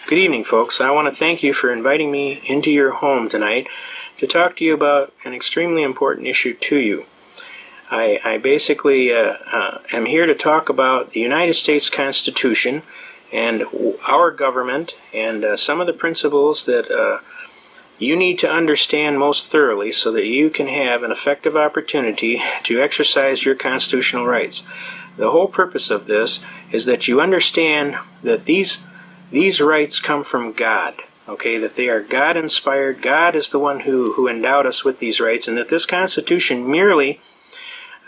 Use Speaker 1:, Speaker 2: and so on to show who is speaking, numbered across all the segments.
Speaker 1: Good evening, folks. I want to thank you for inviting me into your home tonight to talk to you about an extremely important issue to you. I basically am here to talk about the United States Constitution and our government and some of the principles that you need to understand most thoroughly so that you can have an effective opportunity to exercise your constitutional rights. The whole purpose of this is that you understand that these rights come from God, okay, that they are God-inspired. God is the one who endowed us with these rights, and that this Constitution merely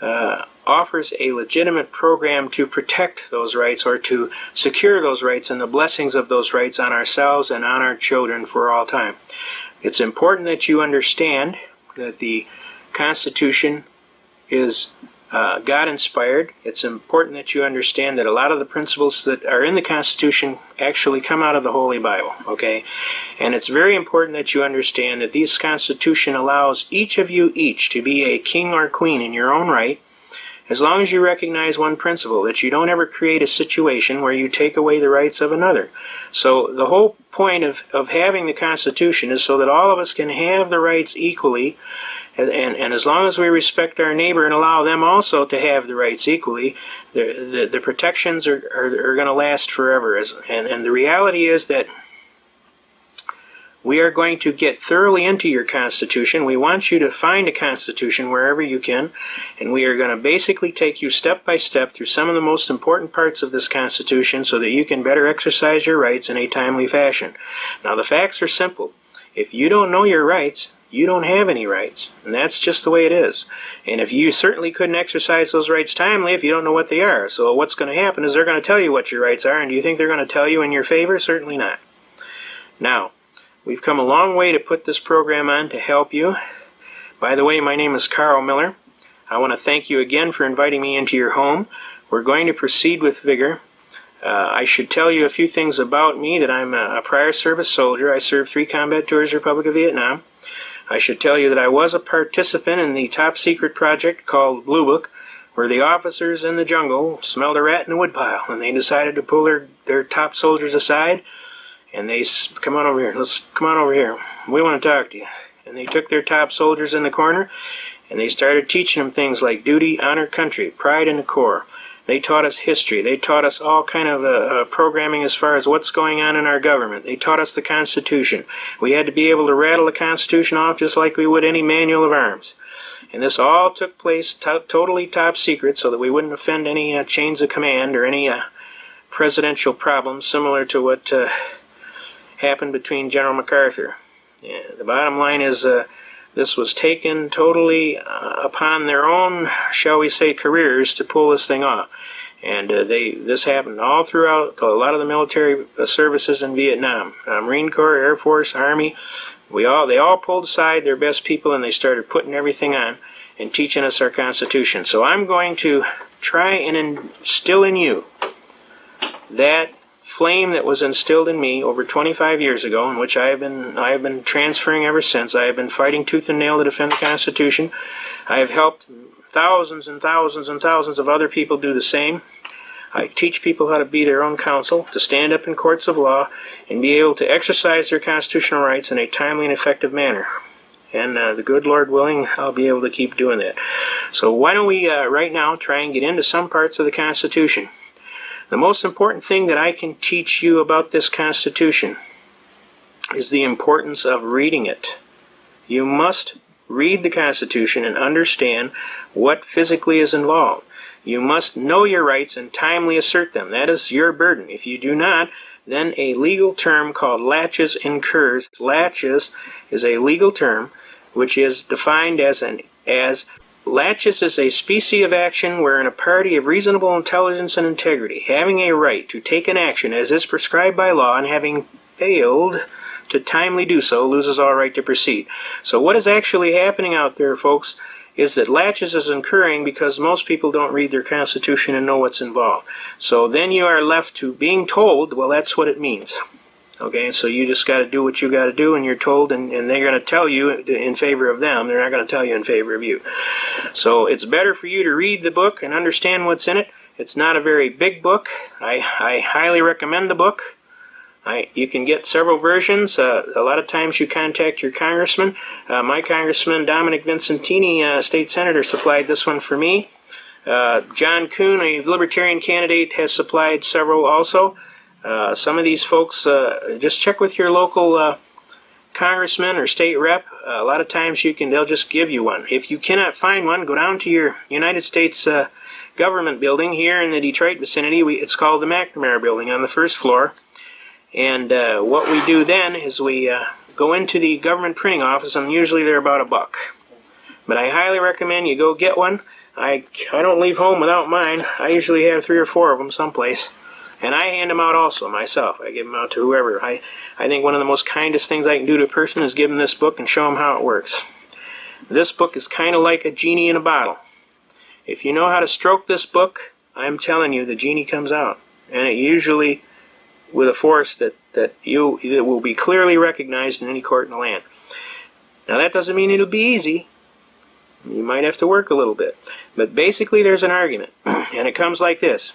Speaker 1: offers a legitimate program to protect those rights or to secure those rights and the blessings of those rights on ourselves and on our children for all time. It's important that you understand that the Constitution is God-inspired. It's important that you understand that a lot of the principles that are in the Constitution actually come out of the Holy Bible, okay? And it's very important that you understand that this Constitution allows each of you to be a king or queen in your own right, as long as you recognize one principle, that you don't ever create a situation where you take away the rights of another. So the whole point of having the Constitution is so that all of us can have the rights equally. And as long as we respect our neighbor and allow them also to have the rights equally, the protections are going to last forever. And the reality is that we are going to get thoroughly into your Constitution. We want you to find a Constitution wherever you can, and we are going to basically take you step by step through some of the most important parts of this Constitution so that you can better exercise your rights in a timely fashion. Now, the facts are simple. If you don't know your rights, you don't have any rights, and that's just the way it is. And if you certainly couldn't exercise those rights timely if you don't know what they are. So what's going to happen is they're going to tell you what your rights are, and do you think they're going to tell you in your favor? Certainly not. Now, we've come a long way to put this program on to help you. By the way, my name is Carl Miller. I want to thank you again for inviting me into your home. We're going to proceed with vigor. I should tell you a few things about me, that I'm a prior service soldier. I served 3 combat tours, Republic of Vietnam. I should tell you that I was a participant in the top-secret project called Blue Book, where the officers in the jungle smelled a rat in the woodpile, and they decided to pull their top soldiers aside, and they come on over here. Come on over here. We want to talk to you. And they took their top soldiers in the corner, and they started teaching them things like duty, honor, country, pride in the Corps. They taught us history. They taught us all kind of programming as far as what's going on in our government. They taught us the Constitution. We had to be able to rattle the Constitution off just like we would any manual of arms. And this all took place totally top secret so that we wouldn't offend any chains of command or any presidential problems similar to what happened between General MacArthur. Yeah, the bottom line is this was taken totally upon their own, shall we say, careers to pull this thing off. And this happened all throughout a lot of the military services in Vietnam. Marine Corps, Air Force, Army, they all pulled aside their best people and they started putting everything on and teaching us our Constitution. So I'm going to try and instill in you that flame that was instilled in me over 25 years ago, in which I have been transferring ever since. I have been fighting tooth and nail to defend the Constitution. I have helped thousands and thousands and thousands of other people do the same. I teach people how to be their own counsel, to stand up in courts of law, and be able to exercise their constitutional rights in a timely and effective manner. And the good Lord willing, I'll be able to keep doing that. So why don't we right now try and get into some parts of the Constitution. The most important thing that I can teach you about this Constitution is the importance of reading it. You must read the Constitution and understand what physically is involved. You must know your rights and timely assert them. That is your burden. If you do not, then a legal term called laches incurs. Laches is a legal term which is defined as laches is a species of action wherein a party of reasonable intelligence and integrity, having a right to take an action as is prescribed by law and having failed to timely do so, loses all right to proceed. So what is actually happening out there, folks, is that laches is incurring because most people don't read their Constitution and know what's involved. So then you are left to being told, well, that's what it means. Okay, so you just got to do what you got to do, and you're told, and they're going to tell you in favor of them. They're not going to tell you in favor of you. So it's better for you to read the book and understand what's in it. It's not a very big book. I highly recommend the book. You can get several versions. A lot of times you contact your congressman. My congressman, Dominic Vincentini, state senator, supplied this one for me. John Kuhn, a Libertarian candidate, has supplied several also. Some of these folks, just check with your local congressman or state rep. A lot of times they'll just give you one. If you cannot find one, go down to your United States government building here in the Detroit vicinity. It's called the McNamara Building on the first floor. And what we do then is we go into the government printing office, and usually they're about $1. But I highly recommend you go get one. I don't leave home without mine. I usually have 3 or 4 of them someplace. And I hand them out also myself. I give them out to whoever. I think one of the most kindest things I can do to a person is give them this book and show them how it works. This book is kind of like a genie in a bottle. If you know how to stroke this book, I'm telling you, the genie comes out. And it usually with a force that will be clearly recognized in any court in the land. Now that doesn't mean it'll be easy. You might have to work a little bit. But basically there's an argument, and it comes like this.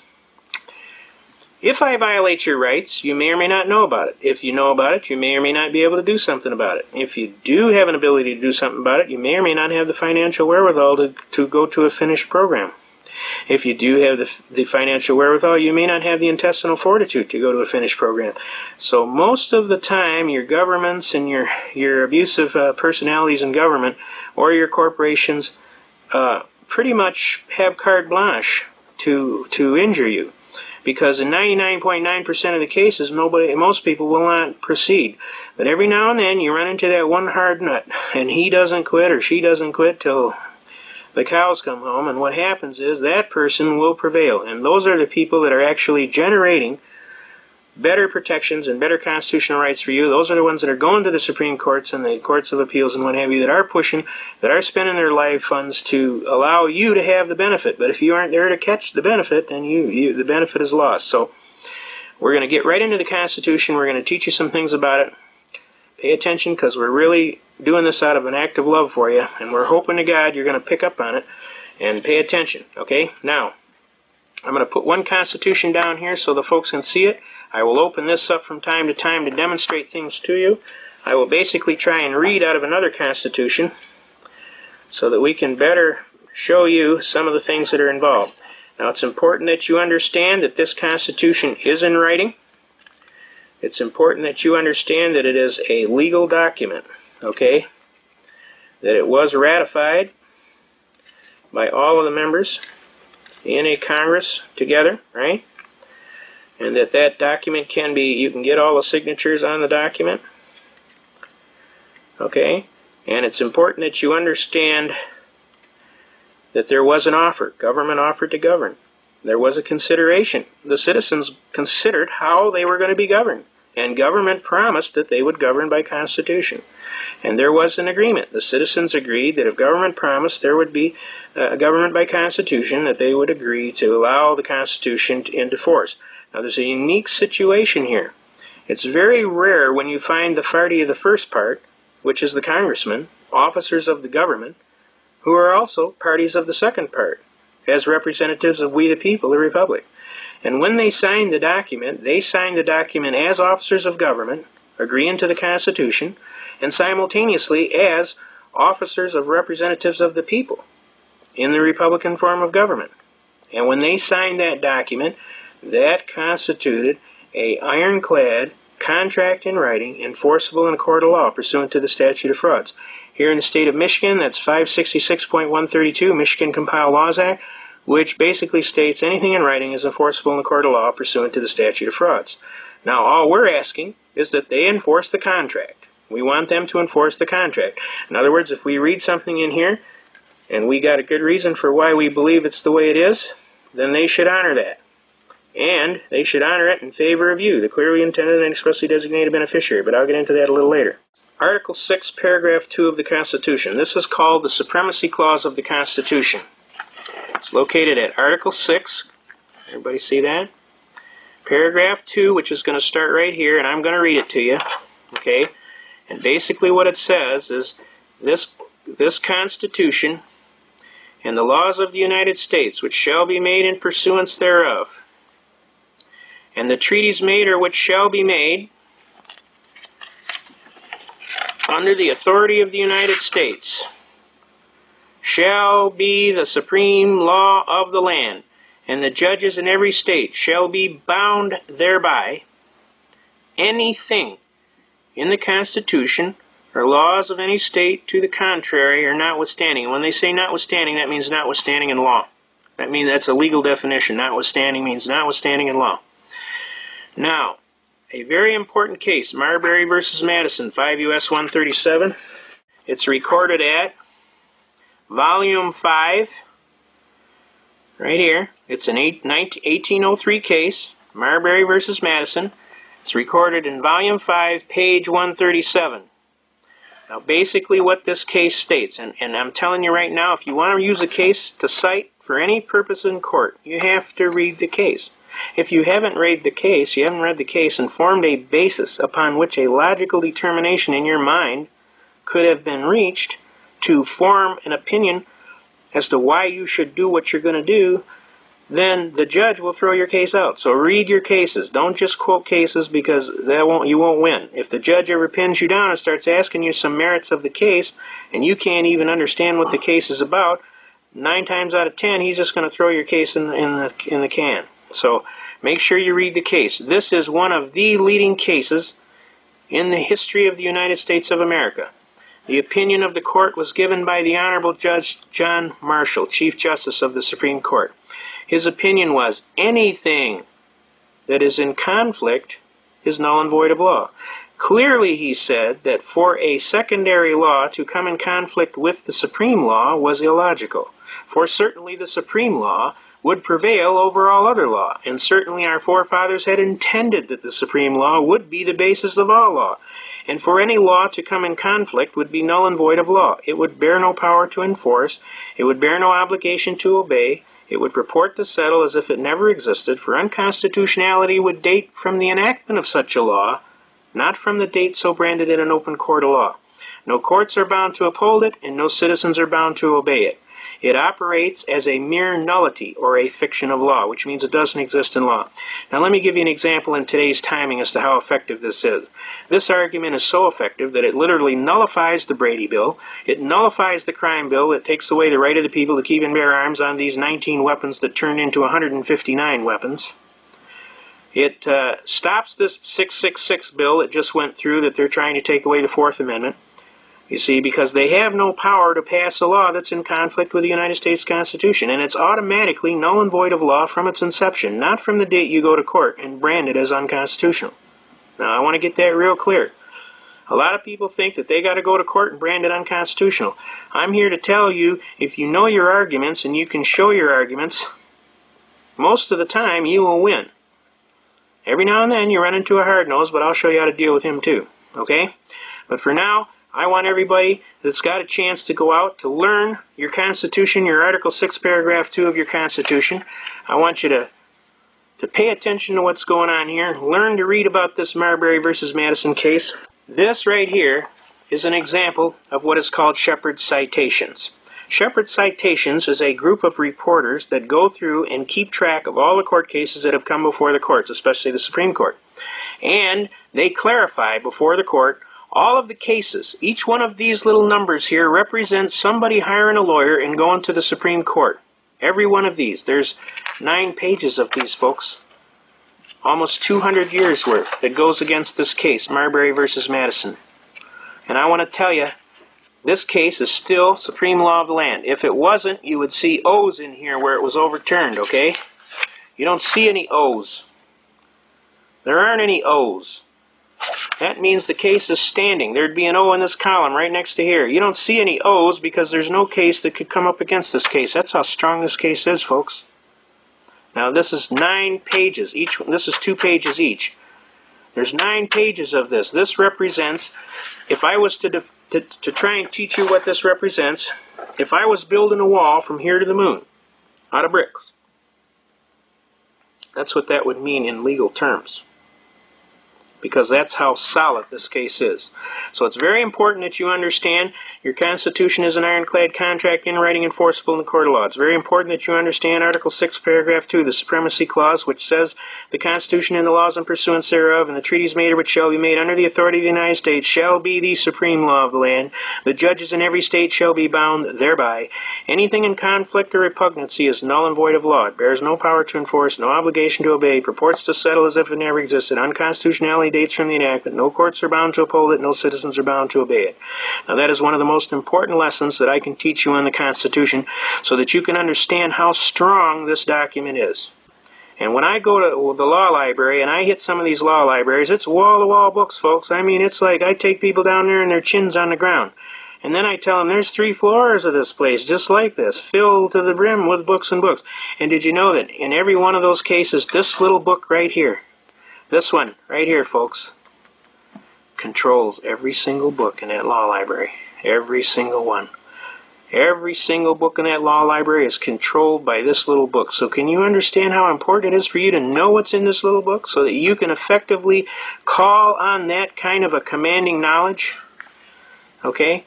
Speaker 1: If I violate your rights, you may or may not know about it. If you know about it, you may or may not be able to do something about it. If you do have an ability to do something about it, you may or may not have the financial wherewithal to go to a finished program. If you do have the financial wherewithal, you may not have the intestinal fortitude to go to a finished program. So most of the time, your governments and your abusive personalities in government or your corporations pretty much have carte blanche to injure you. Because in 99.9% of the cases, most people will not proceed. But every now and then, you run into that one hard nut, and he doesn't quit or she doesn't quit till the cows come home, and what happens is that person will prevail. And those are the people that are actually generating better protections and better constitutional rights for you. Those are the ones that are going to the Supreme Courts and the Courts of Appeals and what have you, that are pushing, that are spending their life funds to allow you to have the benefit. But if you aren't there to catch the benefit, then the benefit is lost. So we're going to get right into the Constitution. We're going to teach you some things about it. Pay attention, because we're really doing this out of an act of love for you, and we're hoping to God you're going to pick up on it and pay attention. Okay? Now, I'm going to put one Constitution down here so the folks can see it. I will open this up from time to time to demonstrate things to you. I will basically try and read out of another Constitution so that we can better show you some of the things that are involved. Now, it's important that you understand that this Constitution is in writing. It's important that you understand that it is a legal document, okay? That it was ratified by all of the members in a Congress together, right? And that document can be, you can get all the signatures on the document, okay? And it's important that you understand that there was an offer. Government offered to govern. There was a consideration. The citizens considered how they were going to be governed. And government promised that they would govern by Constitution. And there was an agreement. The citizens agreed that if government promised there would be a government by Constitution, that they would agree to allow the Constitution into force. Now, there's a unique situation here. It's very rare when you find the party of the first part, which is the congressmen, officers of the government, who are also parties of the second part, as representatives of we the people, the Republic. And when they signed the document, they signed the document as officers of government, agreeing to the Constitution, and simultaneously as officers of representatives of the people in the Republican form of government. And when they signed that document, that constituted an ironclad contract in writing, enforceable in a court of law, pursuant to the statute of frauds. Here in the state of Michigan, that's 566.132, Michigan Compiled Laws Act, which basically states anything in writing is enforceable in the court of law pursuant to the statute of frauds. Now, all we're asking is that they enforce the contract. We want them to enforce the contract. In other words, if we read something in here, and we got a good reason for why we believe it's the way it is, then they should honor that. And they should honor it in favor of you, the clearly intended and expressly designated beneficiary, but I'll get into that a little later. Article 6, Paragraph 2 of the Constitution. This is called the Supremacy Clause of the Constitution. It's located at Article 6. Everybody see that? Paragraph 2, which is going to start right here, and I'm going to read it to you. Okay? And basically what it says is, this Constitution and the laws of the United States, which shall be made in pursuance thereof, and the treaties made or which shall be made under the authority of the United States, shall be the supreme law of the land, and the judges in every state shall be bound thereby. Anything in the Constitution or laws of any state to the contrary are notwithstanding. When they say notwithstanding, that means notwithstanding in law. That means that's a legal definition. Notwithstanding means notwithstanding in law. Now, a very important case, Marbury versus Madison, 5 U.S. 137. It's recorded at Volume 5, right here. It's an 1803 case, Marbury versus Madison. It's recorded in Volume 5, page 137. Now, basically what this case states, and I'm telling you right now, if you want to use a case to cite for any purpose in court, you have to read the case. If you haven't read the case, and formed a basis upon which a logical determination in your mind could have been reached to form an opinion as to why you should do what you're going to do, then the judge will throw your case out. So read your cases. Don't just quote cases, because you won't win. If the judge ever pins you down and starts asking you some merits of the case, and you can't even understand what the case is about, 9 times out of 10, he's just going to throw your case in the can. So make sure you read the case. This is one of the leading cases in the history of the United States of America. The opinion of the court was given by the Honorable Judge John Marshall, Chief Justice of the Supreme Court. His opinion was anything that is in conflict is null and void of law. Clearly, he said that for a secondary law to come in conflict with the supreme law was illogical. For certainly the supreme law would prevail over all other law, and certainly our forefathers had intended that the supreme law would be the basis of all law. And for any law to come in conflict would be null and void of law. It would bear no power to enforce. It would bear no obligation to obey. It would purport to settle as if it never existed, for unconstitutionality would date from the enactment of such a law, not from the date so branded in an open court of law. No courts are bound to uphold it, and no citizens are bound to obey it. It operates as a mere nullity or a fiction of law, which means it doesn't exist in law. Now let me give you an example in today's timing as to how effective this is. This argument is so effective that it literally nullifies the Brady Bill. It nullifies the crime bill that takes away the right of the people to keep and bear arms on these 19 weapons that turned into 159 weapons. It stops this 666 bill that just went through that they're trying to take away the Fourth Amendment. You see, because they have no power to pass a law that's in conflict with the United States Constitution, and it's automatically null and void of law from its inception, not from the date you go to court and brand it as unconstitutional. Now, I want to get that real clear. A lot of people think that they got to go to court and brand it unconstitutional. I'm here to tell you, if you know your arguments and you can show your arguments, most of the time you will win. Every now and then you run into a hard-nosed, but I'll show you how to deal with him too, okay? But for now, I want everybody that's got a chance to go out to learn your Constitution, your Article 6, Paragraph 2 of your Constitution. I want you to pay attention to what's going on here. Learn to read about this Marbury versus Madison case. This right here is an example of what is called Shepard citations. Shepard citations is a group of reporters that go through and keep track of all the court cases that have come before the courts, especially the Supreme Court. And they clarify before the court all of the cases. Each one of these little numbers here represents somebody hiring a lawyer and going to the Supreme Court. Every one of these. There's 9 pages of these, folks. Almost 200 years worth that goes against this case, Marbury versus Madison. And I want to tell you, this case is still supreme law of the land. If it wasn't, you would see O's in here where it was overturned, okay? You don't see any O's. There aren't any O's. That means the case is standing. There'd be an O in this column right next to here. You don't see any O's because there's no case that could come up against this case. That's how strong this case is, folks. Now, this is 9 pages. This is 2 pages each. There's 9 pages of this. This represents, if I was to try and teach you what this represents, if I was building a wall from here to the moon out of bricks, that's what that would mean in legal terms. because that's how solid this case is. So it's very important that you understand your Constitution is an ironclad contract in writing enforceable in the court of law. It's very important that you understand Article 6, Paragraph 2, the Supremacy Clause, which says the Constitution and the laws in pursuance thereof and the treaties made or which shall be made under the authority of the United States shall be the supreme law of the land. The judges in every state shall be bound thereby. Anything in conflict or repugnancy is null and void of law. It bears no power to enforce, no obligation to obey, purports to settle as if it never existed. Unconstitutionality dates from the enactment. No courts are bound to uphold it. No citizens are bound to obey it. Now that is one of the most important lessons that I can teach you on the Constitution so that you can understand how strong this document is. And when I go to the law library and I hit some of these law libraries, it's wall-to-wall books, folks. I mean, it's like I take people down there and their chin's on the ground. And then I tell them there's 3 floors of this place just like this, filled to the brim with books and books. And did you know that in every one of those cases, this little book right here, this one right here, folks, controls every single book in that law library. Every single one. Every single book in that law library is controlled by this little book. So can you understand how important it is for you to know what's in this little book so that you can effectively call on that kind of a commanding knowledge? Okay?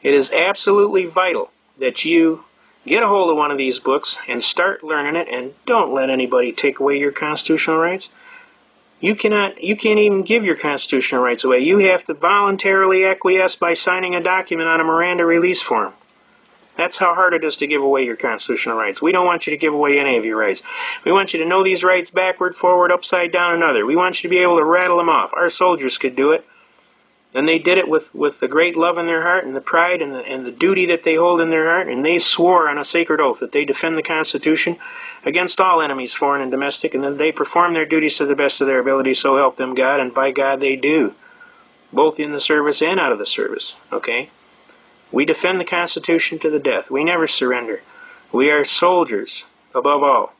Speaker 1: It is absolutely vital that you get a hold of one of these books and start learning it, and don't let anybody take away your constitutional rights. You can't even give your constitutional rights away. You have to voluntarily acquiesce by signing a document on a Miranda release form. That's how hard it is to give away your constitutional rights. We don't want you to give away any of your rights. We want you to know these rights backward, forward, upside down, and other. We want you to be able to rattle them off. Our soldiers could do it. And they did it with the great love in their heart and the pride and the duty that they hold in their heart. And they swore on a sacred oath that they defend the Constitution against all enemies, foreign and domestic, and that they perform their duties to the best of their ability, so help them God, and by God they do, both in the service and out of the service. Okay? We defend the Constitution to the death. We never surrender. We are soldiers above all.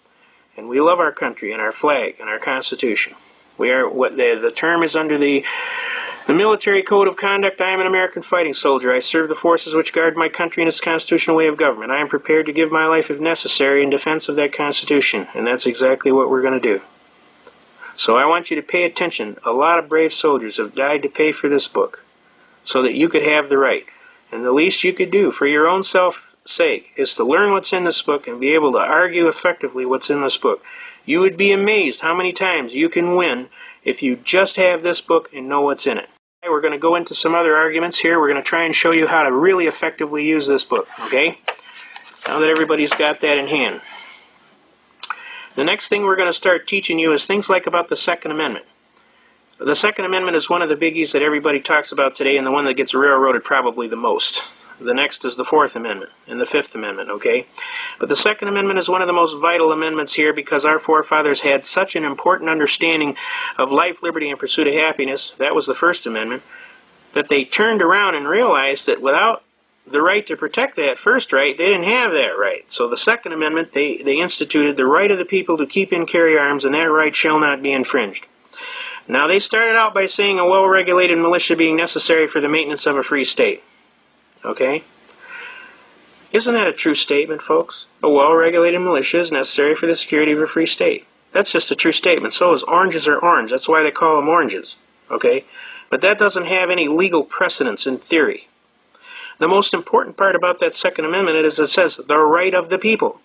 Speaker 1: And we love our country and our flag and our Constitution. We are what the term is under the military code of conduct. I am an American fighting soldier. I serve the forces which guard my country and its constitutional way of government. I am prepared to give my life if necessary in defense of that Constitution. And that's exactly what we're going to do. So I want you to pay attention. A lot of brave soldiers have died to pay for this book so that you could have the right. And the least you could do for your own self-sake is to learn what's in this book and be able to argue effectively what's in this book. You would be amazed how many times you can win if you just have this book and know what's in it. We're going to go into some other arguments here. We're going to try and show you how to really effectively use this book, okay? Now that everybody's got that in hand. The next thing we're going to start teaching you is things like about the Second Amendment. The Second Amendment is one of the biggies that everybody talks about today, and the one that gets railroaded probably the most. The next is the Fourth Amendment and the Fifth Amendment, okay? But the Second Amendment is one of the most vital amendments here because our forefathers had such an important understanding of life, liberty, and pursuit of happiness, that was the First Amendment, that they turned around and realized that without the right to protect that first right, they didn't have that right. So the Second Amendment, they instituted the right of the people to keep and carry arms, and that right shall not be infringed. Now, they started out by saying a well-regulated militia being necessary for the maintenance of a free state. Okay? Isn't that a true statement, folks? A well-regulated militia is necessary for the security of a free state. That's just a true statement. So is oranges are orange. That's why they call them oranges. Okay? But that doesn't have any legal precedence in theory. The most important part about that Second Amendment is it says the right of the people.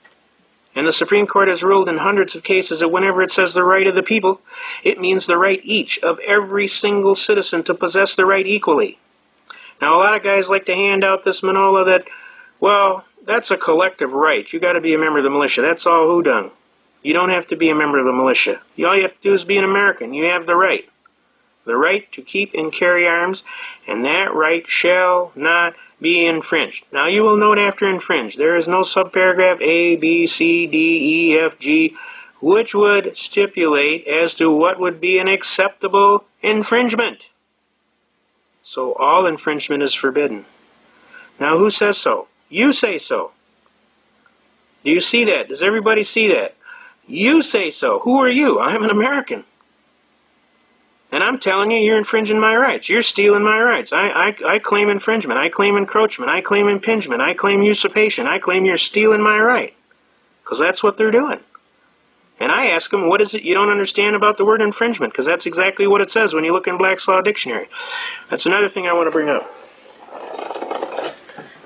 Speaker 1: And the Supreme Court has ruled in hundreds of cases that whenever it says the right of the people, it means the right each of every single citizen to possess the right equally. Now, a lot of guys like to hand out this manola that, well, that's a collective right. You got to be a member of the militia. That's all hoodoo. You don't have to be a member of the militia. All you have to do is be an American. You have the right. The right to keep and carry arms, and that right shall not be infringed. Now, you will note after infringed, there is no subparagraph A, B, C, D, E, F, G, which would stipulate as to what would be an acceptable infringement. So all infringement is forbidden. Now, who says so? You say so. Do you see that? Does everybody see that? You say so. Who are you? I'm an American. And I'm telling you, you're infringing my rights. You're stealing my rights. I claim infringement. I claim encroachment. I claim impingement. I claim usurpation. I claim you're stealing my right. Because that's what they're doing. And I ask them, what is it you don't understand about the word infringement? Because that's exactly what it says when you look in Black's Law Dictionary. That's another thing I want to bring up.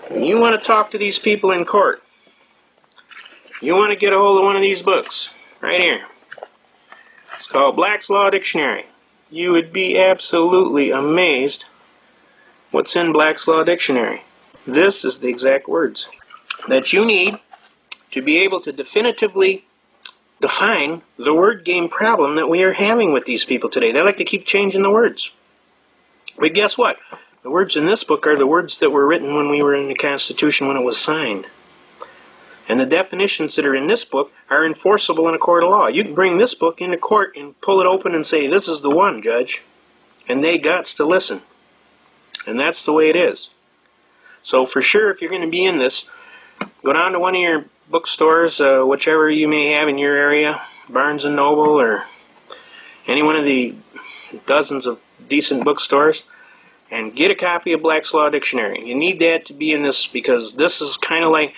Speaker 1: When you want to talk to these people in court, you want to get a hold of one of these books, right here. It's called Black's Law Dictionary. You would be absolutely amazed what's in Black's Law Dictionary. This is the exact words that you need to be able to definitively define the word game problem that we are having with these people today. They like to keep changing the words. But guess what? The words in this book are the words that were written when we were in the Constitution when it was signed. And the definitions that are in this book are enforceable in a court of law. You can bring this book into court and pull it open and say, this is the one, Judge. And they gots to listen. And that's the way it is. So for sure, if you're going to be in this, go down to one of your bookstores, whichever you may have in your area, Barnes & Noble or any one of the dozens of decent bookstores, and get a copy of Black's Law Dictionary. You need that to be in this because this is kind of like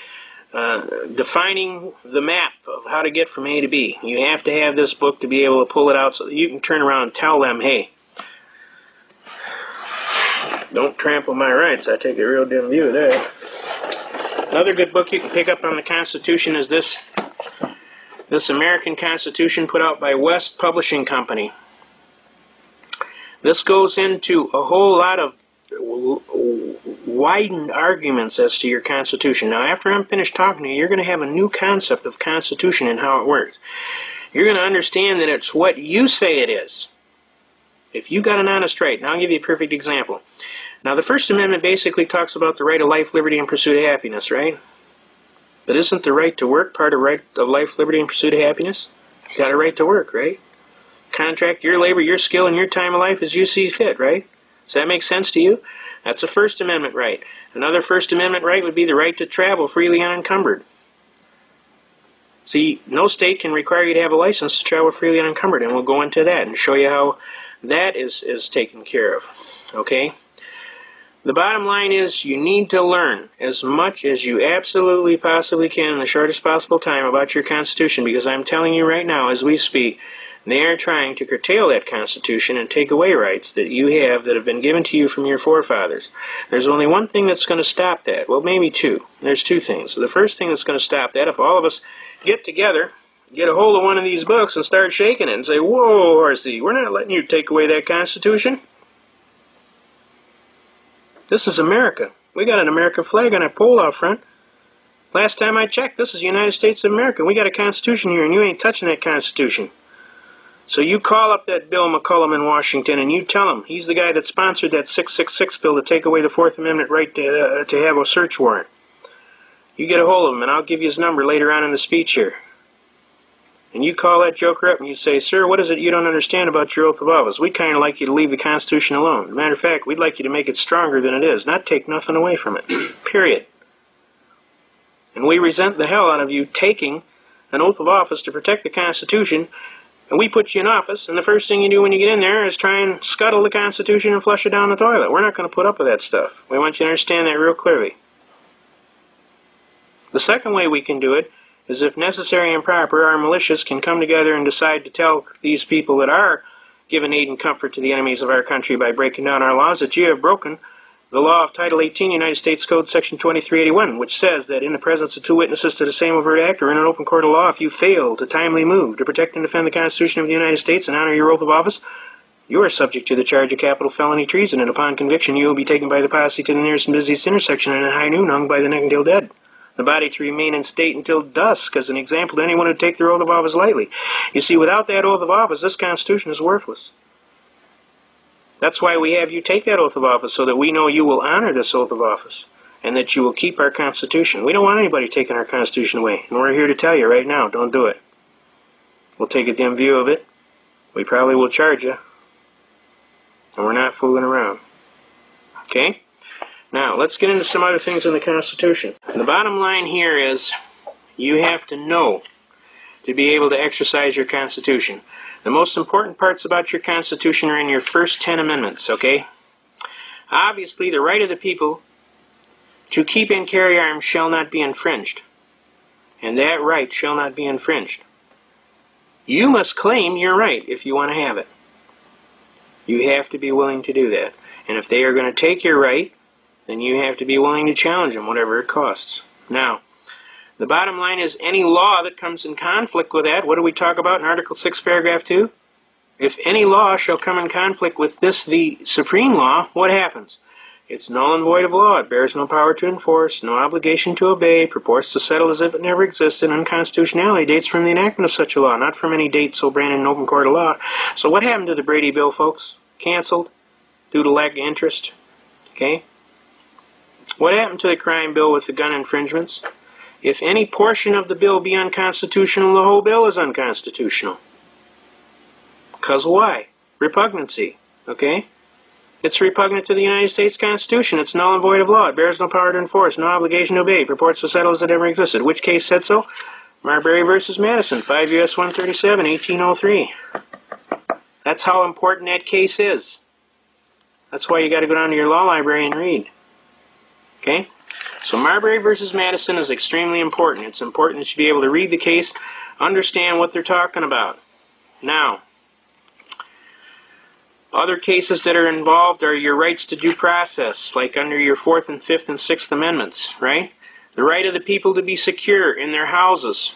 Speaker 1: defining the map of how to get from A to B. You have to have this book to be able to pull it out so that you can turn around and tell them, hey, don't trample my rights. I take a real dim view of that. Another good book you can pick up on the Constitution is this American Constitution put out by West Publishing Company. This goes into a whole lot of widened arguments as to your Constitution. Now, after I'm finished talking to you, you're going to have a new concept of Constitution and how it works. You're going to understand that it's what you say it is. If you got an honest right, now I'll give you a perfect example. Now, the First Amendment basically talks about the right of life, liberty, and pursuit of happiness, right? But isn't the right to work part of right of life, liberty, and pursuit of happiness? You got a right to work, right? Contract your labor, your skill, and your time of life as you see fit, right? Does that make sense to you? That's a First Amendment right. Another First Amendment right would be the right to travel freely unencumbered. See, no state can require you to have a license to travel freely unencumbered, and we'll go into that and show you how that is taken care of, okay? The bottom line is you need to learn as much as you absolutely possibly can in the shortest possible time about your Constitution, because I'm telling you right now as we speak, they are trying to curtail that Constitution and take away rights that you have that have been given to you from your forefathers. There's only one thing that's going to stop that. Well, maybe two. There's two things. So the first thing that's going to stop that, if all of us get together, get a hold of one of these books and start shaking it and say, whoa, Horsey, we're not letting you take away that Constitution. This is America. We got an American flag on our pole out front. Last time I checked, this is the United States of America. We got a Constitution here, and you ain't touching that Constitution. So you call up that Bill McCullum in Washington, and you tell him he's the guy that sponsored that 666 bill to take away the Fourth Amendment right to have a search warrant. You get a hold of him, and I'll give you his number later on in the speech here. And you call that joker up and you say, sir, what is it you don't understand about your oath of office? We'd kind of like you to leave the Constitution alone. As a matter of fact, we'd like you to make it stronger than it is, not take nothing away from it. Period. And we resent the hell out of you taking an oath of office to protect the Constitution, and we put you in office, and the first thing you do when you get in there is try and scuttle the Constitution and flush it down the toilet. We're not going to put up with that stuff. We want you to understand that real clearly. The second way we can do it is, if necessary and proper, our militias can come together and decide to tell these people that are giving aid and comfort to the enemies of our country by breaking down our laws that you have broken the law of Title 18, United States Code, Section 2381, which says that in the presence of two witnesses to the same overt act or in an open court of law, if you fail to timely move to protect and defend the Constitution of the United States and honor your oath of office, you are subject to the charge of capital felony treason, and upon conviction you will be taken by the posse to the nearest and busiest intersection and at high noon hung by the neck until dead. The body to remain in state until dusk as an example to anyone who take their oath of office lightly. You see, without that oath of office, this Constitution is worthless. That's why we have you take that oath of office, so that we know you will honor this oath of office and that you will keep our Constitution. We don't want anybody taking our Constitution away, and we're here to tell you right now, don't do it. We'll take a dim view of it. We probably will charge you, and we're not fooling around. Okay? Now, let's get into some other things in the Constitution. The bottom line here is you have to know to be able to exercise your Constitution. The most important parts about your Constitution are in your first 10 amendments, okay? Obviously, the right of the people to keep and carry arms shall not be infringed. And that right shall not be infringed. You must claim your right if you want to have it. You have to be willing to do that. And if they are going to take your right, then you have to be willing to challenge them, whatever it costs. Now, the bottom line is any law that comes in conflict with that, what do we talk about in Article 6, Paragraph 2? If any law shall come in conflict with this, the supreme law, what happens? It's null and void of law. It bears no power to enforce, no obligation to obey, purports to settle as if it never existed. Unconstitutionality dates from the enactment of such a law, not from any date so branded in open court of law. So what happened to the Brady Bill, folks? Canceled due to lack of interest. Okay? What happened to the crime bill with the gun infringements? If any portion of the bill be unconstitutional, the whole bill is unconstitutional. Because why? Repugnancy. Okay? It's repugnant to the United States Constitution. It's null and void of law. It bears no power to enforce, no obligation to obey, purports to settle as it ever existed. Which case said so? Marbury versus Madison, 5 U.S. 137, 1803. That's how important that case is. That's why you got to go down to your law library and read. Okay? So Marbury versus Madison is extremely important. It's important that you be able to read the case, understand what they're talking about. Now, other cases that are involved are your rights to due process, like under your 4th and 5th and 6th Amendments, right? The right of the people to be secure in their houses.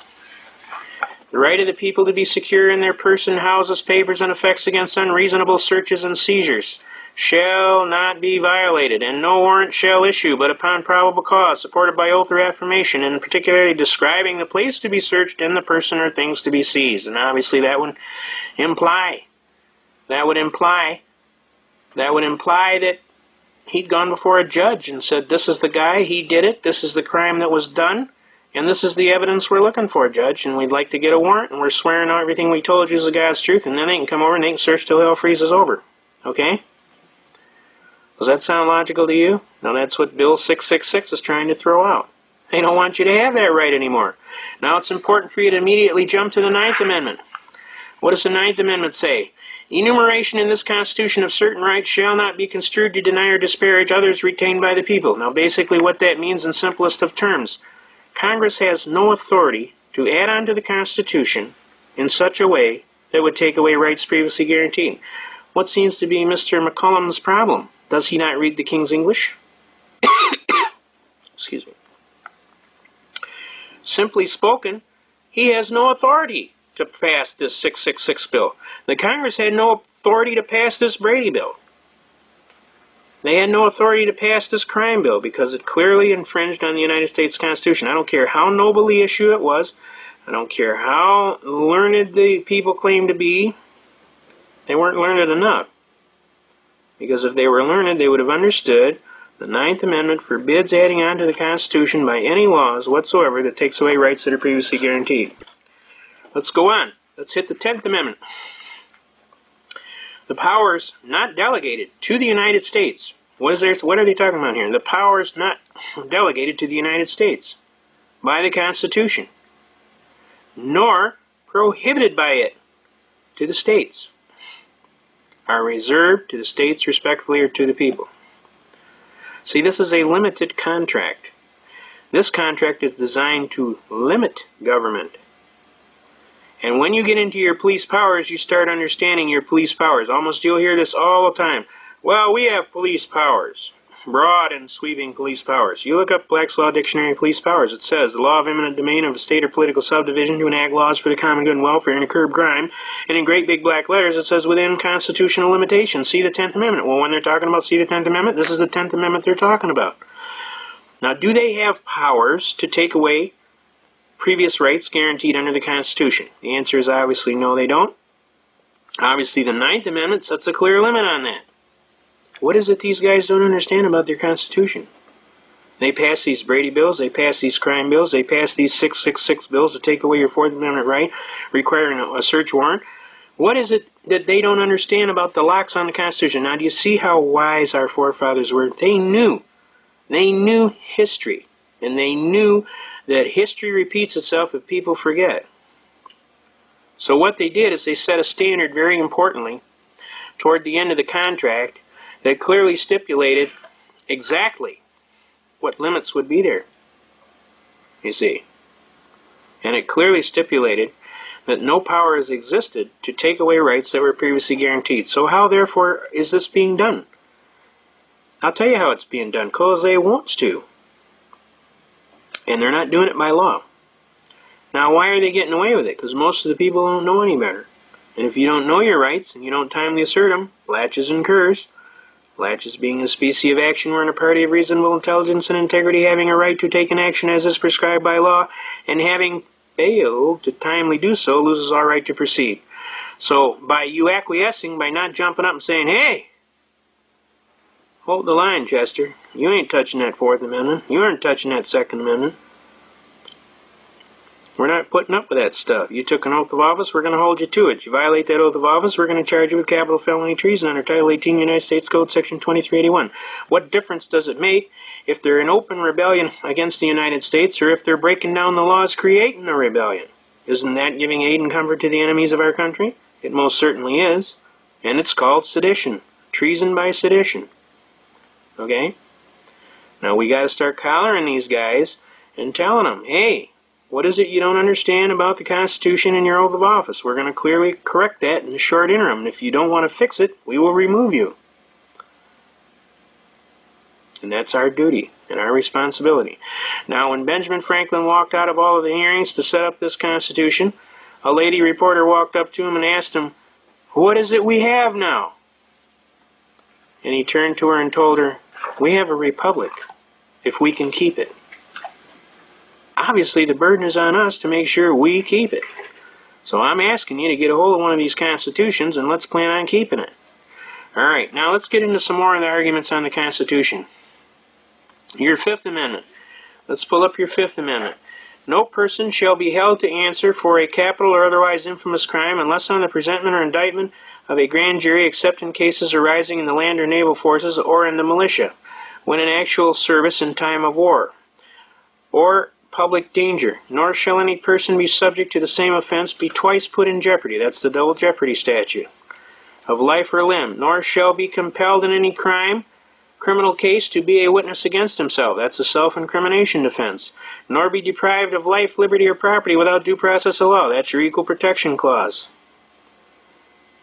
Speaker 1: The right of the people to be secure in their person, houses, papers, and effects against unreasonable searches and seizures shall not be violated, and no warrant shall issue but upon probable cause, supported by oath or affirmation, and particularly describing the place to be searched and the person or things to be seized. And obviously that would imply that he'd gone before a judge and said, this is the guy, he did it, this is the crime that was done, and this is the evidence we're looking for, Judge, and we'd like to get a warrant, and we're swearing on everything we told you is the God's truth, and then they can come over and they can search till hell freezes over. Okay? Does that sound logical to you? Now that's what Bill 666 is trying to throw out. They don't want you to have that right anymore. Now it's important for you to immediately jump to the 9th Amendment. What does the 9th Amendment say? Enumeration in this Constitution of certain rights shall not be construed to deny or disparage others retained by the people. Now basically what that means in simplest of terms, Congress has no authority to add on to the Constitution in such a way that would take away rights previously guaranteed. What seems to be Mr. McCollum's problem? Does he not read the King's English? Excuse me. Simply spoken, he has no authority to pass this 666 bill. The Congress had no authority to pass this Brady bill. They had no authority to pass this crime bill because it clearly infringed on the United States Constitution. I don't care how noble the issue it was. I don't care how learned the people claim to be. They weren't learned enough. Because if they were learned, they would have understood the 9th Amendment forbids adding on to the Constitution by any laws whatsoever that takes away rights that are previously guaranteed. Let's go on. Let's hit the 10th Amendment. The powers not delegated to the United States. What are they talking about here? The powers not delegated to the United States by the Constitution, nor prohibited by it to the states, are reserved to the states respectively or to the people. See, this is a limited contract. This contract is designed to limit government. And when you get into your police powers, you start understanding your police powers. Almost you'll hear this all the time. Well, we have police powers. Broad and sweeping police powers. You look up Black's Law Dictionary of Police Powers. It says, the law of eminent domain of a state or political subdivision to enact laws for the common good and welfare and to curb crime. And in great big black letters, it says within constitutional limitations. See the 10th Amendment. Well, when they're talking about see the 10th Amendment, this is the 10th Amendment they're talking about. Now, do they have powers to take away previous rights guaranteed under the Constitution? The answer is obviously no, they don't. Obviously, the 9th Amendment sets a clear limit on that. What is it these guys don't understand about their Constitution? They pass these Brady bills, they pass these crime bills, they pass these 666 bills to take away your 4th Amendment right, requiring a search warrant. What is it that they don't understand about the locks on the Constitution? Now, do you see how wise our forefathers were? They knew history, and they knew that history repeats itself if people forget. So what they did is they set a standard, very importantly, toward the end of the contract that clearly stipulated exactly what limits would be there, you see. And it clearly stipulated that no power has existed to take away rights that were previously guaranteed. So how, therefore, is this being done? I'll tell you how it's being done, because they wants to. And they're not doing it by law. Now, why are they getting away with it? Because most of the people don't know any better. And if you don't know your rights and you don't timely assert them, laches incurs. Laches being a species of action wherein a party of reasonable intelligence and integrity having a right to take an action as is prescribed by law, and having failed to timely do so, loses all right to proceed. So, by you acquiescing, by not jumping up and saying, hey, hold the line, Chester. You ain't touching that Fourth Amendment. You aren't touching that Second Amendment. We're not putting up with that stuff. You took an oath of office, we're going to hold you to it. You violate that oath of office, we're going to charge you with capital felony treason under Title 18 United States Code, Section 2381. What difference does it make if they're in open rebellion against the United States or if they're breaking down the laws creating a rebellion? Isn't that giving aid and comfort to the enemies of our country? It most certainly is. And it's called sedition. Treason by sedition. Okay? Now we got to start collaring these guys and telling them, hey, what is it you don't understand about the Constitution and your oath of office? We're going to clearly correct that in the short interim. And if you don't want to fix it, we will remove you. And that's our duty and our responsibility. Now, when Benjamin Franklin walked out of all of the hearings to set up this Constitution, a lady reporter walked up to him and asked him, what is it we have now? And he turned to her and told her, we have a republic, if we can keep it. Obviously, the burden is on us to make sure we keep it. So I'm asking you to get a hold of one of these constitutions and let's plan on keeping it. All right, now let's get into some more of the arguments on the Constitution. Your Fifth Amendment. Let's pull up your Fifth Amendment. No person shall be held to answer for a capital or otherwise infamous crime unless on the presentment or indictment of a grand jury, except in cases arising in the land or naval forces or in the militia, when in actual service in time of war, or public danger. Nor shall any person be subject to the same offense be twice put in jeopardy. That's the double jeopardy statute. Of life or limb. Nor shall be compelled in any criminal case to be a witness against himself. That's a self-incrimination defense. Nor be deprived of life, liberty, or property without due process of law. That's your Equal Protection Clause.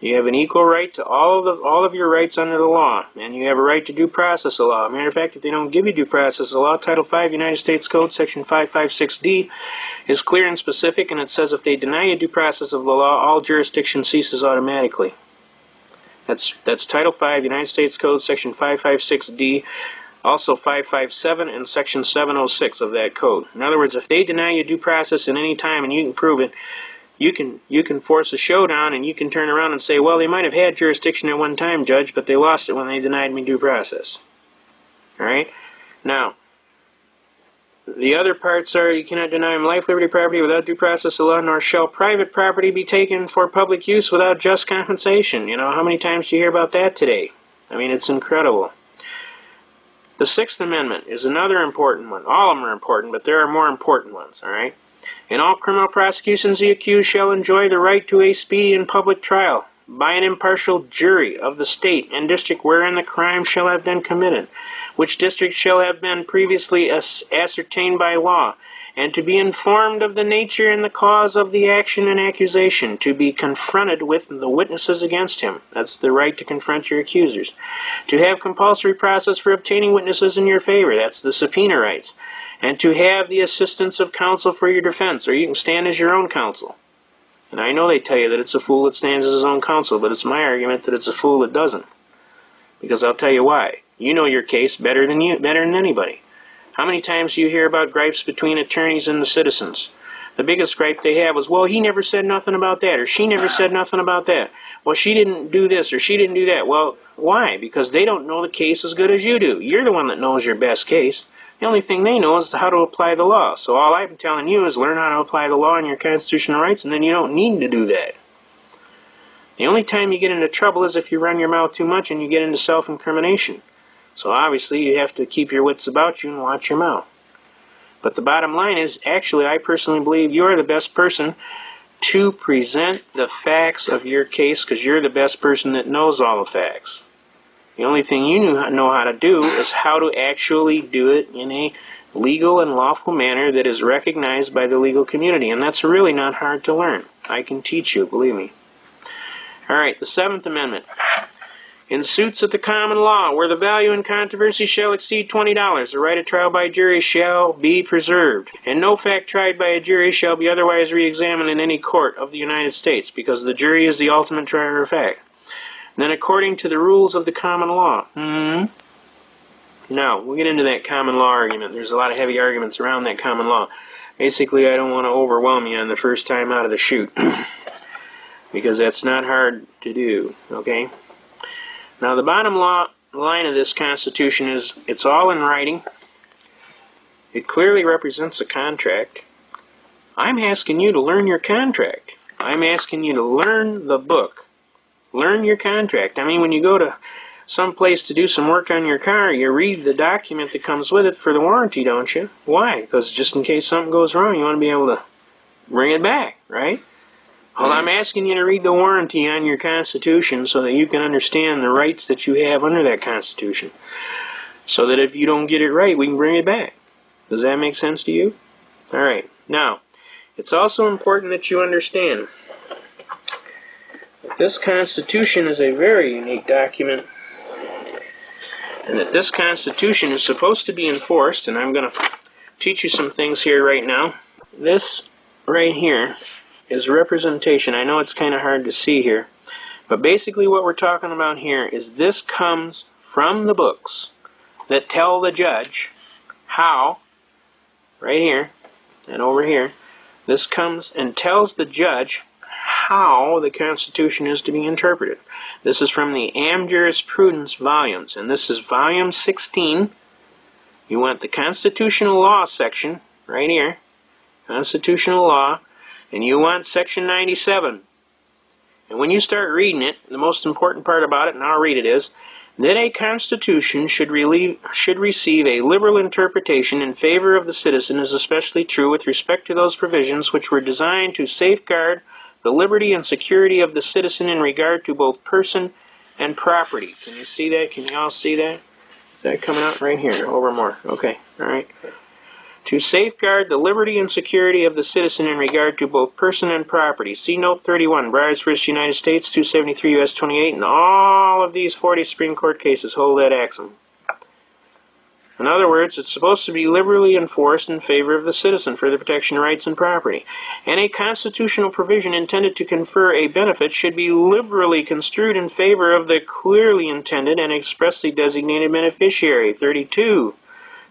Speaker 1: You have an equal right to all of your rights under the law, and you have a right to due process of law. Matter of fact, if they don't give you due process of law, Title 5 United States Code, Section 556D, is clear and specific, and it says if they deny you due process of the law, all jurisdiction ceases automatically. That's Title 5 United States Code, Section 556D, also 557 and Section 706 of that code. In other words, if they deny you due process at any time and you can prove it, you can force a showdown and you can turn around and say, well, they might have had jurisdiction at one time, Judge, but they lost it when they denied me due process. All right? Now, the other parts are you cannot deny him life, liberty, property without due process of law, nor shall private property be taken for public use without just compensation. You know, how many times do you hear about that today? I mean, it's incredible. The Sixth Amendment is another important one. All of them are important, but there are more important ones, all right? In all criminal prosecutions, the accused shall enjoy the right to a speedy and public trial by an impartial jury of the state and district wherein the crime shall have been committed, which district shall have been previously ascertained by law, and to be informed of the nature and the cause of the action and accusation, to be confronted with the witnesses against him. That's the right to confront your accusers. To have compulsory process for obtaining witnesses in your favor. That's the subpoena rights. And to have the assistance of counsel for your defense, or you can stand as your own counsel. And I know they tell you that it's a fool that stands as his own counsel, but it's my argument that it's a fool that doesn't. Because I'll tell you why. You know your case better than anybody. How many times do you hear about gripes between attorneys and the citizens? The biggest gripe they have was, well, he never said nothing about that, or she never said nothing about that. Well, she didn't do this, or she didn't do that. Well, why? Because they don't know the case as good as you do. You're the one that knows your best case. The only thing they know is how to apply the law. So all I'm telling you is learn how to apply the law and your constitutional rights, and then you don't need to do that. The only time you get into trouble is if you run your mouth too much and you get into self-incrimination. So obviously you have to keep your wits about you and watch your mouth. But the bottom line is, actually, I personally believe you're the best person to present the facts of your case because you're the best person that knows all the facts. The only thing you know how to do is how to actually do it in a legal and lawful manner that is recognized by the legal community. And that's really not hard to learn. I can teach you, believe me. All right, the Seventh Amendment. In suits at the common law, where the value in controversy shall exceed $20, the right of trial by jury shall be preserved, and no fact tried by a jury shall be otherwise re-examined in any court of the United States, because the jury is the ultimate trier of fact. Then according to the rules of the common law. Now, we'll get into that common law argument. There's a lot of heavy arguments around that common law. Basically, I don't want to overwhelm you on the first time out of the chute, because that's not hard to do, okay? Now, the bottom line of this Constitution is it's all in writing. It clearly represents a contract. I'm asking you to learn your contract. I'm asking you to learn the book. Learn your contract. I mean, when you go to some place to do some work on your car, you read the document that comes with it for the warranty, don't you? Why? Because just in case something goes wrong, you want to be able to bring it back, right? Well, I'm asking you to read the warranty on your Constitution so that you can understand the rights that you have under that Constitution. So that if you don't get it right, we can bring it back. Does that make sense to you? All right. Now, it's also important that you understand that this Constitution is a very unique document, and that this Constitution is supposed to be enforced, and I'm going to teach you some things here right now. This right here is representation. I know it's kind of hard to see here, but basically what we're talking about here is this comes from the books that tell the judge how, right here and over here, this comes and tells the judge how the Constitution is to be interpreted. This is from the Am Jurisprudence volumes, and this is volume 16. You want the Constitutional Law section right here, Constitutional Law, and you want section 97. And when you start reading it, the most important part about it, and I'll read it, is that a constitution should receive a liberal interpretation in favor of the citizen is especially true with respect to those provisions which were designed to safeguard the liberty and security of the citizen in regard to both person and property. Can you see that? Can you all see that? Is that coming out right here? Over more. Okay. All right. To safeguard the liberty and security of the citizen in regard to both person and property. See Note 31, Briars v. United States, 273 U.S. 28, and all of these 40 Supreme Court cases hold that axiom. In other words, it's supposed to be liberally enforced in favor of the citizen for the protection of rights and property. And a constitutional provision intended to confer a benefit should be liberally construed in favor of the clearly intended and expressly designated beneficiary. 32.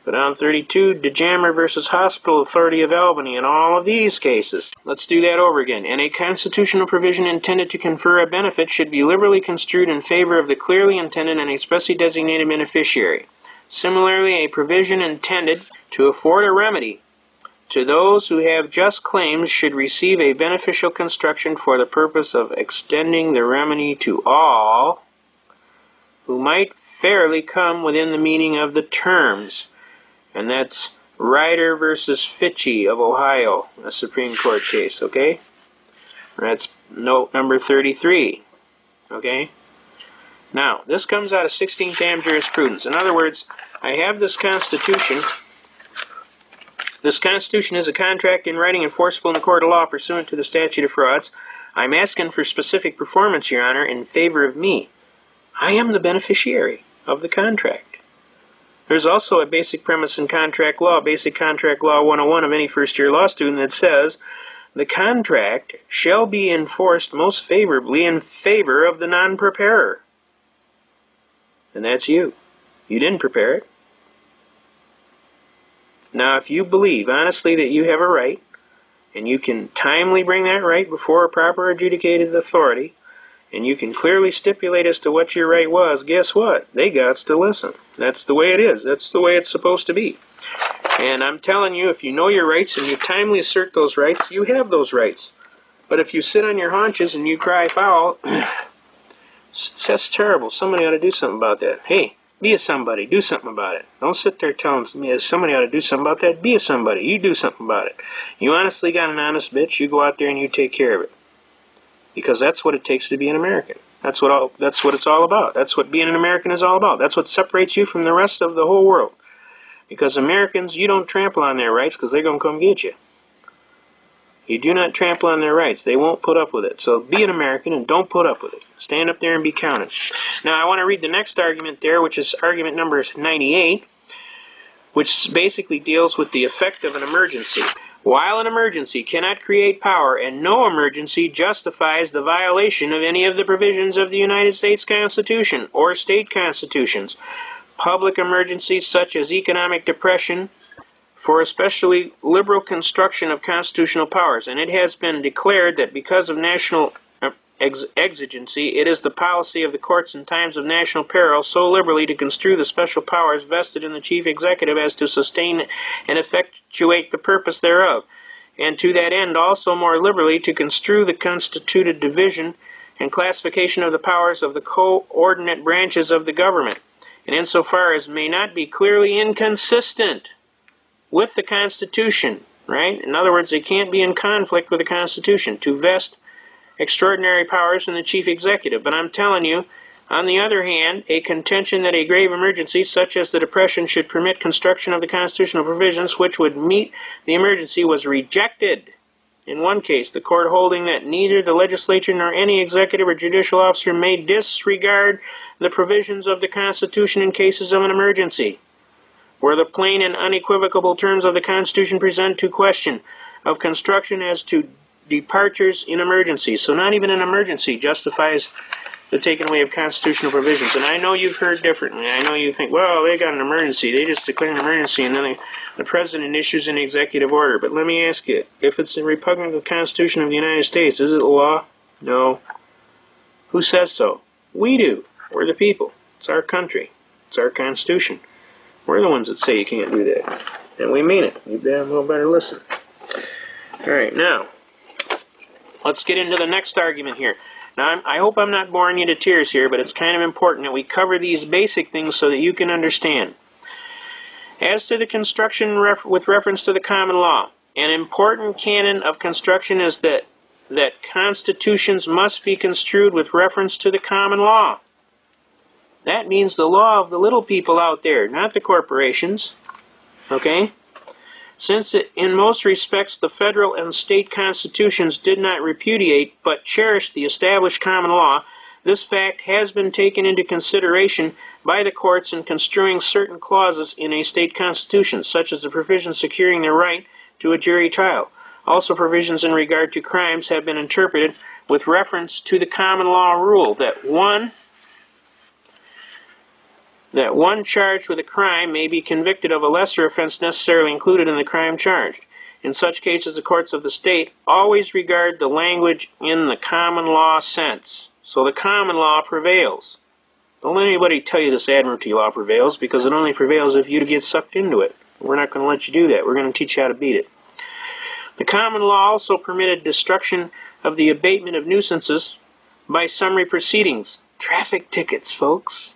Speaker 1: Go down 32, DeJammer v. Hospital Authority of Albany, in all of these cases. Let's do that over again. And a constitutional provision intended to confer a benefit should be liberally construed in favor of the clearly intended and expressly designated beneficiary. Similarly, a provision intended to afford a remedy to those who have just claims should receive a beneficial construction for the purpose of extending the remedy to all who might fairly come within the meaning of the terms. And that's Ryder v. Fitchie of Ohio, a Supreme Court case, okay? That's note number 33, okay? Now, this comes out of 16th Am Jurisprudence. In other words, I have this Constitution. This Constitution is a contract in writing enforceable in the court of law pursuant to the statute of frauds. I'm asking for specific performance, Your Honor, in favor of me. I am the beneficiary of the contract. There's also a basic premise in contract law, Basic Contract Law 101 of any first-year law student, that says the contract shall be enforced most favorably in favor of the non-preparer. And that's you. You didn't prepare it. Now, if you believe honestly that you have a right, and you can timely bring that right before a proper adjudicated authority, and you can clearly stipulate as to what your right was, guess what? They gots to listen. That's the way it is. That's the way it's supposed to be. And I'm telling you, if you know your rights and you timely assert those rights, you have those rights. But if you sit on your haunches and you cry foul, that's terrible. Somebody ought to do something about that. Hey, be a somebody. Do something about it. Don't sit there telling me somebody ought to do something about that. Be a somebody. You do something about it. You honestly got an honest bitch, you go out there and you take care of it. Because that's what it takes to be an American. That's what it's all about. That's what being an American is all about. That's what separates you from the rest of the whole world. Because Americans, you don't trample on their rights because they're going to come get you. You do not trample on their rights. They won't put up with it. So be an American and don't put up with it. Stand up there and be counted. Now I want to read the next argument there, which is argument number 98, which basically deals with the effect of an emergency. While an emergency cannot create power, and no emergency justifies the violation of any of the provisions of the United States Constitution or state constitutions, public emergencies such as economic depression, for especially liberal construction of constitutional powers, and it has been declared that because of national exigency, it is the policy of the courts in times of national peril so liberally to construe the special powers vested in the chief executive as to sustain and effectuate the purpose thereof, and to that end also more liberally to construe the constituted division and classification of the powers of the coordinate branches of the government, and insofar as may not be clearly inconsistent with the Constitution, right? In other words, they can't be in conflict with the Constitution, to vest extraordinary powers in the chief executive. But I'm telling you, on the other hand, a contention that a grave emergency, such as the Depression, should permit construction of the constitutional provisions which would meet the emergency was rejected. In one case, the court holding that neither the legislature nor any executive or judicial officer may disregard the provisions of the Constitution in cases of an emergency, where the plain and unequivocal terms of the Constitution present to question of construction as to departures in emergencies. So not even an emergency justifies the taking away of constitutional provisions. And I know you've heard differently. I know you think, well, they got an emergency. They just declare an emergency, and then the president issues an executive order. But let me ask you, if it's repugnant to the Constitution of the United States, is it a law? No. Who says so? We do. We're the people. It's our country. It's our Constitution. We're the ones that say you can't do that. And we mean it. You damn well better listen. All right, now, let's get into the next argument here. Now, I hope I'm not boring you to tears here, but it's kind of important that we cover these basic things so that you can understand. As to the construction with reference to the common law, an important canon of construction is that constitutions must be construed with reference to the common law. That means the law of the little people out there, not the corporations, okay? Since in most respects the federal and state constitutions did not repudiate but cherished the established common law, this fact has been taken into consideration by the courts in construing certain clauses in a state constitution, such as the provision securing the right to a jury trial. Also, provisions in regard to crimes have been interpreted with reference to the common law rule that one charged with a crime may be convicted of a lesser offense necessarily included in the crime charged. In such cases, the courts of the state always regard the language in the common law sense. So the common law prevails. Don't let anybody tell you this admiralty law prevails, because it only prevails if you get sucked into it. We're not going to let you do that. We're going to teach you how to beat it. The common law also permitted destruction of the abatement of nuisances by summary proceedings. Traffic tickets, folks.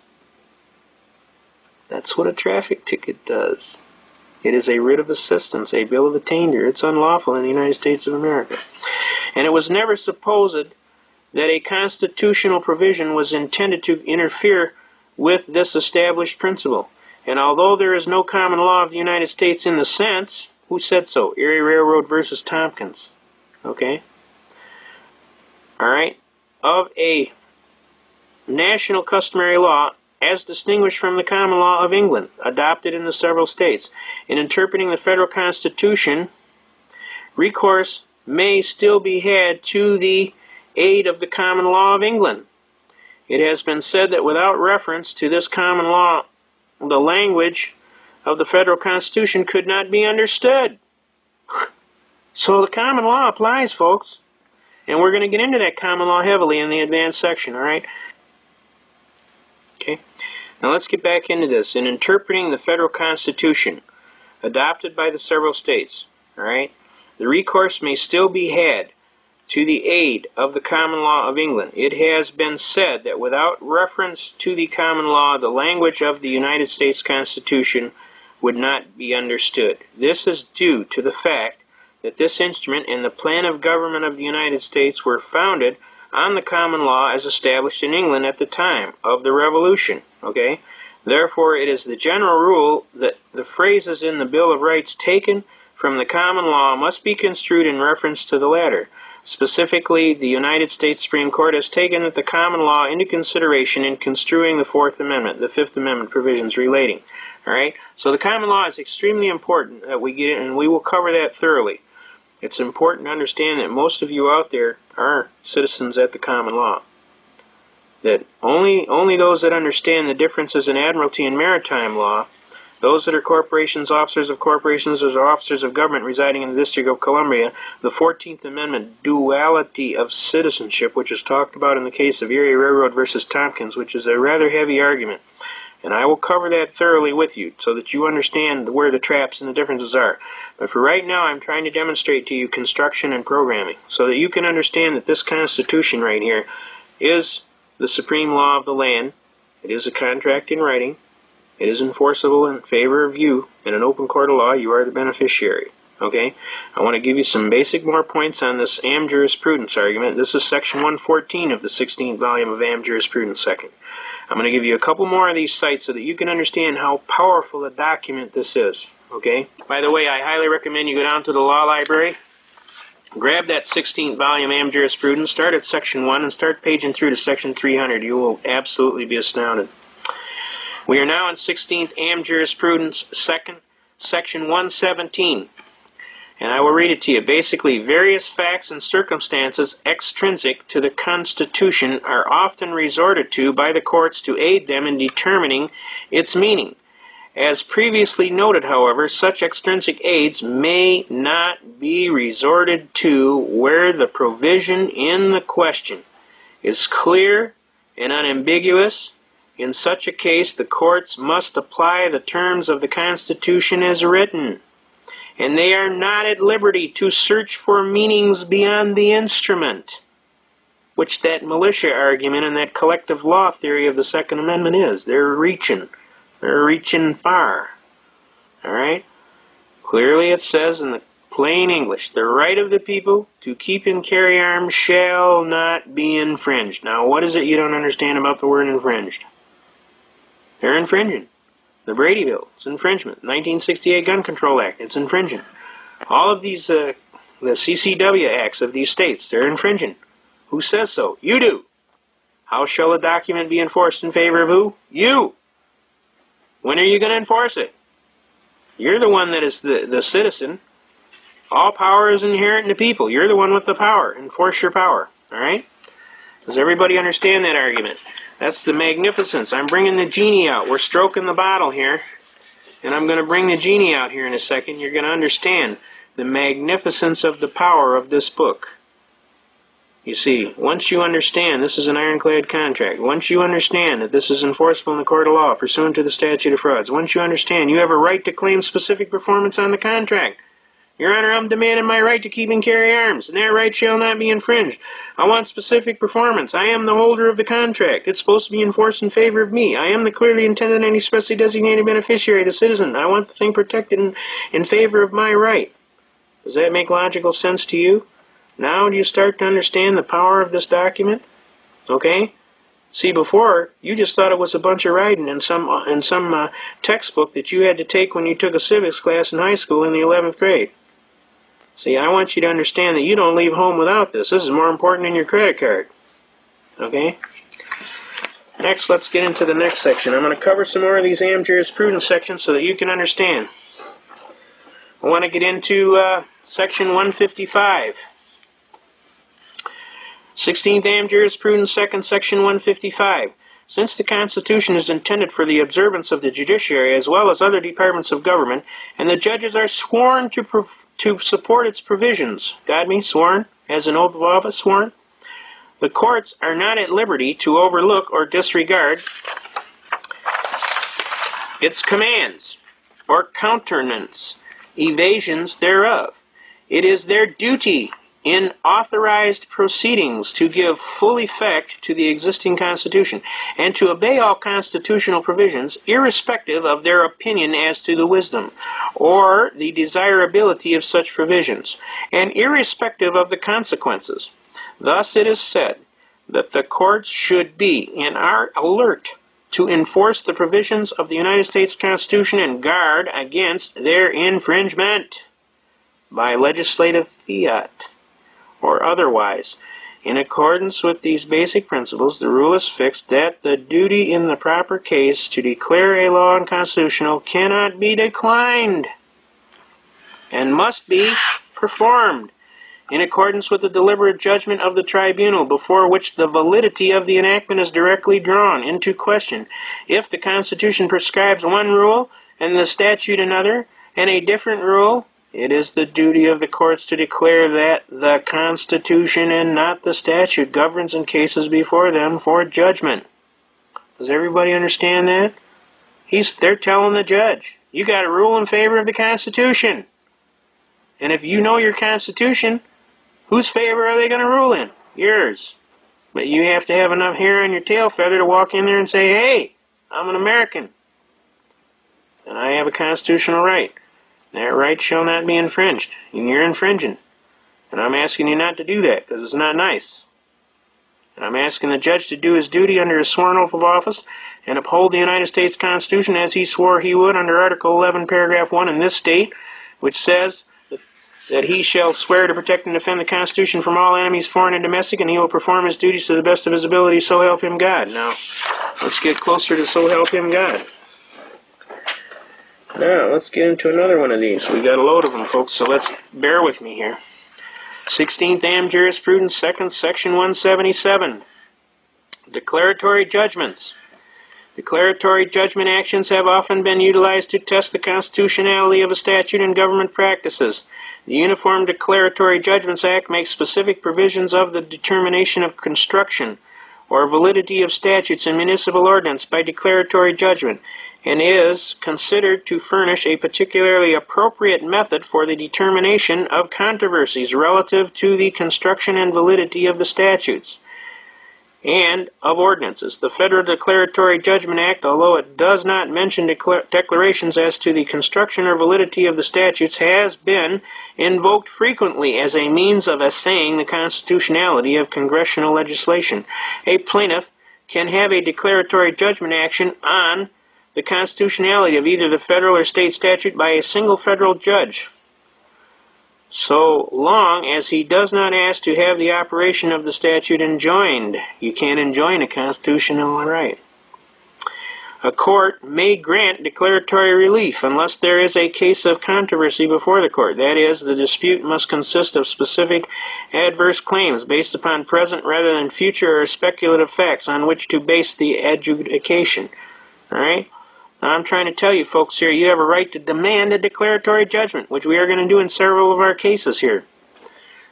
Speaker 1: That's what a traffic ticket does. It is a writ of assistance, a bill of attainder. It's unlawful in the United States of America. And it was never supposed that a constitutional provision was intended to interfere with this established principle. And although there is no common law of the United States in the sense, who said so? Erie Railroad versus Tompkins. Okay? All right? Of a national customary law, as distinguished from the common law of England, adopted in the several states. In interpreting the federal Constitution, recourse may still be had to the aid of the common law of England. It has been said that without reference to this common law, the language of the federal Constitution could not be understood. So the common law applies, folks. And we're going to get into that common law heavily in the advanced section, all right? Okay, now let's get back into this. In interpreting the federal Constitution, adopted by the several states, all right, the recourse may still be had to the aid of the common law of England. It has been said that without reference to the common law, the language of the United States Constitution would not be understood. This is due to the fact that this instrument and the plan of government of the United States were founded on the common law as established in England at the time of the Revolution. Okay? Therefore, it is the general rule that the phrases in the Bill of Rights taken from the common law must be construed in reference to the latter. Specifically, the United States Supreme Court has taken the common law into consideration in construing the Fourth Amendment, the Fifth Amendment provisions relating. All right? So the common law is extremely important that we get, and we will cover that thoroughly. It's important to understand that most of you out there are citizens at the common law. That only those that understand the differences in admiralty and maritime law, those that are corporations, officers of corporations, or officers of government residing in the District of Columbia, the 14th Amendment duality of citizenship, which is talked about in the case of Erie Railroad versus Tompkins, which is a rather heavy argument. And I will cover that thoroughly with you so that you understand where the traps and the differences are. But for right now, I'm trying to demonstrate to you construction and programming so that you can understand that this Constitution right here is the supreme law of the land. It is a contract in writing. It is enforceable in favor of you. In an open court of law, you are the beneficiary. Okay? I want to give you some basic more points on this Am Jurisprudence argument. This is section 114 of the 16th volume of Am Jurisprudence Second. I'm going to give you a couple more of these sites so that you can understand how powerful a document this is. Okay? By the way, I highly recommend you go down to the law library, grab that 16th volume Am Jurisprudence, start at section 1 and start paging through to section 300. You will absolutely be astounded. We are now in 16th Am Jurisprudence Second, section 117. And I will read it to you. Basically, various facts and circumstances extrinsic to the Constitution are often resorted to by the courts to aid them in determining its meaning. As previously noted, however, such extrinsic aids may not be resorted to where the provision in the question is clear and unambiguous. In such a case, the courts must apply the terms of the Constitution as written, and they are not at liberty to search for meanings beyond the instrument, which that militia argument and that collective law theory of the Second Amendment is. They're reaching far. All right? Clearly it says in the plain English, the right of the people to keep and carry arms shall not be infringed. Now, what is it you don't understand about the word infringed? They're infringing. The Brady Bill, it's infringement. 1968 Gun Control Act, it's infringing. All of these, the CCW acts of these states, they're infringing. Who says so? You do. How shall a document be enforced in favor of who? You. When are you going to enforce it? You're the one that is the citizen. All power is inherent in the people. You're the one with the power. Enforce your power. All right? Does everybody understand that argument? That's the magnificence. I'm bringing the genie out. We're stroking the bottle here. And I'm going to bring the genie out here in a second. You're going to understand the magnificence of the power of this book. You see, once you understand this is an ironclad contract, once you understand that this is enforceable in the court of law pursuant to the statute of frauds, once you understand you have a right to claim specific performance on the contract. Your Honor, I'm demanding my right to keep and carry arms, and that right shall not be infringed. I want specific performance. I am the holder of the contract. It's supposed to be enforced in favor of me. I am the clearly intended and expressly designated beneficiary, the citizen. I want the thing protected in favor of my right. Does that make logical sense to you? Now do you start to understand the power of this document? Okay? See, before, you just thought it was a bunch of writing in some textbook that you had to take when you took a civics class in high school in the 11th grade. See, I want you to understand that you don't leave home without this. This is more important than your credit card. Okay? Next, let's get into the next section. I'm going to cover some more of these Am Jurisprudence sections so that you can understand. I want to get into section 155. 16th Am Jurisprudence Second, section 155. Since the Constitution is intended for the observance of the judiciary as well as other departments of government, and the judges are sworn to support its provisions, got me? Sworn? As an oath of office, sworn? The courts are not at liberty to overlook or disregard its commands or countenance evasions thereof. It is their duty in authorized proceedings to give full effect to the existing Constitution, and to obey all constitutional provisions, irrespective of their opinion as to the wisdom or the desirability of such provisions, and irrespective of the consequences. Thus it is said that the courts should be and are alert to enforce the provisions of the United States Constitution and guard against their infringement by legislative fiat or otherwise. In accordance with these basic principles, the rule is fixed that the duty in the proper case to declare a law unconstitutional cannot be declined and must be performed in accordance with the deliberate judgment of the tribunal before which the validity of the enactment is directly drawn into question. If the Constitution prescribes one rule and the statute another, and a different rule, it is the duty of the courts to declare that the Constitution and not the statute governs in cases before them for judgment. Does everybody understand that? They're telling the judge, you got to rule in favor of the Constitution. And if you know your Constitution, whose favor are they going to rule in? Yours. But you have to have enough hair on your tail feather to walk in there and say, hey, I'm an American, and I have a constitutional right. That right shall not be infringed, and you're infringing. And I'm asking you not to do that, because it's not nice. And I'm asking the judge to do his duty under his sworn oath of office and uphold the United States Constitution as he swore he would under Article 11, Paragraph 1 in this state, which says that he shall swear to protect and defend the Constitution from all enemies, foreign and domestic, and he will perform his duties to the best of his ability, so help him God. Now, let's get closer to so help him God. Now, let's get into another one of these. We got a load of them, folks, so let's bear with me here. 16th Am Jurisprudence, 2nd, Section 177. Declaratory judgments. Declaratory judgment actions have often been utilized to test the constitutionality of a statute and government practices. The Uniform Declaratory Judgments Act makes specific provisions of the determination of construction or validity of statutes and municipal ordinance by declaratory judgment, and is considered to furnish a particularly appropriate method for the determination of controversies relative to the construction and validity of the statutes and of ordinances. The Federal Declaratory Judgment Act, although it does not mention declarations as to the construction or validity of the statutes, has been invoked frequently as a means of assaying the constitutionality of congressional legislation. A plaintiff can have a declaratory judgment action on the constitutionality of either the federal or state statute by a single federal judge, so long as he does not ask to have the operation of the statute enjoined. You can't enjoin a constitutional right. A court may grant declaratory relief unless there is a case of controversy before the court. That is, the dispute must consist of specific adverse claims based upon present rather than future or speculative facts on which to base the adjudication. All right? Now, I'm trying to tell you folks here, you have a right to demand a declaratory judgment, which we are going to do in several of our cases here.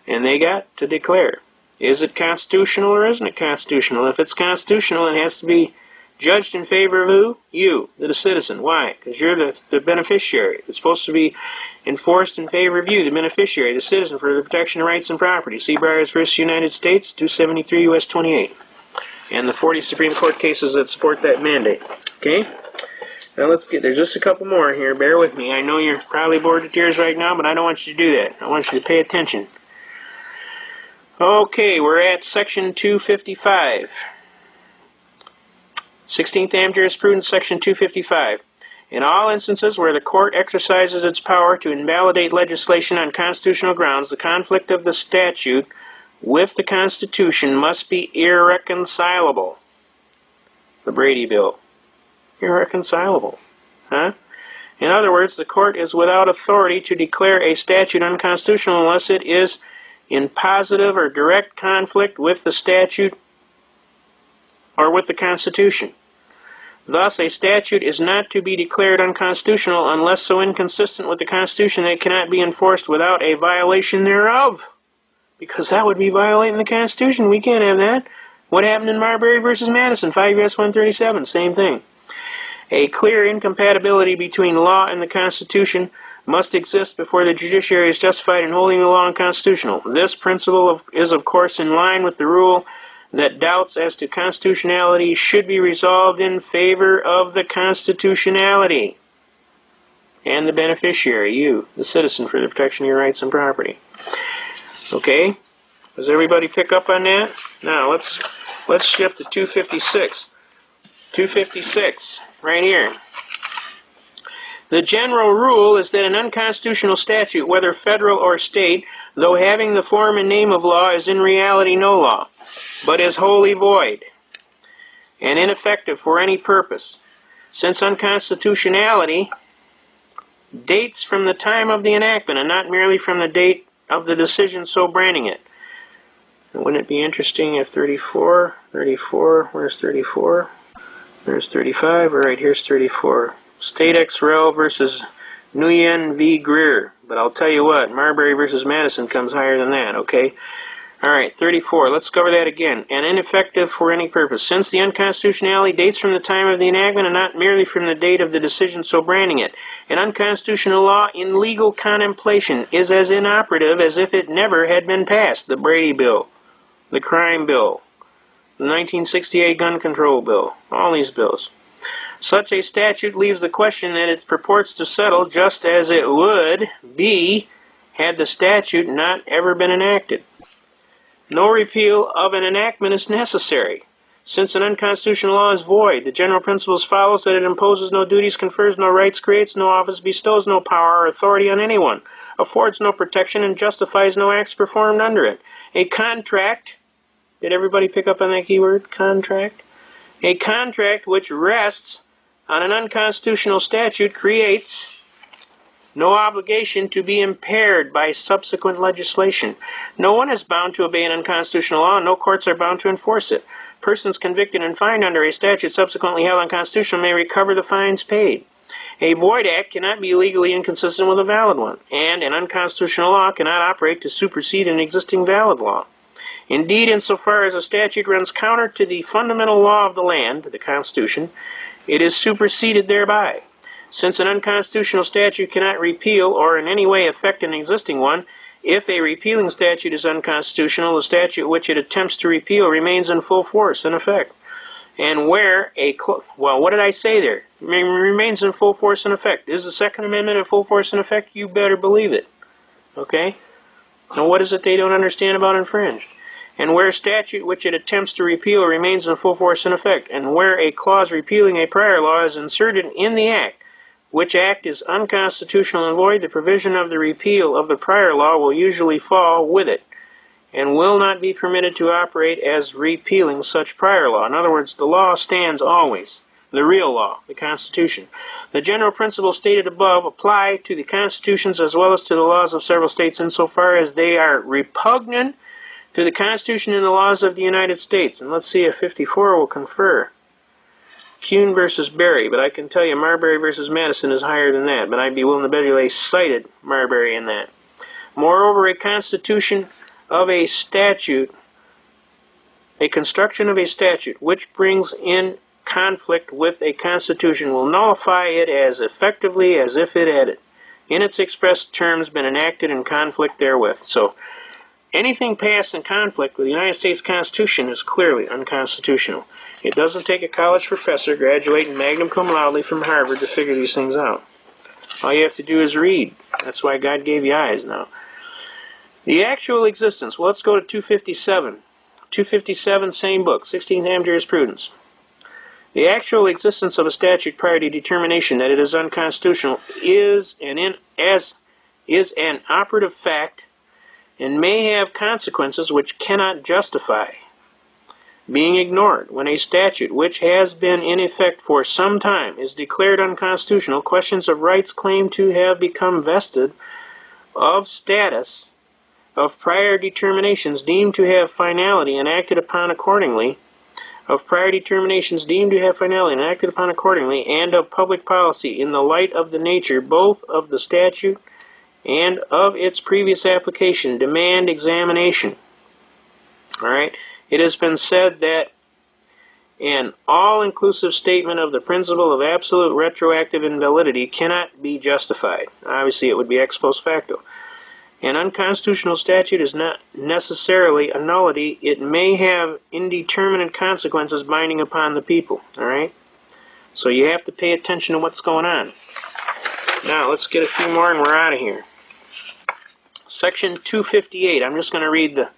Speaker 1: And they got to declare. Is it constitutional or isn't it constitutional? If it's constitutional, it has to be judged in favor of who? You, the citizen. Why? Because you're the beneficiary. It's supposed to be enforced in favor of you, the beneficiary, the citizen, for the protection of rights and property. See Byers v. United States, 273 U.S. 28. And the 40 Supreme Court cases that support that mandate. Okay? Now there's just a couple more here. Bear with me. I know you're probably bored to tears right now, but I don't want you to do that. I want you to pay attention. Okay, we're at Section 255. 16th Am Jurisprudence, Section 255. In all instances where the court exercises its power to invalidate legislation on constitutional grounds, the conflict of the statute with the Constitution must be irreconcilable. The Brady Bill. Irreconcilable. Huh? In other words, the court is without authority to declare a statute unconstitutional unless it is in positive or direct conflict with the statute or with the Constitution. Thus, a statute is not to be declared unconstitutional unless so inconsistent with the Constitution that it cannot be enforced without a violation thereof. Because that would be violating the Constitution. We can't have that. What happened in Marbury v. Madison, 5 U.S. 137? Same thing. A clear incompatibility between law and the Constitution must exist before the judiciary is justified in holding the law unconstitutional. This principle is, of course, in line with the rule that doubts as to constitutionality should be resolved in favor of the constitutionality and the beneficiary, you, the citizen, for the protection of your rights and property. Okay? Does everybody pick up on that? Now, let's shift to 256. 256, right here. The general rule is that an unconstitutional statute, whether federal or state, though having the form and name of law, is in reality no law, but is wholly void and ineffective for any purpose, since unconstitutionality dates from the time of the enactment and not merely from the date of the decision so branding it. Wouldn't it be interesting if 34, where's 34? There's 35, all right, here's 34. State ex rel versus Nguyen v. Greer. But I'll tell you what, Marbury versus Madison comes higher than that, okay? All right, 34, let's cover that again. And ineffective for any purpose, since the unconstitutionality dates from the time of the enactment and not merely from the date of the decision so branding it. An unconstitutional law in legal contemplation is as inoperative as if it never had been passed. The Brady Bill, the Crime Bill, the 1968 Gun Control Bill, all these bills. Such a statute leaves the question that it purports to settle just as it would be had the statute not ever been enacted. No repeal of an enactment is necessary. Since an unconstitutional law is void, the general principles follows that it imposes no duties, confers no rights, creates no office, bestows no power or authority on anyone, affords no protection, and justifies no acts performed under it. A contract, did everybody pick up on that keyword, contract? A contract which rests on an unconstitutional statute creates no obligation to be impaired by subsequent legislation. No one is bound to obey an unconstitutional law, and no courts are bound to enforce it. Persons convicted and fined under a statute subsequently held unconstitutional may recover the fines paid. A void act cannot be legally inconsistent with a valid one, and an unconstitutional law cannot operate to supersede an existing valid law. Indeed, insofar as a statute runs counter to the fundamental law of the land, the Constitution, it is superseded thereby. Since an unconstitutional statute cannot repeal or in any way affect an existing one, if a repealing statute is unconstitutional, the statute which it attempts to repeal remains in full force and effect. And where well, what did I say there? Remains in full force and effect. Is the Second Amendment in full force and effect? You better believe it. Okay? Now what is it they don't understand about infringed? And where a statute which it attempts to repeal remains in full force and effect, and where a clause repealing a prior law is inserted in the act, which act is unconstitutional and void, the provision of the repeal of the prior law will usually fall with it, and will not be permitted to operate as repealing such prior law. In other words, the law stands always. The real law, the Constitution. The general principles stated above apply to the constitutions as well as to the laws of several states insofar as they are repugnant to the Constitution and the laws of the United States. And let's see if 54 will confer. Kuhn versus Berry, but I can tell you Marbury versus Madison is higher than that, but I'd be willing to bet you they cited Marbury in that. Moreover, a constitution of a statute, a construction of a statute which brings in conflict with a constitution will nullify it as effectively as if it had, in its expressed terms, been enacted in conflict therewith. So, anything passed in conflict with the United States Constitution is clearly unconstitutional. It doesn't take a college professor graduating magna cum laude from Harvard to figure these things out. All you have to do is read. That's why God gave you eyes now. The actual existence. Well, let's go to 257. 257, same book, 16th Am Jurisprudence. The actual existence of a statute prior to determination that it is unconstitutional is an operative fact and may have consequences which cannot justify being ignored. When a statute which has been in effect for some time is declared unconstitutional, questions of rights claimed to have become vested, of status, of prior determinations deemed to have finality and acted upon accordingly, of prior determinations deemed to have finality and acted upon accordingly, and of public policy in the light of the nature both of the statute and of its previous application, demand examination. All right? It has been said that an all-inclusive statement of the principle of absolute retroactive invalidity cannot be justified. Obviously, it would be ex post facto. An unconstitutional statute is not necessarily a nullity. It may have indeterminate consequences binding upon the people. All right? So you have to pay attention to what's going on. Now, let's get a few more and we're out of here. Section 258. I'm just going to read the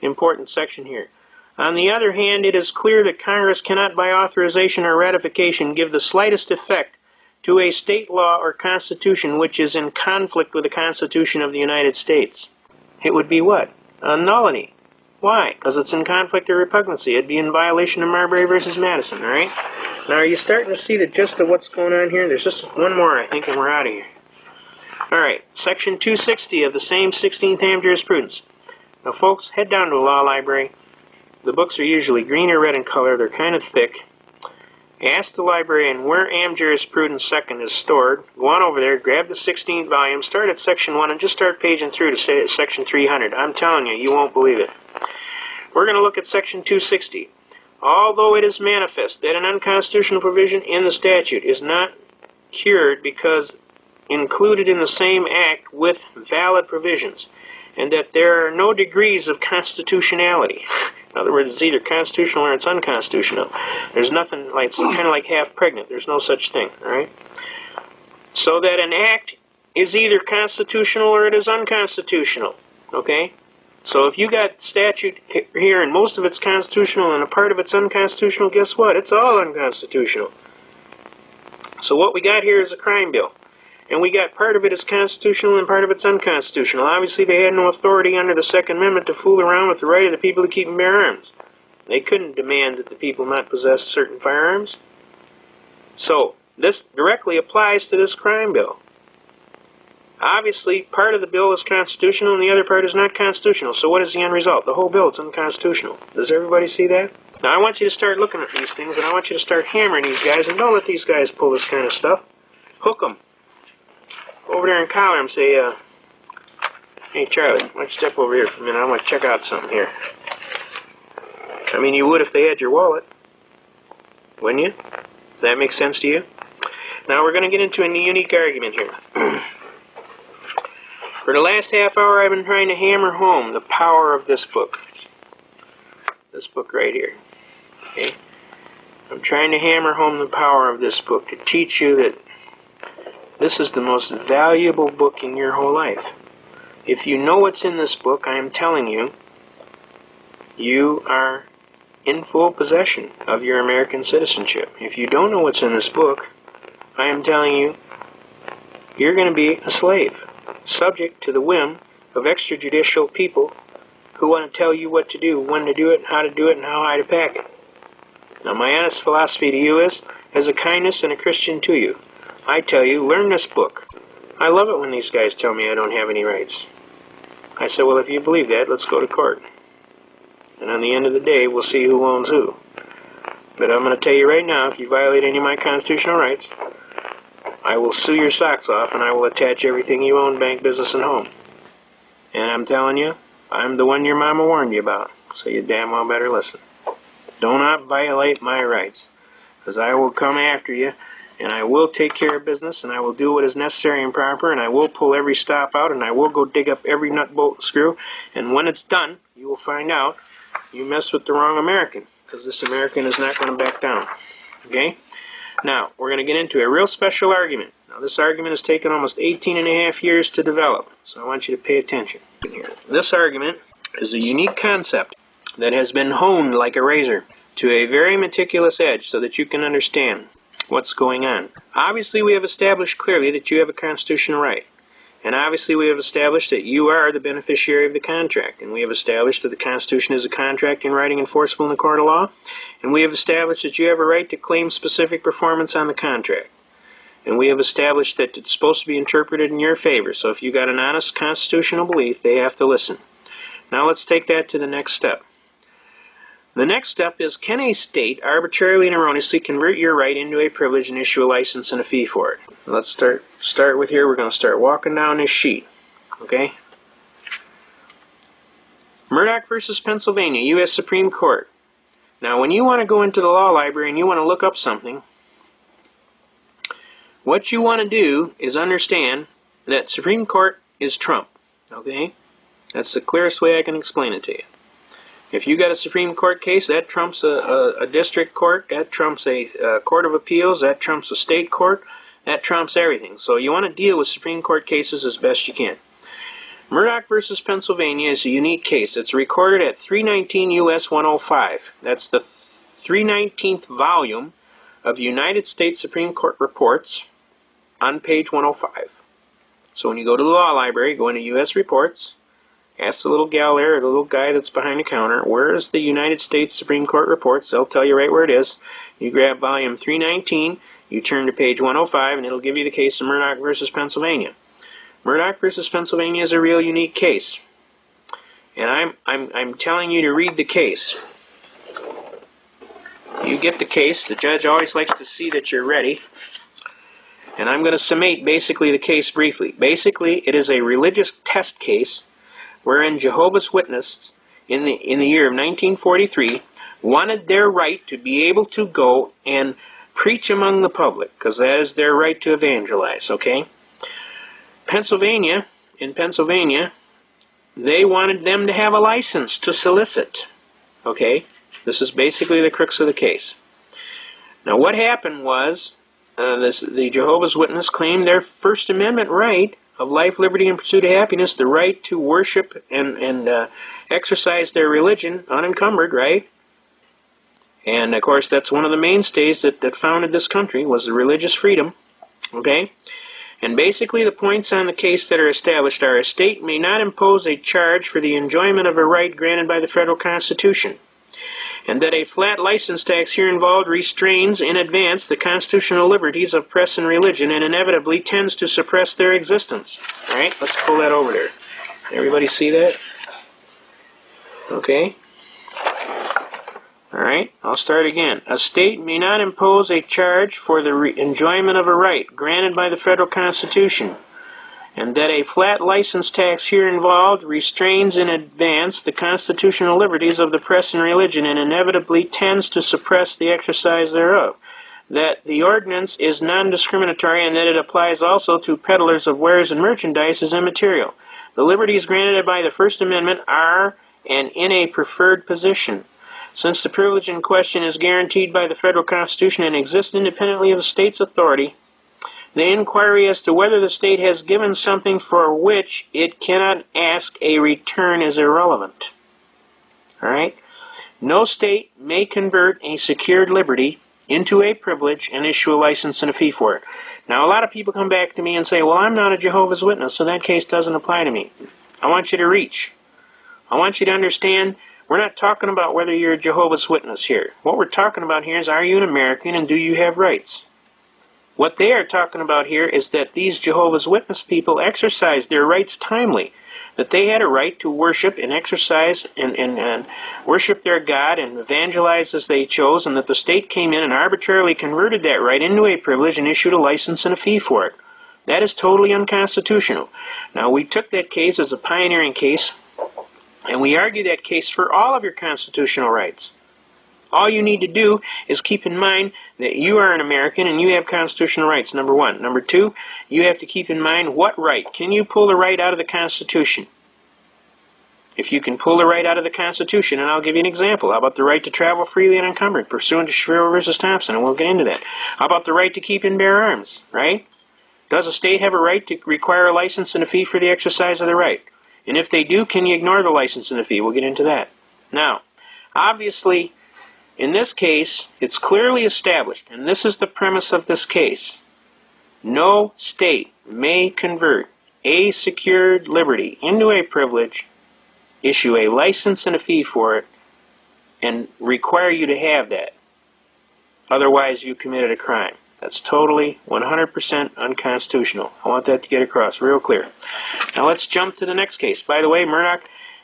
Speaker 1: important section here. On the other hand, it is clear that Congress cannot by authorization or ratification give the slightest effect to a state law or constitution which is in conflict with the Constitution of the United States. It would be what? A nullity. Why? Because it's in conflict or repugnancy. It'd be in violation of Marbury versus Madison, all right? Now, are you starting to see the gist of what's going on here? There's just one more, I think, and we're out of here. All right, Section 260 of the same 16th Am jurisprudence. Now, folks, head down to the law library. The books are usually green or red in color. They're kind of thick. Ask the librarian where Am jurisprudence second is stored. Go on over there, grab the 16th volume, start at Section 1, and just start paging through to Section 300. I'm telling you, you won't believe it. We're going to look at Section 260. Although it is manifest that an unconstitutional provision in the statute is not cured because included in the same act with valid provisions, and that there are no degrees of constitutionality. In other words, it's either constitutional or it's unconstitutional. There's nothing like, it's kind of like half pregnant. There's no such thing, all right? So that an act is either constitutional or it is unconstitutional, okay? So if you got statute here and most of it's constitutional and a part of it's unconstitutional, guess what? It's all unconstitutional. So what we got here is a crime bill. And we got part of it is constitutional and part of it's unconstitutional. Obviously, they had no authority under the Second Amendment to fool around with the right of the people to keep and bear arms. They couldn't demand that the people not possess certain firearms. So, this directly applies to this crime bill. Obviously, part of the bill is constitutional and the other part is not constitutional. So what is the end result? The whole bill is unconstitutional. Does everybody see that? Now, I want you to start looking at these things, and I want you to start hammering these guys, and don't let these guys pull this kind of stuff. Hook them. Over there and collar him, say, hey, Charlie, why don't you step over here for a minute? I want to check out something here. I mean, you would if they had your wallet, wouldn't you? Does that make sense to you? Now, we're going to get into a unique argument here. For the last half hour, I've been trying to hammer home the power of this book. This book right here. Okay? I'm trying to hammer home the power of this book to teach you that this is the most valuable book in your whole life. If you know what's in this book, I am telling you, you are in full possession of your American citizenship. If you don't know what's in this book, I am telling you, you're going to be a slave, subject to the whim of extrajudicial people who want to tell you what to do, when to do it, how to do it, and how high to pack it. Now, my honest philosophy to you is, as a kindness and a Christian to you, I tell you, learn this book. I love it when these guys tell me I don't have any rights. I said, well, if you believe that, let's go to court. And on the end of the day, we'll see who owns who. But I'm going to tell you right now, if you violate any of my constitutional rights, I will sue your socks off and I will attach everything you own, bank, business, and home. And I'm telling you, I'm the one your mama warned you about, so you damn well better listen. Do not violate my rights, because I will come after you, and I will take care of business, and I will do what is necessary and proper, and I will pull every stop out, and I will go dig up every nut, bolt, and screw, and when it's done, you will find out you messed with the wrong American, because this American is not going to back down. Okay? Now, we're going to get into a real special argument. Now, this argument has taken almost 18 and a half years to develop, so I want you to pay attention here. This argument is a unique concept that has been honed like a razor to a very meticulous edge so that you can understand what's going on. Obviously, we have established clearly that you have a constitutional right. And obviously, we have established that you are the beneficiary of the contract. And we have established that the Constitution is a contract in writing enforceable in the court of law. And we have established that you have a right to claim specific performance on the contract. And we have established that it's supposed to be interpreted in your favor. So if you got an honest constitutional belief, they have to listen. Now let's take that to the next step. The next step is, can a state arbitrarily and erroneously convert your right into a privilege and issue a license and a fee for it? Let's start with here. We're going to start walking down this sheet. Okay? Murdoch versus Pennsylvania, U.S. Supreme Court. Now, when you want to go into the law library and you want to look up something, what you want to do is understand that Supreme Court is Trump. Okay? That's the clearest way I can explain it to you. If you got a Supreme Court case, that trumps a district court, that trumps a court of appeals, that trumps a state court, that trumps everything. So you want to deal with Supreme Court cases as best you can. Murdoch versus Pennsylvania is a unique case. It's recorded at 319 U.S. 105. That's the 319th volume of United States Supreme Court Reports on page 105. So when you go to the law library, go into U.S. Reports, ask the little gal there, or the little guy that's behind the counter, where is the United States Supreme Court Reports? They'll tell you right where it is. You grab volume 319, you turn to page 105, and it'll give you the case of Murdoch versus Pennsylvania. Murdoch versus Pennsylvania is a real unique case. And I'm telling you to read the case. You get the case. The judge always likes to see that you're ready. And I'm going to summate basically the case briefly. Basically, it is a religious test case wherein Jehovah's Witnesses in the year of 1943 wanted their right to be able to go and preach among the public, because that is their right to evangelize, okay? In Pennsylvania, they wanted them to have a license to solicit, okay? This is basically the crux of the case. Now, what happened was the Jehovah's Witnesses claimed their First Amendment right of life, liberty, and pursuit of happiness, the right to worship and exercise their religion unencumbered, right? And, of course, that's one of the mainstays that founded this country, was the religious freedom, okay? And basically the points on the case that are established are: a state may not impose a charge for the enjoyment of a right granted by the federal Constitution, and that a flat license tax here involved restrains in advance the constitutional liberties of press and religion and inevitably tends to suppress their existence. All right, let's pull that over there. Everybody see that? Okay. All right, I'll start again. A state may not impose a charge for the enjoyment of a right granted by the federal Constitution, and that a flat license tax here involved restrains in advance the constitutional liberties of the press and religion and inevitably tends to suppress the exercise thereof. That the ordinance is non-discriminatory and that it applies also to peddlers of wares and merchandise is immaterial. The liberties granted by the First Amendment are and in a preferred position. Since the privilege in question is guaranteed by the federal Constitution and exists independently of the state's authority, the inquiry as to whether the state has given something for which it cannot ask a return is irrelevant. All right? No state may convert a secured liberty into a privilege and issue a license and a fee for it. Now, a lot of people come back to me and say, well, I'm not a Jehovah's Witness, so that case doesn't apply to me. I want you to reach. I want you to understand, we're not talking about whether you're a Jehovah's Witness here. What we're talking about here is, are you an American and do you have rights? What they are talking about here is that these Jehovah's Witness people exercised their rights timely, that they had a right to worship and exercise and worship their God and evangelize as they chose, and that the state came in and arbitrarily converted that right into a privilege and issued a license and a fee for it. That is totally unconstitutional. Now, we took that case as a pioneering case, and we argue that case for all of your constitutional rights. All you need to do is keep in mind that you are an American and you have constitutional rights, number one. Number two, you have to keep in mind what right. Can you pull the right out of the Constitution? If you can pull the right out of the Constitution, and I'll give you an example. How about the right to travel freely and unencumbered, pursuant to Shriver versus Thompson, and we'll get into that. How about the right to keep and bear arms, right? Does a state have a right to require a license and a fee for the exercise of the right? And if they do, can you ignore the license and the fee? We'll get into that. Now, obviously, in this case, it's clearly established, and this is the premise of this case: no state may convert a secured liberty into a privilege, issue a license and a fee for it, and require you to have that. Otherwise, you committed a crime. That's totally 100% unconstitutional. I want that to get across real clear. Now let's jump to the next case. By the way, Murdoch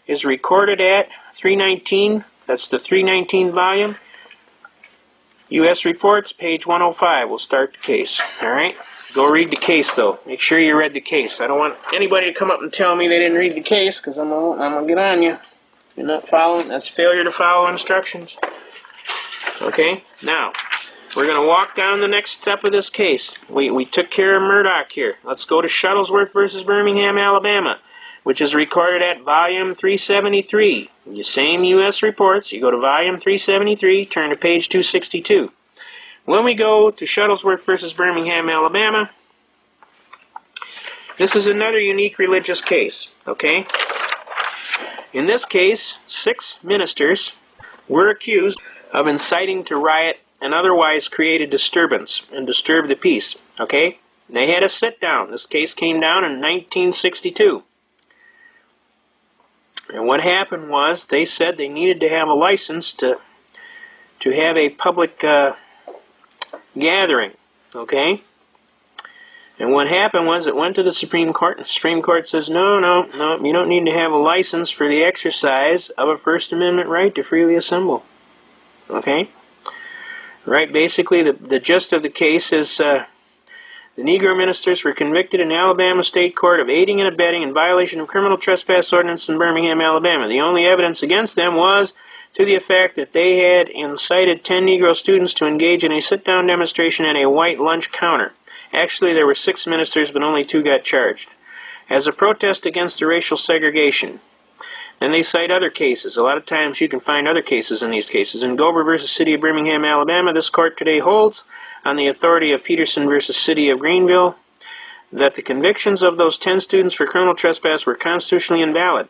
Speaker 1: is recorded at 319. That's the 319 volume. U.S. Reports, page 105. We'll start the case. All right? Go read the case, though. Make sure you read the case. I don't want anybody to come up and tell me they didn't read the case, because I'm going to get on you. You're not following. That's failure to follow instructions. Okay? Now, we're going to walk down the next step of this case. We took care of Murdoch here. Let's go to Shuttlesworth versus Birmingham, Alabama, which is recorded at volume 373. The same U.S. Reports. You go to volume 373, turn to page 262. When we go to Shuttlesworth versus Birmingham, Alabama, This is another unique religious case, okay? In this case, 6 ministers were accused of inciting to riot and otherwise create a disturbance and disturb the peace, okay? They had a sit-down. This case came down in 1962. And what happened was they said they needed to have a license to have a public gathering, okay? And what happened was it went to the Supreme Court, and the Supreme Court says, no, you don't need to have a license for the exercise of a First Amendment right to freely assemble, okay? Right, basically the gist of the case is the Negro ministers were convicted in Alabama State Court of aiding and abetting in violation of criminal trespass ordinance in Birmingham, Alabama. The only evidence against them was to the effect that they had incited 10 Negro students to engage in a sit-down demonstration at a white lunch counter. Actually, there were 6 ministers, but only 2 got charged, as a protest against the racial segregation. Then they cite other cases. A lot of times you can find other cases in these cases. In Gober v. City of Birmingham, Alabama, this court today holds, on the authority of Peterson v. City of Greenville, that the convictions of those 10 students for criminal trespass were constitutionally invalid.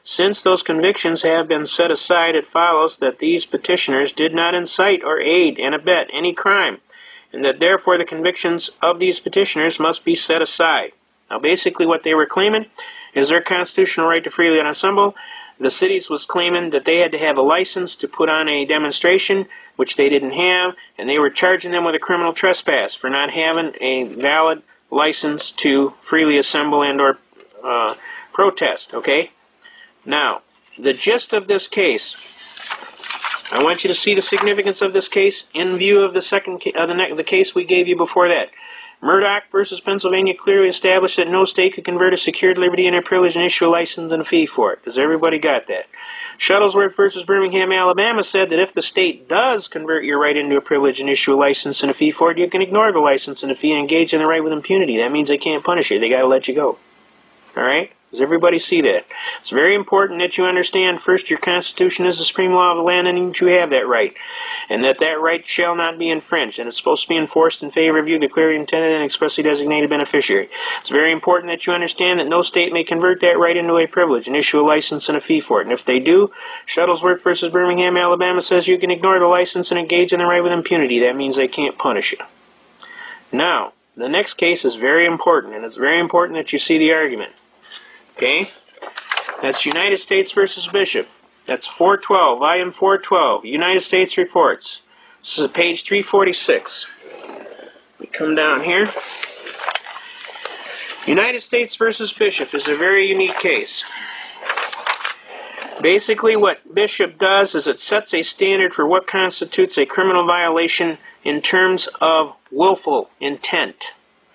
Speaker 1: Since those convictions have been set aside, it follows that these petitioners did not incite or aid and abet any crime, and that therefore the convictions of these petitioners must be set aside. Now basically what they were claiming is their constitutional right to freely assemble. The cities was claiming that they had to have a license to put on a demonstration, which they didn't have, and they were charging them with a criminal trespass for not having a valid license to freely assemble and or protest, okay? Now, the gist of this case, I want you to see the significance of this case in view of the case we gave you before that. Murdoch versus Pennsylvania clearly established that no state could convert a secured liberty into a privilege and issue a license and a fee for it. Does everybody got that? Shuttlesworth versus Birmingham, Alabama said that if the state does convert your right into a privilege and issue a license and a fee for it, you can ignore the license and the fee and engage in the right with impunity. That means they can't punish you. They got to let you go. All right? Does everybody see that? It's very important that you understand, first, your Constitution is the supreme law of the land, and that you have that right, and that right shall not be infringed, and it's supposed to be enforced in favor of you, the clearly intended and expressly designated beneficiary. It's very important that you understand that no state may convert that right into a privilege and issue a license and a fee for it, and if they do, Shuttlesworth versus Birmingham, Alabama says you can ignore the license and engage in the right with impunity. That means they can't punish you. Now, the next case is very important, and it's very important that you see the argument. Okay, that's United States versus Bishop. That's 412, volume 412, United States Reports. This is page 346. We come down here. United States versus Bishop is a very unique case. Basically, what Bishop does is it sets a standard for what constitutes a criminal violation in terms of willful intent.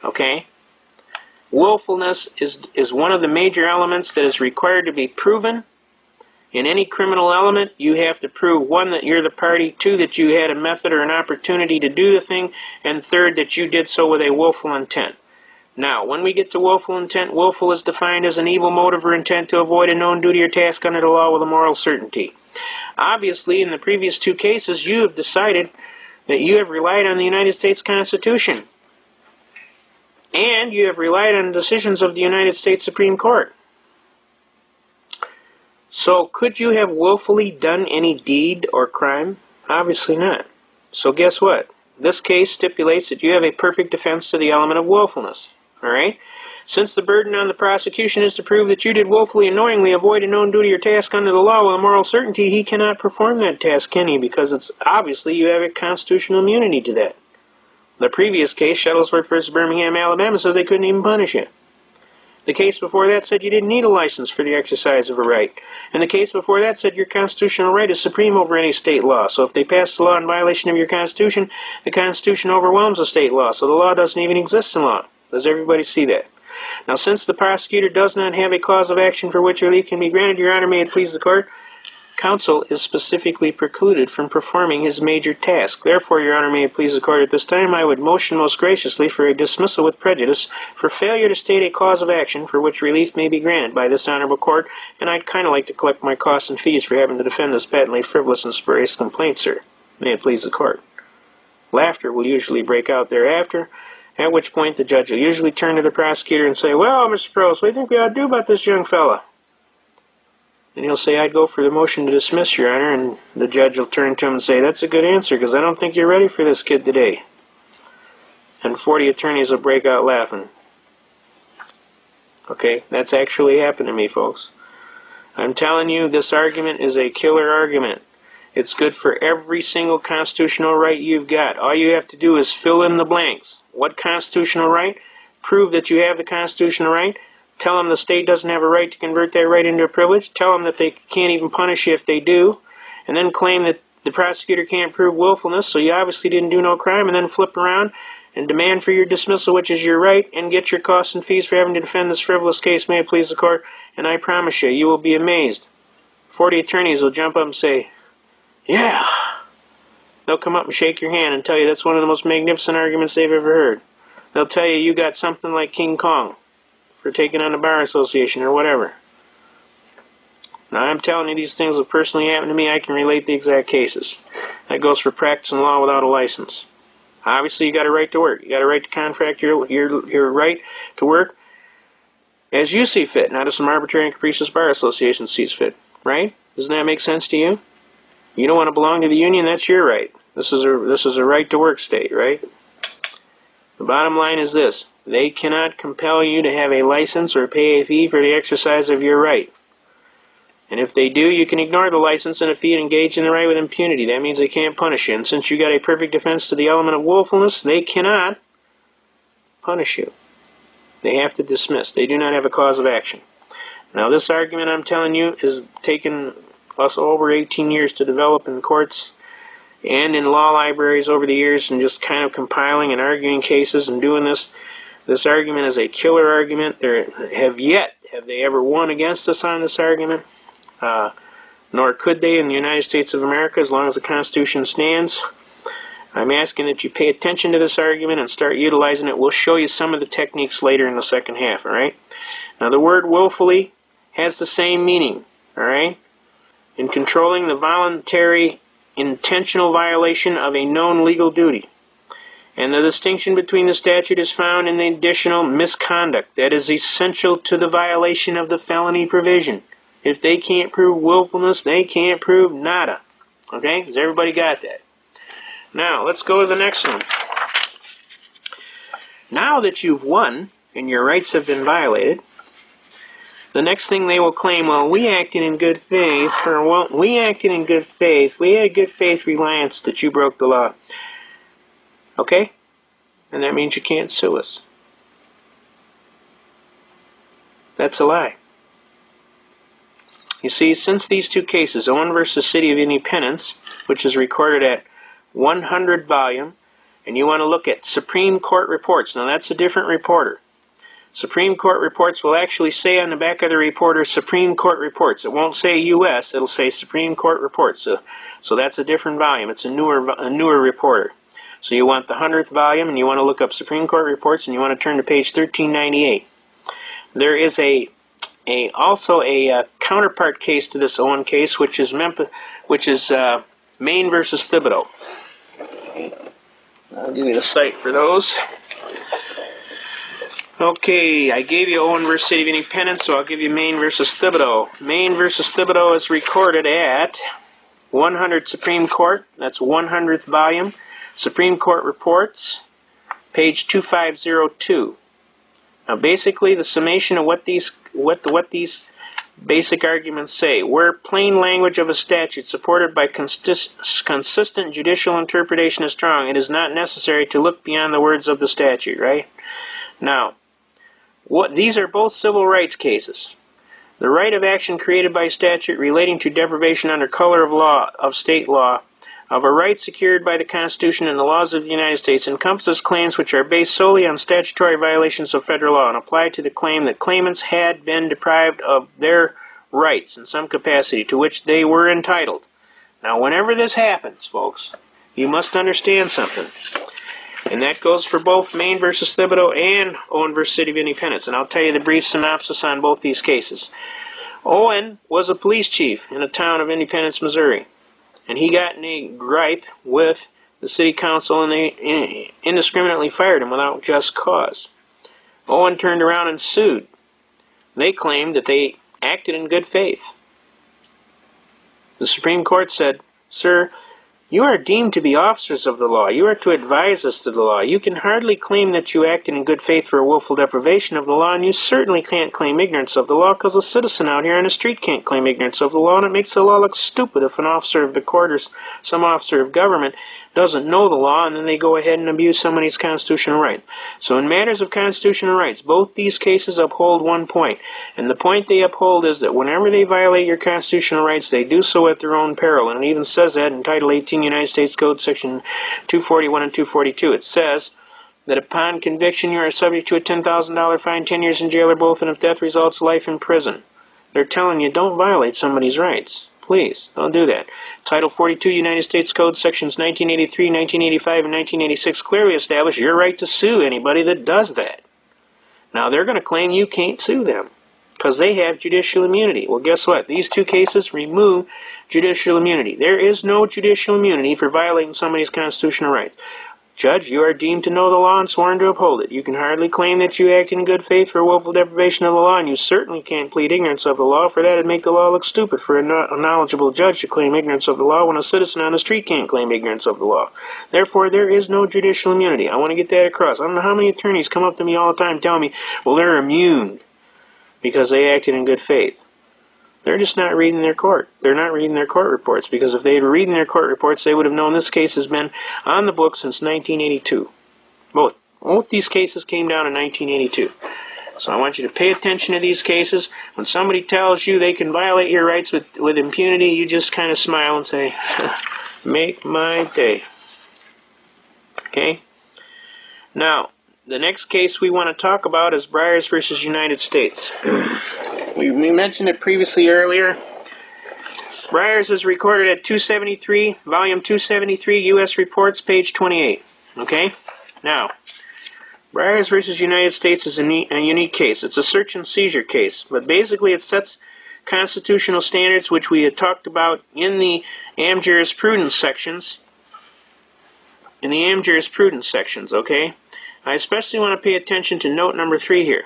Speaker 1: Okay? Willfulness is one of the major elements that is required to be proven. In any criminal element, you have to prove, 1, that you're the party, 2, that you had a method or an opportunity to do the thing, and 3rd, that you did so with a willful intent. Now, when we get to willful intent, willful is defined as an evil motive or intent to avoid a known duty or task under the law with a moral certainty. Obviously, in the previous 2 cases, you have decided that you have relied on the United States Constitution. And you have relied on decisions of the United States Supreme Court. So could you have willfully done any deed or crime? Obviously not. So guess what? This case stipulates that you have a perfect defense to the element of willfulness. All right? Since the burden on the prosecution is to prove that you did willfully and knowingly avoid a known duty or task under the law with a moral certainty, he cannot perform that task, can he? Because it's obviously you have a constitutional immunity to that. The previous case, Shuttlesworth versus Birmingham, Alabama, says they couldn't even punish you. The case before that said you didn't need a license for the exercise of a right. And the case before that said your constitutional right is supreme over any state law. So if they pass a law in violation of your Constitution, the Constitution overwhelms the state law. So the law doesn't even exist in law. Does everybody see that? Now, since the prosecutor does not have a cause of action for which relief can be granted, Your Honor, may it please the Court, counsel is specifically precluded from performing his major task. Therefore, Your Honor, may it please the Court, at this time I would motion most graciously for a dismissal with prejudice for failure to state a cause of action for which relief may be granted by this honorable court, and I'd kind of like to collect my costs and fees for having to defend this patently frivolous and spurious complaint, sir. May it please the Court. Laughter will usually break out thereafter, At which point the judge will usually turn to the prosecutor and say, "Well, Mr. Prost, what do you think we ought to do about this young fella?" And he'll say, "I'd go for the motion to dismiss, Your Honor." And the judge will turn to him and say, "That's a good answer, because I don't think you're ready for this kid today." And 40 attorneys will break out laughing. Okay, that's actually happened to me, folks. I'm telling you, this argument is a killer argument. It's good for every single constitutional right you've got. All you have to do is fill in the blanks. What constitutional right? Prove that you have the constitutional right. Tell them the state doesn't have a right to convert that right into a privilege. Tell them that they can't even punish you if they do. And then claim that the prosecutor can't prove willfulness, so you obviously didn't do no crime, and then flip around and demand for your dismissal, which is your right, and get your costs and fees for having to defend this frivolous case. May it please the court. And I promise you, you will be amazed. 40 attorneys will jump up and say, "Yeah." They'll come up and shake your hand and tell you that's one of the most magnificent arguments they've ever heard. They'll tell you got something like King Kong for taking on the Bar Association or whatever. Now, I'm telling you, these things have personally happened to me. I can relate the exact cases. That goes for practicing law without a license. Obviously, you got a right to work. You got a right to contract your right to work as you see fit, not as some arbitrary and capricious Bar Association sees fit. Right? Doesn't that make sense to you? You don't want to belong to the union, that's your right. This is a right to work state, right? The bottom line is this: they cannot compel you to have a license or pay a fee for the exercise of your right. And if they do, you can ignore the license and a fee and engage in the right with impunity. That means they can't punish you. And since you got a perfect defense to the element of willfulness, they cannot punish you. They have to dismiss. They do not have a cause of action. Now, this argument I'm telling you has taken us over 18 years to develop in courts and in law libraries over the years, and just kind of compiling and arguing cases and doing this. This argument is a killer argument. Have they ever won against us on this argument? Nor could they in the United States of America as long as the Constitution stands. I'm asking that you pay attention to this argument and start utilizing it. We'll show you some of the techniques later in the second half, all right? Now, the word willfully has the same meaning, all right? In controlling the voluntary, intentional violation of a known legal duty. And the distinction between the statute is found in the additional misconduct that is essential to the violation of the felony provision. If they can't prove willfulness, they can't prove nada. Okay? Has everybody got that? Now, let's go to the next one. Now that you've won and your rights have been violated, the next thing they will claim, well, we acted in good faith, or well, we acted in good faith. We had good faith reliance that you broke the law. Okay? And that means you can't sue us. That's a lie. You see, since these two cases, Owen versus City of Independence, which is recorded at 100 volume, and you want to look at Supreme Court reports. Now, that's a different reporter. Supreme Court reports will actually say on the back of the reporter, Supreme Court reports. It won't say U.S., it'll say Supreme Court reports. So that's a different volume. It's a newer reporter. So you want the 100th volume, and you want to look up Supreme Court reports, and you want to turn to page 1398. There is also a counterpart case to this Owen case, which is Maine versus Thibodeau. I'll give you the site for those. Okay, I gave you Owen versus City of Independence, so I'll give you Maine versus Thibodeau. Maine versus Thibodeau is recorded at 100 Supreme Court. That's 100th volume. Supreme Court Reports, page 2502. Now, basically, the summation of what these basic arguments say: where plain language of a statute supported by consistent judicial interpretation is strong, it is not necessary to look beyond the words of the statute. Right? Now, these are both civil rights cases. The right of action created by statute relating to deprivation under color of law, of state law, of a right secured by the Constitution and the laws of the United States encompasses claims which are based solely on statutory violations of federal law and apply to the claim that claimants had been deprived of their rights in some capacity to which they were entitled. Now, whenever this happens, folks, you must understand something. And that goes for both Maine versus Thibodeau and Owen versus City of Independence. And I'll tell you the brief synopsis on both these cases. Owen was a police chief in a town of Independence, Missouri. And he got in a gripe with the city council, and they indiscriminately fired him without just cause. Owen turned around and sued. They claimed that they acted in good faith. The Supreme Court said, "Sir, you are deemed to be officers of the law. You are to advise us to the law. You can hardly claim that you acted in good faith for a willful deprivation of the law, and you certainly can't claim ignorance of the law, because a citizen out here on the street can't claim ignorance of the law, and it makes the law look stupid if an officer of the court or some officer of government doesn't know the law, and then they go ahead and abuse somebody's constitutional right." So in matters of constitutional rights, both these cases uphold one point, and the point they uphold is that whenever they violate your constitutional rights, they do so at their own peril, and it even says that in Title 18 United States Code Section 241 and 242. It says that upon conviction you are subject to a $10,000 fine, 10 years in jail, or both, and if death results, life in prison. They're telling you, don't violate somebody's rights. Please, don't do that. Title 42 United States Code Sections 1983, 1985, and 1986 clearly establish your right to sue anybody that does that. Now, they're going to claim you can't sue them because they have judicial immunity. Well, guess what? These two cases remove judicial immunity. There is no judicial immunity for violating somebody's constitutional rights. Judge, you are deemed to know the law and sworn to uphold it. You can hardly claim that you act in good faith for willful deprivation of the law, and you certainly can't plead ignorance of the law, for that would make the law look stupid for a knowledgeable judge to claim ignorance of the law when a citizen on the street can't claim ignorance of the law. Therefore, there is no judicial immunity. I want to get that across. I don't know how many attorneys come up to me all the time telling me, well, they're immune because they acted in good faith. They're just not reading their court. They're not reading their court reports, because if they had reading their court reports, they would have known this case has been on the books since 1982. Both these cases came down in 1982. So I want you to pay attention to these cases. When somebody tells you they can violate your rights with impunity, you just kind of smile and say, make my day. Okay? Now, the next case we want to talk about is Briers versus United States. We mentioned it previously earlier. Briers is recorded at 273, volume 273, U.S. Reports, page 28. Okay? Now, Briers versus United States is a unique case. It's a search and seizure case, but basically it sets constitutional standards which we had talked about in the am jurisprudence sections. Okay? I especially want to pay attention to note number 3 here.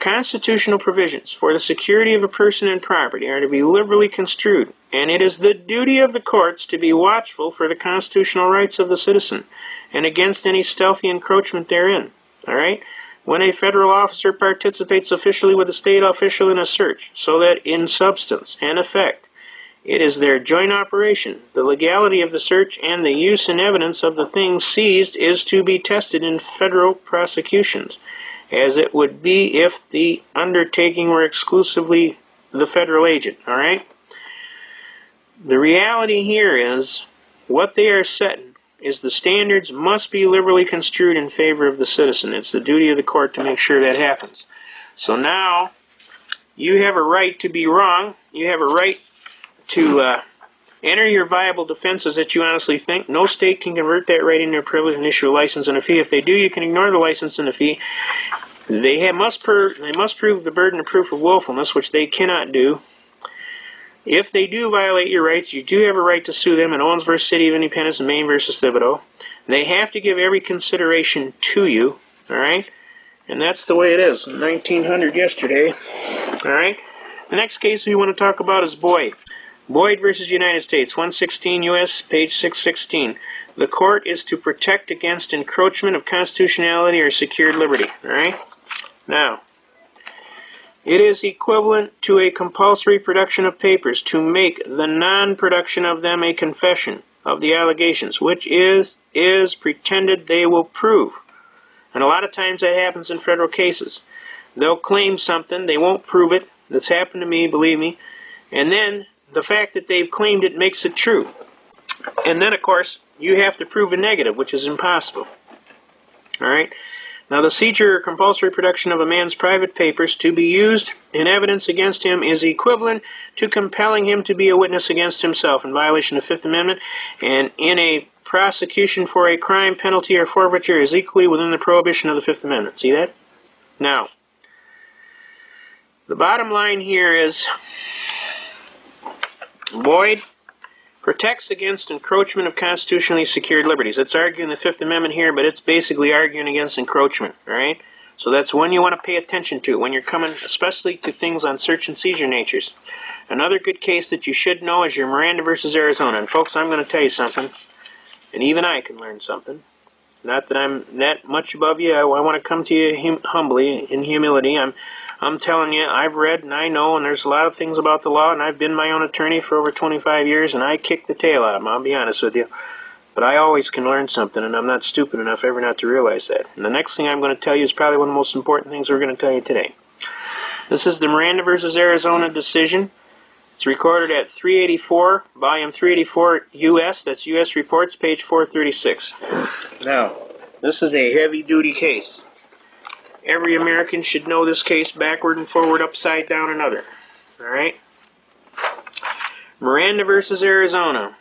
Speaker 1: Constitutional provisions for the security of a person and property are to be liberally construed, and it is the duty of the courts to be watchful for the constitutional rights of the citizen and against any stealthy encroachment therein. All right? When a federal officer participates officially with a state official in a search, so that in substance and effect it is their joint operation, the legality of the search and the use and evidence of the things seized is to be tested in federal prosecutions, as it would be if the undertaking were exclusively the federal agent. All right? The reality here is what they are setting is the standards must be liberally construed in favor of the citizen. It's the duty of the court to make sure that happens. So now you have a right to be wrong. You have a right to enter your viable defenses that you honestly think. No state can convert that right into a privilege and issue a license and a fee. If they do, you can ignore the license and the fee. They must prove the burden of proof of willfulness, which they cannot do. If they do violate your rights, you do have a right to sue them in Owens v. City of Independence and Maine v. Thibodeau. They have to give every consideration to you, all right? And that's the way it is. 1900 yesterday, all right? The next case we want to talk about is Boyd. Boyd versus United States, 116 U.S., page 616. The court is to protect against encroachment of constitutionality or secured liberty. All right? Now, it is equivalent to a compulsory production of papers to make the non-production of them a confession of the allegations, which is pretended they will prove. And a lot of times that happens in federal cases. They'll claim something, they won't prove it. That's happened to me, believe me. And then the fact that they've claimed it makes it true. And then, of course, you have to prove a negative, which is impossible. All right? Now, the seizure or compulsory production of a man's private papers to be used in evidence against him is equivalent to compelling him to be a witness against himself in violation of the Fifth Amendment, and in a prosecution for a crime, penalty, or forfeiture is equally within the prohibition of the Fifth Amendment. See that? Now, the bottom line here is Boyd Protects against encroachment of constitutionally secured liberties. It's arguing the Fifth Amendment here, but it's basically arguing against encroachment, all right? So that's one you want to pay attention to when you're coming, especially to things on search and seizure natures. Another good case that you should know is your Miranda versus Arizona. And folks, I'm going to tell you something, and even I can learn something. Not that I'm that much above you. I want to come to you humbly, in humility. I'm telling you, I've read and I know, and there's a lot of things about the law, and I've been my own attorney for over 25 years, and I kick the tail out of them, I'll be honest with you. But I always can learn something, and I'm not stupid enough ever not to realize that. And the next thing I'm going to tell you is probably one of the most important things we're going to tell you today. This is the Miranda versus Arizona decision. It's recorded at 384, volume 384 U.S., that's U.S. Reports, page 436. Now, this is a heavy-duty case. Every American should know this case backward and forward, upside down, and other. All right? Miranda versus Arizona.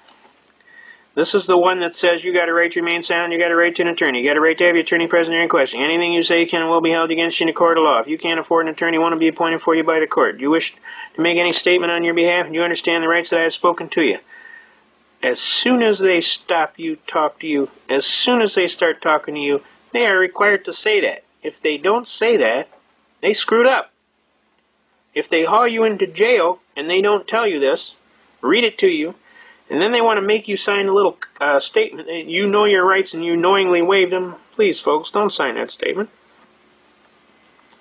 Speaker 1: This is the one that says you got a right to remain silent, you got a right to an attorney, you got a right to have your attorney present during questioning. Anything you say can and will be held against you in a court of law. If you can't afford an attorney, one will be appointed for you by the court. Do you wish to make any statement on your behalf, and you understand the rights that I have spoken to you? As soon as they stop you, talk to you, as soon as they start talking to you, they are required to say that. If they don't say that, they screwed up. If they haul you into jail and they don't tell you this, read it to you, and then they want to make you sign a little statement that you know your rights and you knowingly waived them, please, folks, don't sign that statement.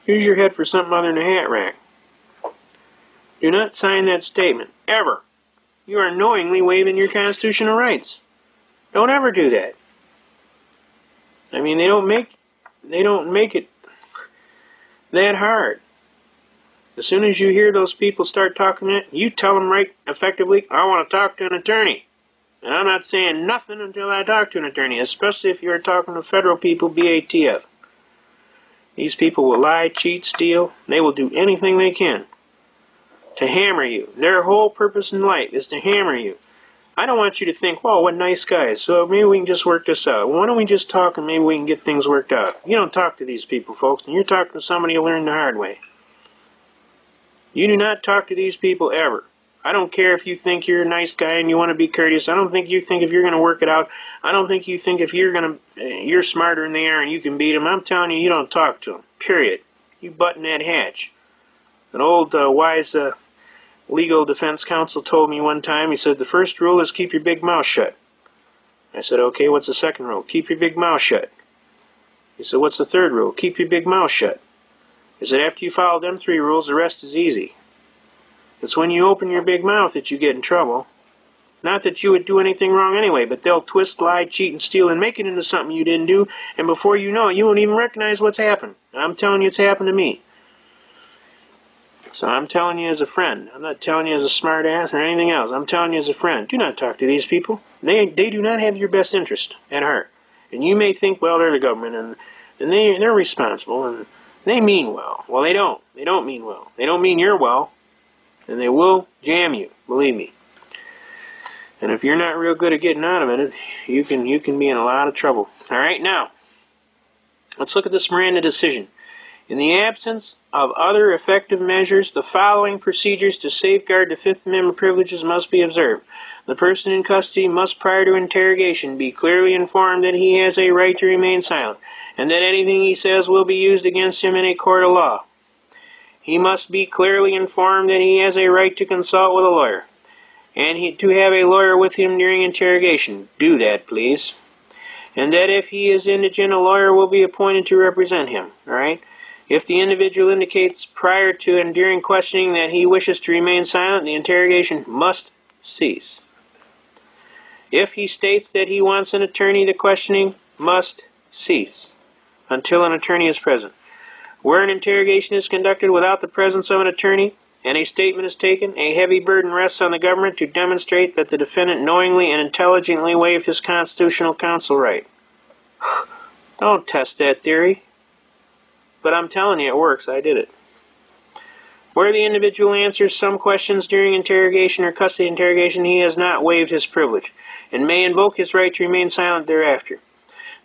Speaker 1: Use your head for something other than a hat rack. Do not sign that statement, ever. You are knowingly waiving your constitutional rights. Don't ever do that. I mean, they don't make it that hard. As soon as you hear those people start talking it, you tell them right effectively, I want to talk to an attorney. And I'm not saying nothing until I talk to an attorney, especially if you're talking to federal people, BATF. These people will lie, cheat, steal. They will do anything they can to hammer you. Their whole purpose in life is to hammer you. I don't want you to think, well, what nice guys, so maybe we can just work this out. Why don't we just talk and maybe we can get things worked out? You don't talk to these people, folks, and you're talking to somebody who learned the hard way. You do not talk to these people ever. I don't care if you think you're a nice guy and you want to be courteous. I don't think you think if you're going to work it out. I don't think you think if you're smarter than they are and you can beat them. I'm telling you, you don't talk to them. Period. You button that hatch. An old wise legal defense counsel told me one time, he said, the first rule is keep your big mouth shut. I said, okay, what's the second rule? Keep your big mouth shut. He said, what's the third rule? Keep your big mouth shut. He said, after you follow them 3 rules, the rest is easy. It's when you open your big mouth that you get in trouble. Not that you would do anything wrong anyway, but they'll twist, lie, cheat, and steal and make it into something you didn't do, and before you know it, you won't even recognize what's happened. And I'm telling you, it's happened to me. So I'm telling you as a friend. I'm not telling you as a smart ass or anything else. I'm telling you as a friend. Do not talk to these people. They do not have your best interest at heart. And you may think, well, they're the government, and they're responsible, and they mean well. Well, they don't. They don't mean well. They don't mean you're well, and they will jam you, believe me. And if you're not real good at getting out of it, you can be in a lot of trouble. All right, now, let's look at this Miranda decision. In the absence of other effective measures, the following procedures to safeguard the Fifth Amendment privileges must be observed. The person in custody must, prior to interrogation, be clearly informed that he has a right to remain silent, and that anything he says will be used against him in a court of law. He must be clearly informed that he has a right to consult with a lawyer, and to have a lawyer with him during interrogation. Do that, please. And that if he is indigent, a lawyer will be appointed to represent him. All right? If the individual indicates prior to and during questioning that he wishes to remain silent, the interrogation must cease. If he states that he wants an attorney, the questioning must cease until an attorney is present. Where an interrogation is conducted without the presence of an attorney and a statement is taken, a heavy burden rests on the government to demonstrate that the defendant knowingly and intelligently waived his constitutional counsel right. Don't test that theory. But I'm telling you, it works. I did it. Where the individual answers some questions during interrogation or custody interrogation, he has not waived his privilege and may invoke his right to remain silent thereafter.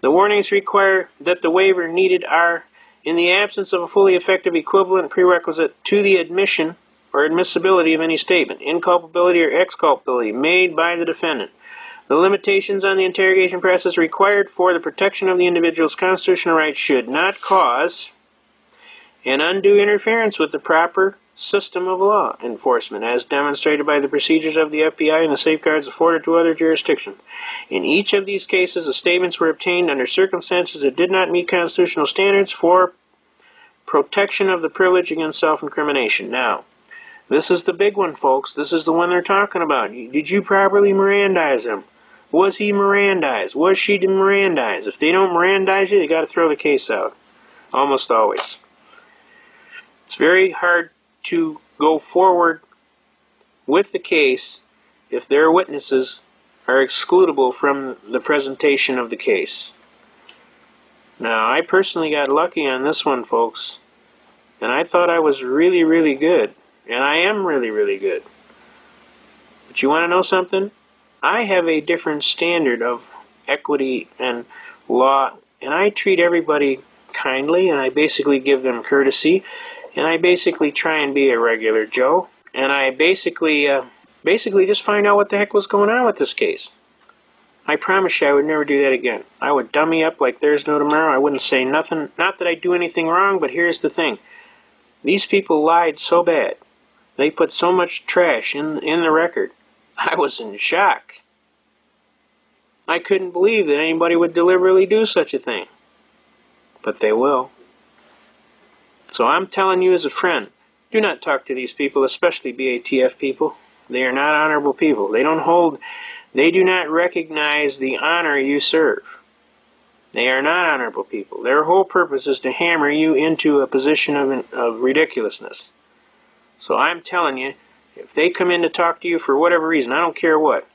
Speaker 1: The warnings require that the waiver needed are, in the absence of a fully effective equivalent prerequisite to the admission or admissibility of any statement, inculpability or exculpability made by the defendant. The limitations on the interrogation process required for the protection of the individual's constitutional rights should not cause an undue interference with the proper system of law enforcement as demonstrated by the procedures of the FBI and the safeguards afforded to other jurisdictions. In each of these cases, the statements were obtained under circumstances that did not meet constitutional standards for protection of the privilege against self-incrimination. Now, this is the big one, folks. This is the one they're talking about. Did you properly Mirandize him? Was he Mirandized? Was she Mirandized? If they don't Mirandize you, they got to throw the case out. Almost always. It's very hard to go forward with the case if their witnesses are excludable from the presentation of the case. Now, I personally got lucky on this one, folks, and I thought I was really, really good, and I am really, really good. But you want to know something? I have a different standard of equity and law, and I treat everybody kindly, and I basically give them courtesy, and I basically try and be a regular Joe, and I basically just find out what the heck was going on with this case. I promise you I would never do that again. I would dummy up like there's no tomorrow. I wouldn't say nothing. Not that I do anything wrong, but here's the thing. These people lied so bad. They put so much trash in the record. I was in shock. I couldn't believe that anybody would deliberately do such a thing. But they will. So I'm telling you as a friend, do not talk to these people, especially BATF people. They are not honorable people. They do not recognize the honor you serve. They are not honorable people. Their whole purpose is to hammer you into a position of ridiculousness. So I'm telling you, if they come in to talk to you for whatever reason, I don't care what,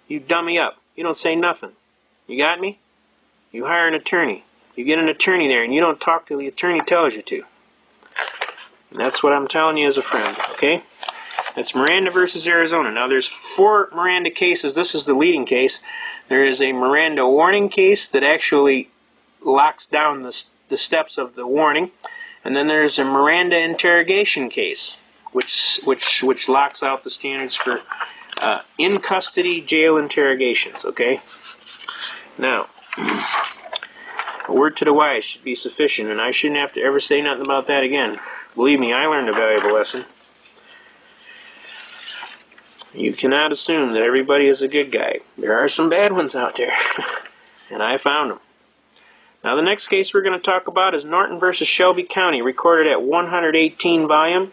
Speaker 1: you dummy up. You don't say nothing. You got me? You hire an attorney. You get an attorney there, and you don't talk till the attorney tells you to. And that's what I'm telling you as a friend, okay? That's Miranda versus Arizona. Now, there's 4 Miranda cases. This is the leading case. There is a Miranda warning case that actually locks down the steps of the warning. And then there's a Miranda interrogation case, which locks out the standards for in-custody jail interrogations, okay? Now, a word to the wise should be sufficient, and I shouldn't have to ever say nothing about that again. Believe me, I learned a valuable lesson. You cannot assume that everybody is a good guy. There are some bad ones out there, and I found them. Now, the next case we're going to talk about is Norton versus Shelby County, recorded at 118 volume,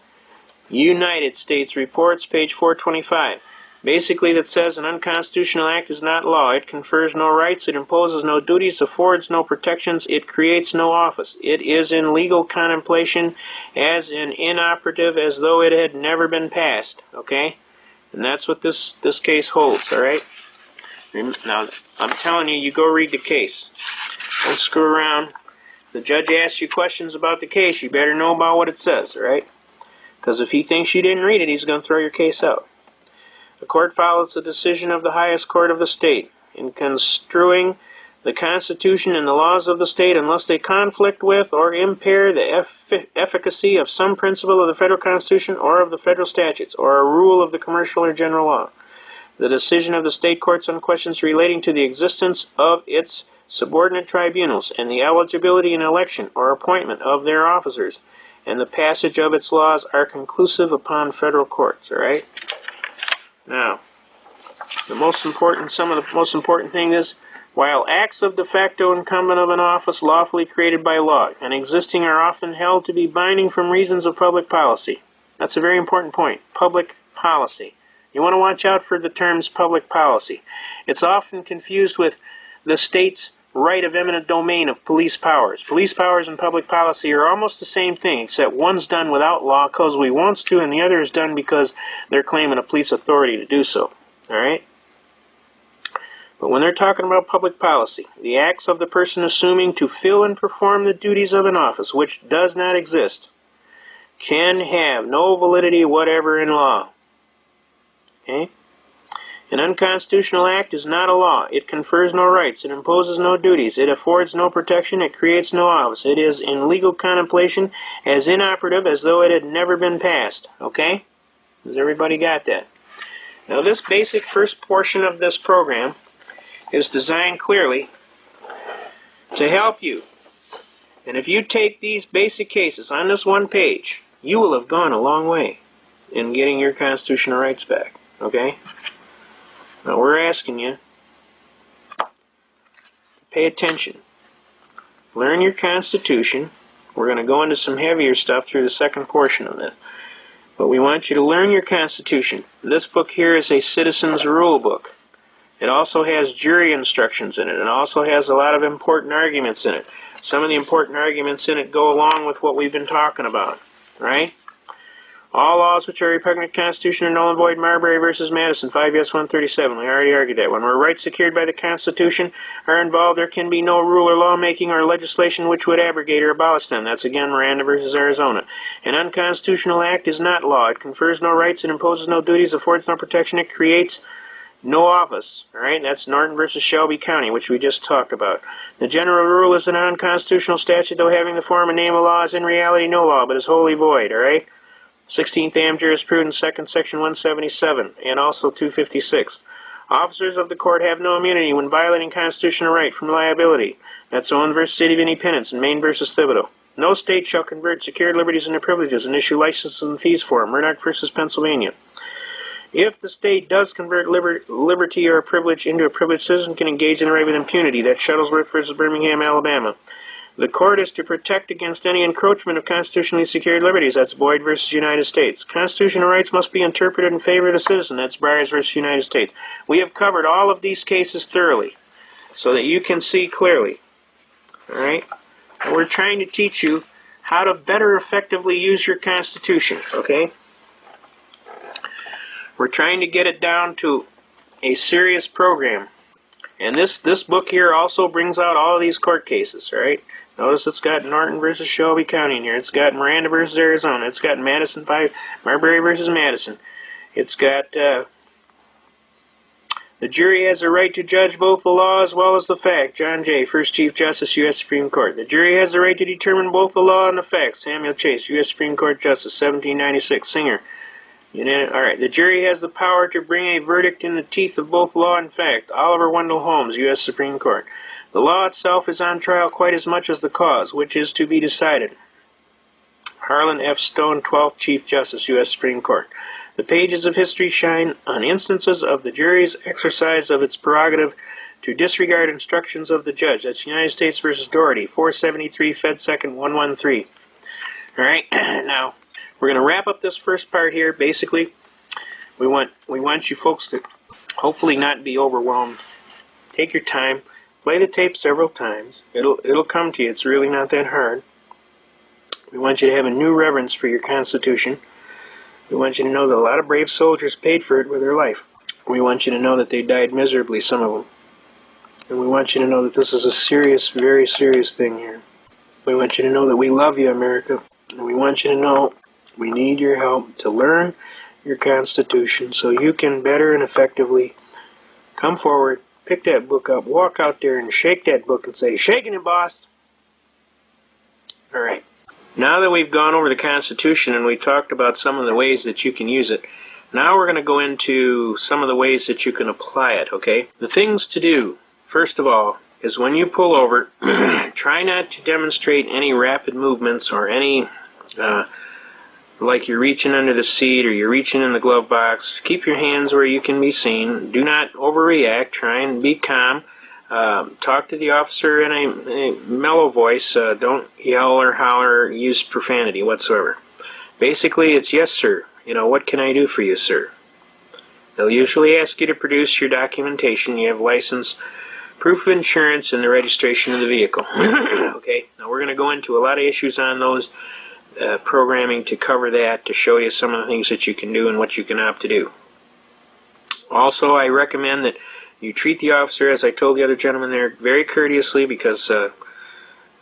Speaker 1: United States Reports, page 425. Basically, that says an unconstitutional act is not law. It confers no rights, it imposes no duties, affords no protections, it creates no office. It is in legal contemplation as an inoperative as though it had never been passed, okay? And that's what this case holds, all right? Now, I'm telling you, you go read the case. Don't screw around. The judge asks you questions about the case, you better know about what it says, all right? Because if he thinks you didn't read it, he's going to throw your case out. The court follows the decision of the highest court of the state in construing the Constitution and the laws of the state unless they conflict with or impair the efficacy of some principle of the federal Constitution or of the federal statutes or a rule of the commercial or general law. The decision of the state courts on questions relating to the existence of its subordinate tribunals and the eligibility and election or appointment of their officers and the passage of its laws are conclusive upon federal courts, all right? Now, some of the most important thing is, while acts of de facto incumbent of an office lawfully created by law and existing are often held to be binding from reasons of public policy. That's a very important point. Public policy. You want to watch out for the terms public policy. It's often confused with the state's right of eminent domain of police powers. Police powers and public policy are almost the same thing, except one's done without law because we wants to, and the other is done because they're claiming a police authority to do so. All right? But when they're talking about public policy, the acts of the person assuming to fill and perform the duties of an office, which does not exist, can have no validity whatever in law. Okay? An unconstitutional act is not a law. It confers no rights. It imposes no duties. It affords no protection. It creates no office. It is in legal contemplation as inoperative as though it had never been passed. Okay? Has everybody got that? Now this basic first portion of this program is designed clearly to help you. And if you take these basic cases on this one page, you will have gone a long way in getting your constitutional rights back. Okay? Now we're asking you to pay attention. Learn your Constitution. We're going to go into some heavier stuff through the second portion of this. But we want you to learn your Constitution. This book here is a citizen's rule book. It also has jury instructions in it. It also has a lot of important arguments in it. Some of the important arguments in it go along with what we've been talking about, right? All laws which are repugnant to the Constitution are null and void. Marbury versus Madison, 5 U.S. 137. We already argued that one. Where rights secured by the Constitution are involved, there can be no rule or lawmaking or legislation which would abrogate or abolish them. That's again Miranda versus Arizona. An unconstitutional act is not law. It confers no rights, it imposes no duties, affords no protection, it creates no office. All right, that's Norton versus Shelby County, which we just talked about. The general rule is an unconstitutional statute, though having the form and name of law, is in reality no law, but is wholly void. All right. 16th Am Jurisprudence, 2nd Section 177, and also 256. Officers of the court have no immunity when violating constitutional right from liability. That's Owen versus City of Independence and Maine versus Thibodeau. No state shall convert secured liberties into privileges and issue licenses and fees for them. Murdoch versus Pennsylvania. If the state does convert liberty or a privilege into a privileged citizen, can engage in the right with impunity. That's Shuttlesworth versus Birmingham, Alabama. The court is to protect against any encroachment of constitutionally secured liberties. That's Boyd versus United States. Constitutional rights must be interpreted in favor of the citizen. That's Byers versus United States. We have covered all of these cases thoroughly so that you can see clearly. All right? And we're trying to teach you how to better effectively use your Constitution. Okay? We're trying to get it down to a serious program. And this book here also brings out all of these court cases, right? Notice it's got Norton versus Shelby County in here. It's got Miranda versus Arizona. It's got Marbury versus Madison. It's got the jury has a right to judge both the law as well as the fact. John Jay, First Chief Justice, U.S. Supreme Court. The jury has the right to determine both the law and the facts. Samuel Chase, U.S. Supreme Court Justice, 1796. Singer. All right. The jury has the power to bring a verdict in the teeth of both law and fact. Oliver Wendell Holmes, U.S. Supreme Court. The law itself is on trial quite as much as the cause, which is to be decided. Harlan F. Stone, 12th Chief Justice, U.S. Supreme Court. The pages of history shine on instances of the jury's exercise of its prerogative to disregard instructions of the judge. That's United States versus Doherty, 473 Fed 2nd 113. All right. Now, we're going to wrap up this first part here. Basically, we want you folks to hopefully not be overwhelmed. Take your time. Play the tape several times. It'll come to you. It's really not that hard. We want you to have a new reverence for your Constitution. We want you to know that a lot of brave soldiers paid for it with their life. We want you to know that they died miserably, some of them. And we want you to know that this is a serious, very serious thing here. We want you to know that we love you, America. And we want you to know we need your help to learn your Constitution so you can better and effectively come forward, pick that book up, walk out there and shake that book and say, "Shaking it, boss." All right. Now that we've gone over the Constitution and we talked about some of the ways that you can use it, now we're going to go into some of the ways that you can apply it, okay? The things to do, first of all, is when you pull over, try not to demonstrate any rapid movements or any, like you're reaching under the seat or you're reaching in the glove box. Keep your hands where you can be seen. Do not overreact. Try and be calm. Talk to the officer in a mellow voice. Don't yell or holler or use profanity whatsoever. Basically, it's, "Yes, sir. What can I do for you, sir?" They'll usually ask you to produce your documentation. You have license, proof of insurance, and the registration of the vehicle. Okay? Now, we're going to go into a lot of issues on those programming to cover that, to show you some of the things that you can do and what you can opt to do. Also, I recommend that you treat the officer, as I told the other gentleman there, very courteously, because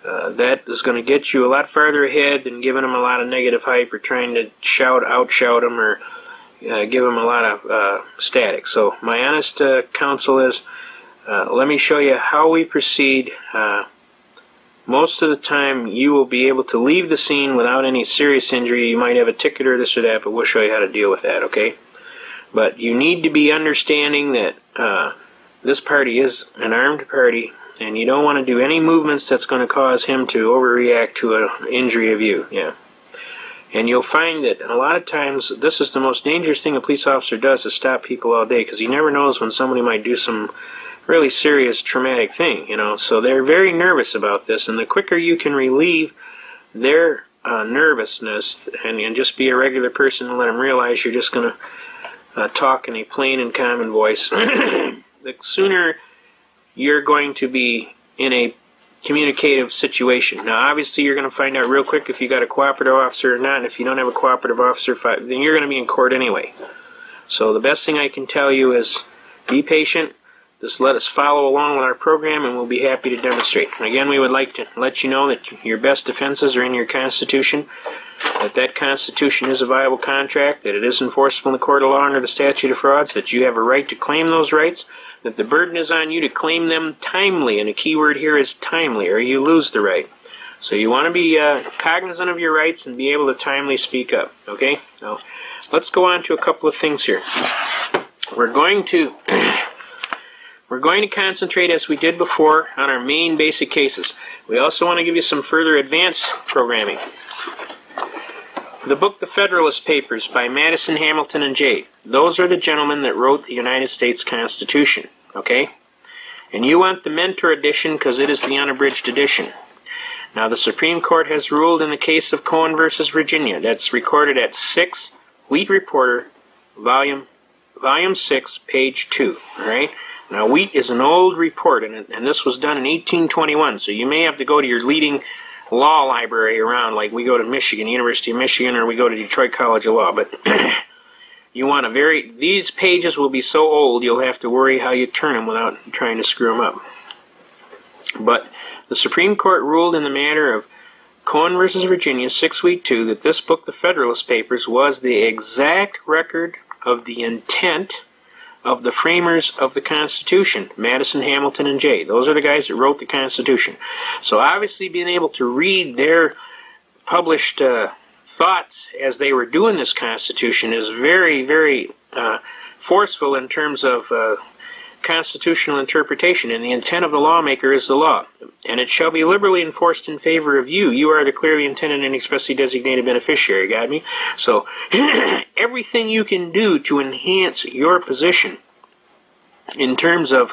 Speaker 1: that is going to get you a lot farther ahead than giving them a lot of negative hype or trying to outshout them or give them a lot of static. So my honest counsel is, let me show you how we proceed most of the time you will be able to leave the scene without any serious injury. You might have a ticket or this or that, but we'll show you how to deal with that, okay? But you need to be understanding that this party is an armed party, and you don't want to do any movements that's going to cause him to overreact to an injury of you. Yeah. And you'll find that a lot of times this is the most dangerous thing a police officer does, is stop people all day, because he never knows when somebody might do some really serious traumatic thing, you know. So they're very nervous about this, and the quicker you can relieve their nervousness and just be a regular person and let them realize you're just going to talk in a plain and common voice, the sooner you're going to be in a communicative situation. Now, obviously, you're going to find out real quick if you got a cooperative officer or not, and if you don't have a cooperative officer, then you're going to be in court anyway. So the best thing I can tell you is be patient. Just let us follow along with our program, and we'll be happy to demonstrate. Again, we would like to let you know that your best defenses are in your Constitution, that that Constitution is a viable contract, that it is enforceable in the court of law under the statute of frauds, that you have a right to claim those rights, that the burden is on you to claim them timely, and a key word here is timely, or you lose the right. So you want to be cognizant of your rights and be able to timely speak up, okay? Now, let's go on to a couple of things here. We're going to concentrate, as we did before, on our main basic cases. We also want to give you some further advanced programming. The book, The Federalist Papers, by Madison, Hamilton, and Jay. Those are the gentlemen that wrote the United States Constitution, okay? And you want the Mentor edition because it is the unabridged edition. Now, the Supreme Court has ruled in the case of Cohen versus Virginia. That's recorded at 6 Wheat Reporter, volume 6, page 2, all right? Now, Wheat is an old report, and this was done in 1821, so you may have to go to your leading law library around, like we go to Michigan, University of Michigan, or we go to Detroit College of Law, but you want to these pages will be so old you'll have to worry how you turn them without trying to screw them up. But the Supreme Court ruled in the matter of Cohen versus Virginia, 6 Wheat 2, that this book, The Federalist Papers, was the exact record of the intent of the framers of the Constitution, Madison, Hamilton, and Jay. Those are the guys that wrote the Constitution. So obviously being able to read their published thoughts as they were doing this Constitution is very, very forceful in terms of constitutional interpretation, and the intent of the lawmaker is the law. And it shall be liberally enforced in favor of you. You are the clearly intended and expressly designated beneficiary, got me? So everything you can do to enhance your position in terms of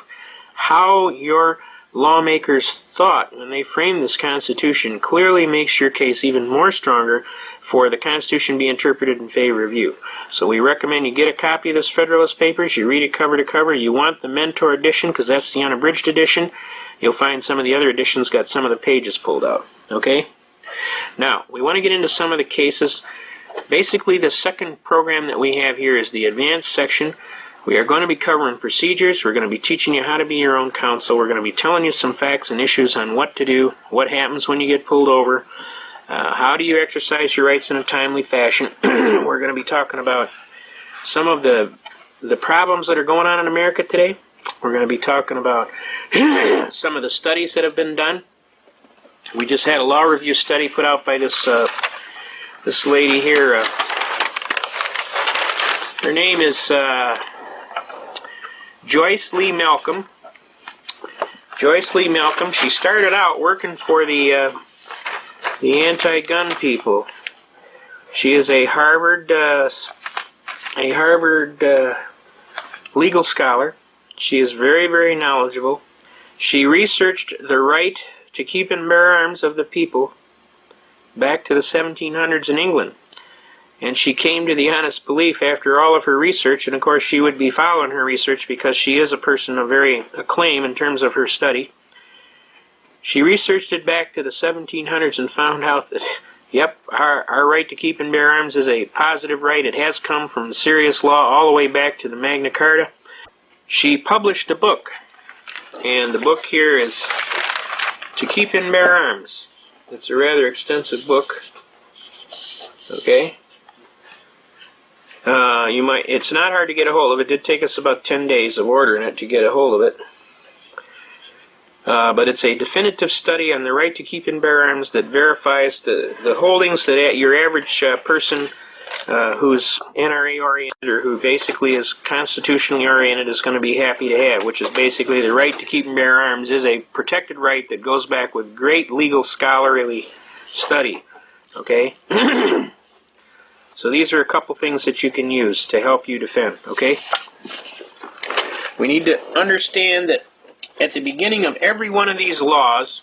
Speaker 1: how your lawmakers thought when they framed this Constitution clearly makes your case even more stronger for the Constitution to be interpreted in favor of you. So we recommend you get a copy of this Federalist Papers, you read it cover to cover. You want the Mentor edition because that's the unabridged edition. You'll find some of the other editions got some of the pages pulled out. Okay? Now, we want to get into some of the cases. Basically, the second program that we have here is the advanced section. We are going to be covering procedures. We're going to be teaching you how to be your own counsel. We're going to be telling you some facts and issues on what to do, what happens when you get pulled over, how do you exercise your rights in a timely fashion. We're going to be talking about some of the problems that are going on in America today. We're going to be talking about some of the studies that have been done. We just had a law review study put out by this lady here. Her name is Joyce Lee Malcolm. Joyce Lee Malcolm. She started out working for the anti-gun people. She is a Harvard legal scholar. She is very, very knowledgeable. She researched the right to keep and bear arms of the people back to the 1700s in England. And she came to the honest belief after all of her research, and of course she would be following her research because she is a person of very acclaim in terms of her study. She researched it back to the 1700s and found out that, yep, our right to keep and bear arms is a positive right. It has come from serious law all the way back to the Magna Carta. She published a book, and the book here is To Keep and Bear Arms. It's a rather extensive book. Okay? It's not hard to get a hold of. It did take us about 10 days of ordering it to get a hold of it. but it's a definitive study on the right to keep and bear arms that verifies the holdings that your average person who's NRA oriented or who basically is constitutionally oriented is going to be happy to have, which is basically the right to keep and bear arms is a protected right that goes back with great legal scholarly study. Okay? So these are a couple things that you can use to help you defend. Okay? We need to understand that at the beginning of every one of these laws,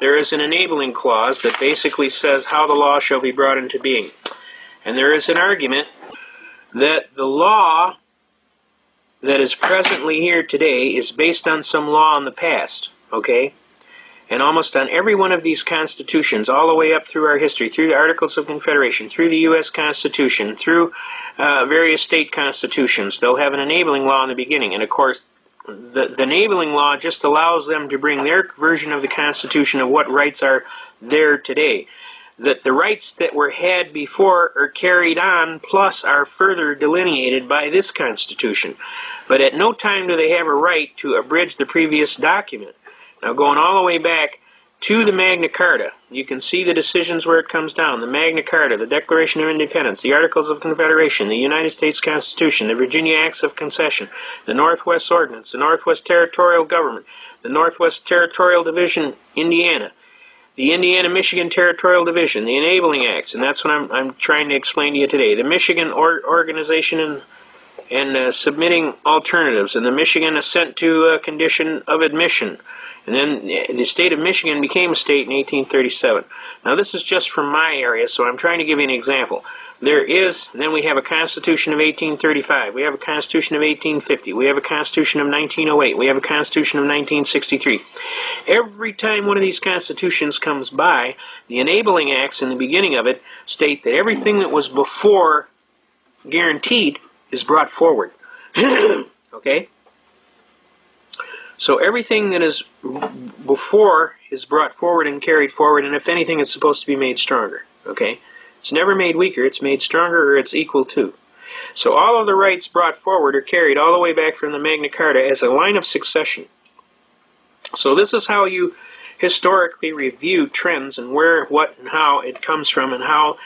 Speaker 1: there is an enabling clause that basically says how the law shall be brought into being. And there is an argument that the law that is presently here today is based on some law in the past, okay? And almost on every one of these constitutions, all the way up through our history, through the Articles of Confederation, through the U.S. Constitution, through various state constitutions, they'll have an enabling law in the beginning. And of course, the enabling law just allows them to bring their version of the Constitution of what rights are there today. That the rights that were had before are carried on, plus are further delineated by this Constitution. But at no time do they have a right to abridge the previous document. Now, going all the way back to the Magna Carta, you can see the decisions where it comes down. The Magna Carta, the Declaration of Independence, the Articles of Confederation, the United States Constitution, the Virginia Acts of Concession, the Northwest Ordinance, the Northwest Territorial Government, the Northwest Territorial Division, Indiana, the Indiana-Michigan Territorial Division, the Enabling Acts, and that's what I'm trying to explain to you today. The Michigan Organization and Submitting Alternatives, and the Michigan Assent to Condition of Admission. And then the state of Michigan became a state in 1837. Now this is just from my area, so I'm trying to give you an example. Then we have a Constitution of 1835, we have a Constitution of 1850, we have a Constitution of 1908, we have a Constitution of 1963. Every time one of these constitutions comes by, the enabling acts in the beginning of it state that everything that was before guaranteed is brought forward. Okay? So everything that is before is brought forward and carried forward, and if anything, it's supposed to be made stronger. Okay? It's never made weaker, it's made stronger or it's equal to. So all of the rights brought forward are carried all the way back from the Magna Carta as a line of succession. So this is how you historically review trends and where, what, and how it comes from and how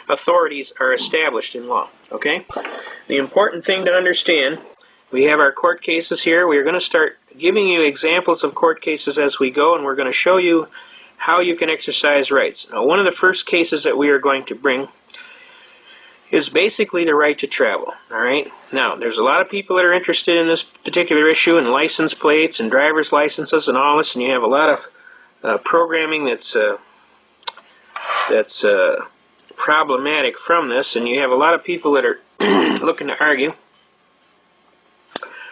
Speaker 1: authorities are established in law. Okay? The important thing to understand, we have our court cases here. We are going to start giving you examples of court cases as we go, and we're going to show you how you can exercise rights. Now, one of the first cases that we are going to bring is basically the right to travel. All right. Now, there's a lot of people that are interested in this particular issue and license plates and driver's licenses and all this, and you have a lot of programming that's problematic from this, and you have a lot of people that are looking to argue.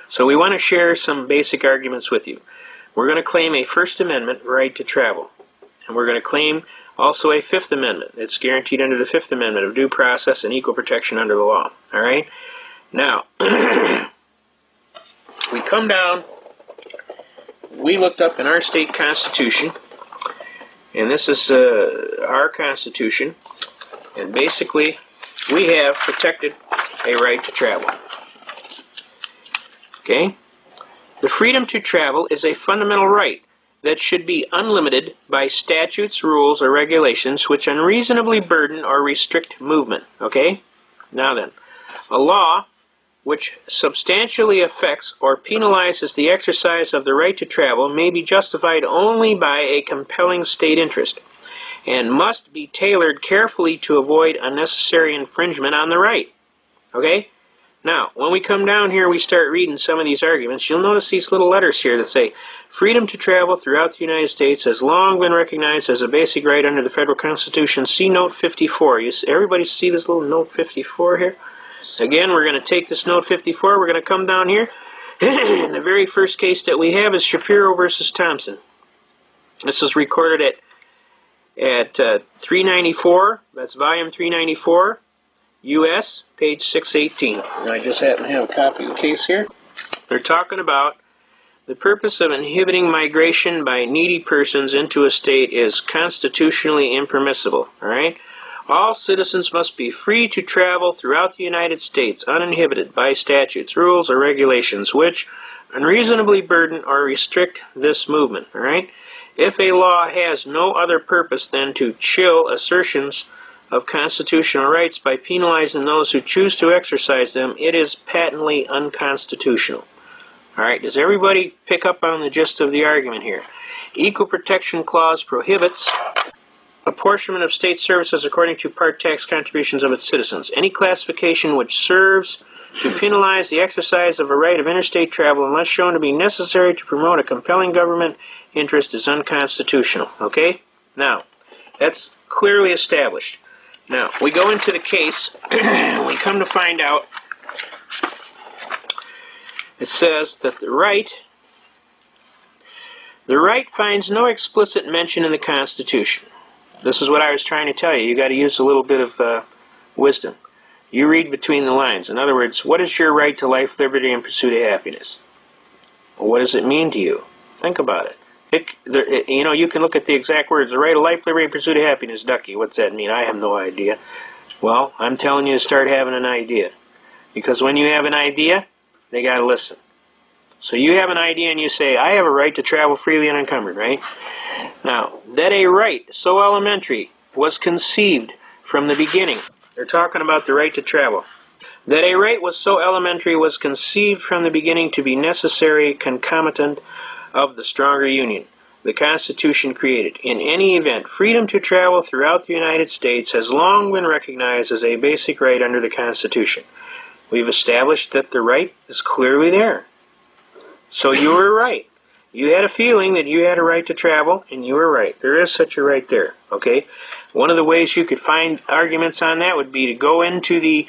Speaker 1: So we want to share some basic arguments with you. We're going to claim a First Amendment right to travel. And we're going to claim also a Fifth Amendment. It's guaranteed under the Fifth Amendment of due process and equal protection under the law. All right? Now, we come down, we looked up in our state constitution, and this is our constitution, and basically we have protected a right to travel. Okay? The freedom to travel is a fundamental right that should be unlimited by statutes, rules, or regulations which unreasonably burden or restrict movement. Okay? Now then, a law which substantially affects or penalizes the exercise of the right to travel may be justified only by a compelling state interest and must be tailored carefully to avoid unnecessary infringement on the right. Okay? Now, when we come down here, we start reading some of these arguments. You'll notice these little letters here that say, freedom to travel throughout the United States has long been recognized as a basic right under the federal Constitution. See Note 54. Everybody see this little Note 54 here? Again, we're going to take this Note 54. We're going to come down here. And the very first case that we have is Shapiro versus Thompson. This is recorded at 394. That's volume 394. U.S., page 618. And I just happen to have a copy of the case here. They're talking about the purpose of inhibiting migration by needy persons into a state is constitutionally impermissible. All right? All citizens must be free to travel throughout the United States uninhibited by statutes, rules, or regulations which unreasonably burden or restrict this movement. All right? If a law has no other purpose than to chill assertions of constitutional rights by penalizing those who choose to exercise them, it is patently unconstitutional. All right, does everybody pick up on the gist of the argument here? Equal Protection Clause prohibits apportionment of state services according to part tax contributions of its citizens. Any classification which serves to penalize the exercise of a right of interstate travel unless shown to be necessary to promote a compelling government interest is unconstitutional. Okay? Now, that's clearly established. Now, we go into the case, we come to find out, it says that the right finds no explicit mention in the Constitution. This is what I was trying to tell you. You got to use a little bit of wisdom. You read between the lines. In other words, what is your right to life, liberty, and pursuit of happiness? Well, what does it mean to you? Think about it. You can look at the exact words. The right to life, liberty, and pursuit of happiness. Ducky, what's that mean? I have no idea. Well, I'm telling you to start having an idea. Because when you have an idea, they got to listen. So you have an idea and you say, I have a right to travel freely and unencumbered, right? Now, that a right so elementary was conceived from the beginning. They're talking about the right to travel. That a right was so elementary was conceived from the beginning to be necessary concomitant of the stronger union the Constitution created. In any event, freedom to travel throughout the United States has long been recognized as a basic right under the Constitution. We've established that the right is clearly there. So you were right. You had a feeling that you had a right to travel, and you were right. There is such a right there, okay? One of the ways you could find arguments on that would be to go into the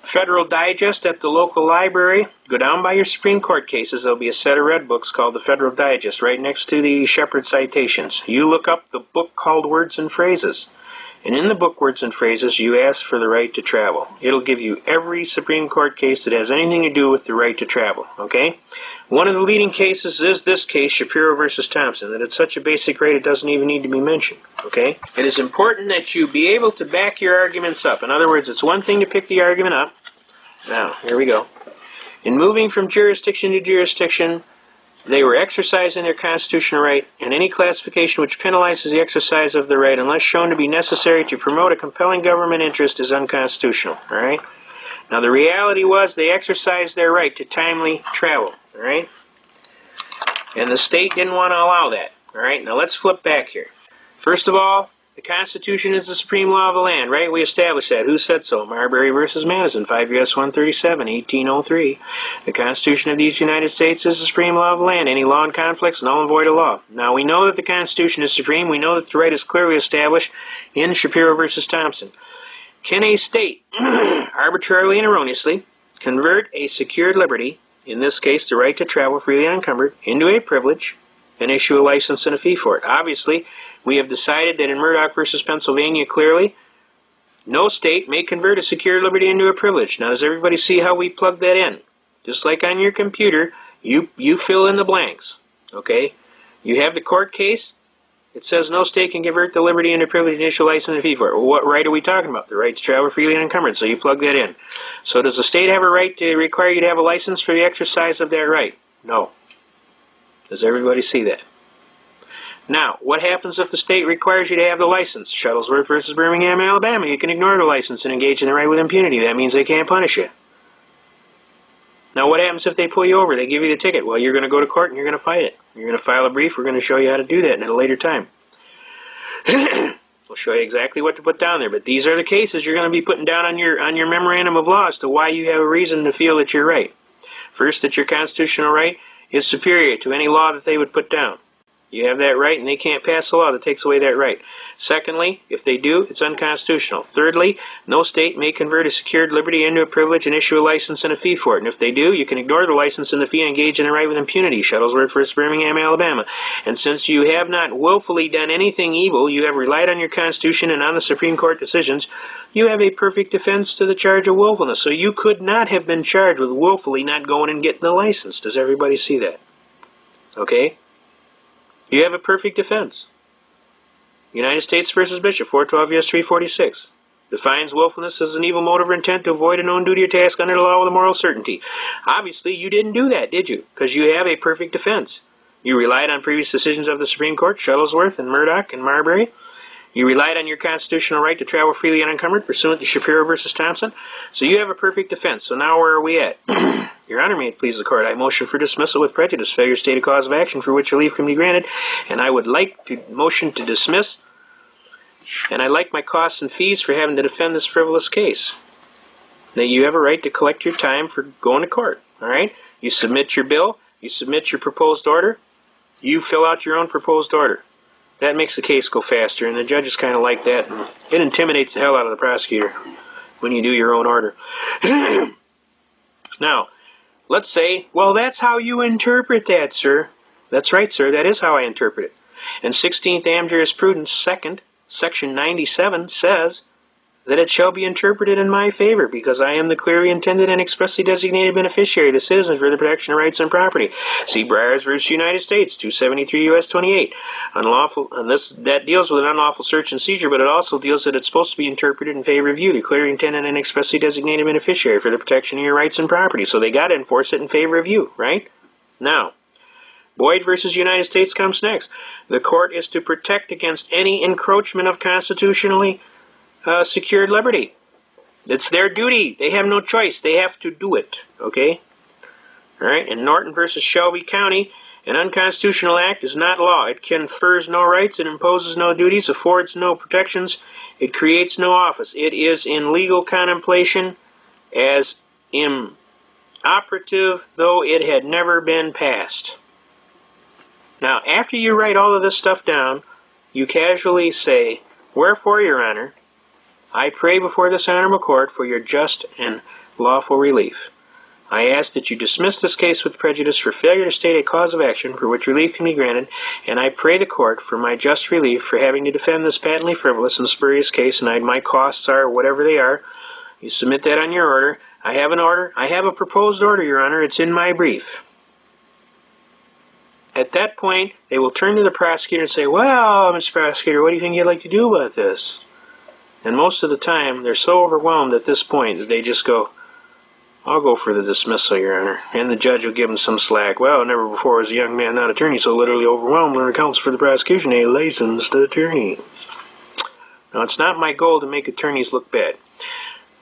Speaker 1: Federal Digest at the local library. Go down by your Supreme Court cases. There'll be a set of red books called the Federal Digest right next to the Shepard citations. You look up the book called Words and Phrases. And in the book Words and Phrases, you ask for the right to travel. It'll give you every Supreme Court case that has anything to do with the right to travel, okay? One of the leading cases is this case, Shapiro versus Thompson, that it's such a basic right it doesn't even need to be mentioned, okay? It is important that you be able to back your arguments up. In other words, it's one thing to pick the argument up. Now, here we go. In moving from jurisdiction to jurisdiction, they were exercising their constitutional right, and any classification which penalizes the exercise of the right, unless shown to be necessary to promote a compelling government interest, is unconstitutional. All right? Now, the reality was they exercised their right to timely travel. All right? And the state didn't want to allow that. All right? Now, let's flip back here. First of all, the Constitution is the supreme law of the land, right? We established that. Who said so? Marbury versus Madison, 5 U.S. 137, 1803. The Constitution of these United States is the supreme law of the land. Any law in conflict is null and void of law. Now, we know that the Constitution is supreme. We know that the right is clearly established in Shapiro versus Thompson. Can a state, arbitrarily and erroneously, convert a secured liberty, in this case the right to travel freely and unencumbered, into a privilege and issue a license and a fee for it? Obviously, we have decided that in Murdoch versus Pennsylvania, clearly, no state may convert a secured liberty into a privilege. Now, does everybody see how we plug that in? Just like on your computer, you fill in the blanks, okay? You have the court case. It says no state can convert the liberty into a privilege and issue a license and a fee for it. Well, what right are we talking about? The right to travel freely and unencumbered. So you plug that in. So does the state have a right to require you to have a license for the exercise of that right? No. Does everybody see that? Now, what happens if the state requires you to have the license? Shuttlesworth versus Birmingham, Alabama. You can ignore the license and engage in the right with impunity. That means they can't punish you. Now, what happens if they pull you over? They give you the ticket. Well, you're going to go to court and you're going to fight it. You're going to file a brief. We're going to show you how to do that at a later time. We'll show you exactly what to put down there. But these are the cases you're going to be putting down on your memorandum of law as to why you have a reason to feel that you're right. First, that your constitutional right is superior to any law that they would put down. You have that right, and they can't pass a law that takes away that right. Secondly, if they do, it's unconstitutional. Thirdly, no state may convert a secured liberty into a privilege and issue a license and a fee for it. And if they do, you can ignore the license and the fee and engage in the right with impunity. Shuttlesworth versus Birmingham, Alabama. And since you have not willfully done anything evil, you have relied on your Constitution and on the Supreme Court decisions, you have a perfect defense to the charge of willfulness. So you could not have been charged with willfully not going and getting the license. Does everybody see that? Okay? You have a perfect defense. United States versus Bishop, 412 U.S. 346. Defines willfulness as an evil motive or intent to avoid a known duty or task under the law with a moral certainty. Obviously, you didn't do that, did you? Because you have a perfect defense. You relied on previous decisions of the Supreme Court, Shuttlesworth and Murdoch and Marbury. You relied on your constitutional right to travel freely and unencumbered, pursuant to Shapiro versus Thompson. So you have a perfect defense. So now where are we at? Your Honor, may it please the Court, I motion for dismissal with prejudice, failure to state a cause of action for which relief can be granted, and I would like to motion to dismiss. And I like my costs and fees for having to defend this frivolous case. Now, you have a right to collect your time for going to court, all right? You submit your bill, you submit your proposed order, you fill out your own proposed order. That makes the case go faster, and the judges kind of like that, and it intimidates the hell out of the prosecutor when you do your own order. Now, let's say, well, that's how you interpret that, sir. That's right, sir, that is how I interpret it. And 16th Am Jurisprudence, 2nd, Section 97 says that it shall be interpreted in my favor because I am the clearly intended and expressly designated beneficiary of the citizens for the protection of rights and property. See Briars versus United States, 273 U.S. 28. Unlawful, and that deals with an unlawful search and seizure, but it also deals that it's supposed to be interpreted in favor of you, the clearly intended and expressly designated beneficiary for the protection of your rights and property. So they got to enforce it in favor of you, right? Now, Boyd versus United States comes next. The court is to protect against any encroachment of constitutionally secured liberty. It's their duty. They have no choice. They have to do it. Okay? All right. In Norton versus Shelby County, an unconstitutional act is not law. It confers no rights. It imposes no duties. Affords no protections. It creates no office. It is in legal contemplation as inoperative though it had never been passed. Now, after you write all of this stuff down, you casually say, wherefore, Your Honor, I pray before this honorable court for your just and lawful relief. I ask that you dismiss this case with prejudice for failure to state a cause of action for which relief can be granted, and I pray the court for my just relief for having to defend this patently frivolous and spurious case, and my costs are whatever they are. You submit that on your order. I have an order. I have a proposed order, Your Honor. It's in my brief. At that point, they will turn to the prosecutor and say, well, Mr. Prosecutor, what do you think you'd like to do about this? And most of the time, they're so overwhelmed at this point that they just go, I'll go for the dismissal, Your Honor. And the judge will give them some slack. Well, never before was a young man, not attorney, so literally overwhelmed when it counts for the prosecution, a licensed attorney. Now, it's not my goal to make attorneys look bad.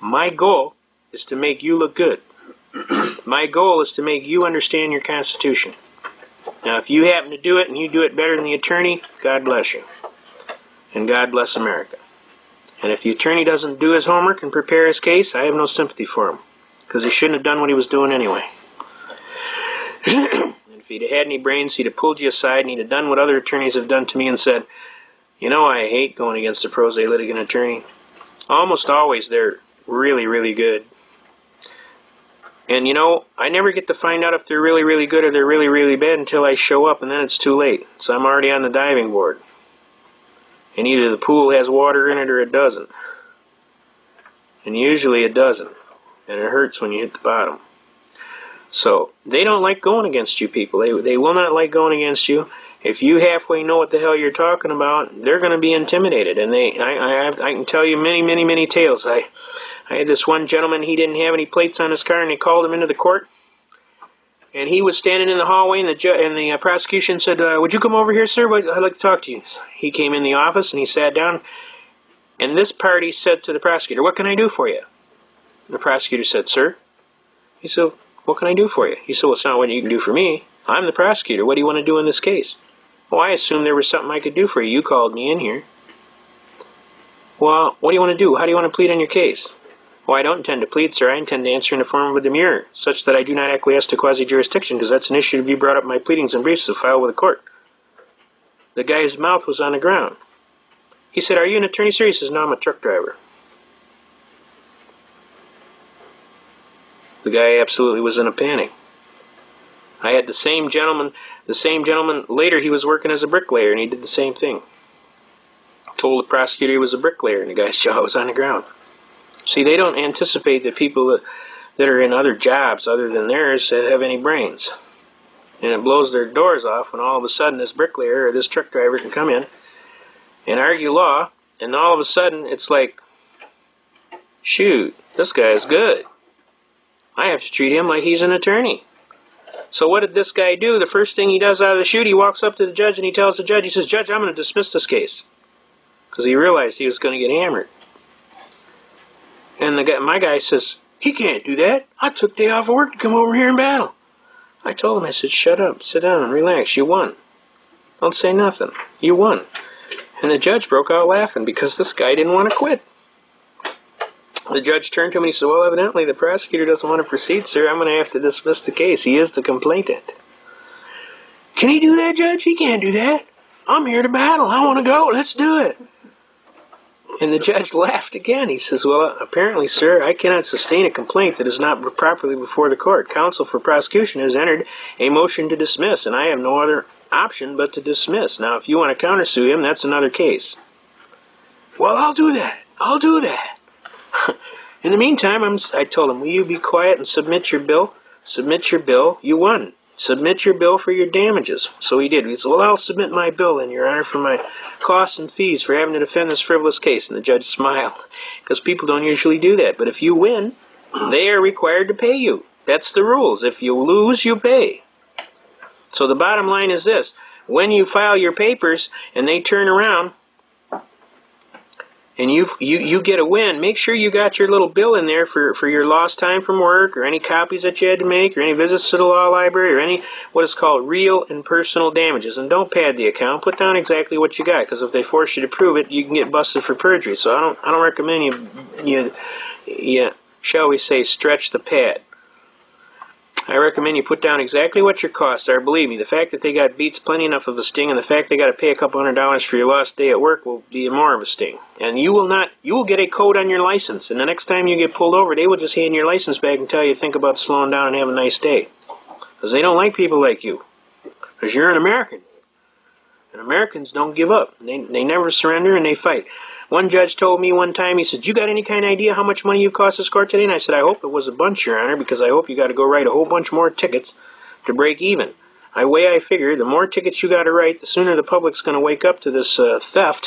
Speaker 1: My goal is to make you look good. My goal is to make you understand your Constitution. Now, if you happen to do it and you do it better than the attorney, God bless you. And God bless America. And if the attorney doesn't do his homework and prepare his case, I have no sympathy for him. Because he shouldn't have done what he was doing anyway. And if he'd had any brains, he'd have pulled you aside and he'd have done what other attorneys have done to me and said, you know, I hate going against a pro se litigant attorney. Almost always they're really, really good. And, you know, I never get to find out if they're really, really good or they're really, really bad until I show up, and then it's too late. So I'm already on the diving board. And either the pool has water in it or it doesn't. And usually it doesn't. And it hurts when you hit the bottom. So they don't like going against you people. They will not like going against you. If you halfway know what the hell you're talking about, they're going to be intimidated. And I can tell you many, many, many tales. I had this one gentleman, he didn't have any plates on his car, and they called him into the court. And he was standing in the hallway, and the prosecution said, would you come over here, sir? I'd like to talk to you. He came in the office, and he sat down. And this party said to the prosecutor, what can I do for you? The prosecutor said, sir? He said, what can I do for you? He said, well, it's not what you can do for me. I'm the prosecutor. What do you want to do in this case? Well, I assumed there was something I could do for you. You called me in here. Well, what do you want to do? How do you want to plead on your case? Well, I don't intend to plead, sir. I intend to answer in the form of a demurrer, such that I do not acquiesce to quasi-jurisdiction, because that's an issue to be brought up in my pleadings and briefs to file with the court. The guy's mouth was on the ground. He said, are you an attorney, sir? He says, no, I'm a truck driver. The guy absolutely was in a panic. I had the same gentleman, later he was working as a bricklayer, and he did the same thing. Told the prosecutor he was a bricklayer, and the guy's jaw was on the ground. See, they don't anticipate that people that are in other jobs other than theirs have any brains. And it blows their doors off when all of a sudden this bricklayer or this truck driver can come in and argue law, and all of a sudden it's like, shoot, this guy's good. I have to treat him like he's an attorney. So what did this guy do? The first thing he does out of the chute, he walks up to the judge and he tells the judge, he says, Judge, I'm going to dismiss this case. Because he realized he was going to get hammered. And my guy says, he can't do that. I took day off work to come over here and battle. I told him, I said, shut up, sit down, and relax. You won. Don't say nothing. You won. And the judge broke out laughing because this guy didn't want to quit. The judge turned to him and he said, well, evidently the prosecutor doesn't want to proceed, sir. I'm going to have to dismiss the case. He is the complainant. Can he do that, Judge? He can't do that. I'm here to battle. I want to go. Let's do it. And the judge laughed again. He says, well, apparently, sir, I cannot sustain a complaint that is not properly before the court. Counsel for prosecution has entered a motion to dismiss, and I have no other option but to dismiss. Now, if you want to countersue him, that's another case. Well, I'll do that. I'll do that. In the meantime, I told him, will you be quiet and submit your bill? Submit your bill. You won. Submit your bill for your damages. So he did. He said, well, I'll submit my bill, then, Your Honor, for my costs and fees for having to defend this frivolous case. And the judge smiled, because people don't usually do that. But if you win, they are required to pay you. That's the rules. If you lose, you pay. So the bottom line is this. When you file your papers and they turn around and you get a win, make sure you got your little bill in there for your lost time from work, or any copies that you had to make, or any visits to the law library, or any what is called real and personal damages. And don't pad the account. Put down exactly what you got, because if they force you to prove it, you can get busted for perjury. So I don't recommend you shall we say, stretch the pad. I recommend you put down exactly what your costs are. Believe me, the fact that they got beats plenty enough of a sting, and the fact they got to pay a couple $100 for your lost day at work will be more of a sting. And you will get a code on your license, and the next time you get pulled over, they will just hand your license back and tell you to think about slowing down and have a nice day. Because they don't like people like you. Because you're an American. And Americans don't give up. They never surrender, and they fight. One judge told me one time, he said, you got any kind of idea how much money you cost this court today? And I said, I hope it was a bunch, Your Honor, because I hope you got to go write a whole bunch more tickets to break even. The way I figure, the more tickets you got to write, the sooner the public's going to wake up to this theft,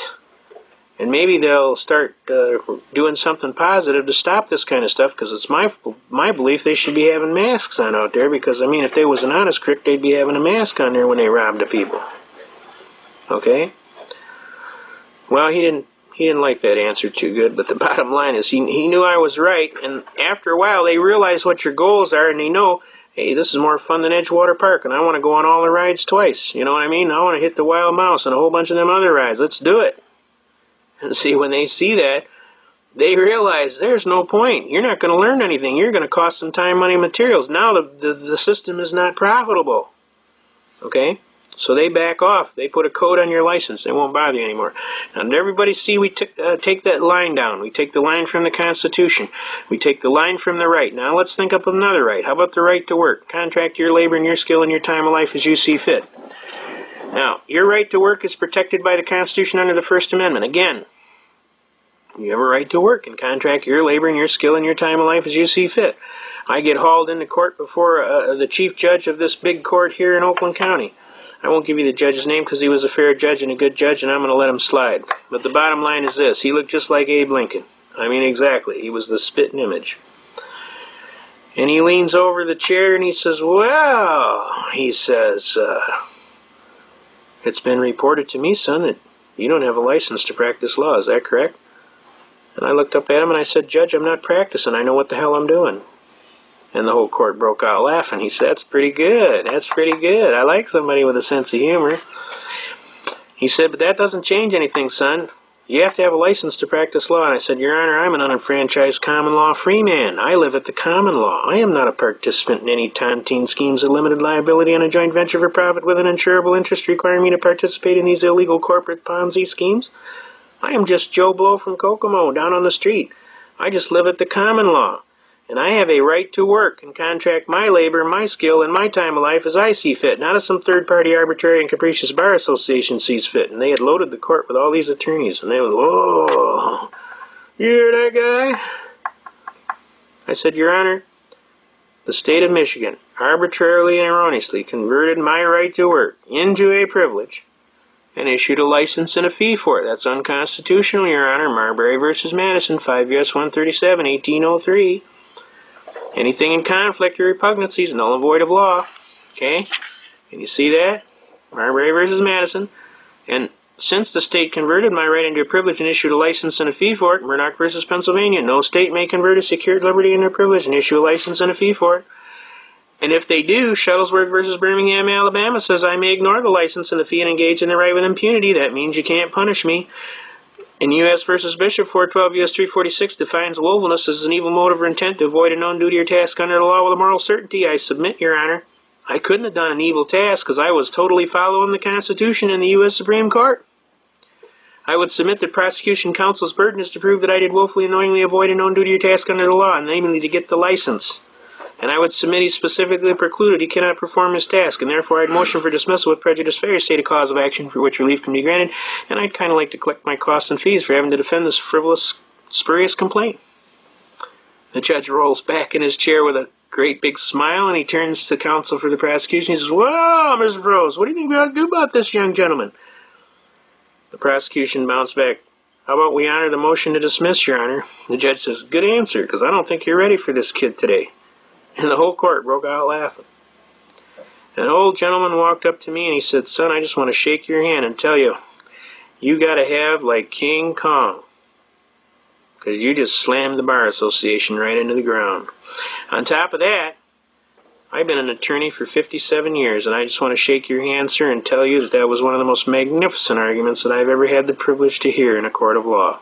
Speaker 1: and maybe they'll start doing something positive to stop this kind of stuff, because it's my belief they should be having masks on out there, because, I mean, if they was an honest crook, they'd be having a mask on there when they robbed the people. Okay? Well, he didn't like that answer too good, but the bottom line is he knew I was right, and after a while they realize what your goals are, and they know, hey, this is more fun than Edgewater Park, and I want to go on all the rides twice. You know what I mean? I want to hit the Wild Mouse and a whole bunch of them other rides. Let's do it. And see, when they see that, they realize there's no point. You're not going to learn anything. You're going to cost them time, money, materials. Now the system is not profitable. Okay? So they back off. They put a code on your license. They won't bother you anymore. Now, did everybody see we take that line down? We take the line from the Constitution. We take the line from the right. Now let's think up another right. How about the right to work? Contract your labor and your skill and your time of life as you see fit. Now, your right to work is protected by the Constitution under the First Amendment. Again, you have a right to work and contract your labor and your skill and your time of life as you see fit. I get hauled into court before the chief judge of this big court here in Oakland County. I won't give you the judge's name because he was a fair judge and a good judge, and I'm going to let him slide. But the bottom line is this. He looked just like Abe Lincoln. I mean, exactly. He was the spitting image. And he leans over the chair and he says, well, he says, it's been reported to me, son, that you don't have a license to practice law. Is that correct? And I looked up at him and I said, Judge, I'm not practicing. I know what the hell I'm doing. And the whole court broke out laughing. He said, that's pretty good. That's pretty good. I like somebody with a sense of humor. He said, but that doesn't change anything, son. You have to have a license to practice law. And I said, Your Honor, I'm an unenfranchised common law free man. I live at the common law. I am not a participant in any tontine schemes of limited liability on a joint venture for profit with an insurable interest requiring me to participate in these illegal corporate Ponzi schemes. I am just Joe Blow from Kokomo down on the street. I just live at the common law. And I have a right to work and contract my labor, my skill, and my time of life as I see fit, not as some third-party arbitrary and capricious bar association sees fit. And they had loaded the court with all these attorneys, and they were, whoa, you hear that guy? I said, Your Honor, the state of Michigan arbitrarily and erroneously converted my right to work into a privilege, and issued a license and a fee for it. That's unconstitutional, Your Honor. Marbury v. Madison, 5 U.S. 137, 1803. Anything in conflict or repugnancy is null and void of law. Okay? Can you see that? Marbury v. Madison. And since the state converted my right into a privilege and issued a license and a fee for it, Murdoch v. Pennsylvania, no state may convert a secured liberty into a privilege and issue a license and a fee for it. And if they do, Shuttlesworth v. Birmingham, Alabama says I may ignore the license and the fee and engage in the right with impunity. That means you can't punish me. In U.S. v. Bishop, 412 U.S. 346 defines willfulness as an evil motive or intent to avoid a known duty or task under the law with a moral certainty. I submit, Your Honor, I couldn't have done an evil task because I was totally following the Constitution and the U.S. Supreme Court. I would submit that prosecution counsel's burden is to prove that I did willfully and knowingly avoid a known duty or task under the law, namely to get the license. And I would submit he specifically precluded he cannot perform his task, and therefore I'd motion for dismissal with prejudice, failure to state a cause of action for which relief can be granted, and I'd kind of like to collect my costs and fees for having to defend this frivolous, spurious complaint. The judge rolls back in his chair with a great big smile, and he turns to counsel for the prosecution. He says, "Well, Mr. Rose, what do you think we ought to do about this young gentleman?" The prosecution bounced back. "How about we honor the motion to dismiss, Your Honor?" The judge says, "Good answer, because I don't think you're ready for this kid today." And the whole court broke out laughing. An old gentleman walked up to me and he said, "Son, I just want to shake your hand and tell you, you got to have like King Kong, because you just slammed the Bar Association right into the ground. On top of that, I've been an attorney for 57 years, and I just want to shake your hand, sir, and tell you that that was one of the most magnificent arguments that I've ever had the privilege to hear in a court of law."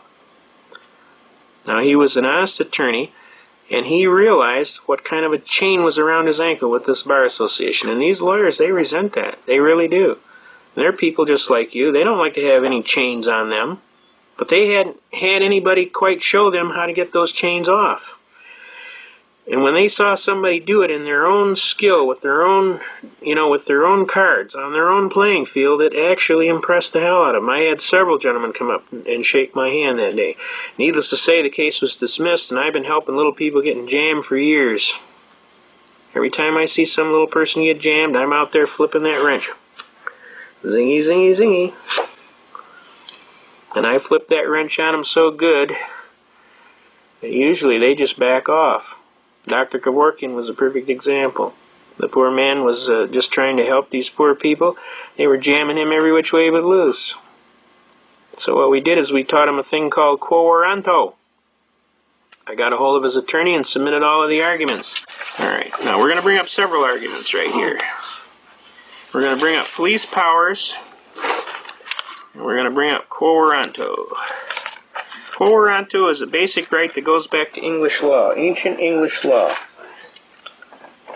Speaker 1: Now, he was an honest attorney, and he realized what kind of a chain was around his ankle with this Bar Association. And these lawyers, they resent that. They really do. They're people just like you. They don't like to have any chains on them. But they hadn't had anybody quite show them how to get those chains off. And when they saw somebody do it in their own skill, with their own, with their own cards, on their own playing field, it actually impressed the hell out of them. I had several gentlemen come up and shake my hand that day. Needless to say, the case was dismissed, and I've been helping little people get in jam for years. Every time I see some little person get jammed, I'm out there flipping that wrench. Zingy, zingy, zingy. And I flip that wrench on them so good that usually they just back off. Dr. Kevorkian was a perfect example. The poor man was just trying to help these poor people. They were jamming him every which way but loose. So what we did is we taught him a thing called quo warranto. I got a hold of his attorney and submitted all of the arguments. Alright, now we're going to bring up several arguments right here. We're going to bring up police powers, and we're going to bring up quo warranto. Quo warranto is a basic right that goes back to English law, ancient English law.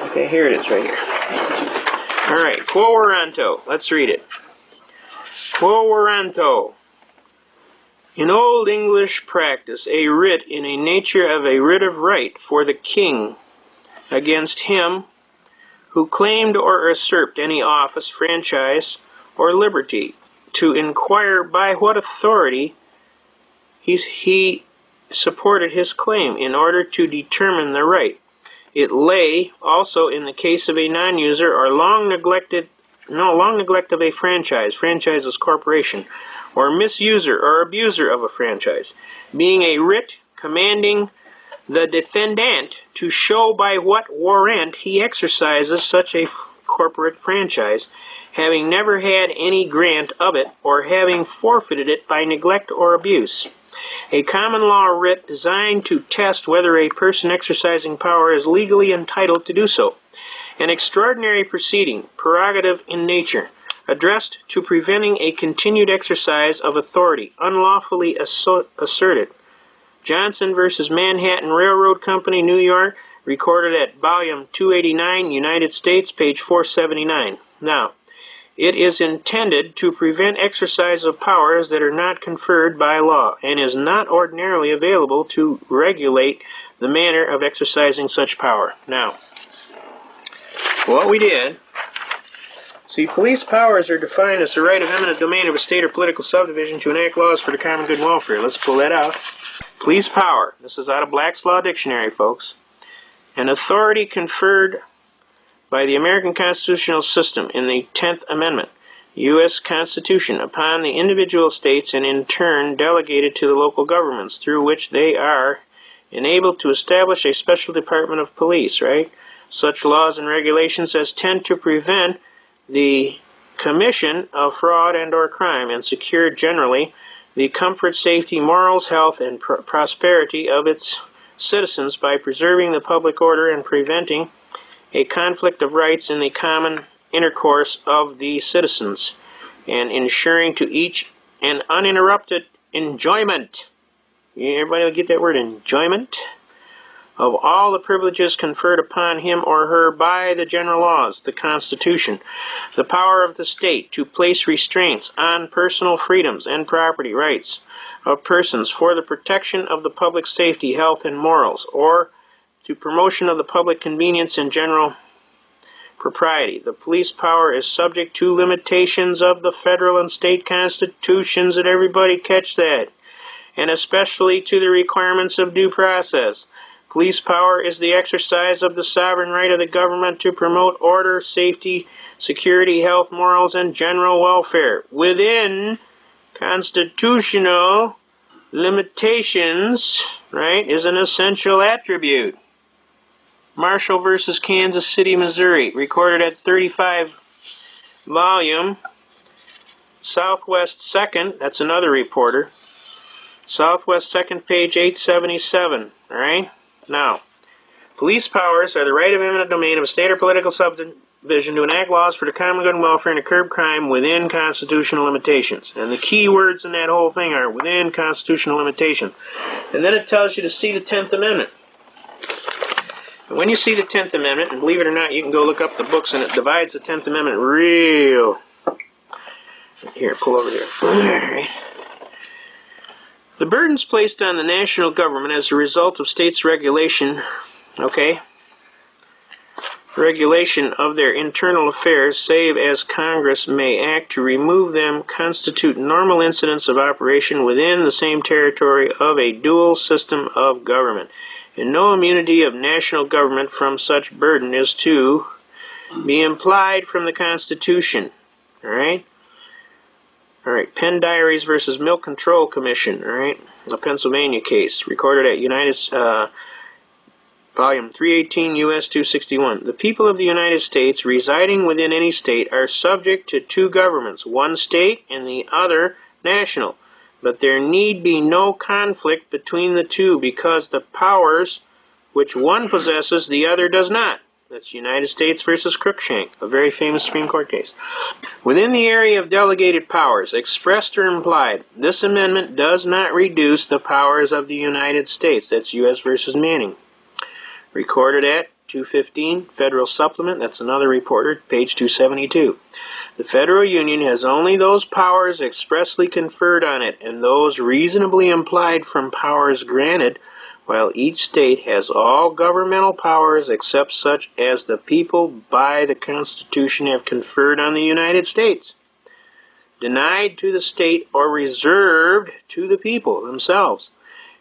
Speaker 1: Okay, here it is right here. Alright, quo warranto. Let's read it. Quo warranto. In Old English practice, a writ in a nature of a writ of right for the king against him who claimed or usurped any office, franchise, or liberty, to inquire by what authority he supported his claim in order to determine the right. It lay also in the case of a non-user or long neglect of a franchise. Franchise is corporation. Or misuser or abuser of a franchise, being a writ commanding the defendant to show by what warrant he exercises such a corporate franchise, having never had any grant of it, or having forfeited it by neglect or abuse. A common law writ designed to test whether a person exercising power is legally entitled to do so. An extraordinary proceeding, prerogative in nature, addressed to preventing a continued exercise of authority unlawfully asserted. Johnson v. Manhattan Railroad Company, New York, recorded at volume 289, United States, page 479. Now, it is intended to prevent exercise of powers that are not conferred by law, and is not ordinarily available to regulate the manner of exercising such power. Now, what we did, see, police powers are defined as the right of eminent domain of a state or political subdivision to enact laws for the common good and welfare. Let's pull that out. Police power. This is out of Black's Law Dictionary, folks. An authority conferred by the American constitutional system in the 10th Amendment U.S. Constitution upon the individual states and in turn delegated to the local governments, through which they are enabled to establish a special department of police, right? Such laws and regulations as tend to prevent the commission of fraud and or crime and secure generally the comfort, safety, morals, health, and prosperity of its citizens by preserving the public order and preventing a conflict of rights in the common intercourse of the citizens, and ensuring to each an uninterrupted enjoyment. Everybody will get that word, enjoyment? Of all the privileges conferred upon him or her by the general laws, the Constitution, the power of the state to place restraints on personal freedoms and property rights of persons for the protection of the public safety, health, and morals, or to promotion of the public convenience and general propriety. The police power is subject to limitations of the federal and state constitutions, and everybody catch that, and especially to the requirements of due process. Police power is the exercise of the sovereign right of the government to promote order, safety, security, health, morals, and general welfare within constitutional limitations, right, is an essential attribute. Marshall versus Kansas City, Missouri, recorded at 35 volume, Southwest 2nd, that's another reporter, Southwest 2nd, page 877, all right? Now, police powers are the right of eminent domain of a state or political subdivision to enact laws for the common good and welfare and to curb crime within constitutional limitations. And the key words in that whole thing are within constitutional limitation. And then it tells you to see the 10th Amendment. And when you see the 10th Amendment, and believe it or not, you can go look up the books, and it divides the 10th Amendment real. Here, pull over here. All right. The burdens placed on the national government as a result of states' regulation, regulation of their internal affairs, save as Congress may act to remove them, constitute normal incidents of operation within the same territory of a dual system of government. And no immunity of national government from such burden is to be implied from the Constitution. All right? All right, Penn Diaries versus Milk Control Commission, all right, a Pennsylvania case, recorded at Volume 318, U.S. 261. The people of the United States residing within any state are subject to two governments, one state and the other national. But there need be no conflict between the two because the powers which one possesses the other does not. That's United States versus Cruikshank, a very famous Supreme Court case. Within the area of delegated powers, expressed or implied, this amendment does not reduce the powers of the United States. That's U.S. versus Manning. Recorded at 215, Federal Supplement, that's another reporter, page 272. The Federal Union has only those powers expressly conferred on it, and those reasonably implied from powers granted, while each state has all governmental powers except such as the people by the Constitution have conferred on the United States, denied to the state or reserved to the people themselves.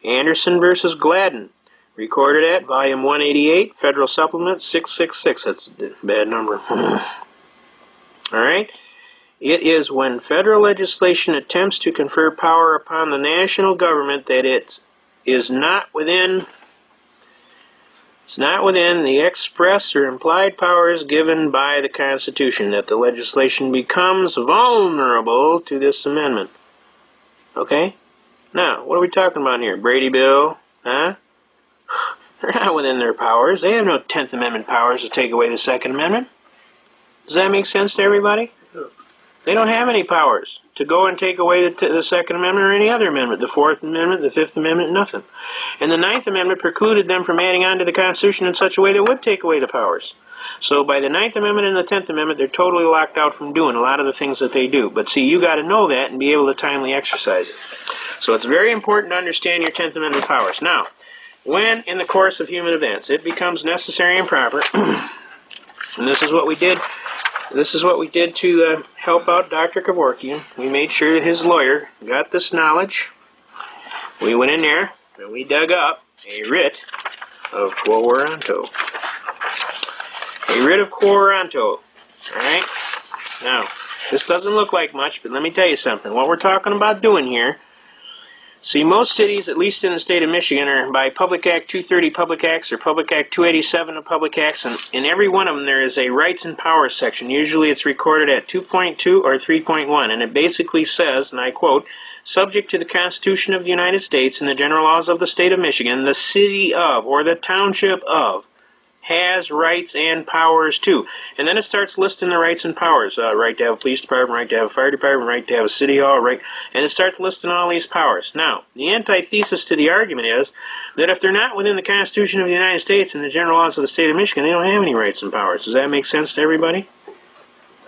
Speaker 1: Anderson versus Gladden, recorded at Volume 188, Federal Supplement 666. That's a bad number. All right? It is when federal legislation attempts to confer power upon the national government that it is not within the express or implied powers given by the Constitution that the legislation becomes vulnerable to this amendment. Okay? Now, what are we talking about here? Brady Bill? Huh? They're not within their powers. They have no 10th Amendment powers to take away the Second Amendment. Does that make sense to everybody? They don't have any powers to go and take away the Second Amendment or any other amendment, the Fourth Amendment, the Fifth Amendment, nothing. And the Ninth Amendment precluded them from adding on to the Constitution in such a way that would take away the powers. So by the Ninth Amendment and the 10th Amendment, they're totally locked out from doing a lot of the things that they do. But see, you got to know that and be able to timely exercise it. So it's very important to understand your 10th Amendment powers. Now, when in the course of human events it becomes necessary and proper, and this is what we did. This is what we did to help out Dr. Kevorkian. We made sure that his lawyer got this knowledge. We went in there and we dug up a writ of quo warranto. A writ of quo warranto. Alright? Now, This doesn't look like much, but let me tell you something. What we're talking about doing here, see, most cities, at least in the state of Michigan, are by Public Act 230 Public Acts or Public Act 287 of Public Acts, and in every one of them there is a rights and powers section. Usually it's recorded at 2.2 or 3.1, and it basically says, and I quote, "Subject to the Constitution of the United States and the general laws of the state of Michigan, the city of or the township of has rights and powers too." And then it starts listing the rights and powers. Right to have a police department, right to have a fire department, right to have a city hall, right, and it starts listing all these powers. Now, the antithesis to the argument is that if they're not within the Constitution of the United States and the general laws of the state of Michigan, they don't have any rights and powers. Does that make sense to everybody?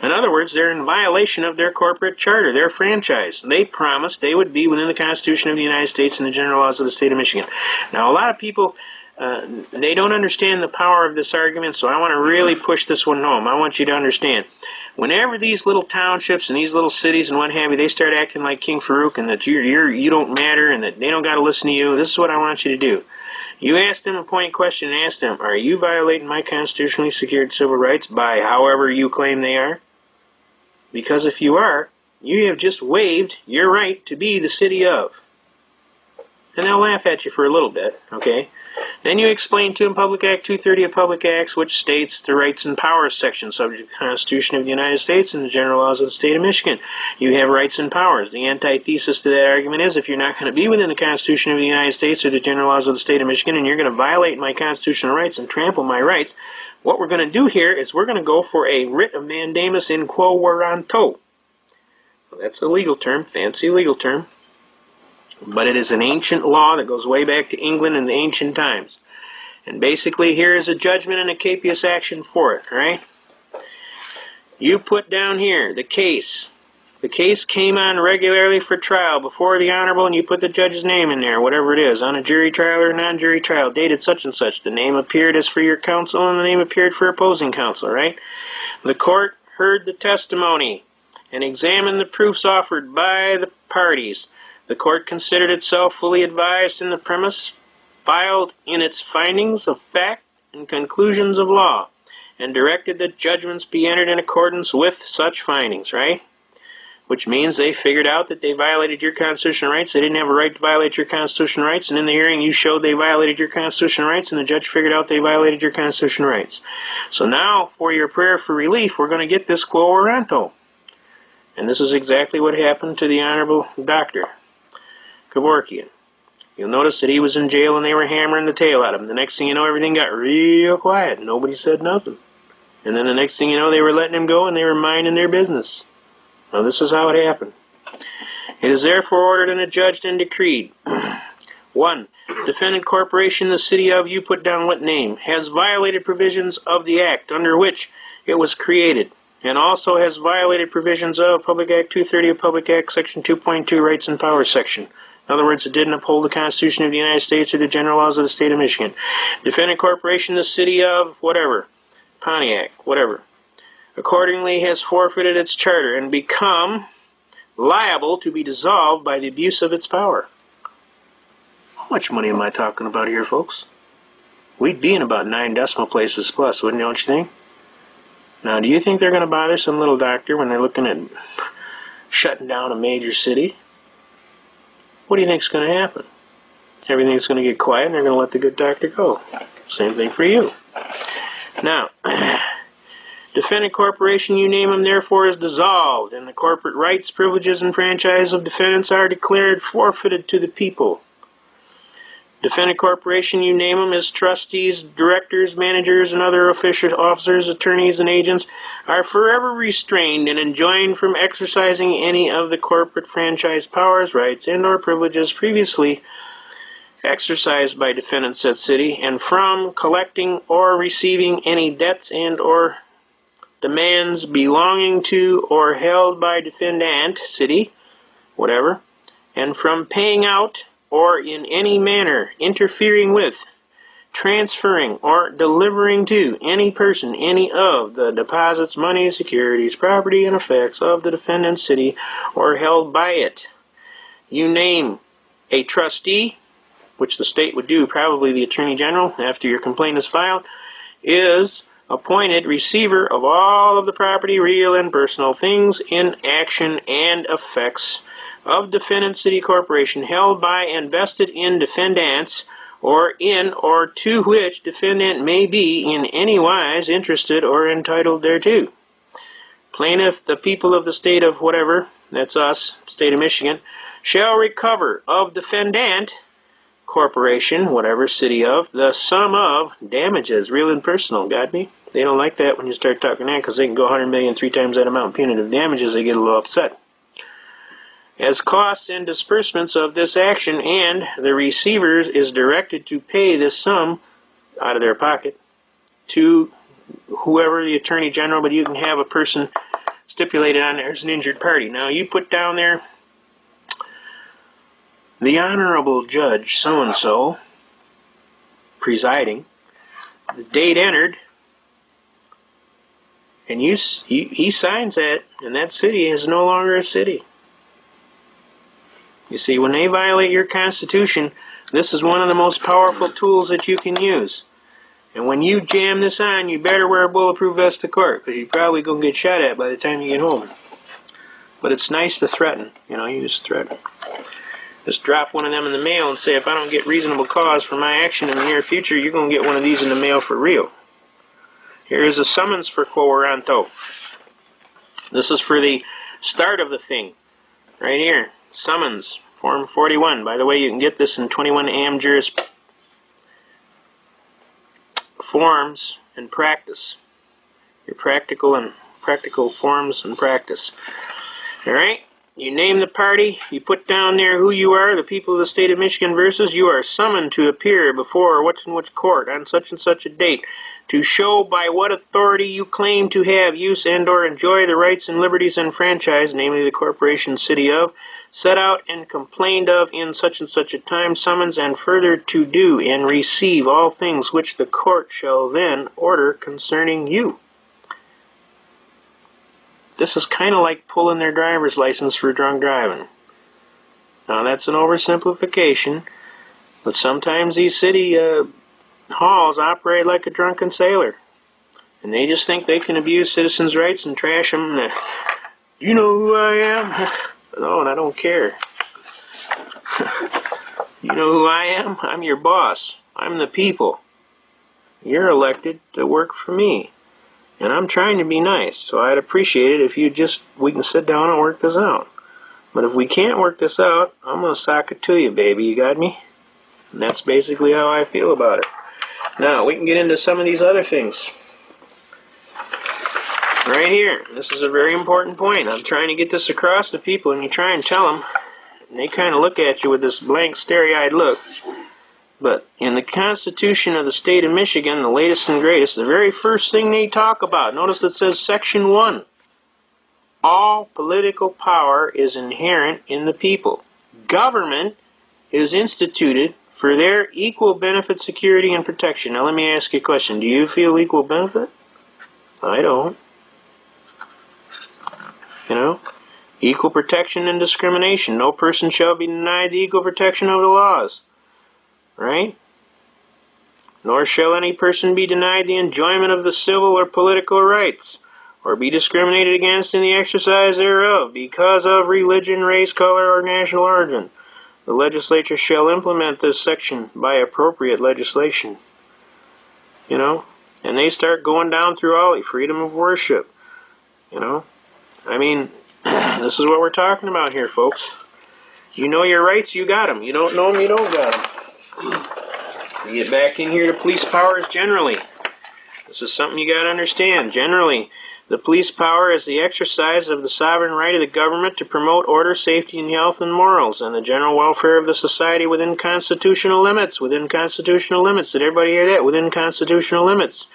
Speaker 1: In other words, they're in violation of their corporate charter, their franchise. They promised they would be within the Constitution of the United States and the general laws of the state of Michigan. Now, a lot of people, they don't understand the power of this argument, so I want to really push this one home. I want you to understand. Whenever these little townships and these little cities and what have you, they start acting like King Farouk and that you don't matter and that they don't got to listen to you, this is what I want you to do. You ask them a point question and ask them, are you violating my constitutionally secured civil rights by however you claim they are? Because if you are, you have just waived your right to be the city of. And they'll laugh at you for a little bit, okay? Then you explain to them Public Act 230 of Public Acts, which states the rights and powers section subject to the Constitution of the United States and the general laws of the state of Michigan. You have rights and powers. The antithesis to that argument is if you're not going to be within the Constitution of the United States or the general laws of the state of Michigan and you're going to violate my constitutional rights and trample my rights, what we're going to do here is we're going to go for a writ of mandamus in quo warranto. Well, that's a legal term, fancy legal term. But it is an ancient law that goes way back to England in the ancient times. And basically here is a judgment and a capious action for it, right? You put down here the case. The case came on regularly for trial before the Honorable, and you put the judge's name in there, whatever it is, on a jury trial or non-jury trial, dated such and such. The name appeared as for your counsel, and the name appeared for opposing counsel, right? The court heard the testimony and examined the proofs offered by the parties. The court considered itself fully advised in the premise filed in its findings of fact and conclusions of law, and directed that judgments be entered in accordance with such findings, right? Which means they figured out that they violated your constitutional rights. They didn't have a right to violate your constitutional rights, and in the hearing you showed they violated your constitutional rights, and the judge figured out they violated your constitutional rights. So now, for your prayer for relief, we're going to get this quo warranto. And this is exactly what happened to the Honorable Dr. Kevorkian. You'll notice that he was in jail and they were hammering the tail out of him. The next thing you know, everything got real quiet. Nobody said nothing. And then the next thing you know, they were letting him go and they were minding their business. Now this is how it happened. It is therefore ordered and adjudged and decreed. 1. Defendant corporation, the city of, you put down what name, has violated provisions of the act under which it was created, and also has violated provisions of Public Act 230 of Public Act Section 2.2 Rights and Powers Section. In other words, it didn't uphold the Constitution of the United States or the general laws of the state of Michigan. Defendant corporation, the city of, whatever, Pontiac, whatever, accordingly has forfeited its charter and become liable to be dissolved by the abuse of its power. How much money am I talking about here, folks? We'd be in about 9 decimal places plus, wouldn't you, don't you think? Now, do you think they're going to bother some little doctor when they're looking at shutting down a major city? What do you think's going to happen? Everything's going to get quiet and they're going to let the good doctor go. Same thing for you. Now, defendant corporation, you name them, therefore is dissolved, and the corporate rights, privileges, and franchise of defendants are declared forfeited to the people. Defendant corporation, you name them, as trustees, directors, managers, and other officials, officers, attorneys, and agents, are forever restrained and enjoined from exercising any of the corporate franchise powers, rights, and or privileges previously exercised by defendants at city, and from collecting or receiving any debts and or demands belonging to or held by defendant, city, whatever, and from paying out or in any manner interfering with, transferring, or delivering to any person any of the deposits, money, securities, property, and effects of the defendant, city, or held by it. You name a trustee, which the state would do, probably the Attorney General, after your complaint is filed, is appointed receiver of all of the property, real and personal, things in action and effects of defendant city corporation held by and vested in defendants, or in or to which defendant may be in any wise interested or entitled thereto. Plaintiff, the people of the state of whatever, that's us, state of Michigan, shall recover of defendant corporation, whatever, city of, the sum of damages, real and personal. Got me? They don't like that when you start talking that, because they can go 100 million 3 times that amount punitive damages. They get a little upset. As costs and disbursements of this action, and the receivers is directed to pay this sum out of their pocket to whoever, the Attorney General, but you can have a person stipulated on there as an injured party. Now you put down there, the Honorable Judge so-and-so presiding, the date entered, and he signs that, and that city is no longer a city. You see, when they violate your Constitution, this is one of the most powerful tools that you can use. And when you jam this on, you better wear a bulletproof vest to court, because you're probably going to get shot at by the time you get home. But it's nice to threaten. You know, you just threaten. Just drop one of them in the mail and say, if I don't get reasonable cause for my action in the near future, you're going to get one of these in the mail for real. Here is a summons for quo warranto. This is for the start of the thing. Right here. Summons. Form 41. By the way, you can get this in 21 AM Juris Forms and Practice. Your practical forms and practice. Alright? You name the party, you put down there who you are, the people of the state of Michigan versus you are summoned to appear before which and which court on such and such a date to show by what authority you claim to have, use, and or enjoy the rights and liberties and franchise, namely the corporation city of, set out and complained of in such and such a time, summons, and further to do and receive all things which the court shall then order concerning you. This is kind of like pulling their driver's license for drunk driving. Now that's an oversimplification, but sometimes these city halls operate like a drunken sailor. And they just think they can abuse citizens' rights and trash them. You know who I am? No, and I don't care. You know who I am? I'm your boss. I'm the people. You're elected to work for me. And I'm trying to be nice, so I'd appreciate it if we can sit down and work this out. But if we can't work this out, I'm going to sock it to you, baby. You got me? And that's basically how I feel about it. Now, we can get into some of these other things. Right here. This is a very important point. I'm trying to get this across to people, and you try and tell them, and they kind of look at you with this blank, starry-eyed look. But in the Constitution of the state of Michigan, the latest and greatest, the very first thing they talk about, notice it says Section 1. All political power is inherent in the people. Government is instituted for their equal benefit, security, and protection. Now let me ask you a question. Do you feel equal benefit? I don't. You know? Equal protection and discrimination. No person shall be denied the equal protection of the laws. Right? Nor shall any person be denied the enjoyment of the civil or political rights, or be discriminated against in the exercise thereof, because of religion, race, color, or national origin. The legislature shall implement this section by appropriate legislation. You know? And they start going down through all the freedom of worship. You know? I mean, this is what we're talking about here, folks. You know your rights, you got them. You don't know them, you don't got them. We get back in here to police powers generally. This is something you got to understand. Generally, the police power is the exercise of the sovereign right of the government to promote order, safety, and health and morals, and the general welfare of the society within constitutional limits. Within constitutional limits. Did everybody hear that? Within constitutional limits.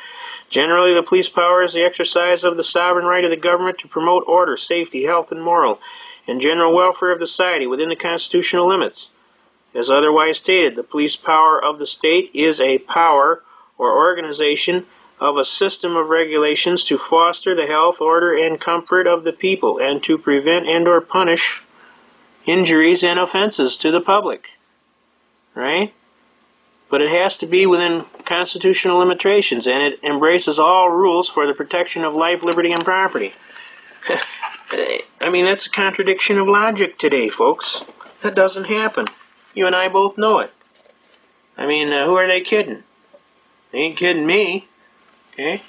Speaker 1: Generally, the police power is the exercise of the sovereign right of the government to promote order, safety, health, and moral, and general welfare of the society within the constitutional limits. As otherwise stated, the police power of the state is a power or organization of a system of regulations to foster the health, order, and comfort of the people, and to prevent and or punish injuries and offenses to the public. Right? but it has to be within constitutional limitations, and it embraces all rules for the protection of life, liberty, and property. I mean, that's a contradiction of logic today, folks. That doesn't happen. You and I both know it. I mean, who are they kidding? They ain't kidding me. Okay?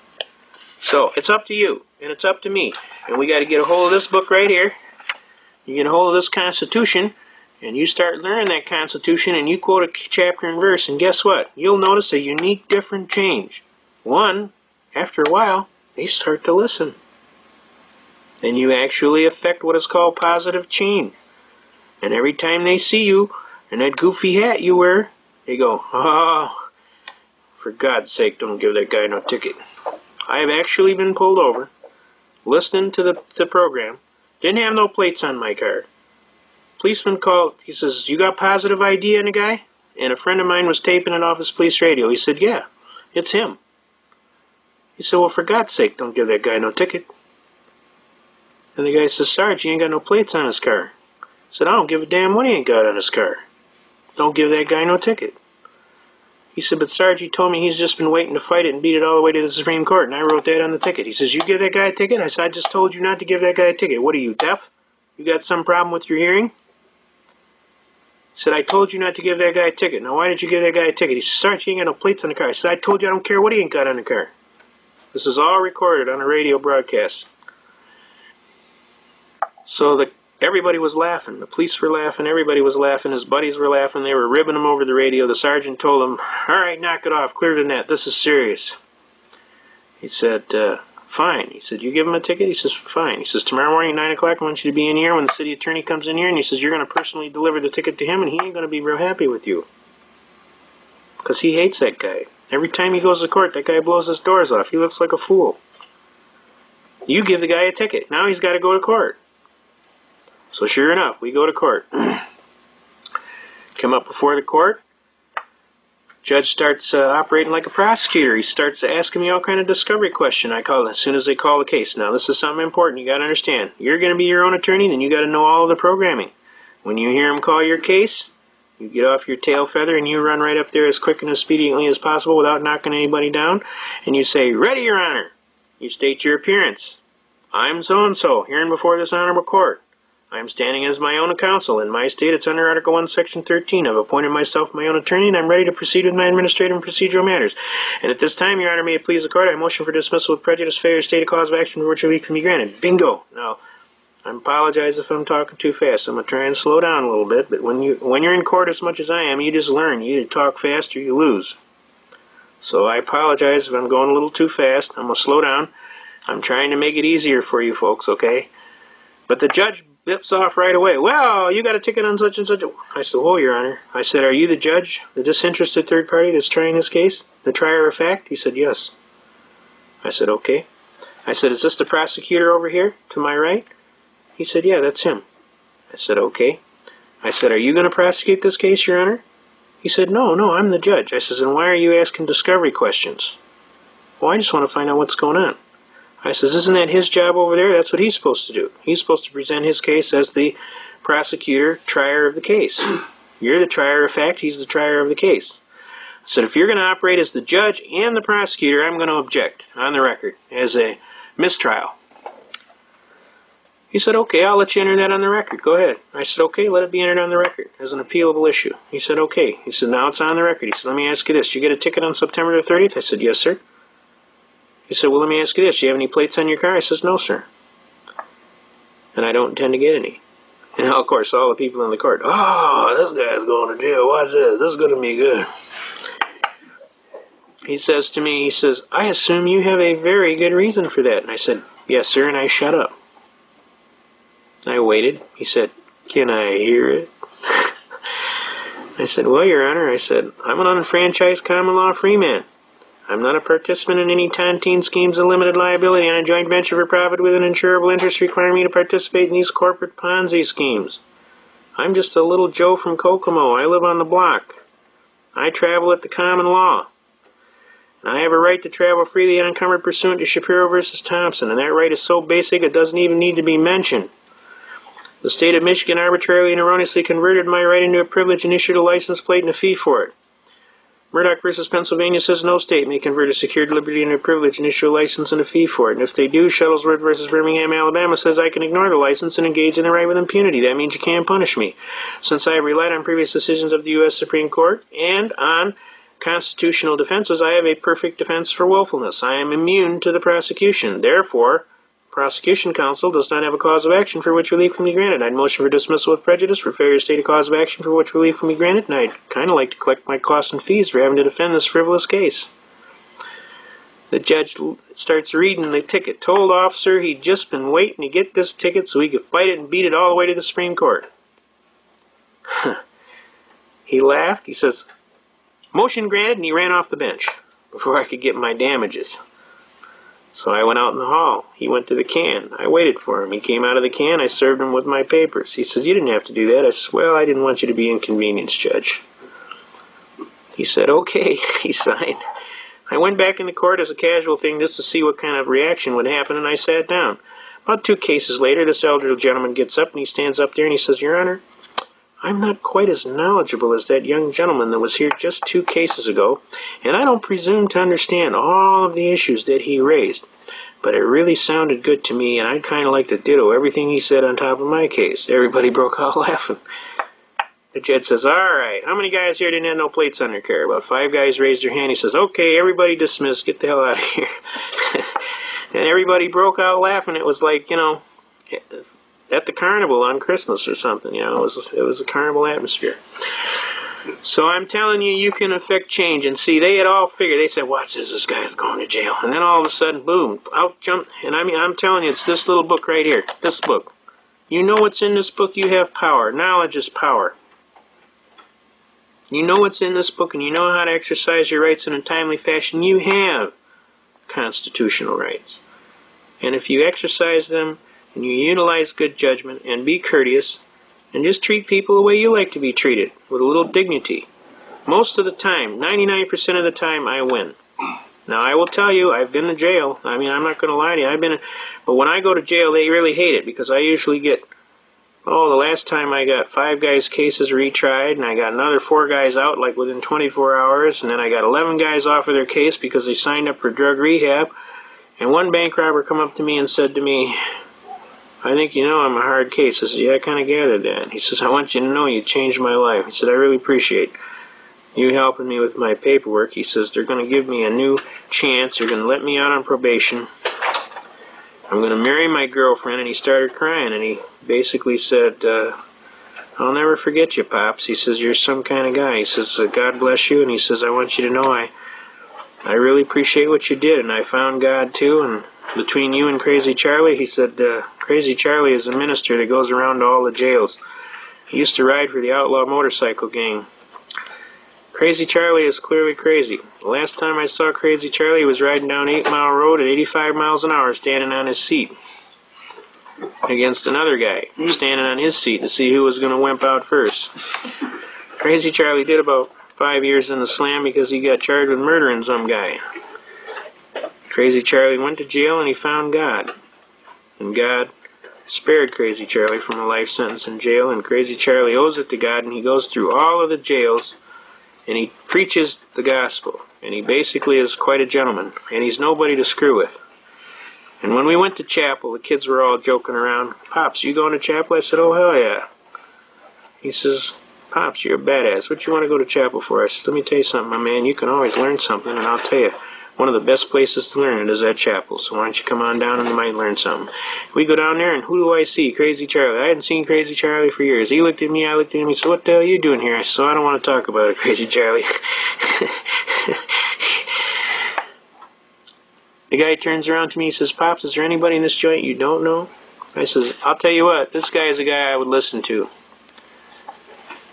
Speaker 1: So, it's up to you, and it's up to me. And we got to get a hold of this book right here. You get a hold of this Constitution, and you start learning that Constitution, and you quote a chapter and verse, and guess what? You'll notice a unique, different change. One, after a while, they start to listen. And you actually affect what is called positive change. And every time they see you in that goofy hat you wear, they go, oh, for God's sake, don't give that guy no ticket. I have actually been pulled over, listening to the program, didn't have no plates on my car. Policeman called, he says, you got positive ID on the guy? And a friend of mine was taping it off his police radio. He said, yeah, it's him. He said, well, for God's sake, don't give that guy no ticket. And the guy says, Sarge, he ain't got no plates on his car. I said, I don't give a damn what he ain't got on his car. Don't give that guy no ticket. He said, but Sarge, he told me he's just been waiting to fight it and beat it all the way to the Supreme Court, and I wrote that on the ticket. He says, you give that guy a ticket? I said, I just told you not to give that guy a ticket. What are you, deaf? You got some problem with your hearing? He said, I told you not to give that guy a ticket. Now, why did you give that guy a ticket? He said, Sarge, he ain't got no plates on the car. I said, I told you I don't care what he ain't got on the car. This is all recorded on a radio broadcast. So everybody was laughing. The police were laughing. Everybody was laughing. His buddies were laughing. They were ribbing him over the radio. The sergeant told him, all right, knock it off. Clear the net. This is serious. He said, fine. He said, you give him a ticket? He says, fine. He says, tomorrow morning at 9 o'clock, I want you to be in here when the city attorney comes in here, and he says, you're going to personally deliver the ticket to him, and he ain't going to be real happy with you. Because he hates that guy. Every time he goes to court, that guy blows his doors off. He looks like a fool. You give the guy a ticket. Now he's got to go to court. So sure enough, we go to court. Come up before the court. Judge starts operating like a prosecutor. He starts asking me all kind of discovery questions. I call it as soon as they call the case. Now, this is something important. You got to understand. You're going to be your own attorney, then you got to know all of the programming. When you hear him call your case, you get off your tail feather and you run right up there as quick and as expediently as possible without knocking anybody down. And you say, ready, Your Honor. You state your appearance. I'm so-and-so, hearing before this honorable court. I am standing as my own counsel. In my state, it's under Article 1, Section 13. I've appointed myself my own attorney, and I'm ready to proceed with my administrative and procedural matters. And at this time, Your Honor, may it please the court, I motion for dismissal with prejudice, failure to state a cause of action for which relief can be granted. Bingo! Now, I apologize if I'm talking too fast. I'm going to try and slow down a little bit, but when you're in court as much as I am, you just learn. You either talk fast or you lose. So I apologize if I'm going a little too fast. I'm going to slow down. I'm trying to make it easier for you folks, okay? But the judge bips off right away. Well, you got a ticket on such and such. I said, oh, Your Honor. I said, are you the judge, the disinterested third party that's trying this case? The trier of fact? He said, yes. I said, okay. I said, is this the prosecutor over here to my right? He said, yeah, that's him. I said, okay. I said, are you going to prosecute this case, Your Honor? He said, no, I'm the judge. I says, and why are you asking discovery questions? Well, I just want to find out what's going on. I says, isn't that his job over there? That's what he's supposed to do. He's supposed to present his case as the prosecutor, trier of the case. You're the trier of fact, he's the trier of the case. I said, if you're going to operate as the judge and the prosecutor, I'm going to object on the record as a mistrial. He said, okay, I'll let you enter that on the record. Go ahead. I said, okay, let it be entered on the record as an appealable issue. He said, okay. He said, now it's on the record. He said, let me ask you this. Did you get a ticket on September the 30th? I said, yes, sir. He said, well, let me ask you this. Do you have any plates on your car? I says, no, sir. And I don't intend to get any. And, of course, all the people in the court, oh, this guy's going to jail. Watch this. This is going to be good. He says to me, he says, I assume you have a very good reason for that. And I said, yes, sir, and I shut up. I waited. He said, can I hear it? I said, well, Your Honor, I said, I'm an unfranchised common law free man. I'm not a participant in any tontine schemes of limited liability on a joint venture for profit with an insurable interest requiring me to participate in these corporate Ponzi schemes. I'm just a little Joe from Kokomo. I live on the block. I travel at the common law. And I have a right to travel freely unencumbered pursuant to Shapiro versus Thompson, and that right is so basic it doesn't even need to be mentioned. The state of Michigan arbitrarily and erroneously converted my right into a privilege and issued a license plate and a fee for it. Murdoch versus Pennsylvania says no state may convert a secured liberty into a privilege and issue a license and a fee for it. And if they do, Shuttlesworth versus Birmingham, Alabama says I can ignore the license and engage in the right with impunity. That means you can't punish me. Since I have relied on previous decisions of the U.S. Supreme Court and on constitutional defenses, I have a perfect defense for willfulness. I am immune to the prosecution. Therefore, prosecution counsel does not have a cause of action for which relief can be granted. I'd motion for dismissal with prejudice for failure to state a cause of action for which relief can be granted, and I'd kind of like to collect my costs and fees for having to defend this frivolous case. The judge starts reading the ticket. Told officer he'd just been waiting to get this ticket so he could fight it and beat it all the way to the Supreme Court. He laughed. He says, motion granted, and he ran off the bench before I could get my damages. So I went out in the hall. He went to the can. I waited for him. He came out of the can. I served him with my papers. He said, you didn't have to do that. I said, well, I didn't want you to be inconvenienced, Judge. He said, okay. He signed. I went back into court as a casual thing just to see what kind of reaction would happen, and I sat down. About 2 cases later, this elderly gentleman gets up, and he stands up there, and he says, Your Honor, I'm not quite as knowledgeable as that young gentleman that was here just 2 cases ago, and I don't presume to understand all of the issues that he raised. But it really sounded good to me, and I'd kind of like to ditto everything he said on top of my case. Everybody broke out laughing. The judge says, all right, how many guys here didn't have no plates on their car? About 5 guys raised their hand. He says, okay, everybody dismissed. Get the hell out of here. And everybody broke out laughing. It was like, at the carnival on Christmas or something, it was a carnival atmosphere. So I'm telling you, you can affect change. And see, they had all figured. They said, watch this guy's going to jail. And then all of a sudden, boom, out jumped. And I'm telling you, it's this little book right here, this book. You know what's in this book? You have power. Knowledge is power. You know what's in this book, and you know how to exercise your rights in a timely fashion. You have constitutional rights. And if you exercise them, and you utilize good judgment, and be courteous, and just treat people the way you like to be treated, with a little dignity. Most of the time, 99% of the time, I win. Now, I will tell you, I've been to jail. I'm not going to lie to you. But when I go to jail, they really hate it, because I usually get, the last time I got 5 guys' cases retried, and I got another 4 guys out, like within 24 hours, and then I got 11 guys off of their case because they signed up for drug rehab, and one bank robber come up to me and said to me, I think you know I'm a hard case. I said, yeah, I kind of gathered that. He says, I want you to know you changed my life. He said, I really appreciate you helping me with my paperwork. He says, they're going to give me a new chance. They're going to let me out on probation. I'm going to marry my girlfriend. And he started crying, and he basically said, I'll never forget you, Pops. He says, you're some kind of guy. He says, God bless you. And he says, I want you to know I really appreciate what you did, and I found God too, and between you and Crazy Charlie, he said, Crazy Charlie is a minister that goes around to all the jails. He used to ride for the outlaw motorcycle gang. Crazy Charlie is clearly crazy. The last time I saw Crazy Charlie, he was riding down 8 Mile Road at 85 miles an hour, standing on his seat against another guy, standing on his seat to see who was going to wimp out first. Crazy Charlie did about 5 years in the slam because he got charged with murdering some guy. Crazy Charlie went to jail and he found God. And God spared Crazy Charlie from a life sentence in jail, and Crazy Charlie owes it to God, and he goes through all of the jails and he preaches the gospel. And he basically is quite a gentleman, and he's nobody to screw with. And when we went to chapel, the kids were all joking around. Pops, you going to chapel? I said, oh, hell yeah. He says, Pops, you're a badass. What you want to go to chapel for? I said, let me tell you something, my man. You can always learn something, and I'll tell you, one of the best places to learn it is at chapel. So why don't you come on down and you might learn something. We go down there, and who do I see? Crazy Charlie. I hadn't seen Crazy Charlie for years. He looked at me, I looked at him. He said, what the hell are you doing here? I said, I don't want to talk about it, Crazy Charlie. The guy turns around to me, he says, Pops, is there anybody in this joint you don't know? I says, I'll tell you what, this guy is a guy I would listen to.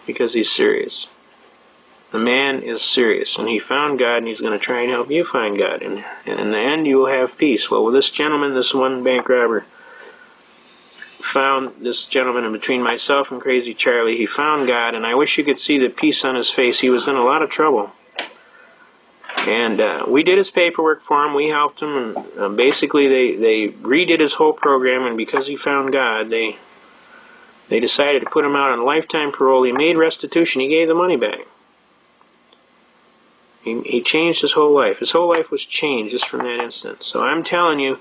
Speaker 1: Because he's serious. The man is serious, and he found God, and he's going to try and help you find God. And in the end, you will have peace. Well, this gentleman, this one bank robber, found this gentleman, and between myself and Crazy Charlie, he found God, and I wish you could see the peace on his face. He was in a lot of trouble. And we did his paperwork for him. We helped him, and basically they redid his whole program, and because he found God, they decided to put him out on lifetime parole. He made restitution. He gave the money back. He changed his whole life. His whole life was changed just from that instant. So I'm telling you,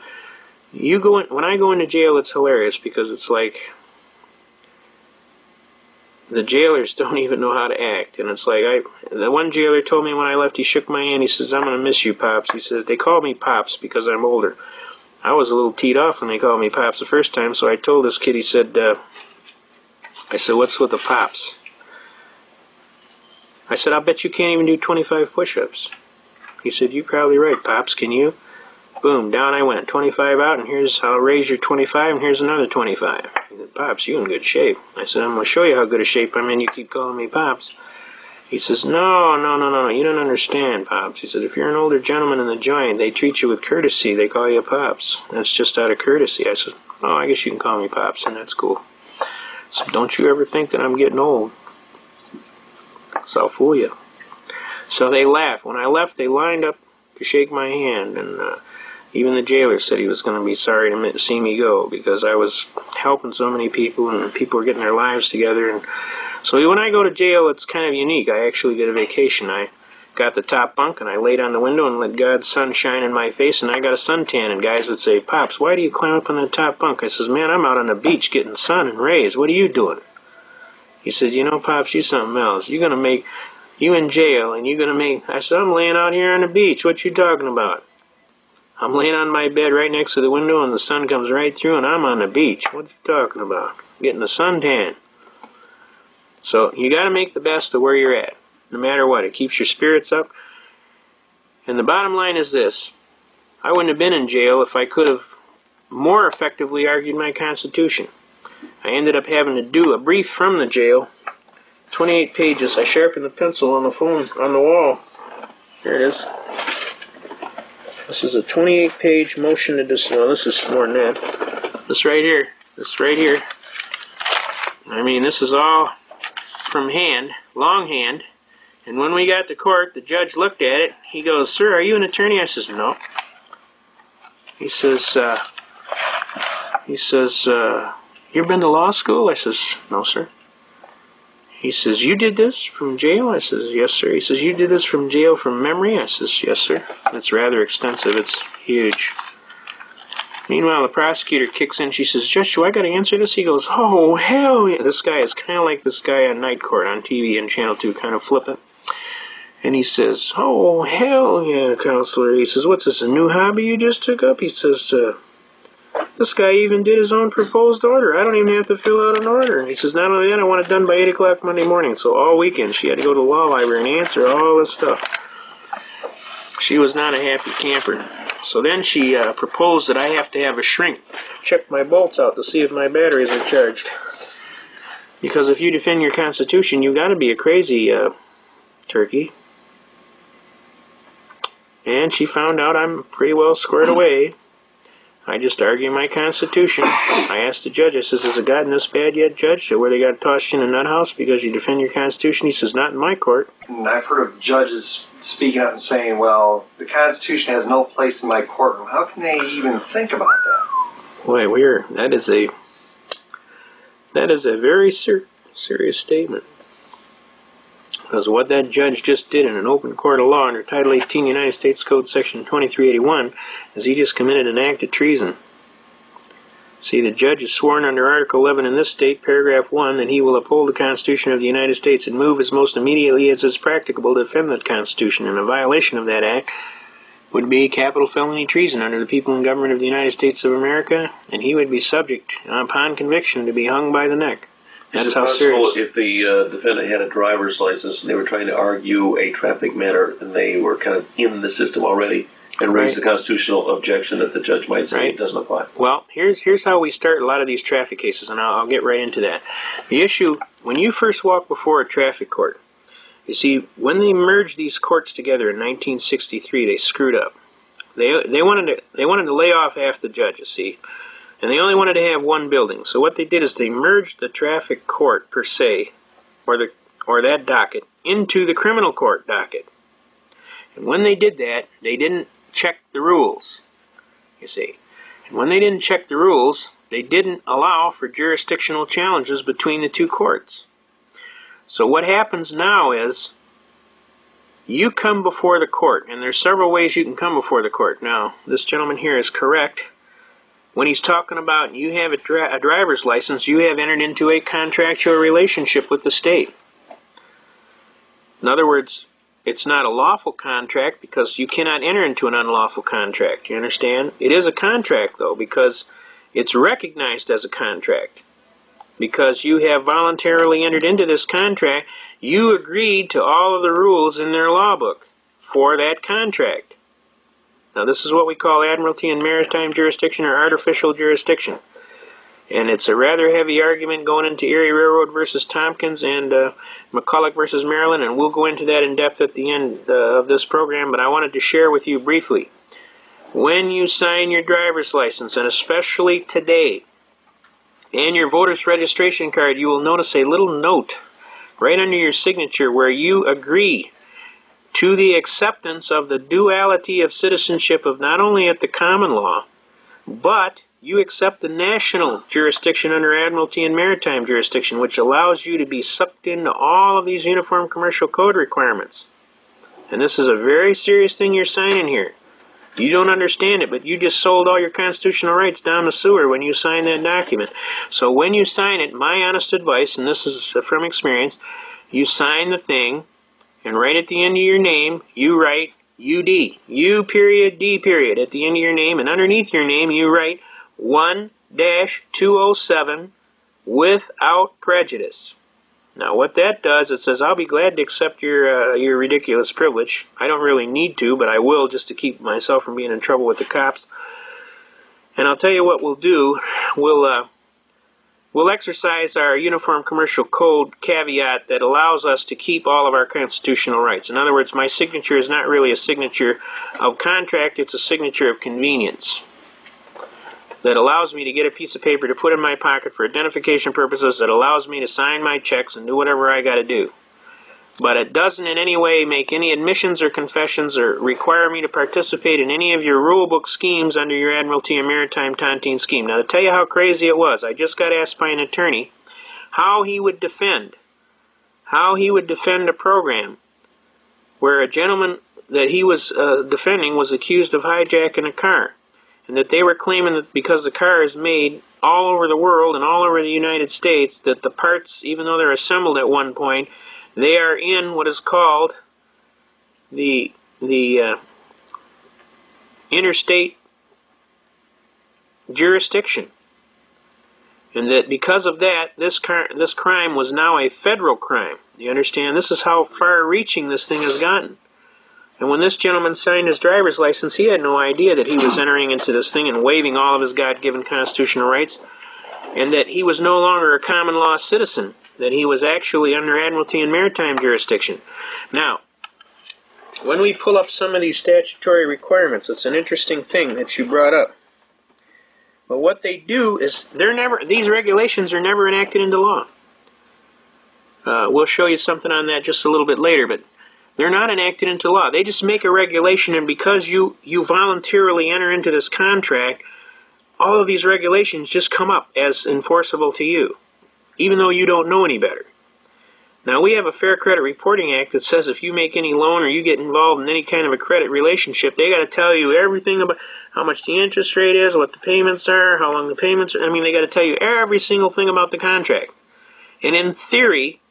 Speaker 1: when I go into jail, it's hilarious because it's like the jailers don't even know how to act. And it's like, the one jailer told me when I left, he shook my hand, he says, "I'm going to miss you, Pops." He said, "They call me Pops because I'm older." I was a little teed off when they called me Pops the first time, so I told this kid, he said, I said, "What's with the Pops?" I said, "I'll bet you can't even do 25 push-ups." He said, "You're probably right, Pops, can you?" Boom, down I went, 25 out, and here's, I'll raise your 25, and here's another 25. He said, "Pops, you in good shape." I said, "I'm going to show you how good a shape I'm in, you keep calling me Pops." He says, No, you don't understand, Pops." He said, "If you're an older gentleman in the joint, they treat you with courtesy, they call you Pops. That's just out of courtesy." I said, "Oh, I guess you can call me Pops, and that's cool." So don't you ever think that I'm getting old. So I'll fool you. So they laughed. When I left, they lined up to shake my hand, and even the jailer said he was going to be sorry to see me go because I was helping so many people, and people were getting their lives together. And so when I go to jail, it's kind of unique. I actually get a vacation. I got the top bunk, and I laid on the window and let God's sun shine in my face, and I got a suntan. And guys would say, "Pops, why do you climb up on the top bunk?" I says, "Man, I'm out on the beach getting sun and rays. What are you doing?" He said, "You know, Pops, you something else. You're going to make, you in jail, and you're going to make..." I said, "I'm laying out here on the beach. What you talking about? I'm laying on my bed right next to the window, and the sun comes right through, and I'm on the beach. What you talking about? Getting a suntan." So you got to make the best of where you're at, no matter what. It keeps your spirits up. And the bottom line is this. I wouldn't have been in jail if I could have more effectively argued my Constitution. I ended up having to do a brief from the jail, 28 pages. I sharpened the pencil on the phone on the wall. Here it is. This is a 28-page motion to dismiss. No, this is more than that. This right here. I mean, this is all from hand, longhand. And when we got to court, the judge looked at it. He goes, "Sir, are you an attorney?" I says, "No." He says, "You ever been to law school?" I says, "No, sir." He says, "You did this from jail?" I says, "Yes, sir." He says, "You did this from jail from memory?" I says, "Yes, sir." It's rather extensive. It's huge. Meanwhile, the prosecutor kicks in. She says, "Judge, do I got to answer this?" He goes, "Oh, hell yeah." This guy is kind of like this guy on Night Court on TV and Channel 2, kind of flippant. And he says, "Oh, hell yeah, counselor." He says, "What's this, a new hobby you just took up?" He says, "This guy even did his own proposed order. I don't even have to fill out an order." And he says, "Not only that, I want it done by 8 o'clock Monday morning." So all weekend she had to go to the law library and answer all this stuff. She was not a happy camper. So then she proposed that I have to have a shrink check my bolts out to see if my batteries are charged. Because if you defend your Constitution, you got to be a crazy turkey. And she found out I'm pretty well squared away. I just argue my Constitution. I asked the judge, I says, "Has it gotten this bad yet, Judge, where they got to toss you in a nut house because you defend your Constitution?" He says, "Not in my court."
Speaker 2: And I've heard of judges speaking up and saying, "Well, the Constitution has no place in my courtroom." How can they even think about that?
Speaker 1: Boy, that is a very serious statement. Because what that judge just did in an open court of law under Title 18 United States Code Section 2381 is he just committed an act of treason. See, the judge is sworn under Article 11 in this state, Paragraph 1, that he will uphold the Constitution of the United States and move as most immediately as is practicable to defend the Constitution, and a violation of that act would be capital felony treason under the people and government of the United States of America, and he would be subject, upon conviction, to be hung by the neck. That's how serious.
Speaker 3: If the defendant had a driver's license and they were trying to argue a traffic matter and they were kind of in the system already and raised the constitutional objection that the judge might say it doesn't apply?
Speaker 1: Well, here's how we start a lot of these traffic cases, and I'll get right into that. The issue, when you first walk before a traffic court, you see, when they merged these courts together in 1963, they screwed up. They wanted to lay off half the judges, see, and they only wanted to have one building. So what they did is they merged the traffic court per se, or that docket, into the criminal court docket. And when they did that, they didn't check the rules, you see. And when they didn't check the rules, they didn't allow for jurisdictional challenges between the two courts. So what happens now is you come before the court, and there's several ways you can come before the court. Now, this gentleman here is correct. When he's talking about you have a driver's license, you have entered into a contractual relationship with the state. In other words, it's not a lawful contract because you cannot enter into an unlawful contract. You understand? It is a contract, though, because it's recognized as a contract. Because you have voluntarily entered into this contract, you agreed to all of the rules in their law book for that contract. Now, this is what we call admiralty and maritime jurisdiction or artificial jurisdiction. And it's a rather heavy argument going into Erie Railroad versus Tompkins and McCulloch versus Maryland, and we'll go into that in depth at the end of this program, but I wanted to share with you briefly. When you sign your driver's license, and especially today, and your voter's registration card, you will notice a little note right under your signature where you agree to the acceptance of the duality of citizenship of not only at the common law, but you accept the national jurisdiction under admiralty and maritime jurisdiction, which allows you to be sucked into all of these uniform commercial code requirements. And this is a very serious thing you're signing here. You don't understand it, but you just sold all your constitutional rights down the sewer when you signed that document. So when you sign it, my honest advice, and this is from experience, you sign the thing, and right at the end of your name, you write UD. U period, D period at the end of your name, and underneath your name, you write 1-207 without prejudice. Now, what that does, it says, I'll be glad to accept your ridiculous privilege. I don't really need to, but I will just to keep myself from being in trouble with the cops. And I'll tell you what we'll do. We'll exercise our Uniform Commercial Code caveat that allows us to keep all of our constitutional rights. In other words, my signature is not really a signature of contract, it's a signature of convenience that allows me to get a piece of paper to put in my pocket for identification purposes, that allows me to sign my checks and do whatever I got to do. But it doesn't in any way make any admissions or confessions or require me to participate in any of your rulebook schemes under your Admiralty and Maritime Tontine scheme. Now, to tell you how crazy it was, I just got asked by an attorney how he would defend a program where a gentleman that he was defending was accused of hijacking a car, and that they were claiming that because the car is made all over the world and all over the United States, that the parts, even though they're assembled at one point, they are in what is called the interstate jurisdiction. And that because of that, this crime was now a federal crime. You understand? This is how far-reaching this thing has gotten. And when this gentleman signed his driver's license, he had no idea that he was entering into this thing and waiving all of his God-given constitutional rights, and that he was no longer a common law citizen, that he was actually under Admiralty and Maritime jurisdiction. Now, when we pull up some of these statutory requirements, it's an interesting thing that you brought up. But what they do is these regulations are never enacted into law. We'll show you something on that just a little bit later, but they're not enacted into law. They just make a regulation, and because you voluntarily enter into this contract, all of these regulations just come up as enforceable to you, even though you don't know any better. Now, we have a Fair Credit Reporting Act that says if you make any loan or you get involved in any kind of a credit relationship, they got to tell you everything about how much the interest rate is, what the payments are, how long the payments are. I mean, they got to tell you every single thing about the contract. And in theory,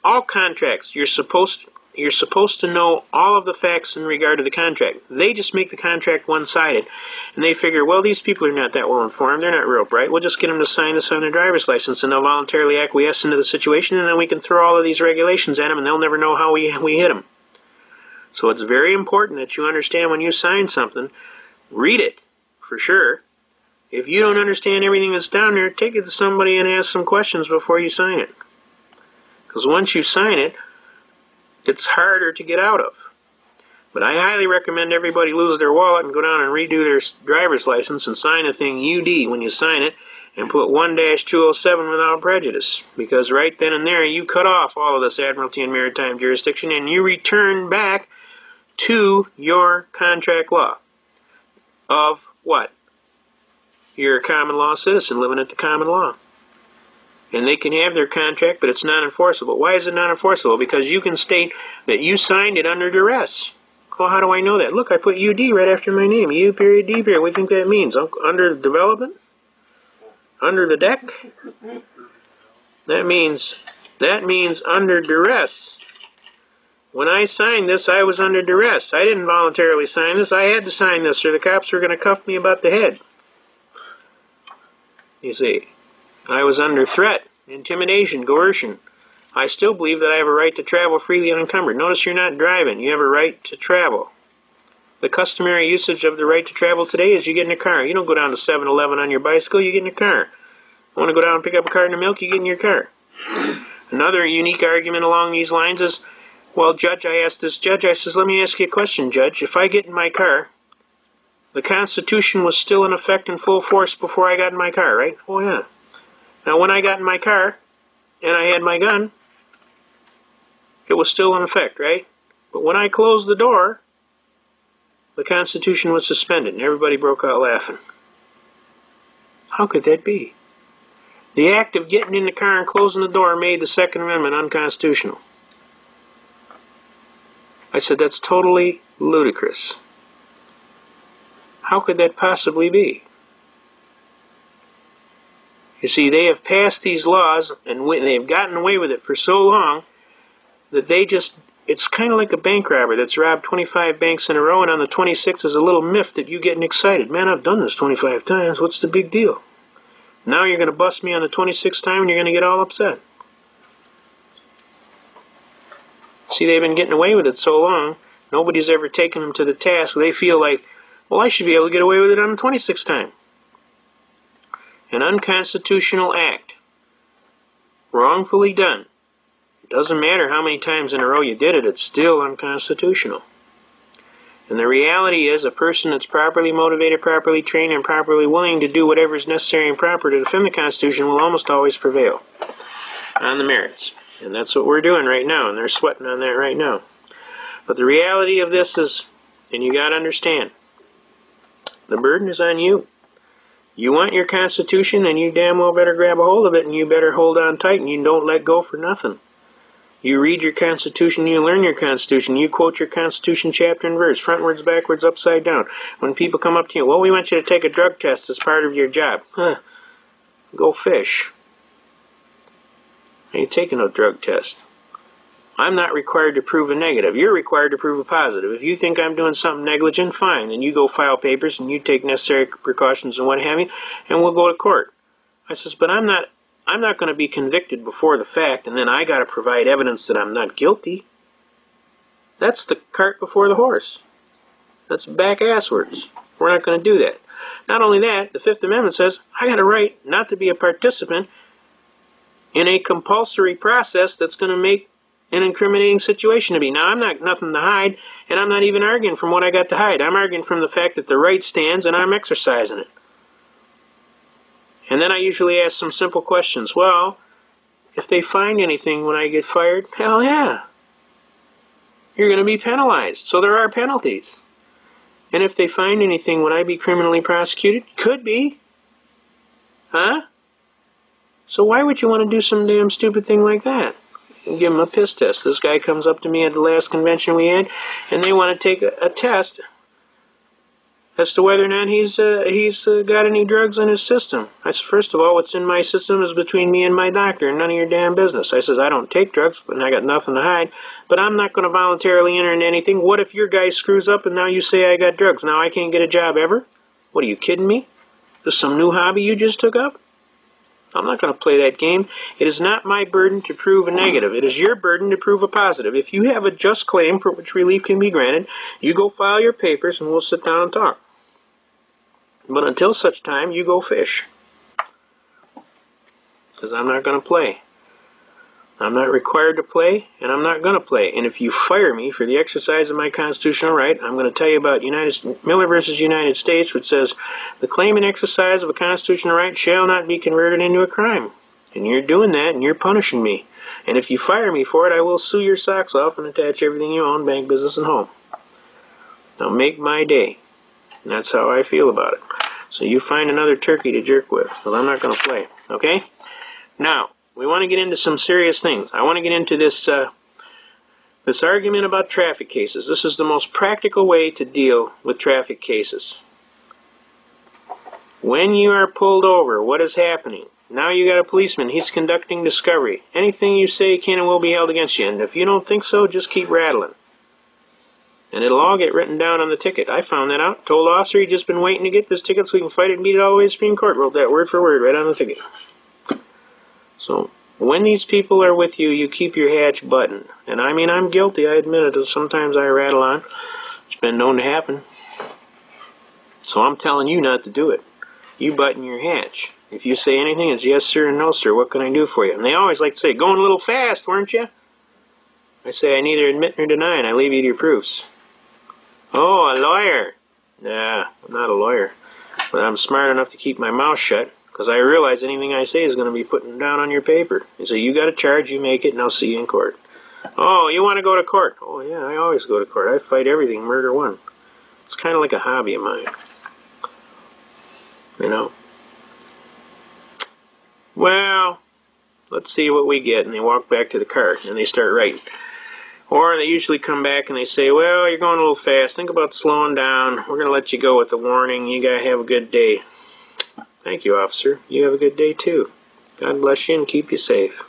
Speaker 1: all contracts, you're supposed to know all of the facts in regard to the contract. They just make the contract one-sided. And they figure, well, these people are not that well informed. They're not real bright. We'll just get them to sign this on their driver's license, and they'll voluntarily acquiesce into the situation, and then we can throw all of these regulations at them, and they'll never know how we hit them. So it's very important that you understand when you sign something, read it, for sure. If you don't understand everything that's down there, take it to somebody and ask some questions before you sign it. Because once you sign it, it's harder to get out of. But I highly recommend everybody lose their wallet and go down and redo their driver's license and sign the thing UD when you sign it, and put 1-207 without prejudice. Because right then and there, you cut off all of this Admiralty and Maritime jurisdiction, and you return back to your contract law of what? You're a common law citizen living at the common law. and they can have their contract, but it's non-enforceable. Why is it non-enforceable? Because you can state that you signed it under duress. Well, how do I know that? Look, I put UD right after my name. U period D period. What do you think that means? Under development? Under the deck? That means under duress. When I signed this, I was under duress. I didn't voluntarily sign this. I had to sign this, or the cops were going to cuff me about the head. You see, I was under threat, intimidation, coercion. I still believe that I have a right to travel freely unencumbered. Notice you're not driving. You have a right to travel. The customary usage of the right to travel today is you get in a car. You don't go down to 7-Eleven on your bicycle, you get in a car. Want to go down and pick up a carton of milk, you get in your car. Another unique argument along these lines is, well, Judge, I asked this judge, I says, let me ask you a question, Judge. If I get in my car, the Constitution was still in effect in full force before I got in my car, right? Oh, yeah. Now, when I got in my car and I had my gun, it was still in effect, right? But when I closed the door, the Constitution was suspended, and everybody broke out laughing. How could that be? The act of getting in the car and closing the door made the Second Amendment unconstitutional. I said, that's totally ludicrous. How could that possibly be? You see, they have passed these laws, and they've gotten away with it for so long that it's kind of like a bank robber that's robbed 25 banks in a row, and on the 26th is a little miff that you getting excited. Man, I've done this 25 times. What's the big deal? Now you're going to bust me on the 26th time, and you're going to get all upset. See, they've been getting away with it so long, nobody's ever taken them to the task. They feel like, well, I should be able to get away with it on the 26th time. An unconstitutional act, wrongfully done. It doesn't matter how many times in a row you did it, it's still unconstitutional. And the reality is, a person that's properly motivated, properly trained, and properly willing to do whatever is necessary and proper to defend the Constitution will almost always prevail on the merits. And that's what we're doing right now, and they're sweating on that right now. But the reality of this is, and you got to understand, the burden is on you. You want your Constitution, and you damn well better grab a hold of it, and you better hold on tight, and you don't let go for nothing. You read your Constitution, you learn your Constitution, you quote your Constitution chapter and verse, frontwards, backwards, upside down. When people come up to you, well, we want you to take a drug test as part of your job. Go fish. I ain't taking no drug test. I'm not required to prove a negative. You're required to prove a positive. If you think I'm doing something negligent, fine. Then you go file papers and you take necessary precautions and what have you, and we'll go to court. I says, but I'm not going to be convicted before the fact, and then I got to provide evidence that I'm not guilty. That's the cart before the horse. That's back-asswards. We're not going to do that. Not only that, the Fifth Amendment says, I got a right not to be a participant in a compulsory process that's going to make an incriminating situation to be. Now, I'm not nothing to hide, and I'm not even arguing from what I got to hide. I'm arguing from the fact that the right stands, and I'm exercising it. And then I usually ask some simple questions. Well, if they find anything when I get fired, hell yeah. You're going to be penalized. So there are penalties. And if they find anything, would I be criminally prosecuted? Could be. Huh? So why would you want to do some damn stupid thing like that? And give them a piss test. This guy comes up to me at the last convention we had, and they want to take a test as to whether or not he's got any drugs in his system. I said, first of all, what's in my system is between me and my doctor, and none of your damn business. I says, I don't take drugs, and I got nothing to hide, but I'm not going to voluntarily enter into anything. What if your guy screws up and now you say I got drugs? Now I can't get a job ever? What, are you kidding me? This some new hobby you just took up? I'm not going to play that game. It is not my burden to prove a negative. It is your burden to prove a positive. If you have a just claim for which relief can be granted, you go file your papers and we'll sit down and talk. But until such time, you go fish. Because I'm not going to play. I'm not required to play, and I'm not going to play. And if you fire me for the exercise of my constitutional right, I'm going to tell you about Miller versus United States, which says, the claim and exercise of a constitutional right shall not be converted into a crime. And you're doing that, and you're punishing me. And if you fire me for it, I will sue your socks off and attach everything you own, bank, business, and home. Now make my day. And that's how I feel about it. So you find another turkey to jerk with, because I'm not going to play. Okay? Now, we want to get into some serious things. I want to get into this this argument about traffic cases. This is the most practical way to deal with traffic cases. When you are pulled over, what is happening? Now you got a policeman. He's conducting discovery. Anything you say can and will be held against you. And if you don't think so, just keep rattling. And it'll all get written down on the ticket. I found that out. Told the officer he'd just been waiting to get this ticket so we can fight it and beat it all the way to the Supreme Court. Wrote that word for word right on the ticket. So when these people are with you, you keep your hatch buttoned. And I mean, I'm guilty. I admit it. Sometimes I rattle on. It's been known to happen. So I'm telling you not to do it. You button your hatch. If you say anything, it's yes, sir, and no, sir. What can I do for you? And they always like to say, going a little fast, weren't you? I say, I neither admit nor deny, and I leave you to your proofs. Oh, a lawyer. Nah, I'm not a lawyer. But I'm smart enough to keep my mouth shut, because I realize anything I say is going to be putting down on your paper. You say, you got a charge, you make it, and I'll see you in court. Oh, you want to go to court? Oh, yeah, I always go to court. I fight everything, murder one. It's kind of like a hobby of mine. You know? Well, let's see what we get. And they walk back to the car, and they start writing. Or they usually come back and they say, well, you're going a little fast. Think about slowing down. We're going to let you go with the warning. You got to have a good day. Thank you, officer. You have a good day, too. God bless you and keep you safe.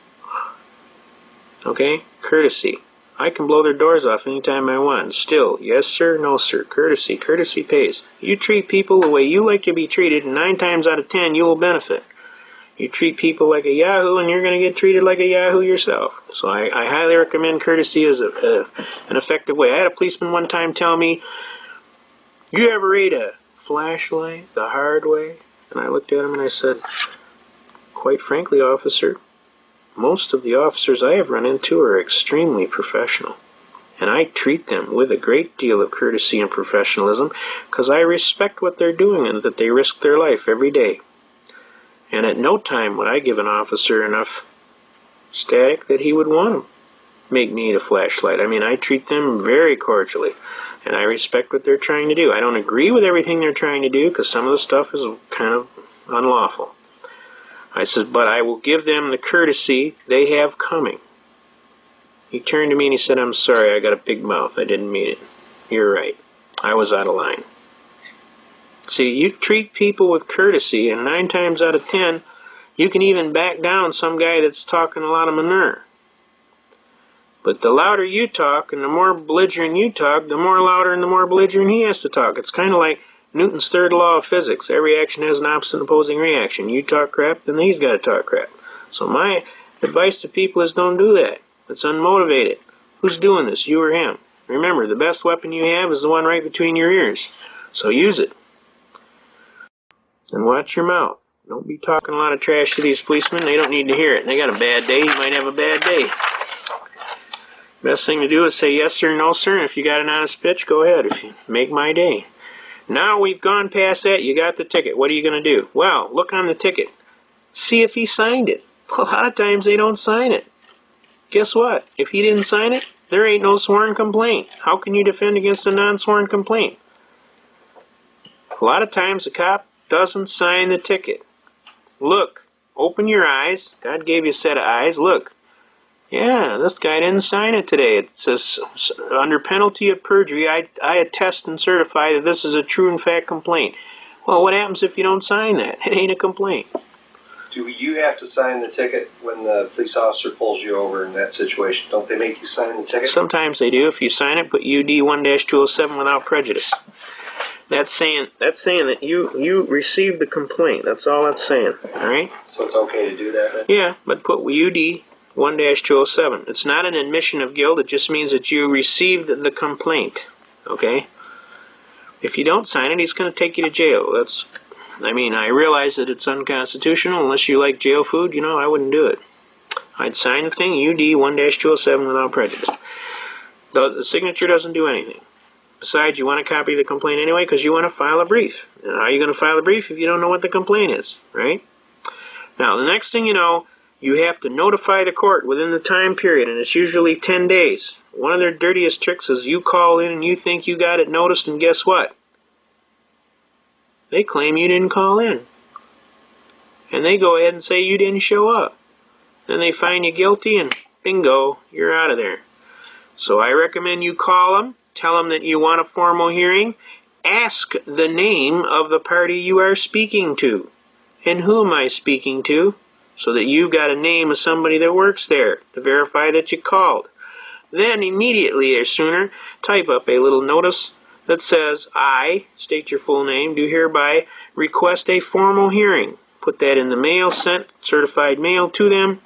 Speaker 1: Okay? Courtesy. I can blow their doors off anytime I want. Still, yes, sir, no, sir. Courtesy. Courtesy pays. You treat people the way you like to be treated, and 9 times out of 10, you will benefit. You treat people like a yahoo, and you're going to get treated like a yahoo yourself. So I highly recommend courtesy as an effective way. I had a policeman one time tell me, you ever ate a flashlight the hard way? And I looked at him and I said, quite frankly, officer, most of the officers I have run into are extremely professional. And I treat them with a great deal of courtesy and professionalism because I respect what they're doing and that they risk their life every day. And at no time would I give an officer enough static that he would want to make me eat a flashlight. I mean, I treat them very cordially, and I respect what they're trying to do. I don't agree with everything they're trying to do because some of the stuff is kind of unlawful. I said, but I will give them the courtesy they have coming. He turned to me and he said, I'm sorry, I got a big mouth. I didn't mean it. You're right. I was out of line. See, you treat people with courtesy, and 9 times out of 10, you can even back down some guy that's talking a lot of manure. But the louder you talk and the more belligerent you talk, the more louder and the more belligerent he has to talk. It's kind of like Newton's third law of physics. Every action has an opposite and opposing reaction. You talk crap, then he's got to talk crap. So my advice to people is don't do that. It's unmotivated. Who's doing this, you or him? Remember, the best weapon you have is the one right between your ears. So use it. And watch your mouth. Don't be talking a lot of trash to these policemen. They don't need to hear it. They got a bad day. You might have a bad day. Best thing to do is say yes sir, no sir. And if you got an honest pitch, go ahead. If you make my day. Now we've gone past that. You got the ticket. What are you going to do? Well, look on the ticket. See if he signed it. A lot of times they don't sign it. Guess what? If he didn't sign it, there ain't no sworn complaint. How can you defend against a non-sworn complaint? A lot of times the cop doesn't sign the ticket. Look, open your eyes. God gave you a set of eyes. Look. Yeah, this guy didn't sign it today. It says, under penalty of perjury, I attest and certify that this is a true and fact complaint. Well, what happens if you don't sign that? It ain't a complaint.
Speaker 2: Do you have to sign the ticket when the police officer pulls you over in that situation? Don't they make you sign the ticket?
Speaker 1: Sometimes they do. If you sign it, put UD 1-207 without prejudice. That's saying that you received the complaint. That's all that's saying. All right?
Speaker 2: So it's okay to do that then?
Speaker 1: Yeah, but put UD 1-207. It's not an admission of guilt. It just means that you received the complaint. Okay? If you don't sign it, he's going to take you to jail. I realize that it's unconstitutional. Unless you like jail food, I wouldn't do it. I'd sign the thing, UD 1-207 without prejudice. The signature doesn't do anything. Besides, you want a copy of the complaint anyway because you want to file a brief. And how are you going to file a brief if you don't know what the complaint is, right? Now, the next thing you know, you have to notify the court within the time period, and it's usually 10 days. One of their dirtiest tricks is you call in and you think you got it noticed, and guess what? They claim you didn't call in. And they go ahead and say you didn't show up. Then they find you guilty, and bingo, you're out of there. So I recommend you call them, tell them that you want a formal hearing, ask the name of the party you are speaking to, and who am I speaking to, so that you've got a name of somebody that works there to verify that you called. Then immediately or sooner, type up a little notice that says, I, state your full name, do hereby request a formal hearing. Put that in the mail, sent certified mail to them,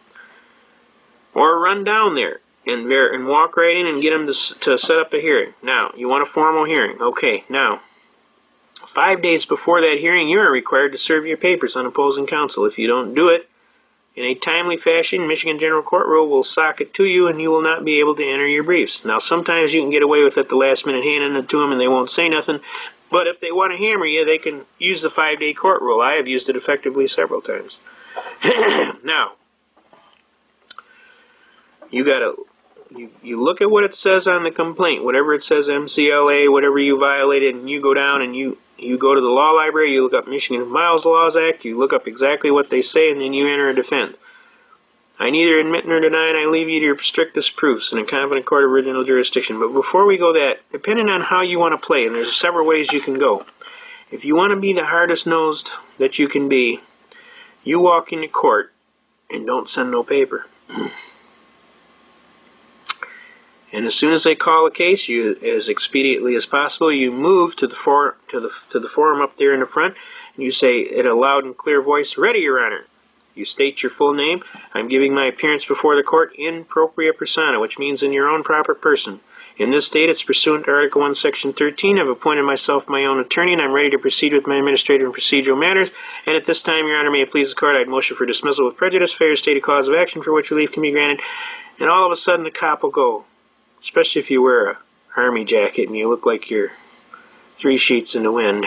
Speaker 1: or run down there and walk right in and get them to set up a hearing. Now, you want a formal hearing. Okay, now, 5 days before that hearing, you are required to serve your papers on opposing counsel. If you don't do it in a timely fashion, Michigan General Court Rule will sock it to you, and you will not be able to enter your briefs. Now, sometimes you can get away with it the last minute, handing it to them, and they won't say nothing. But if they want to hammer you, they can use the 5-day court rule. I have used it effectively several times. Now, you look at what it says on the complaint, whatever it says, MCLA, whatever you violated, and you go down and you go to the law library, you look up Michigan Miles Laws Act, you look up exactly what they say, and then you enter a defense. I neither admit nor deny, and I leave you to your strictest proofs in a competent court of original jurisdiction. But before we go that, depending on how you want to play, and there's several ways you can go. If you want to be the hardest-nosed that you can be, you walk into court and don't send no paper. And as soon as they call a case, you, as expediently as possible, you move to the forum up there in the front, and you say in a loud and clear voice, "Ready, Your Honor." You state your full name. I'm giving my appearance before the court in propria persona, which means in your own proper person. In this state, it's pursuant to Article 1, Section 13. I've appointed myself my own attorney, and I'm ready to proceed with my administrative and procedural matters. And at this time, Your Honor, may it please the court, I'd motion for dismissal with prejudice, fair stated cause of action for which relief can be granted. And all of a sudden, the cop will go, especially if you wear a army jacket and you look like you're 3 sheets in the wind.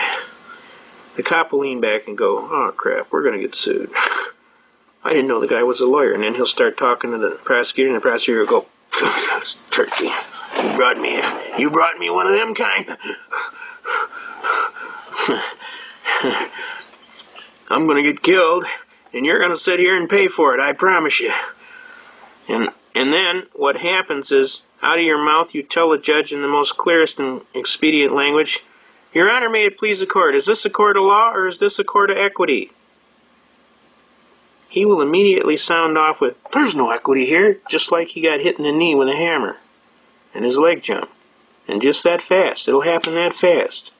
Speaker 1: The cop will lean back and go, "Oh, crap, we're going to get sued." I didn't know the guy was a lawyer. And then he'll start talking to the prosecutor, and the prosecutor will go, "Turkey, you brought me one of them kind. I'm going to get killed, and you're going to sit here and pay for it, I promise you." And then what happens is, out of your mouth, you tell the judge in the most clearest and expedient language, "Your Honor, may it please the court, is this a court of law or is this a court of equity?" He will immediately sound off with, "There's no equity here," just like he got hit in the knee with a hammer and his leg jumped. And just that fast. It'll happen that fast.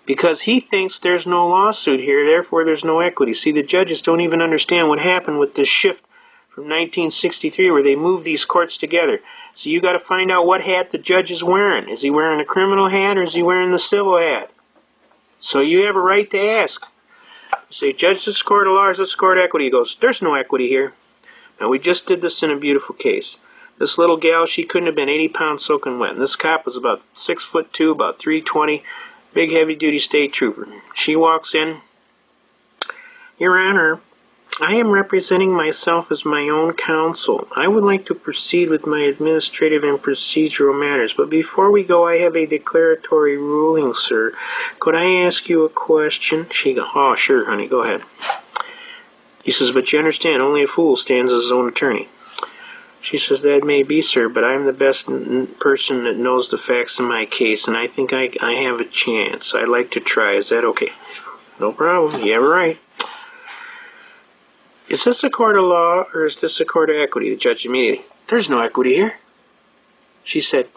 Speaker 1: Because he thinks there's no lawsuit here, therefore there's no equity. See, the judges don't even understand what happened with this shift from 1963 where they moved these courts together. So you got to find out what hat the judge is wearing. Is he wearing a criminal hat or is he wearing the civil hat? So you have a right to ask. You say, "Judge, this is court of law or is this court of equity?" He goes, "There's no equity here." Now, we just did this in a beautiful case. This little gal, she couldn't have been 80 pounds soaking wet. And this cop was about 6'2", about 320, big heavy-duty state trooper. She walks in. "Your Honor, I am representing myself as my own counsel. I would like to proceed with my administrative and procedural matters. But before we go, I have a declaratory ruling, sir. Could I ask you a question?" She goes, "Oh, sure, honey, go ahead." He says, "But you understand, only a fool stands as his own attorney." She says, "That may be, sir, but I'm the best person that knows the facts in my case, and I think I have a chance. I'd like to try. Is that okay?" "No problem. You have a right." "Is this a court of law or is this a court of equity?" The judge immediately, "There's no equity here." She said,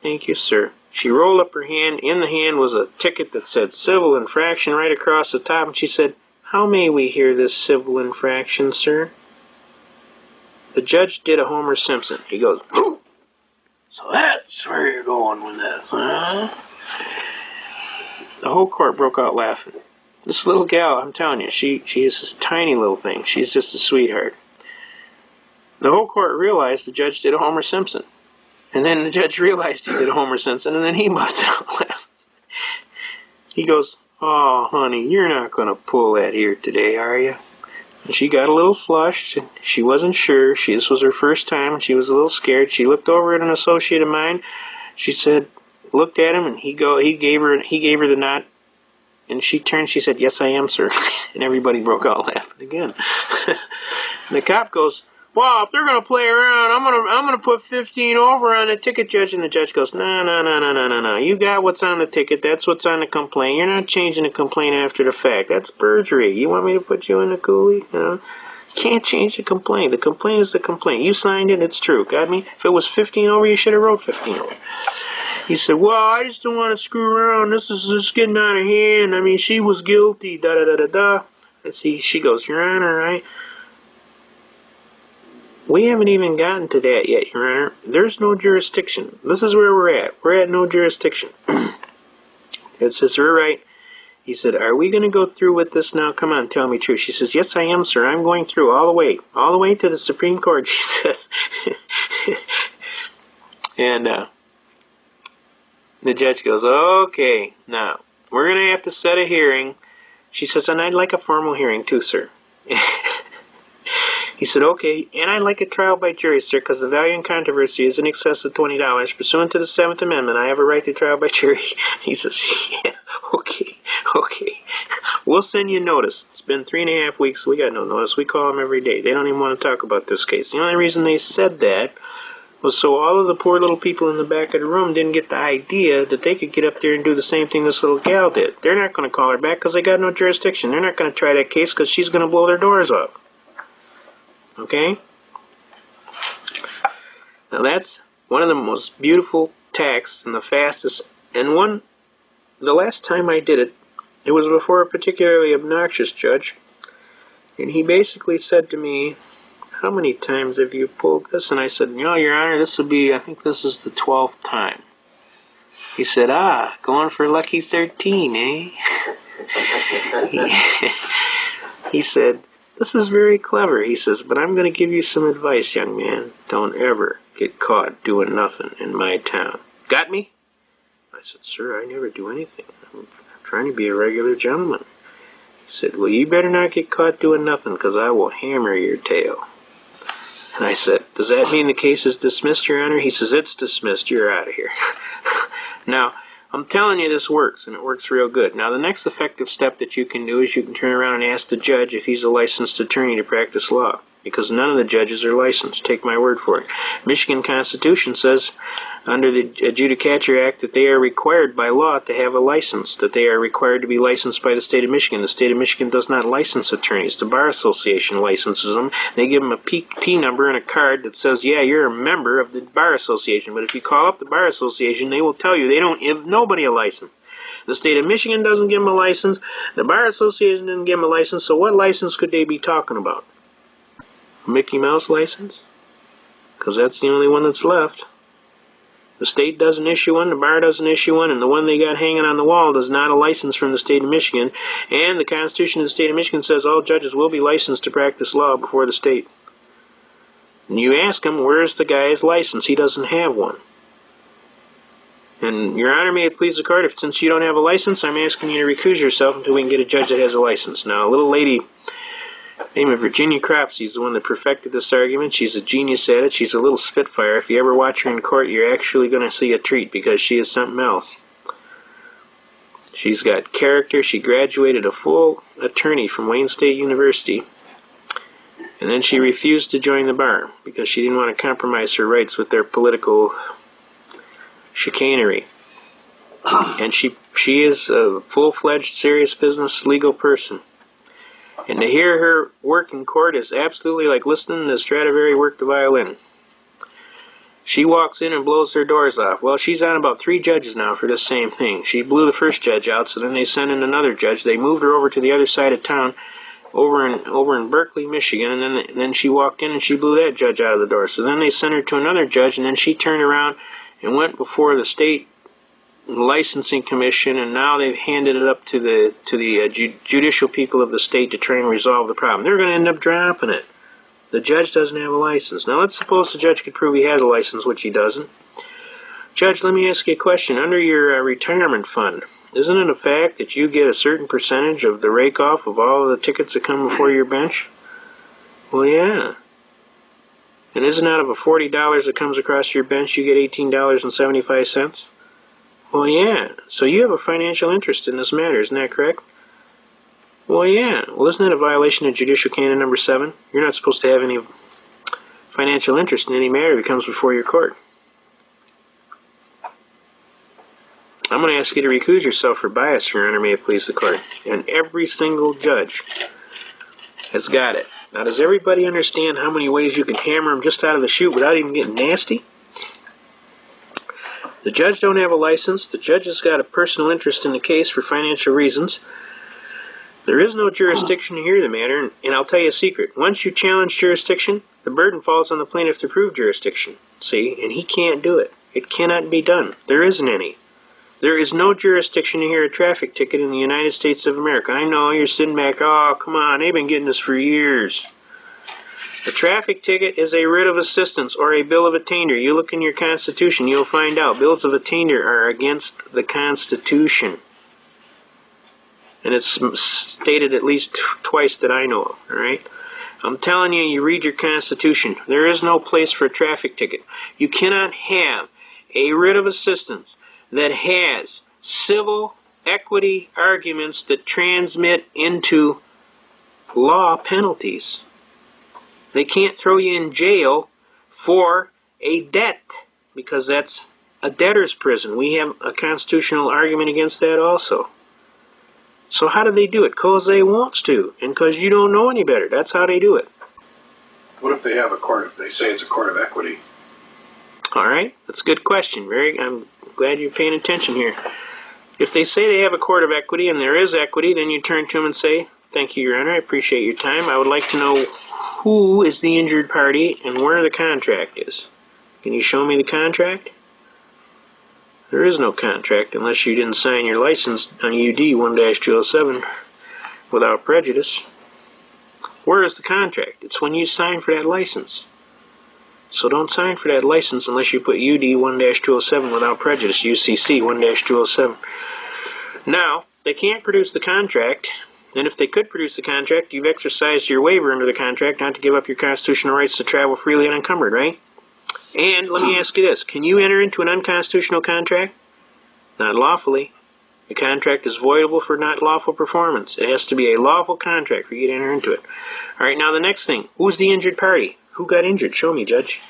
Speaker 1: "Thank you, sir." She rolled up her hand. In the hand was a ticket that said civil infraction right across the top, and she said, "How may we hear this civil infraction, sir?" The judge did a Homer Simpson. He goes, "So that's where you're going with this, huh?" The whole court broke out laughing. This little gal, I'm telling you, she is this tiny little thing. She's just a sweetheart. The whole court realized the judge did a Homer Simpson. And then the judge realized he did a Homer Simpson, and then he busted out laughing. He goes, "Oh, honey, you're not going to pull that here today, are you?" And she got a little flushed. She wasn't sure. This was her first time, and she was a little scared. She looked over at an associate of mine. She said, looked at him, and he gave her the nod. And she turned, she said, "Yes, I am, sir." And everybody broke out laughing again. And the cop goes, "Well, if they're going to play around, I'm gonna put 15 over on the ticket, Judge." And the judge goes, No. You got what's on the ticket. That's what's on the complaint. You're not changing the complaint after the fact. That's perjury. You want me to put you in the coolie? You know? You can't change the complaint. The complaint is the complaint. You signed it. It's true. Got me? If it was 15 over, you should have wrote 15 over. He said, "Well, I just don't want to screw around. This is just getting out of hand. I mean, she was guilty, da-da-da-da-da." And see, she goes, "Your Honor, right? We haven't even gotten to that yet, Your Honor. There's no jurisdiction. This is where we're at. We're at no jurisdiction." It says, "You're right." He said, "Are we going to go through with this now? Come on, tell me true." She says, "Yes, I am, sir. I'm going through all the way to the Supreme Court," she said. And the judge goes, "Okay, now, we're going to have to set a hearing." She says, "And I'd like a formal hearing too, sir." He said, "Okay, and I'd like a trial by jury, sir, because the value in controversy is in excess of $20. Pursuant to the 7th Amendment, I have a right to trial by jury." He says, "Yeah, okay. We'll send you notice. It's been 3.5 weeks. We got no notice. We call them every day. They don't even want to talk about this case." The only reason they said that was so all of the poor little people in the back of the room didn't get the idea that they could get up there and do the same thing this little gal did. They're not going to call her back because they got no jurisdiction. They're not going to try that case because she's going to blow their doors off. Okay? Now that's one of the most beautiful texts and the fastest. And the last time I did it, it was before a particularly obnoxious judge. And he basically said to me, "How many times have you pulled this?" And I said, "No, Your Honor, I think this is the 12th time." He said, "Going for lucky 13, eh?" He said, "This is very clever," he says, "but I'm going to give you some advice, young man. Don't ever get caught doing nothing in my town." Got me? I said, "Sir, I never do anything. I'm trying to be a regular gentleman." He said, "Well, you better not get caught doing nothing, because I will hammer your tail." And I said, "Does that mean the case is dismissed, Your Honor?" He says, "It's dismissed. You're out of here." Now, I'm telling you this works, and it works real good. Now, the next effective step that you can do is you can turn around and ask the judge if he's a licensed attorney to practice law, because none of the judges are licensed. Take my word for it. Michigan Constitution says under the Adjudicature Act that they are required by law to have a license, that they are required to be licensed by the state of Michigan. The state of Michigan does not license attorneys. The Bar Association licenses them. They give them a P number and a card that says, "Yeah, you're a member of the Bar Association." But if you call up the Bar Association, they will tell you they don't give nobody a license. The state of Michigan doesn't give them a license. The Bar Association didn't give them a license. So what license could they be talking about? A Mickey Mouse license? Because that's the only one that's left. The state doesn't issue one, the bar doesn't issue one, and the one they got hanging on the wall is not a license from the state of Michigan. And the Constitution of the state of Michigan says all judges will be licensed to practice law before the state. And you ask him, where's the guy's license? He doesn't have one. And, Your Honor, may it please the court, if since you don't have a license, I'm asking you to recuse yourself until we can get a judge that has a license. Now, a little lady named Virginia Cropsey is the one that perfected this argument. She's a genius at it. She's a little spitfire. If you ever watch her in court, you're actually going to see a treat, because she is something else. She's got character. She graduated a full attorney from Wayne State University, and then she refused to join the bar because she didn't want to compromise her rights with their political chicanery. And she is a full-fledged, serious business legal person. And to hear her work in court is absolutely like listening to Stradivari work the violin. She walks in and blows their doors off. Well, she's on about 3 judges now for this same thing. She blew the first judge out, so then they sent in another judge. They moved her over to the other side of town, over in Berkeley, Michigan, and then she walked in and she blew that judge out of the door. So then they sent her to another judge, and then she turned around and went before the state licensing commission, and now they've handed it up to the judicial people of the state to try and resolve the problem. They're going to end up dropping it. The judge doesn't have a license. Now let's suppose the judge could prove he has a license, which he doesn't. Judge, let me ask you a question. Under your retirement fund, isn't it a fact that you get a certain percentage of the rake-off of all of the tickets that come before your bench? Well, yeah. And isn't out of a $40 that comes across your bench, you get $18.75? Well, yeah. So you have a financial interest in this matter, isn't that correct? Well, yeah. Well, isn't that a violation of judicial canon number 7? You're not supposed to have any financial interest in any matter that comes before your court. I'm going to ask you to recuse yourself for bias, Your Honor, may it please the court. And every single judge has got it. Now, does everybody understand how many ways you can hammer them just out of the chute without even getting nasty? The judge don't have a license. The judge has got a personal interest in the case for financial reasons. There is no jurisdiction to hear the matter, and I'll tell you a secret. Once you challenge jurisdiction, the burden falls on the plaintiff to prove jurisdiction. See? And he can't do it. It cannot be done. There isn't any. There is no jurisdiction to hear a traffic ticket in the United States of America. I know, you're sitting back, oh, come on, they've been getting this for years. A traffic ticket is a writ of assistance or a bill of attainder. You look in your Constitution, you'll find out bills of attainder are against the Constitution. And it's stated at least twice that I know of, all right? I'm telling you, you read your Constitution. There is no place for a traffic ticket. You cannot have a writ of assistance that has civil equity arguments that transmit into law penalties. They can't throw you in jail for a debt because that's a debtor's prison. We have a constitutional argument against that also. So how do they do it? Because they wants to, and because you don't know any better. That's how they do it.
Speaker 4: What if they have a court, if they say it's a court of equity?
Speaker 1: All right, that's a good question. I'm glad you're paying attention here. If they say they have a court of equity and there is equity, then you turn to them and say, thank you, Your Honor, I appreciate your time. I would like to know who is the injured party and where the contract is. Can you show me the contract? There is no contract unless you didn't sign your license on UD 1-207 without prejudice. Where is the contract? It's when you sign for that license. So don't sign for that license unless you put UD 1-207 without prejudice, UCC 1-207. Now, they can't produce the contract, and if they could produce the contract, you've exercised your waiver under the contract not to give up your constitutional rights to travel freely unencumbered, right? And let me ask you this. Can you enter into an unconstitutional contract? Not lawfully. The contract is voidable for not lawful performance. It has to be a lawful contract for you to enter into it. All right, now the next thing. Who's the injured party? Who got injured? Show me, Judge.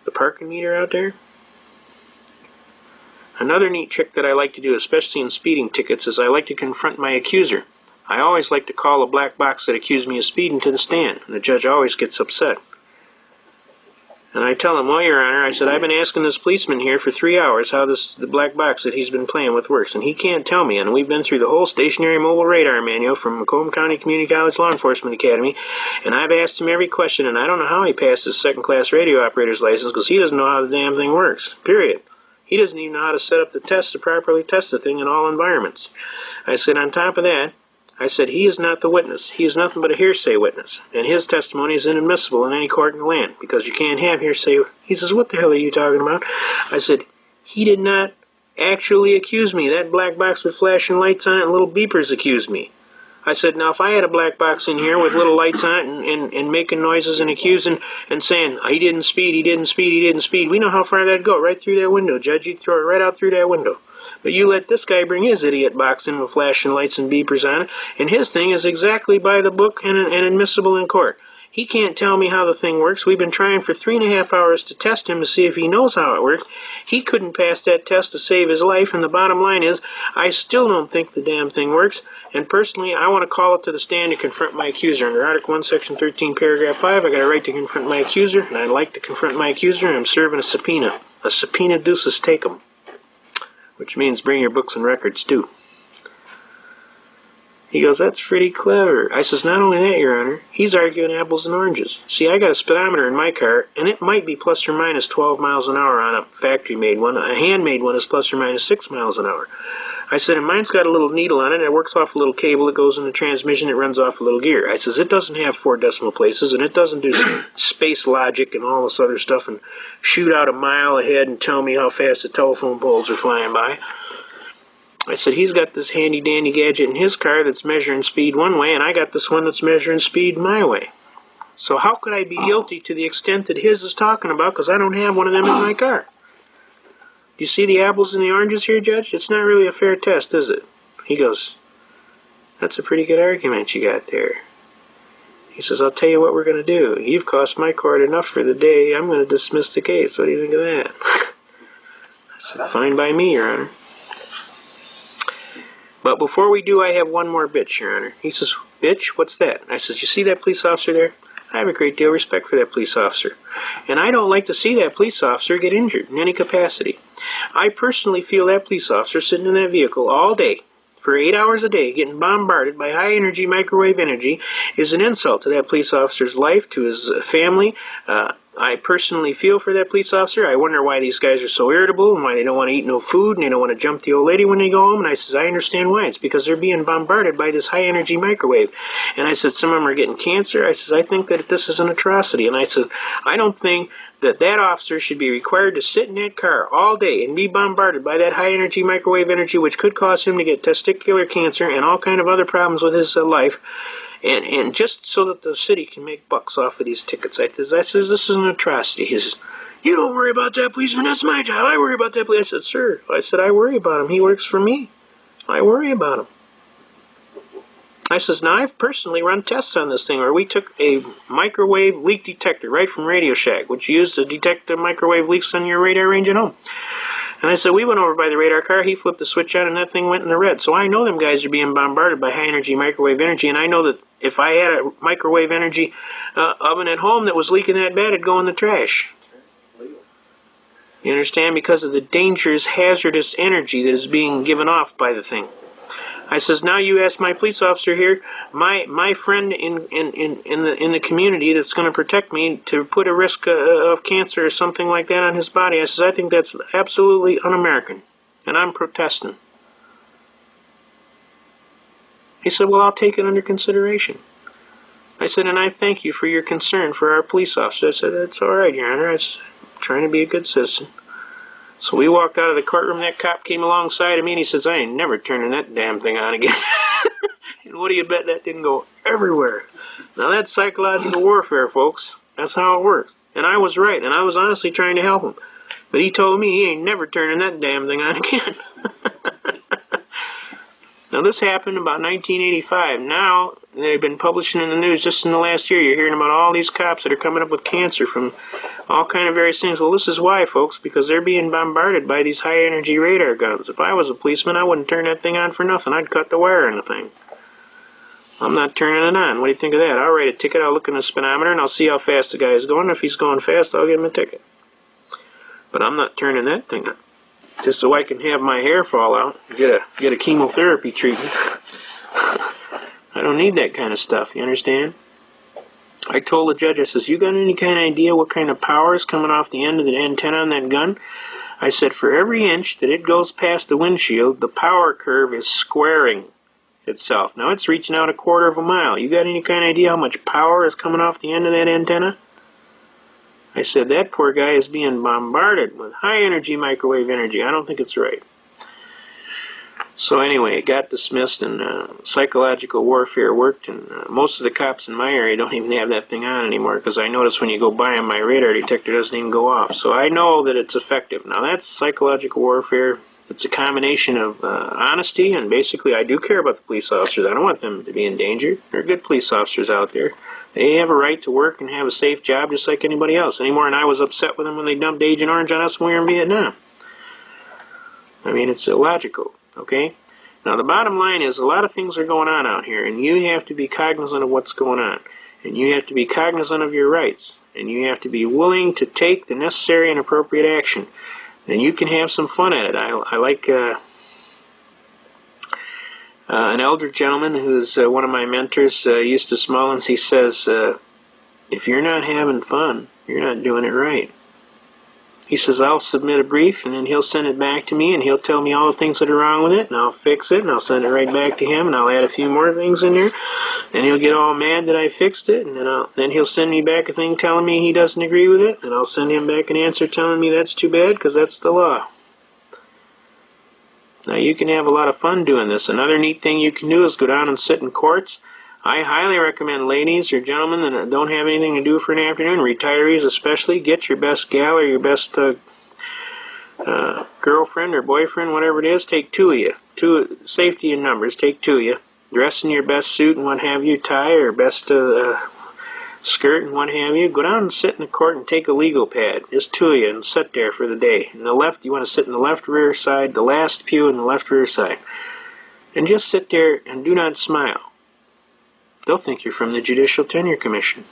Speaker 1: The parking meter out there? Another neat trick that I like to do, especially in speeding tickets, is I like to confront my accuser. I always like to call a black box that accused me of speeding to the stand, and the judge always gets upset. And I tell him, well, Your Honor, I said, I've been asking this policeman here for 3 hours how the black box that he's been playing with works, and he can't tell me. And we've been through the whole stationary mobile radar manual from Macomb County Community College Law Enforcement Academy, and I've asked him every question, and I don't know how he passed his second-class radio operator's license because he doesn't know how the damn thing works, period. He doesn't even know how to set up the test to properly test the thing in all environments. I said, on top of that, I said, he is not the witness. He is nothing but a hearsay witness, and his testimony is inadmissible in any court in the land because you can't have hearsay. He says, what the hell are you talking about? I said, he did not actually accuse me. That black box with flashing lights on it and little beepers accused me. I said, now if I had a black box in here with little lights on it and making noises and accusing and saying, he didn't speed, he didn't speed, he didn't speed, we know how far that'd go, right through that window, Judge. You'd throw it right out through that window. But you let this guy bring his idiot box in with flashing lights and beepers on it, and his thing is exactly by the book and admissible in court. He can't tell me how the thing works. We've been trying for 3.5 hours to test him to see if he knows how it works. He couldn't pass that test to save his life, and the bottom line is, I still don't think the damn thing works, and personally, I want to call it to the stand to confront my accuser. Under Article 1, Section 13, Paragraph 5, I got a right to confront my accuser, and I'd like to confront my accuser, and I'm serving a subpoena. A subpoena deuces take 'em. Which means bring your books and records, too. He goes, that's pretty clever. I says, not only that, Your Honor, he's arguing apples and oranges. See, I got a speedometer in my car, and it might be plus or minus 12 miles an hour on a factory-made one. A handmade one is plus or minus 6 miles an hour. I said, and mine's got a little needle on it, and it works off a little cable that goes in the transmission, it runs off a little gear. I says, it doesn't have 4 decimal places, and it doesn't do space logic and all this other stuff and shoot out a mile ahead and tell me how fast the telephone poles are flying by. I said, he's got this handy-dandy gadget in his car that's measuring speed one way, and I got this one that's measuring speed my way. So how could I be guilty to the extent that his is talking about, because I don't have one of them in my car? you see the apples and the oranges here, Judge? It's not really a fair test, is it? He goes, that's a pretty good argument you got there. He says, I'll tell you what we're going to do. You've cost my court enough for the day. I'm going to dismiss the case. What do you think of that? I said, fine by me, Your Honor. But before we do, I have one more bitch, Your Honor. He says, bitch, what's that? I said, you see that police officer there? I have a great deal of respect for that police officer. And I don't like to see that police officer get injured in any capacity. I personally feel that police officer sitting in that vehicle all day, for 8 hours a day, getting bombarded by high-energy microwave energy is an insult to that police officer's life, to his family. I personally feel for that police officer. I wonder why these guys are so irritable and why they don't want to eat no food and they don't want to jump the old lady when they go home. And I says, I understand why. It's because they're being bombarded by this high-energy microwave. And I said, some of them are getting cancer. I says, I think that this is an atrocity. And I said, I don't think that officer should be required to sit in that car all day and be bombarded by that high-energy microwave energy, which could cause him to get testicular cancer and all kind of other problems with his life, and just so that the city can make bucks off of these tickets. I says, this is an atrocity. He says, you don't worry about that policeman, that's my job. I worry about that policeman. I said, sir, I worry about him. He works for me. I worry about him. I says, now I've personally run tests on this thing where we took a microwave leak detector right from Radio Shack, which you use to detect the microwave leaks on your radar range at home. And I said, we went over by the radar car, he flipped the switch on, and that thing went in the red. So I know them guys are being bombarded by high-energy microwave energy, and I know that if I had a microwave energy oven at home that was leaking that bad, it'd go in the trash. You understand? Because of the dangerous, hazardous energy that is being given off by the thing. I says, now you ask my police officer here, my friend in the community that's going to protect me, to put a risk of cancer or something like that on his body. I says, I think that's absolutely un-American, and I'm protesting. He said, well, I'll take it under consideration. I said, and I thank you for your concern for our police officer. I said, that's all right, Your Honor. I was trying to be a good citizen. So we walked out of the courtroom, that cop came alongside of me and he says, I ain't never turning that damn thing on again. And what do you bet that didn't go everywhere? Now that's psychological warfare, folks. That's how it works. And I was right, and I was honestly trying to help him. But he told me he ain't never turning that damn thing on again. Now this happened about 1985. Now they've been publishing in the news just in the last year. You're hearing about all these cops that are coming up with cancer from all kind of various things. Well, this is why, folks, because they're being bombarded by these high-energy radar guns. If I was a policeman, I wouldn't turn that thing on for nothing. I'd cut the wire in the thing. I'm not turning it on. What do you think of that? I'll write a ticket, I'll look in the speedometer, and I'll see how fast the guy is going. If he's going fast, I'll give him a ticket. But I'm not turning that thing on. Just so I can have my hair fall out and get a chemotherapy treatment. I don't need that kind of stuff, you understand? I told the judge, I says, you got any kind of idea what kind of power is coming off the end of the antenna on that gun? I said, for every inch that it goes past the windshield, the power curve is squaring itself. Now it's reaching out 1/4 of a mile. You got any kind of idea how much power is coming off the end of that antenna? I said, that poor guy is being bombarded with high-energy microwave energy. I don't think it's right. So anyway, it got dismissed, and psychological warfare worked, and most of the cops in my area don't even have that thing on anymore, because I notice when you go by them, my radar detector doesn't even go off. So I know that it's effective. Now that's psychological warfare. It's a combination of honesty, and basically I do care about the police officers. I don't want them to be in danger. There are good police officers out there. They have a right to work and have a safe job just like anybody else. Any more than I was upset with them when they dumped Agent Orange on us when we were in Vietnam. I mean, it's illogical, okay? Now, the bottom line is a lot of things are going on out here, and you have to be cognizant of what's going on. And you have to be cognizant of your rights. And you have to be willing to take the necessary and appropriate action. And you can have some fun at it. I like an elder gentleman who's one of my mentors, Eustace Mullins. He says, if you're not having fun, you're not doing it right. He says, I'll submit a brief, and then he'll send it back to me, and he'll tell me all the things that are wrong with it, and I'll fix it, and I'll send it right back to him, and I'll add a few more things in there. Then he'll get all mad that I fixed it, and then he'll send me back a thing telling me he doesn't agree with it, and I'll send him back an answer telling me that's too bad, because that's the law. Now, you can have a lot of fun doing this. Another neat thing you can do is go down and sit in courts. I highly recommend ladies or gentlemen that don't have anything to do for an afternoon, retirees especially, get your best gal or your best girlfriend or boyfriend, whatever it is, take two of you. Safety in numbers, take two of you. Dress in your best suit and what have you, tie or best skirt and what have you. Go down and sit in the court and take a legal pad. Just two of you and sit there for the day. In the left, you want to sit in the left rear side, the last pew in the left rear side. And just sit there and do not smile. They'll think you're from the Judicial Tenure Commission.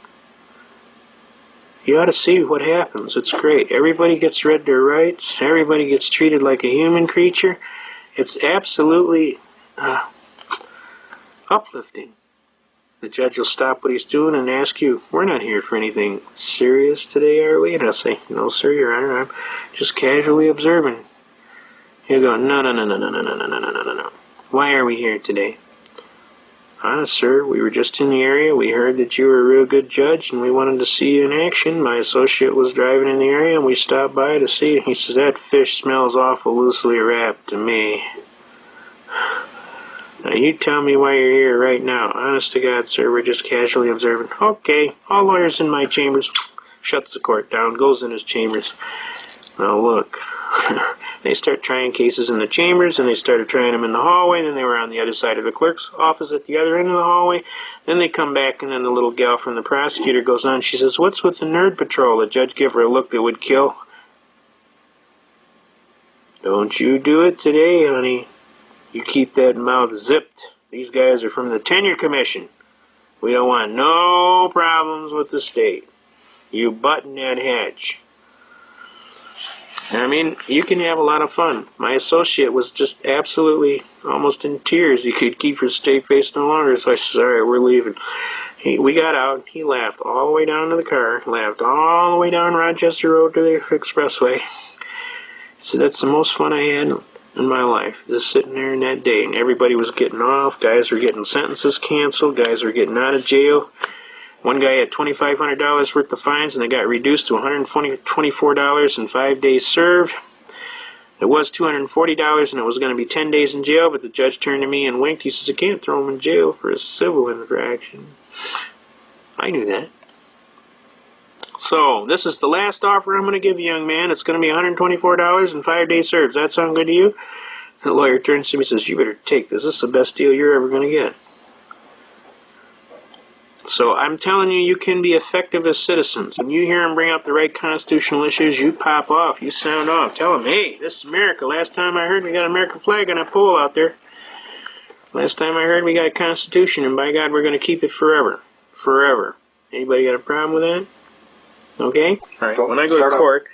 Speaker 1: You ought to see what happens. It's great. Everybody gets read their rights. Everybody gets treated like a human creature. It's absolutely uplifting. The judge will stop what he's doing and ask you, "We're not here for anything serious today, are we?" And I'll say, "No, sir, Your Honor, I'm just casually observing." He'll go, "No. Why are we here today?" "Honest, sir, we were just in the area. We heard that you were a real good judge, and we wanted to see you in action. My associate was driving in the area, and we stopped by to see it." He says, "That fish smells awful loosely wrapped to me." "Now, you tell me why you're here right now." "Honest to God, sir, we're just casually observing." "Okay, all lawyers in my chambers." Shuts the court down, goes in his chambers. Now, look. They start trying cases in the chambers, and they started trying them in the hallway. Then they were on the other side of the clerk's office at the other end of the hallway. Then they come back, and then the little gal from the prosecutor goes on. She says, "What's with the nerd patrol?" The judge gave her a look that would kill. "Don't you do it today, honey. You keep that mouth zipped. These guys are from the Tenure Commission. We don't want no problems with the state. You button that hatch." I mean, you can have a lot of fun. My associate was just absolutely almost in tears. He could keep his straight face no longer, so I said, "All right, we're leaving." We got out. He laughed all the way down to the car, laughed all the way down Rochester Road to the expressway. He said, "That's the most fun I had in my life, just sitting there in that day." And everybody was getting off. Guys were getting sentences canceled. Guys were getting out of jail. One guy had $2,500 worth of fines, and they got reduced to $124 and 5 days served. It was $240, and it was going to be 10 days in jail, but the judge turned to me and winked. He says, "I can't throw him in jail for a civil infraction." I knew that. So, this is the last offer I'm going to give you, young man. It's going to be $124 and 5 days served. Does that sound good to you? The lawyer turns to me and says, "You better take this. This is the best deal you're ever going to get." So I'm telling you, you can be effective as citizens. When you hear them bring up the right constitutional issues, you pop off, you sound off. Tell them, "Hey, this is America. Last time I heard we got an American flag on a pole out there. Last time I heard we got a constitution, and by God, we're going to keep it forever. Forever." Anybody got a problem with that? Okay? All right. When I go to court,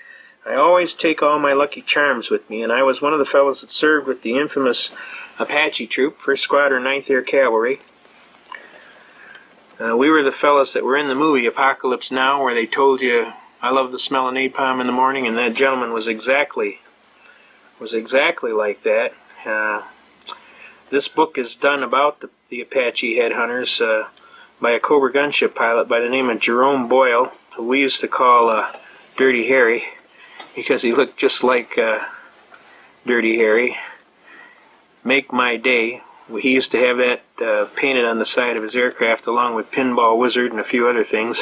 Speaker 1: I always take all my Lucky Charms with me, and I was one of the fellows that served with the infamous Apache Troop, 1st Squadron, 9th Air Cavalry. We were the fellas that were in the movie Apocalypse Now, where they told you, "I love the smell of napalm in the morning," and that gentleman was exactly like that. This book is done about the Apache headhunters by a Cobra gunship pilot by the name of Jerome Boyle, who we used to call Dirty Harry, because he looked just like Dirty Harry. Make My Day. He used to have that painted on the side of his aircraft along with Pinball Wizard and a few other things.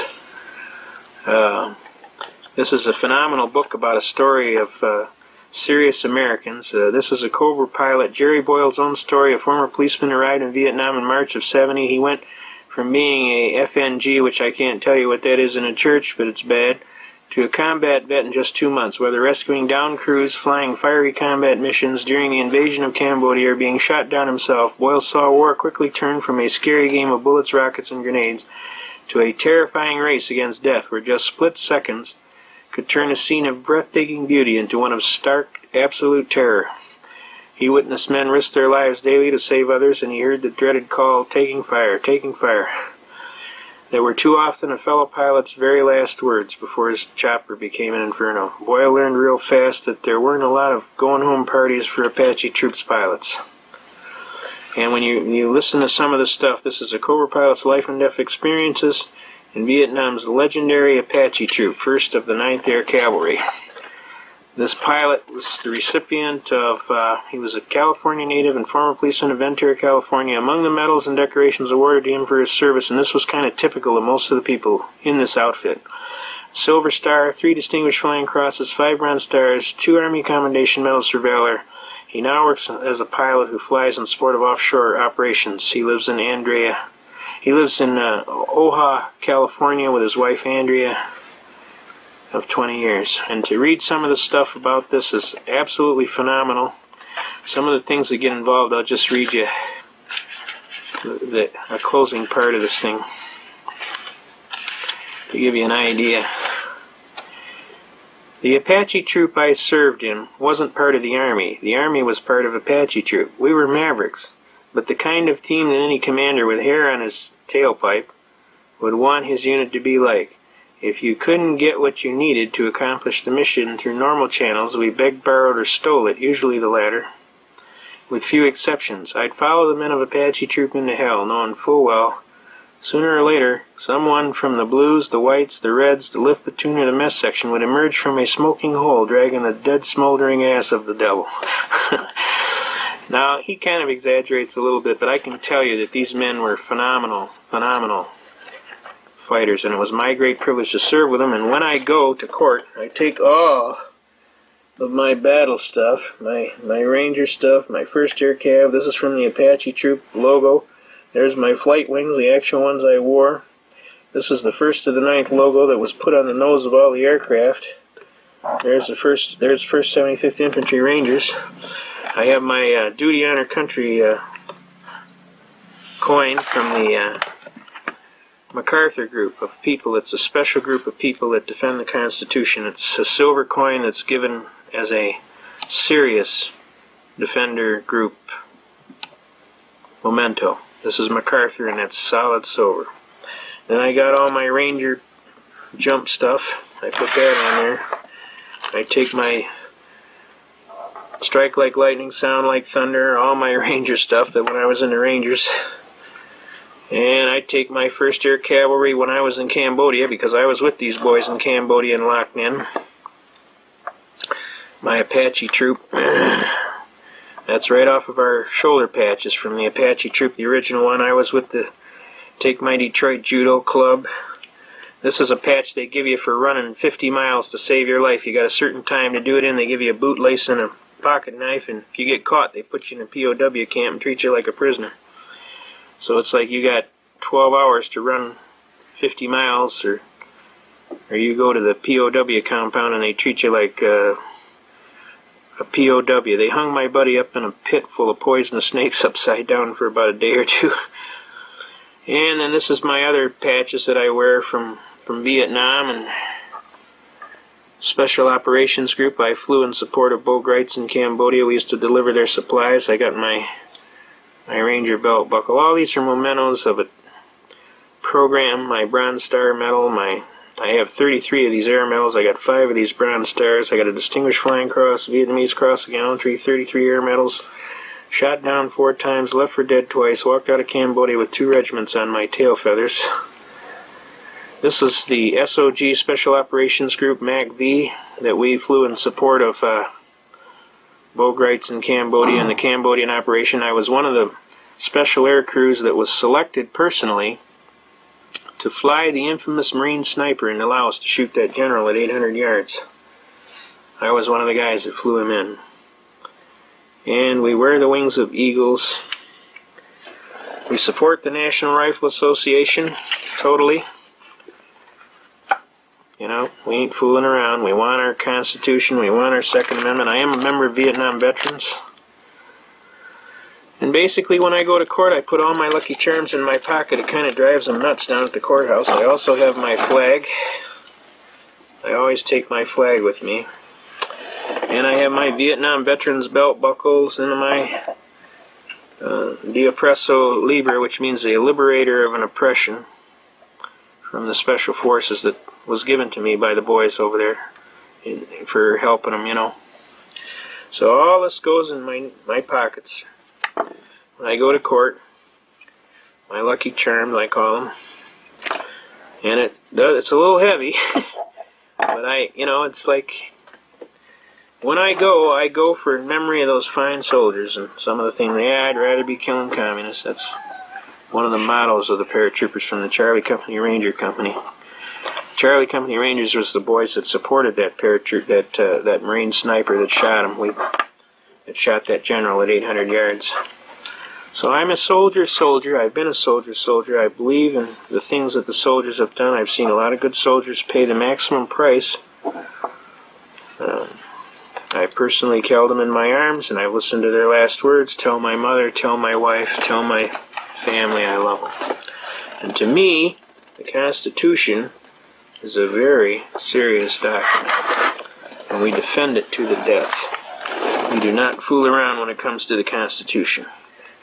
Speaker 1: This is a phenomenal book about a story of serious Americans. This is a Cobra pilot, Jerry Boyle's own story, a former policeman who arrived in Vietnam in March of '70. He went from being a FNG, which I can't tell you what that is in a church, but it's bad, to a combat vet in just 2 months, whether rescuing downed crews, flying fiery combat missions during the invasion of Cambodia, or being shot down himself. Boyle saw war quickly turn from a scary game of bullets, rockets, and grenades to a terrifying race against death, where just split seconds could turn a scene of breathtaking beauty into one of stark, absolute terror. He witnessed men risk their lives daily to save others, and he heard the dreaded call, "Taking fire, taking fire." They were too often a fellow pilot's very last words before his chopper became an inferno. Boyle learned real fast that there weren't a lot of going-home parties for Apache Troops pilots. And when you listen to some of the stuff, this is a Cobra pilot's life and death experiences in Vietnam's legendary Apache Troop, 1st of the 9th Air Cavalry. This pilot was the recipient of, he was a California native and former policeman of Ventura, California. Among the medals and decorations awarded to him for his service, and this was kind of typical of most of the people in this outfit, Silver Star, 3 Distinguished Flying Crosses, 5 Bronze Stars, 2 Army Commendation Medals for Valor. He now works as a pilot who flies in support of offshore operations. He lives in Oha, California with his wife Andrea of 20 years. And to read some of the stuff about this is absolutely phenomenal. Some of the things that get involved, I'll just read you a closing part of this thing to give you an idea. The Apache troop I served in wasn't part of the Army. The Army was part of Apache troop. We were mavericks, but the kind of team that any commander with hair on his tailpipe would want his unit to be like. If you couldn't get what you needed to accomplish the mission through normal channels, we begged, borrowed, or stole it, usually the latter. With few exceptions, I'd follow the men of Apache troop into hell, knowing full well sooner or later, someone from the blues, the whites, the reds, the lift platoon, or the mess section would emerge from a smoking hole dragging the dead, smoldering ass of the devil. Now, he kind of exaggerates a little bit, but I can tell you that these men were phenomenal fighters, and it was my great privilege to serve with them. And when I go to court, I take all of my battle stuff, my Ranger stuff, my first air cab. This is from the Apache troop logo. There's my flight wings, the actual ones I wore. This is the 1st of the 9th logo that was put on the nose of all the aircraft. There's 1st 75th Infantry Rangers. I have my Duty Honor Country coin from the MacArthur group of people. It's a special group of people that defend the Constitution. It's a silver coin that's given as a serious defender group memento. This is MacArthur, and that's solid silver. Then I got all my Ranger jump stuff. I put that on there. I take my strike like lightning, sound like thunder, all my Ranger stuff that when I was in the Rangers. And I take my 1st Air Cavalry when I was in Cambodia, because I was with these boys in Cambodia and Loch Ninh. My Apache troop. That's right off of our shoulder patches from the Apache troop, the original one. I was with the Take My Detroit Judo Club. This is a patch they give you for running 50 miles to save your life. You got a certain time to do it in. They give you a bootlace and a pocket knife, and if you get caught, they put you in a POW camp and treat you like a prisoner. So it's like you got 12 hours to run 50 miles, or you go to the POW compound and they treat you like a POW. They hung my buddy up in a pit full of poisonous snakes upside down for about a day or two. And then this is my other patches that I wear from Vietnam and Special Operations Group. I flew in support of Bogrites in Cambodia. We used to deliver their supplies. I got my Ranger belt buckle. All these are mementos of a program. My Bronze Star medal, I have 33 of these air medals. I got 5 of these Bronze Stars. I got a Distinguished Flying Cross, Vietnamese Cross of Gallantry, 33 air medals. Shot down 4 times, left for dead twice. Walked out of Cambodia with 2 regiments on my tail feathers. This is the SOG Special Operations Group, MAC-V, that we flew in support of Bogrites in Cambodia and the Cambodian operation. I was one of the special air crews that was selected personally to fly the infamous Marine sniper in Laos to shoot that general at 800 yards. I was one of the guys that flew him in. And we wear the wings of eagles. We support the National Rifle Association totally. You know, we ain't fooling around. We want our Constitution. We want our Second Amendment. I am a member of Vietnam Veterans. And basically, when I go to court, I put all my Lucky Charms in my pocket. It kind of drives them nuts down at the courthouse. I also have my flag. I always take my flag with me. And I have my Vietnam Veterans belt buckles and my De Oppresso Libre, which means the liberator of an oppression, from the Special Forces that was given to me by the boys over there for helping them, you know. So all this goes in my pockets. When I go to court, my Lucky Charms, I call them, and it's a little heavy, but it's like, when I go for memory of those fine soldiers and some of the things. I'd rather be killing communists. That's one of the mottos of the paratroopers from the Charlie Company Ranger Company. Charlie Company Rangers was the boys that supported that paratroop, that Marine sniper that shot him. That shot that general at 800 yards. So I'm a soldier. I've been a soldier. I believe in the things that the soldiers have done. I've seen a lot of good soldiers pay the maximum price. I personally held them in my arms, and I listened to their last words. Tell my mother, tell my wife, tell my family I love them. And to me, the Constitution is a very serious document, and we defend it to the death. We do not fool around when it comes to the Constitution.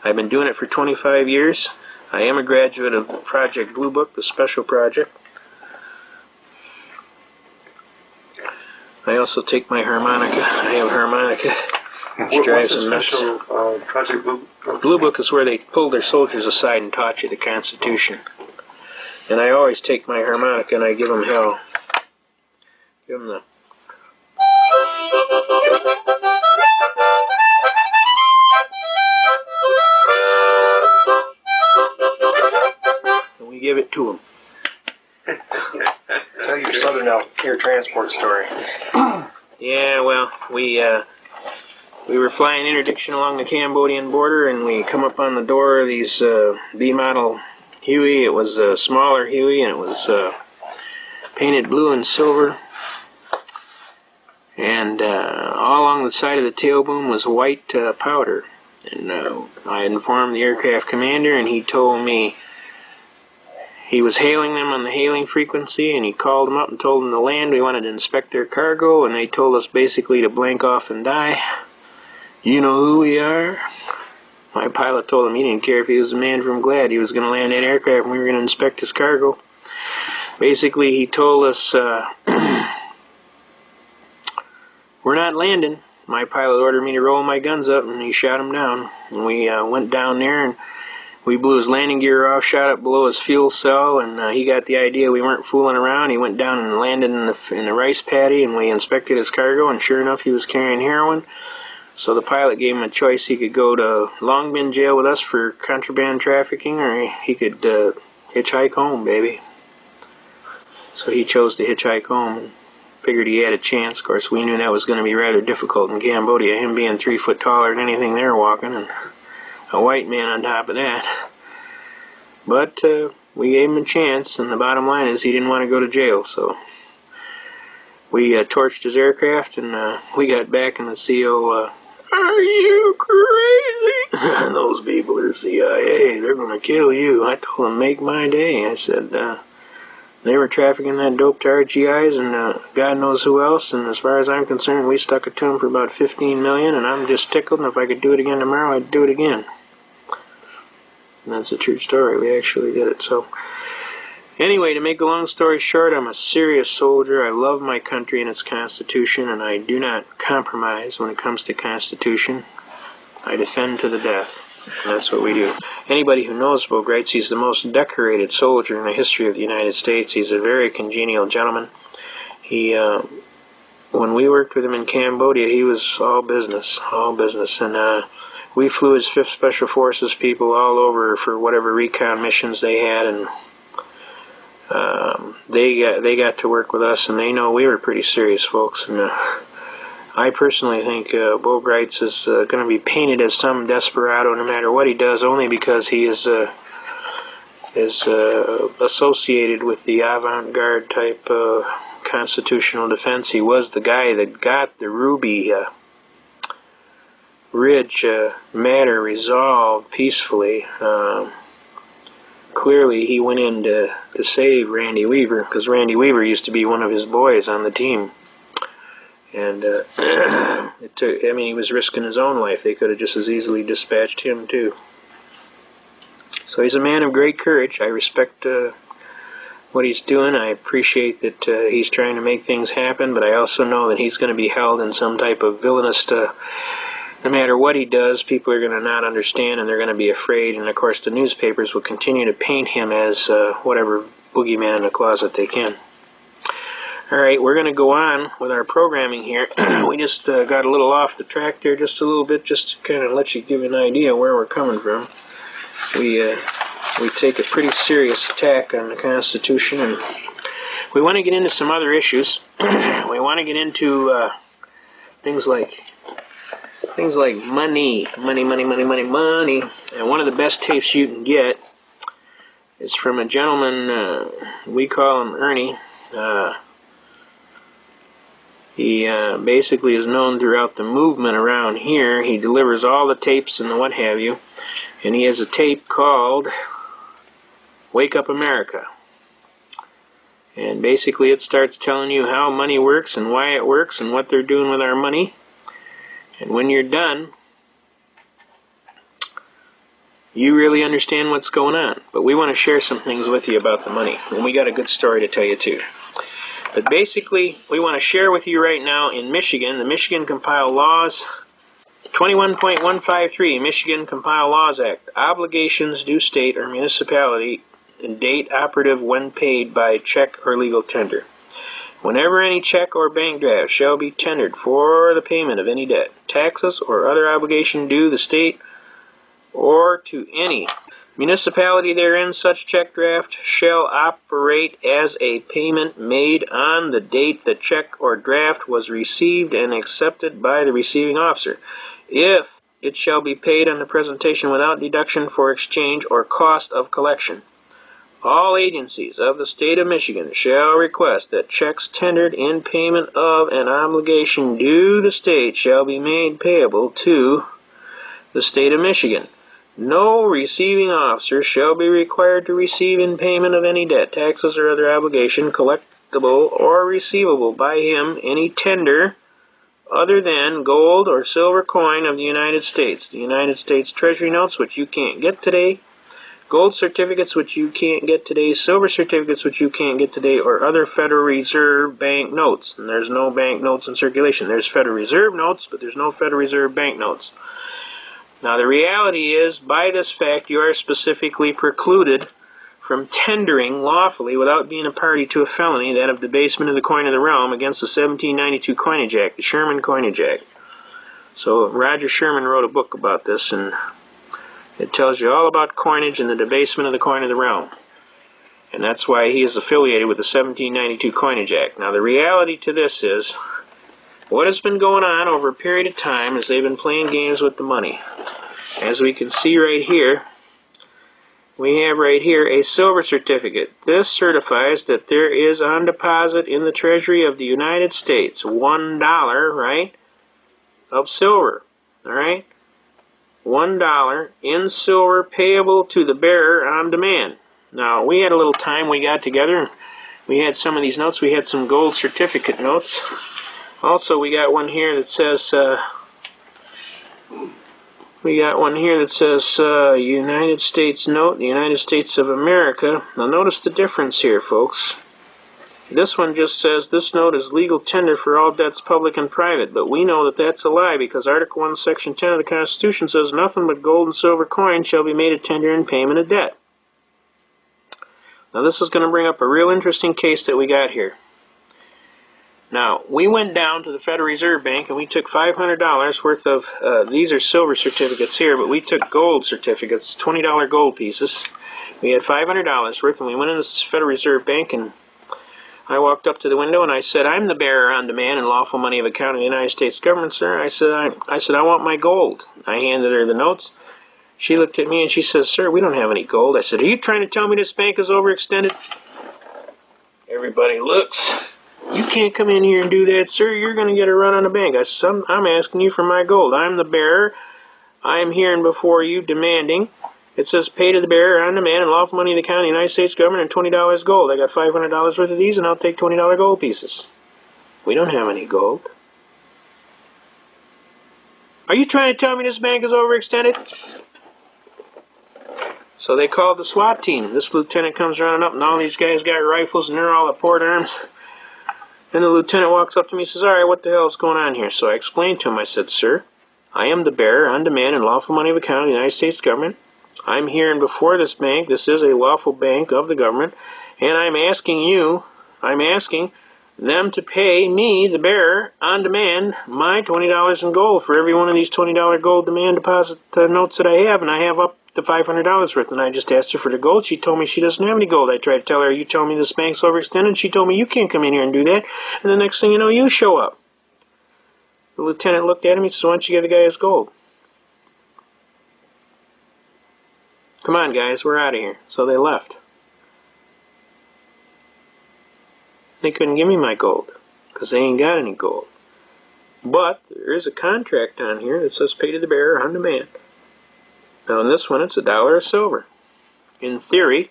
Speaker 1: I've been doing it for 25 years. I am a graduate of Project Blue Book, the special project. I also take my harmonica. I have a harmonica.
Speaker 2: What's the special Project Blue Book?
Speaker 1: Blue Book is where they pulled their soldiers aside and taught you the Constitution. And I always take my harmonica and I give them hell. Give them the... And we give it to them.
Speaker 2: Tell your Southern Air Transport story.
Speaker 1: Yeah, well, we were flying interdiction along the Cambodian border, and we come up on the door of these B-model Huey. It was a smaller Huey, and it was painted blue and silver. And all along the side of the tail boom was white powder. And I informed the aircraft commander, and he told me he was hailing them on the hailing frequency, and he called them up and told them to land. We wanted to inspect their cargo, and they told us basically to blank off and die. You know who we are? My pilot told him he didn't care if he was a man from Glad. He was going to land that aircraft, and we were going to inspect his cargo. Basically, he told us, we're not landing. My pilot ordered me to roll my guns up, and he shot him down. And we went down there, and we blew his landing gear off, shot up below his fuel cell, and he got the idea we weren't fooling around. He went down and landed in the rice paddy, and we inspected his cargo, and sure enough, he was carrying heroin. So the pilot gave him a choice. He could go to Long Bin jail with us for contraband trafficking, or he could hitchhike home, baby. So he chose to hitchhike home, and figured he had a chance. Of course, we knew that was going to be rather difficult in Cambodia, him being 3 foot taller than anything they're walking, and a white man on top of that. But we gave him a chance, and the bottom line is he didn't want to go to jail, so we torched his aircraft, and we got back, and the CO, are you crazy? Those people are CIA, they're going to kill you. I told him, make my day. I said, they were trafficking that dope to RGIs and God knows who else, and as far as I'm concerned, we stuck it to them for about $15 million, and I'm just tickled, and if I could do it again tomorrow, I'd do it again. And that's a true story. We actually did it. So anyway, to make a long story short, I'm a serious soldier. I love my country and its Constitution, and I do not compromise when it comes to Constitution. I defend to the death. And that's what we do. Anybody who knows Bo Greitz, he's the most decorated soldier in the history of the United States. He's a very congenial gentleman. He, when we worked with him in Cambodia, he was all business. And we flew his 5th Special Forces people all over for whatever recon missions they had, and they got to work with us, and they know we were pretty serious folks. And I personally think Bo Greitz is going to be painted as some desperado no matter what he does, only because he is associated with the avant-garde type constitutional defense. He was the guy that got the Ruby Ridge matter resolved peacefully. Clearly, he went in to save Randy Weaver, because Randy Weaver used to be one of his boys on the team. And he was risking his own life. They could have just as easily dispatched him, too. So he's a man of great courage. I respect what he's doing. I appreciate that he's trying to make things happen, but I also know that he's going to be held in some type of villainous... no matter what he does, people are going to not understand, and they're going to be afraid. And, of course, the newspapers will continue to paint him as whatever boogeyman in the closet they can. All right, we're going to go on with our programming here. We just got a little off the track there just a little bit, just to kind of let you give an idea where we're coming from. We take a pretty serious attack on the Constitution, and We want to get into some other issues. We want to get into things like money. And one of the best tapes you can get is from a gentleman, we call him Ernie. He basically is known throughout the movement around here. He delivers all the tapes and the what have you. And he has a tape called Wake Up America. And basically it starts telling you how money works and why it works and what they're doing with our money. And when you're done, you really understand what's going on. But we want to share some things with you about the money. And we got a good story to tell you too. But basically, we want to share with you right now in Michigan, the Michigan Compiled Laws, 21.153, Michigan Compiled Laws Act. Obligations due state or municipality, date operative when paid by check or legal tender. Whenever any check or bank draft shall be tendered for the payment of any debt, taxes, or other obligation due the state or to any municipality therein, such check draft shall operate as a payment made on the date the check or draft was received and accepted by the receiving officer, if it shall be paid on the presentation without deduction for exchange or cost of collection. All agencies of the state of Michigan shall request that checks tendered in payment of an obligation due the state shall be made payable to the state of Michigan. No receiving officer shall be required to receive in payment of any debt, taxes, or other obligation collectible or receivable by him any tender other than gold or silver coin of the United States, the United States Treasury notes, which you can't get today, gold certificates, which you can't get today, silver certificates, which you can't get today, or other Federal Reserve Bank notes. And there's no bank notes in circulation. There's Federal Reserve notes, but there's no Federal Reserve Bank notes. Now, the reality is, by this fact, you are specifically precluded from tendering lawfully without being a party to a felony, that of debasement of the coin of the realm against the 1792 Coinage Act, the Sherman Coinage Act. So Roger Sherman wrote a book about this, and it tells you all about coinage and the debasement of the coin of the realm. And that's why he is affiliated with the 1792 Coinage Act. Now, the reality to this is, what has been going on over a period of time is they've been playing games with the money. As we can see right here, we have right here a silver certificate. This certifies that there is on deposit in the Treasury of the United States $1, right, of silver, all right? $1 in silver payable to the bearer on demand. Now, we had a little time we got together, and we had some of these notes. We had some gold certificate notes. Also, we got one here that says, United States note, the United States of America. Now, notice the difference here, folks. This one just says, this note is legal tender for all debts public and private. But we know that that's a lie, because Article 1, Section 10 of the Constitution says, nothing but gold and silver coin shall be made a tender in payment of debt. Now, this is going to bring up a real interesting case that we got here. Now, we went down to the Federal Reserve Bank and we took $500 worth of, these are silver certificates here, but we took gold certificates, $20 gold pieces. We had $500 worth, and we went in the Federal Reserve Bank, and I walked up to the window and I said, I'm the bearer on demand and lawful money of account of the United States government, sir. I said, I want my gold. I handed her the notes. She looked at me and she says, sir, we don't have any gold. I said, are you trying to tell me this bank is overextended? Everybody looks. You can't come in here and do that, sir. You're going to get a run on the bank. I said, I'm asking you for my gold. I'm the bearer. I am herein before you demanding. It says pay to the bearer on demand and lawful money of the account of the United States government and $20 gold. I got $500 worth of these, and I'll take $20 gold pieces. We don't have any gold. Are you trying to tell me this bank is overextended? So they called the SWAT team. This lieutenant comes running up, and all these guys got rifles, and they're all at port arms. And the lieutenant walks up to me and says, all right, what the hell is going on here? So I explained to him. I said, sir, I am the bearer on demand and lawful money of account of the United States government. I'm here and before this bank. This is a lawful bank of the government. And I'm asking them to pay me, the bearer, on demand, my $20 in gold for every one of these $20 gold demand deposit notes that I have. And I have up the $500 worth, and I just asked her for the gold. She told me she doesn't have any gold. I tried to tell her, you told me this bank's overextended. She told me you can't come in here and do that. And the next thing you know, you show up. The lieutenant looked at him. He said, why don't you give the guy his gold? Come on, guys, we're out of here. So they left. They couldn't give me my gold because they ain't got any gold. But there is a contract on here that says pay to the bearer on demand. Now in this one, it's $1 of silver. In theory,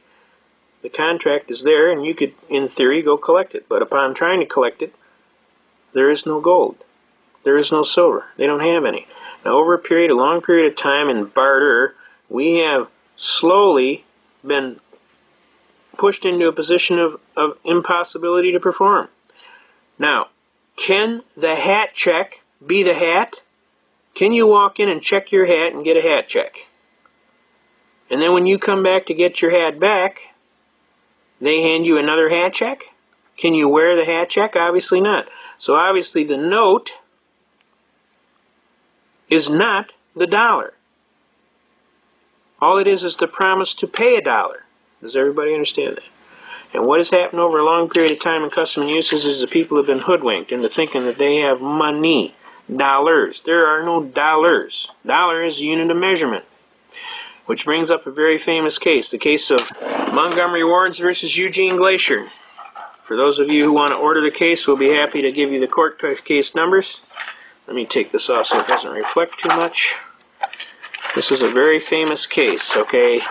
Speaker 1: the contract is there, and you could, in theory, go collect it. But upon trying to collect it, there is no gold. There is no silver. They don't have any. Now over a long period of time in barter, we have slowly been pushed into a position of impossibility to perform. Now, can the hat check be the hat? Can you walk in and check your hat and get a hat check? And then when you come back to get your hat back, they hand you another hat check? Can you wear the hat check? Obviously not. So obviously the note is not the dollar. All it is the promise to pay $1. Does everybody understand that? And what has happened over a long period of time in custom and uses is the people have been hoodwinked into thinking that they have money, dollars. There are no dollars. Dollar is a unit of measurement. Which brings up a very famous case, the case of Montgomery Wards versus Eugene Glacier. For those of you who want to order the case, we'll be happy to give you the court case numbers. Let me take this off so it doesn't reflect too much. This is a very famous case, okay?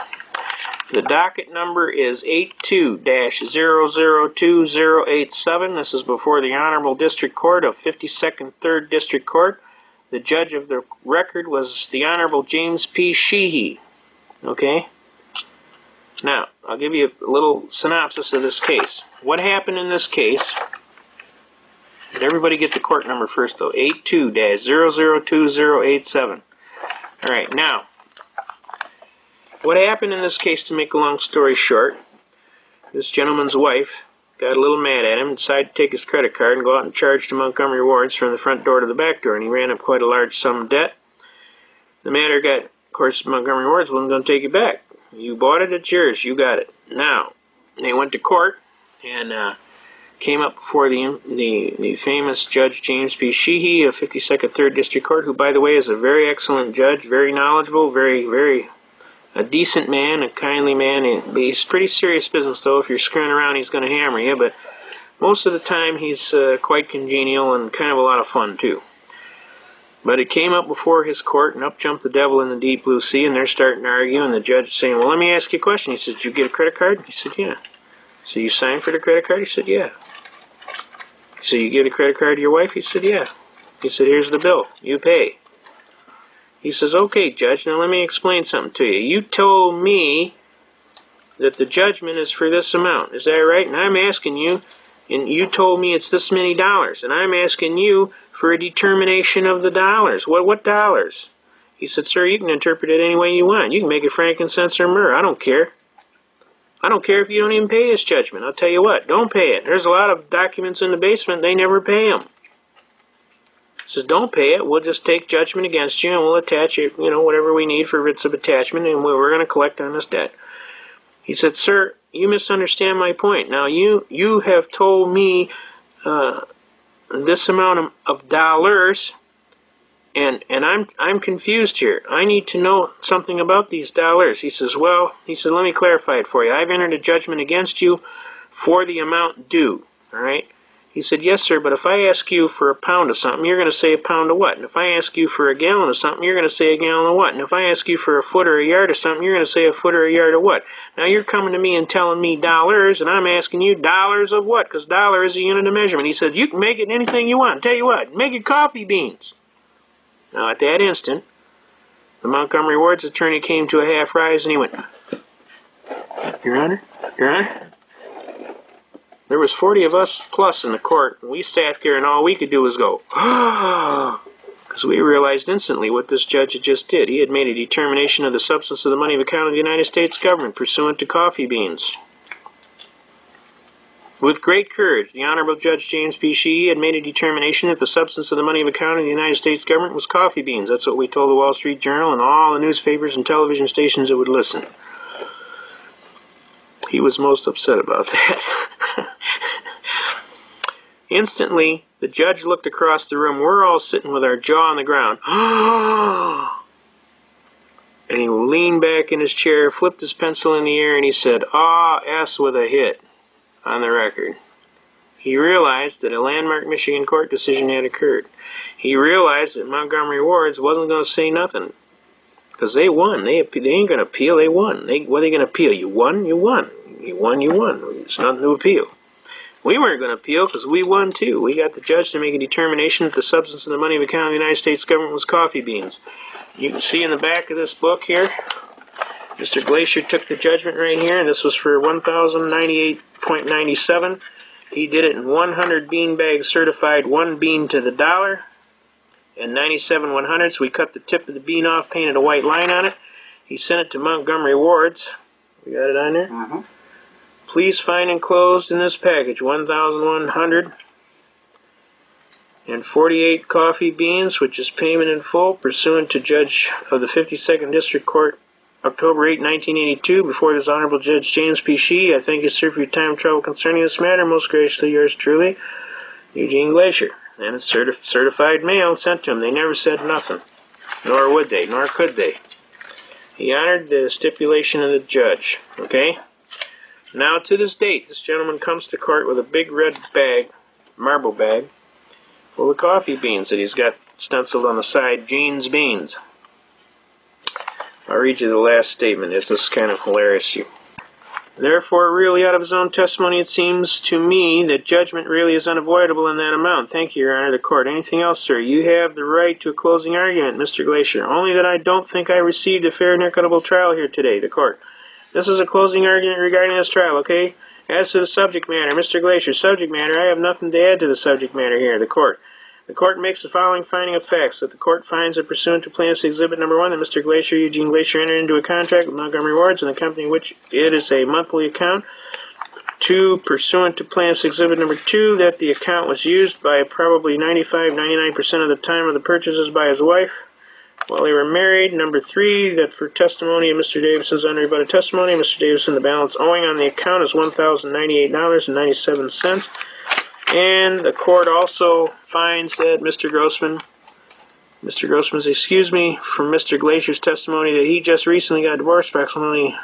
Speaker 1: The docket number is 82-002087. This is before the Honorable District Court of 52nd 3rd District Court. The judge of the record was the Honorable James P. Sheehy. Okay? Now, I'll give you a little synopsis of this case. What happened in this case? Did everybody get the court number first, though? 82-002087. All right, now, what happened in this case, to make a long story short, this gentleman's wife got a little mad at him and decided to take his credit card and go out and charge to Montgomery Wards from the front door to the back door, and he ran up quite a large sum of debt. The matter got, of course, Montgomery Wards wasn't going to take it back. You bought it, it's yours, you got it. Now, they went to court and came up before the famous Judge James P. Sheehy of 52nd 3rd District Court, who, by the way, is a very excellent judge, very knowledgeable, very a decent man, a kindly man. He's pretty serious business, though. If you're screwing around, he's going to hammer you, but most of the time he's quite congenial and kind of a lot of fun, too. But it came up before his court, and up jumped the devil in the deep blue sea, and they're starting to argue, and the judge is saying, well, let me ask you a question. He said, did you get a credit card? He said, yeah. So you signed for the credit card? He said, yeah. So you give the credit card to your wife? He said, yeah. He said, here's the bill. You pay. He says, okay, Judge, now let me explain something to you. You told me that the judgment is for this amount. Is that right? And I'm asking you, and you told me it's this many dollars, and I'm asking you for a determination of the dollars. What dollars? He said, sir, you can interpret it any way you want. You can make it frankincense or myrrh. I don't care. I don't care if you don't even pay his judgment. I'll tell you what, don't pay it. There's a lot of documents in the basement, they never pay them. He says, don't pay it. We'll just take judgment against you, and we'll attach it, whatever we need for writs of attachment, and we're going to collect on this debt. He said, sir, you misunderstand my point. Now, you have told me this amount of dollars, and I'm confused here. I need to know something about these dollars. He says, let me clarify it for you. I've entered a judgment against you for the amount due, all right? He said, yes, sir, but if I ask you for a pound of something, you're going to say a pound of what? And if I ask you for a gallon of something, you're going to say a gallon of what? And if I ask you for a foot or a yard of something, you're going to say a foot or a yard of what? Now you're coming to me and telling me dollars, and I'm asking you dollars of what? Because dollar is a unit of measurement. He said, you can make it anything you want. Tell you what, make it coffee beans. Now at that instant, the Montgomery Wards attorney came to a half rise, and he went, Your Honor, there was 40 of us plus in the court, and we sat there, and all we could do was go, because we realized instantly what this judge had just did. He had made a determination of the substance of the money of account of the United States government pursuant to coffee beans. With great courage, the Honorable Judge James P. Sheehy had made a determination that the substance of the money of account of the United States government was coffee beans. That's what we told the Wall Street Journal and all the newspapers and television stations that would listen. He was most upset about that. Instantly, the judge looked across the room. We're all sitting with our jaw on the ground. And he leaned back in his chair, flipped his pencil in the air, and he said, "Ah, S with a hit," on the record. He realized that a landmark Michigan court decision had occurred. He realized that Montgomery Ward's wasn't going to say nothing. Because they won. They ain't going to appeal. They won. What are they going to appeal? You won? You won. You won, you won. There's nothing to appeal. We weren't going to appeal because we won too. We got the judge to make a determination that the substance of the money of account of the United States government was coffee beans. You can see in the back of this book here, Mr. Glacier took the judgment right here, and this was for $1,098.97. He did it in 100 bean bags certified, 1 bean to the dollar, and 97 100. So we cut the tip of the bean off, painted a white line on it. He sent it to Montgomery Ward's. We got it on there?
Speaker 2: Mm-hmm.
Speaker 1: Please find enclosed in this package 1,148 coffee beans, which is payment in full, pursuant to Judge of the 52nd District Court, October 8, 1982, before this Honorable Judge James P. Sheehy. I thank you, sir, for your time and trouble concerning this matter. Most graciously, yours truly, Eugene Glacier. And it's certified mail sent to him. They never said nothing, nor would they, nor could they. He honored the stipulation of the judge. Okay? Now, to this date, this gentleman comes to court with a big red bag, marble bag, full of coffee beans that he's got stenciled on the side, Gene's Beans. I'll read you the last statement. This is kind of hilarious. Therefore, really out of his own testimony, it seems to me that judgment really is unavoidable in that amount. Thank you, Your Honor, the court. Anything else, sir? You have the right to a closing argument, Mr. Glacier. Only that I don't think I received a fair and equitable trial here today, the court. This is a closing argument regarding this trial, okay? As to the subject matter, Mr. Glacier, subject matter, I have nothing to add to the subject matter here, the court. The court makes the following finding of facts, that the court finds that pursuant to Plaintiff's Exhibit Number 1, that Mr. Glacier, Eugene Glacier, entered into a contract with Montgomery Ward's and the company which it is a monthly account. 2, pursuant to Plaintiff's Exhibit Number 2, that the account was used by probably 99% of the time of the purchases by his wife while they were married. Number 3, that for testimony of Mr. Davison's unrebutted testimony, Mr. Davison, the balance owing on the account is $1,098.97. And the court also finds that Mr. Grossman's excuse me from Mr. Glacier's testimony that he just recently got divorced, approximately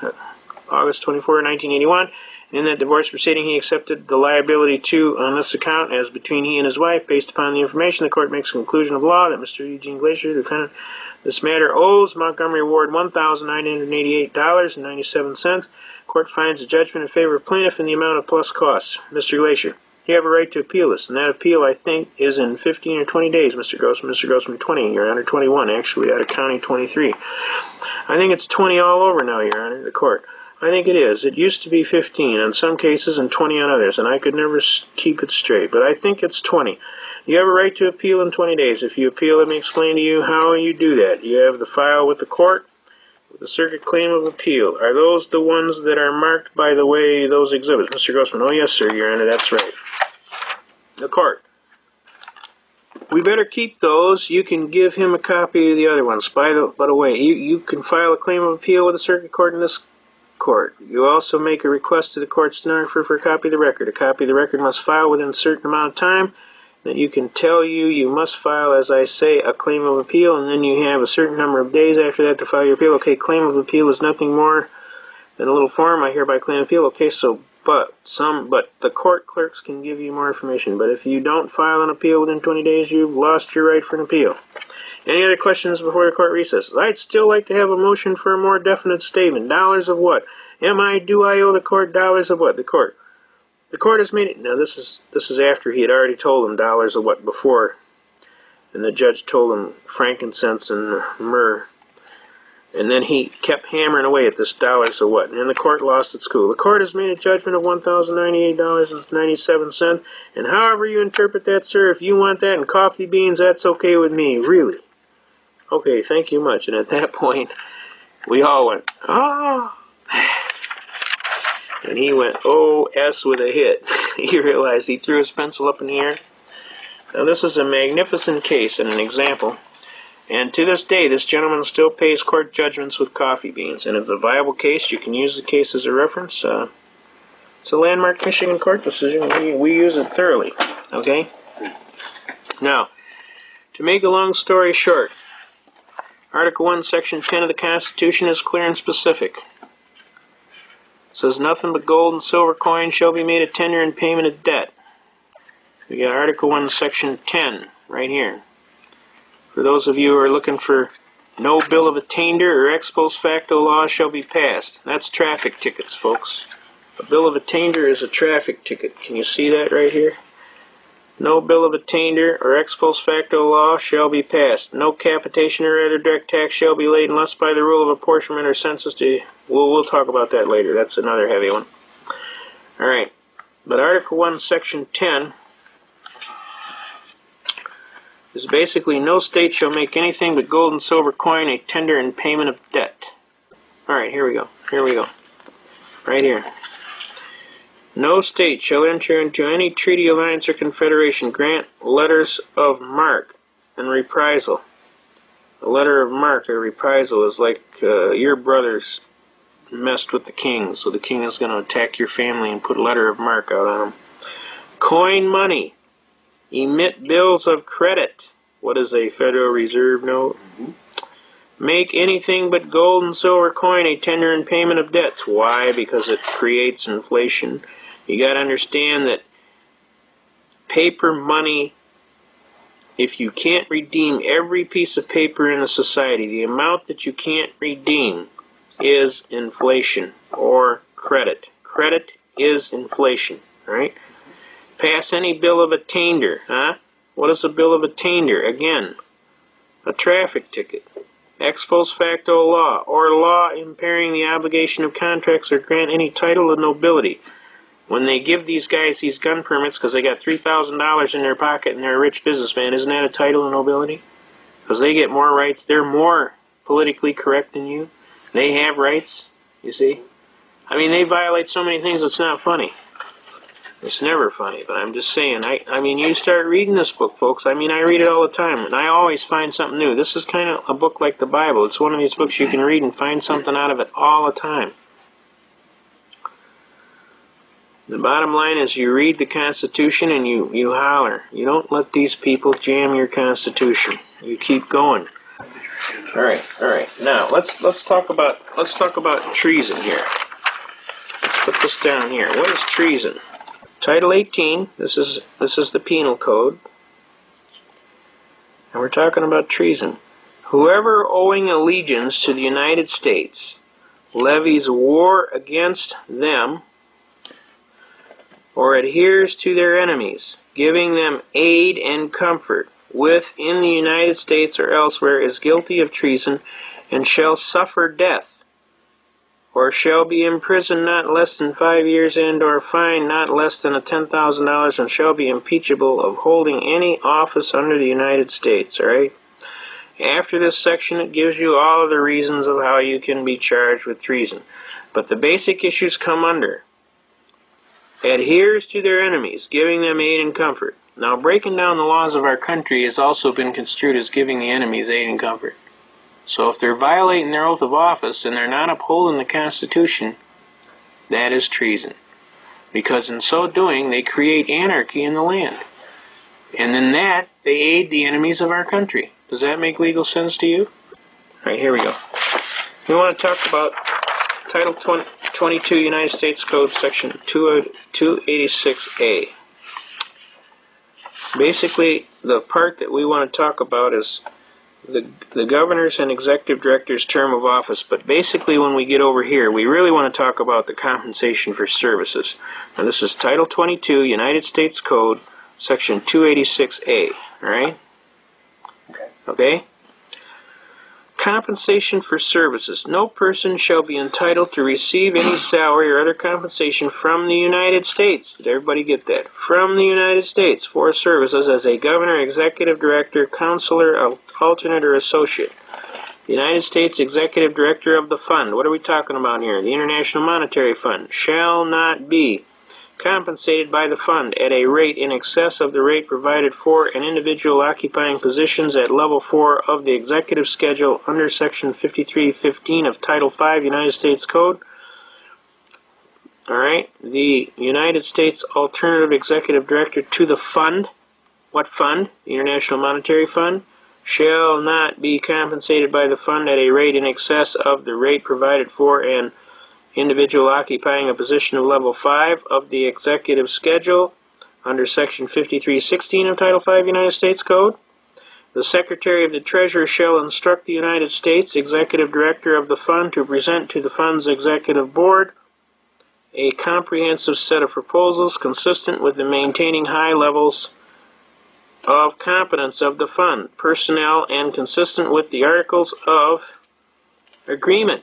Speaker 1: August 24, 1981. In that divorce proceeding, he accepted the liability on this account as between he and his wife. Based upon the information, the court makes a conclusion of law that Mr. Eugene Glacier, the defendant, this matter owes Montgomery Ward $1,988.97. Court finds a judgment in favor of plaintiff in the amount of plus costs. Mr. Glacier, you have a right to appeal this, and that appeal, I think, is in 15 or 20 days, Mr. Grossman. Mr. Grossman, 20, Your Honor, 21, actually, out of counting 23. I think it's 20 all over now, Your Honor, the court. I think it is. It used to be 15 on some cases and 20 on others, and I could never keep it straight, but I think it's 20. You have a right to appeal in 20 days. If you appeal, let me explain to you how you do that. You have the file with the court, with the circuit claim of appeal. Are those the ones that are marked by the way those exhibits? Mr. Grossman, oh yes, sir, Your Honor, that's right. The court. We better keep those. You can give him a copy of the other ones. By the way, you can file a claim of appeal with the circuit court in this court. You also make a request to the court stenographer for a copy of the record. A copy of the record must file within a certain amount of time that you can tell you must file, as I say, a claim of appeal, and then you have a certain number of days after that to file your appeal. Okay, claim of appeal is nothing more than a little form. I hereby claim appeal. Okay, so but the court clerks can give you more information. But if you don't file an appeal within 20 days, you've lost your right for an appeal. Any other questions before the court recesses? I'd still like to have a motion for a more definite statement. Dollars of what? Do I owe the court dollars of what? The court has made it. Now this is after he had already told them dollars of what before, and the judge told him frankincense and myrrh. And then he kept hammering away at this dollars of what, and then the court lost its cool. The court has made a judgment of $1,098.97, and however you interpret that, sir, if you want that in coffee beans, that's okay with me, really. Okay, thank you much. And at that point, we all went, oh. And he went, oh, S with a hit. You realize he threw his pencil up in the air? Now this is a magnificent case and an example. And to this day, this gentleman still pays court judgments with coffee beans. And if it's a viable case, you can use the case as a reference. It's a landmark Michigan court decision. We use it thoroughly. Okay? Now, to make a long story short, Article 1, Section 10 of the Constitution is clear and specific. It says nothing but gold and silver coins shall be made a tender in payment of debt. We got Article 1, Section 10 right here. For those of you who are looking for no bill of attainder or ex post facto law shall be passed. That's traffic tickets, folks. A bill of attainder is a traffic ticket. Can you see that right here? No bill of attainder or ex post facto law shall be passed. No capitation or other direct tax shall be laid unless by the rule of apportionment or census to... We'll talk about that later. That's another heavy one. All right. But Article 1, Section 10 is basically no state shall make anything but gold and silver coin a tender in payment of debt. All right, here we go. Here we go. Right here. No state shall enter into any treaty, alliance, or confederation, grant letters of marque and reprisal. A letter of marque or reprisal is like your brothers messed with the king, so the king is going to attack your family and put a letter of marque out on them. Coin money. Emit bills of credit. What is a Federal Reserve note? Make anything but gold and silver coin a tender in payment of debts. Why? Because it creates inflation. You got to understand that paper money, if you can't redeem every piece of paper in a society, the amount that you can't redeem is inflation or credit. Credit is inflation, right? Pass any bill of attainder, huh? What is a bill of attainder? Again, a traffic ticket. Ex post facto law, or law impairing the obligation of contracts or grant any title of nobility. When they give these guys these gun permits because they got $3,000 in their pocket and they're a rich businessman, isn't that a title of nobility? Because they get more rights. They're more politically correct than you. They have rights, you see? I mean, they violate so many things it's not funny. It's never funny, but I'm just saying, I mean, you start reading this book, folks. I mean, I read it all the time, and I always find something new. This is kind of a book like the Bible. It's one of these books you can read and find something out of it all the time. The bottom line is you read the Constitution and you holler. You don't let these people jam your Constitution. You keep going. All right. Now let's talk about treason here. Let's put this down here. What is treason? Title 18. This is the Penal Code, and we're talking about treason. Whoever owing allegiance to the United States levies war against them or adheres to their enemies, giving them aid and comfort within the United States or elsewhere, is guilty of treason and shall suffer death, or shall be imprisoned not less than 5 years and or fined not less than $10,000, and shall be impeachable of holding any office under the United States. All right? After this section, it gives you all of the reasons of how you can be charged with treason. But the basic issues come under adheres to their enemies, giving them aid and comfort. Now, breaking down the laws of our country has also been construed as giving the enemies aid and comfort. So if they're violating their oath of office and they're not upholding the Constitution, that is treason. Because in so doing, they create anarchy in the land. And in that, they aid the enemies of our country. Does that make legal sense to you? All right, here we go. We want to talk about Title 22 United States Code, Section 286A. Basically, the part that we want to talk about is the governor's and executive director's term of office. But basically, when we get over here, we really want to talk about the compensation for services. Now, this is Title 22 United States Code, Section 286A. All right? Okay? Compensation for services. No person shall be entitled to receive any salary or other compensation from the United States. Did everybody get that? From the United States for services as a governor, executive director, counselor, alternate, or associate. The United States executive director of the fund. What are we talking about here? The International Monetary Fund. Shall not be compensated by the fund at a rate in excess of the rate provided for an individual occupying positions at level 4 of the executive schedule under section 5315 of Title 5 United States Code. All right, the United States Alternative Executive Director to the fund. What fund? The International Monetary Fund. Shall not be compensated by the fund at a rate in excess of the rate provided for an individual occupying a position of level 5 of the executive schedule under section 5316 of Title 5 United States Code. The Secretary of the Treasury shall instruct the United States Executive Director of the fund to present to the fund's executive board a comprehensive set of proposals consistent with the maintaining high levels of competence of the fund, personnel, and consistent with the Articles of Agreement,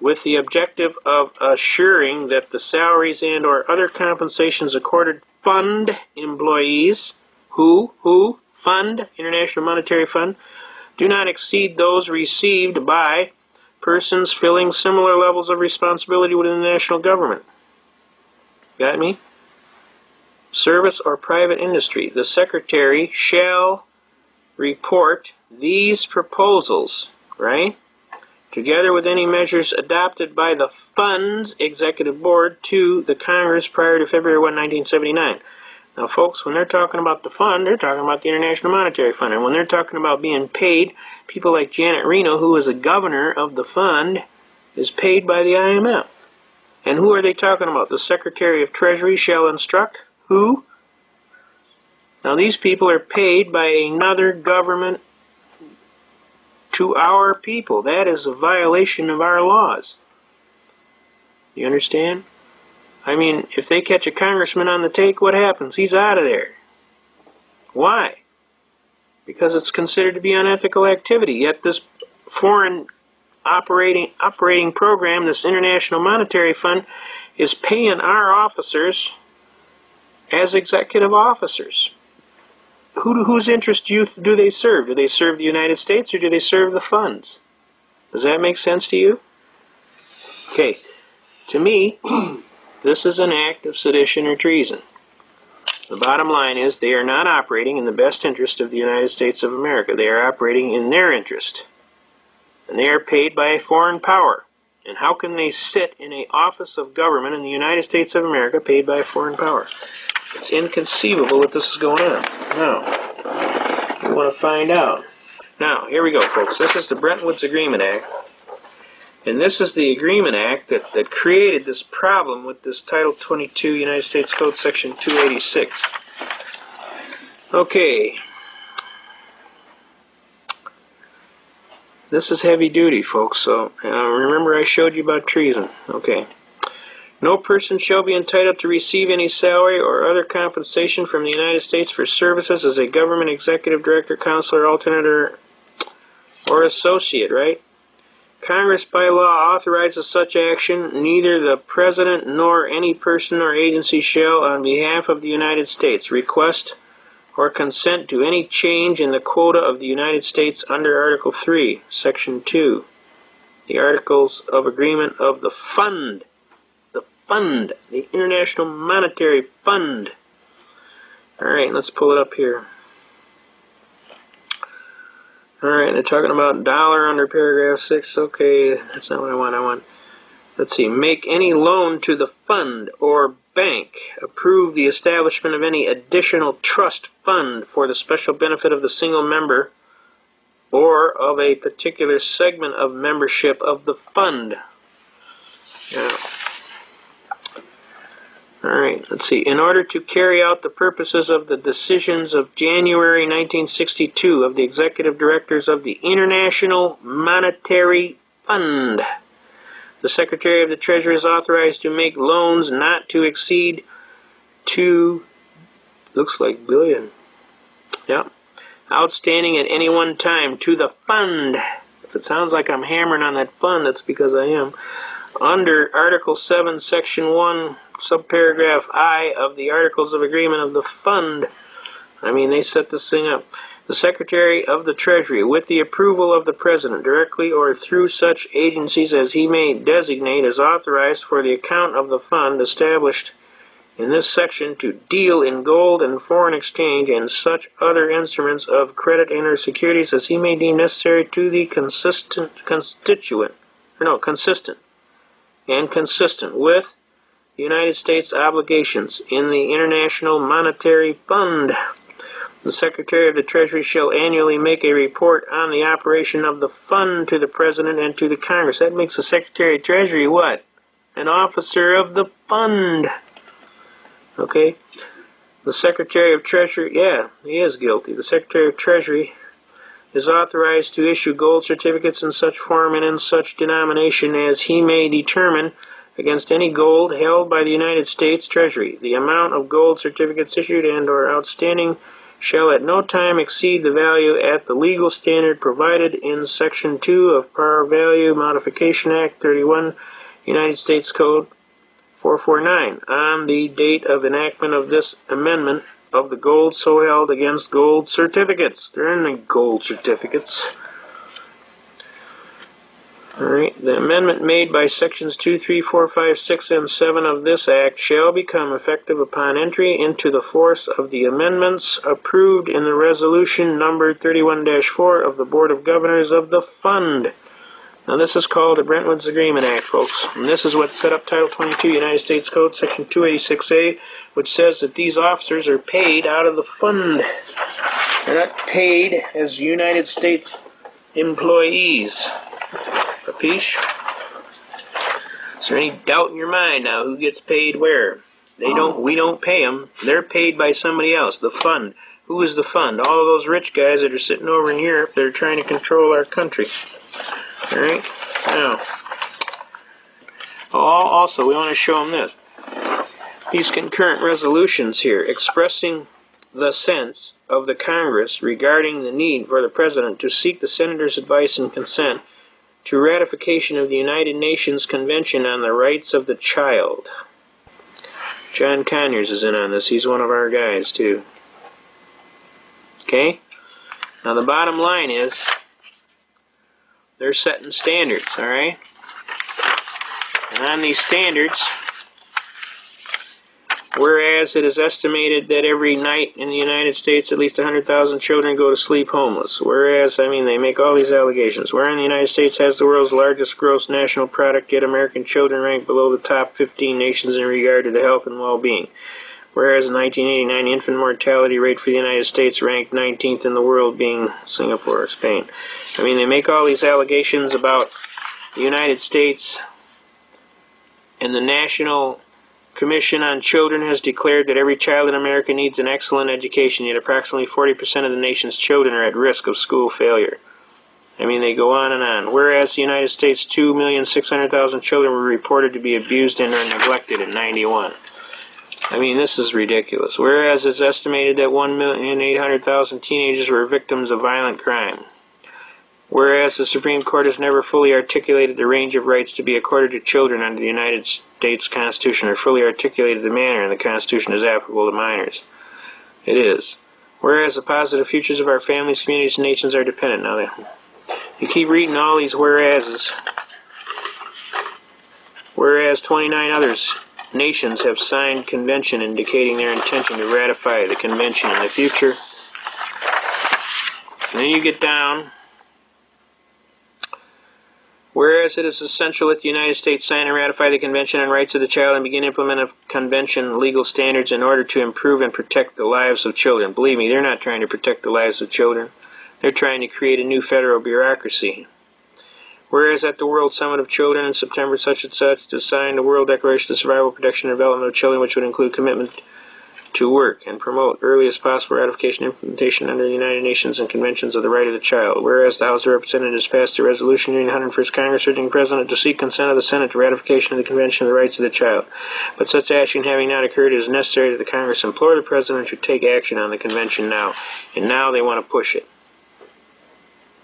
Speaker 1: with the objective of assuring that the salaries and or other compensations accorded fund employees who fund, International Monetary Fund, do not exceed those received by persons filling similar levels of responsibility within the national government. Got me? Service or private industry. The Secretary shall report these proposals, right, together with any measures adopted by the Fund's Executive Board to the Congress prior to February 1, 1979. Now, folks, when they're talking about the fund, they're talking about the International Monetary Fund. And when they're talking about being paid, people like Janet Reno, who is the governor of the fund, is paid by the IMF. And who are they talking about? The Secretary of Treasury shall instruct who? Now, these people are paid by another government to our people. That is a violation of our laws. You understand? I mean, if they catch a congressman on the take, what happens? He's out of there. Why? Because it's considered to be unethical activity. Yet this foreign operating program, this International Monetary Fund, is paying our officers as executive officers. Whose interest do they serve? Do they serve the United States or do they serve the funds? Does that make sense to you? Okay. To me, this is an act of sedition or treason. The bottom line is they are not operating in the best interest of the United States of America. They are operating in their interest. And they are paid by a foreign power. And how can they sit in an office of government in the United States of America paid by a foreign power? It's inconceivable that this is going on. Now, we want to find out. Now, here we go, folks. This is the Bretton Woods Agreement Act. And this is the Agreement Act that created this problem with this Title 22 United States Code Section 286. Okay. This is heavy duty, folks, so remember I showed you about treason. Okay. No person shall be entitled to receive any salary or other compensation from the United States for services as a government executive director, counselor, alternate, or associate, right? Congress by law authorizes such action. Neither the President nor any person or agency shall, on behalf of the United States, request or consent to any change in the quota of the United States under Article 3, Section 2, the Articles of Agreement of the Fund. The International Monetary Fund. Alright, let's pull it up here. Alright, they're talking about dollar under paragraph 6. Okay, that's not what I want. Let's see. Make any loan to the fund or bank. Approve the establishment of any additional trust fund for the special benefit of the single member or of a particular segment of membership of the fund. Now, alright, let's see. In order to carry out the purposes of the decisions of January 1962 of the Executive Directors of the International Monetary Fund, the Secretary of the Treasury is authorized to make loans not to exceed looks like billion, outstanding at any one time to the fund. If it sounds like I'm hammering on that fund, that's because I am. Under Article 7, Section 1, subparagraph I of the Articles of Agreement of the Fund. I mean, they set this thing up. The Secretary of the Treasury, with the approval of the President, directly or through such agencies as he may designate, is authorized for the account of the fund established in this section to deal in gold and foreign exchange and such other instruments of credit and or securities as he may deem necessary to the consistent with the United States obligations in the International Monetary Fund. The Secretary of the Treasury shall annually make a report on the operation of the fund to the President and to the Congress. That makes the Secretary of Treasury what? An officer of the fund. Okay? The Secretary of Treasury, yeah, he is guilty. The Secretary of Treasury is authorized to issue gold certificates in such form and in such denomination as he may determine against any gold held by the United States Treasury. The amount of gold certificates issued and or outstanding shall at no time exceed the value at the legal standard provided in Section 2 of Par Value Modification Act 31, United States Code 449, on the date of enactment of this amendment of the gold so held against gold certificates. There are no gold certificates. Alright, the amendment made by Sections 2, 3, 4, 5, 6, and 7 of this Act shall become effective upon entry into the force of the amendments approved in the resolution number 31-4 of the Board of Governors of the Fund. Now this is called the Brentwood's Agreement Act, folks. And this is what set up Title 22 United States Code Section 286A, which says that these officers are paid out of the fund. They're not paid as United States employees. Capiche? Is there any doubt in your mind now who gets paid where? We don't pay them. They're paid by somebody else. The fund. Who is the fund? All of those rich guys that are sitting over in Europe that are trying to control our country. Alright? Now, also, we want to show them this. These concurrent resolutions here expressing the sense of the Congress regarding the need for the President to seek the Senator's advice and consent to ratification of the United Nations Convention on the Rights of the Child. John Conyers is in on this. He's one of our guys, too. Okay? Now, the bottom line is they're setting standards, all right? And on these standards, whereas it is estimated that every night in the United States at least 100,000 children go to sleep homeless. Whereas, they make all these allegations. Wherein the United States has the world's largest gross national product, yet American children rank below the top 15 nations in regard to the health and well-being. Whereas in 1989, the infant mortality rate for the United States ranked 19th in the world, being Singapore or Spain. They make all these allegations about the United States, and the National Commission on Children has declared that every child in America needs an excellent education, yet approximately 40% of the nation's children are at risk of school failure. They go on and on. Whereas the United States, 2,600,000 children were reported to be abused and are neglected in 91. This is ridiculous. Whereas it's estimated that 1,800,000 teenagers were victims of violent crime. Whereas the Supreme Court has never fully articulated the range of rights to be accorded to children under the United States Constitution, or fully articulated the manner in the Constitution is applicable to minors. It is. Whereas the positive futures of our families, communities, and nations are dependent. Now, you keep reading all these whereases. Whereas 29 others nations have signed convention indicating their intention to ratify the convention in the future. And then you get down. Whereas it is essential that the United States sign and ratify the Convention on Rights of the Child and begin implementing convention legal standards in order to improve and protect the lives of children. Believe me, they're not trying to protect the lives of children. They're trying to create a new federal bureaucracy. Whereas at the World Summit of Children in September such and such to sign the World Declaration of Survival, Protection, and Development of Children, which would include commitment to work and promote earliest possible ratification and implementation under the United Nations and Conventions of the Right of the Child. Whereas the House of Representatives passed a resolution during the 101st Congress urging the President to seek consent of the Senate to ratification of the Convention of the Rights of the Child. But such action having not occurred, it is necessary that the Congress implore the President to take action on the Convention now. And now they want to push it.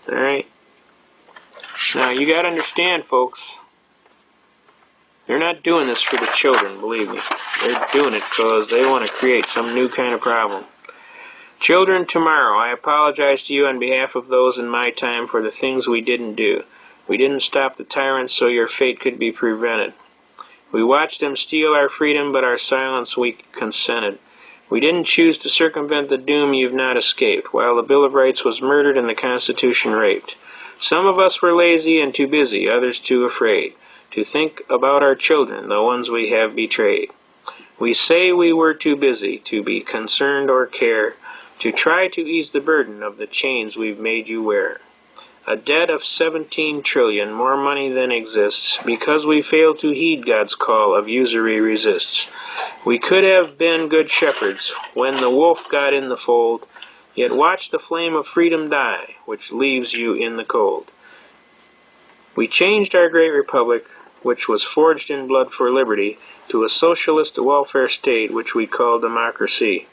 Speaker 1: Alright? Now, you got to understand, folks, they're not doing this for the children, believe me. They're doing it because they want to create some new kind of problem. Children, tomorrow, I apologize to you on behalf of those in my time for the things we didn't do. We didn't stop the tyrants so your fate could be prevented. We watched them steal our freedom, but our silence we consented. We didn't choose to circumvent the doom you've not escaped, while the Bill of Rights was murdered and the Constitution raped. Some of us were lazy and too busy, others too afraid to think about our children, the ones we have betrayed. We say we were too busy to be concerned or care, to try to ease the burden of the chains we've made you wear. A debt of 17 trillion, more money than exists, because we failed to heed God's call of usury resists. We could have been good shepherds when the wolf got in the fold, yet watch the flame of freedom die, which leaves you in the cold. We changed our great republic, which was forged in blood for liberty, to a socialist welfare state which we call democracy.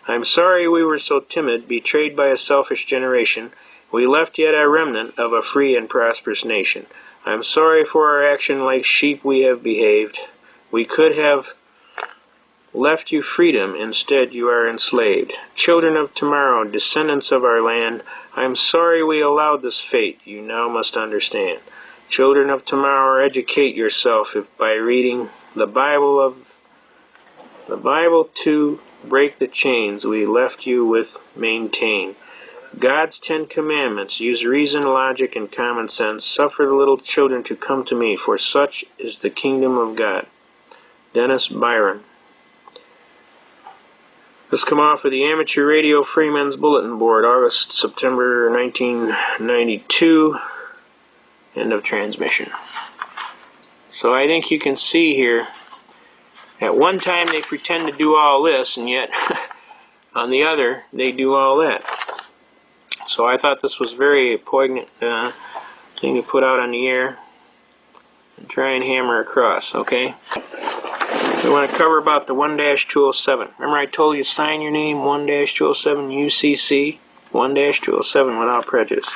Speaker 1: I'm sorry we were so timid, betrayed by a selfish generation. We left yet a remnant of a free and prosperous nation. I'm sorry for our action, like sheep we have behaved. We could have left you freedom, instead you are enslaved. Children of tomorrow, descendants of our land, I'm sorry we allowed this fate, you now must understand. Children of tomorrow, educate yourself if by reading the Bible to break the chains we left you with maintain. God's 10 commandments, use reason, logic, and common sense. Suffer the little children to come to me, for such is the kingdom of God. Dennis Byron. This come off of the Amateur Radio Freemen's Bulletin Board, September 1992. End of transmission. So I think you can see here, at one time they pretend to do all this, and yet on the other they do all that. So I thought this was very poignant thing to put out on the air and try and hammer across, okay? We want to cover about the 1-207. Remember I told you sign your name 1-207 UCC 1-207 without prejudice.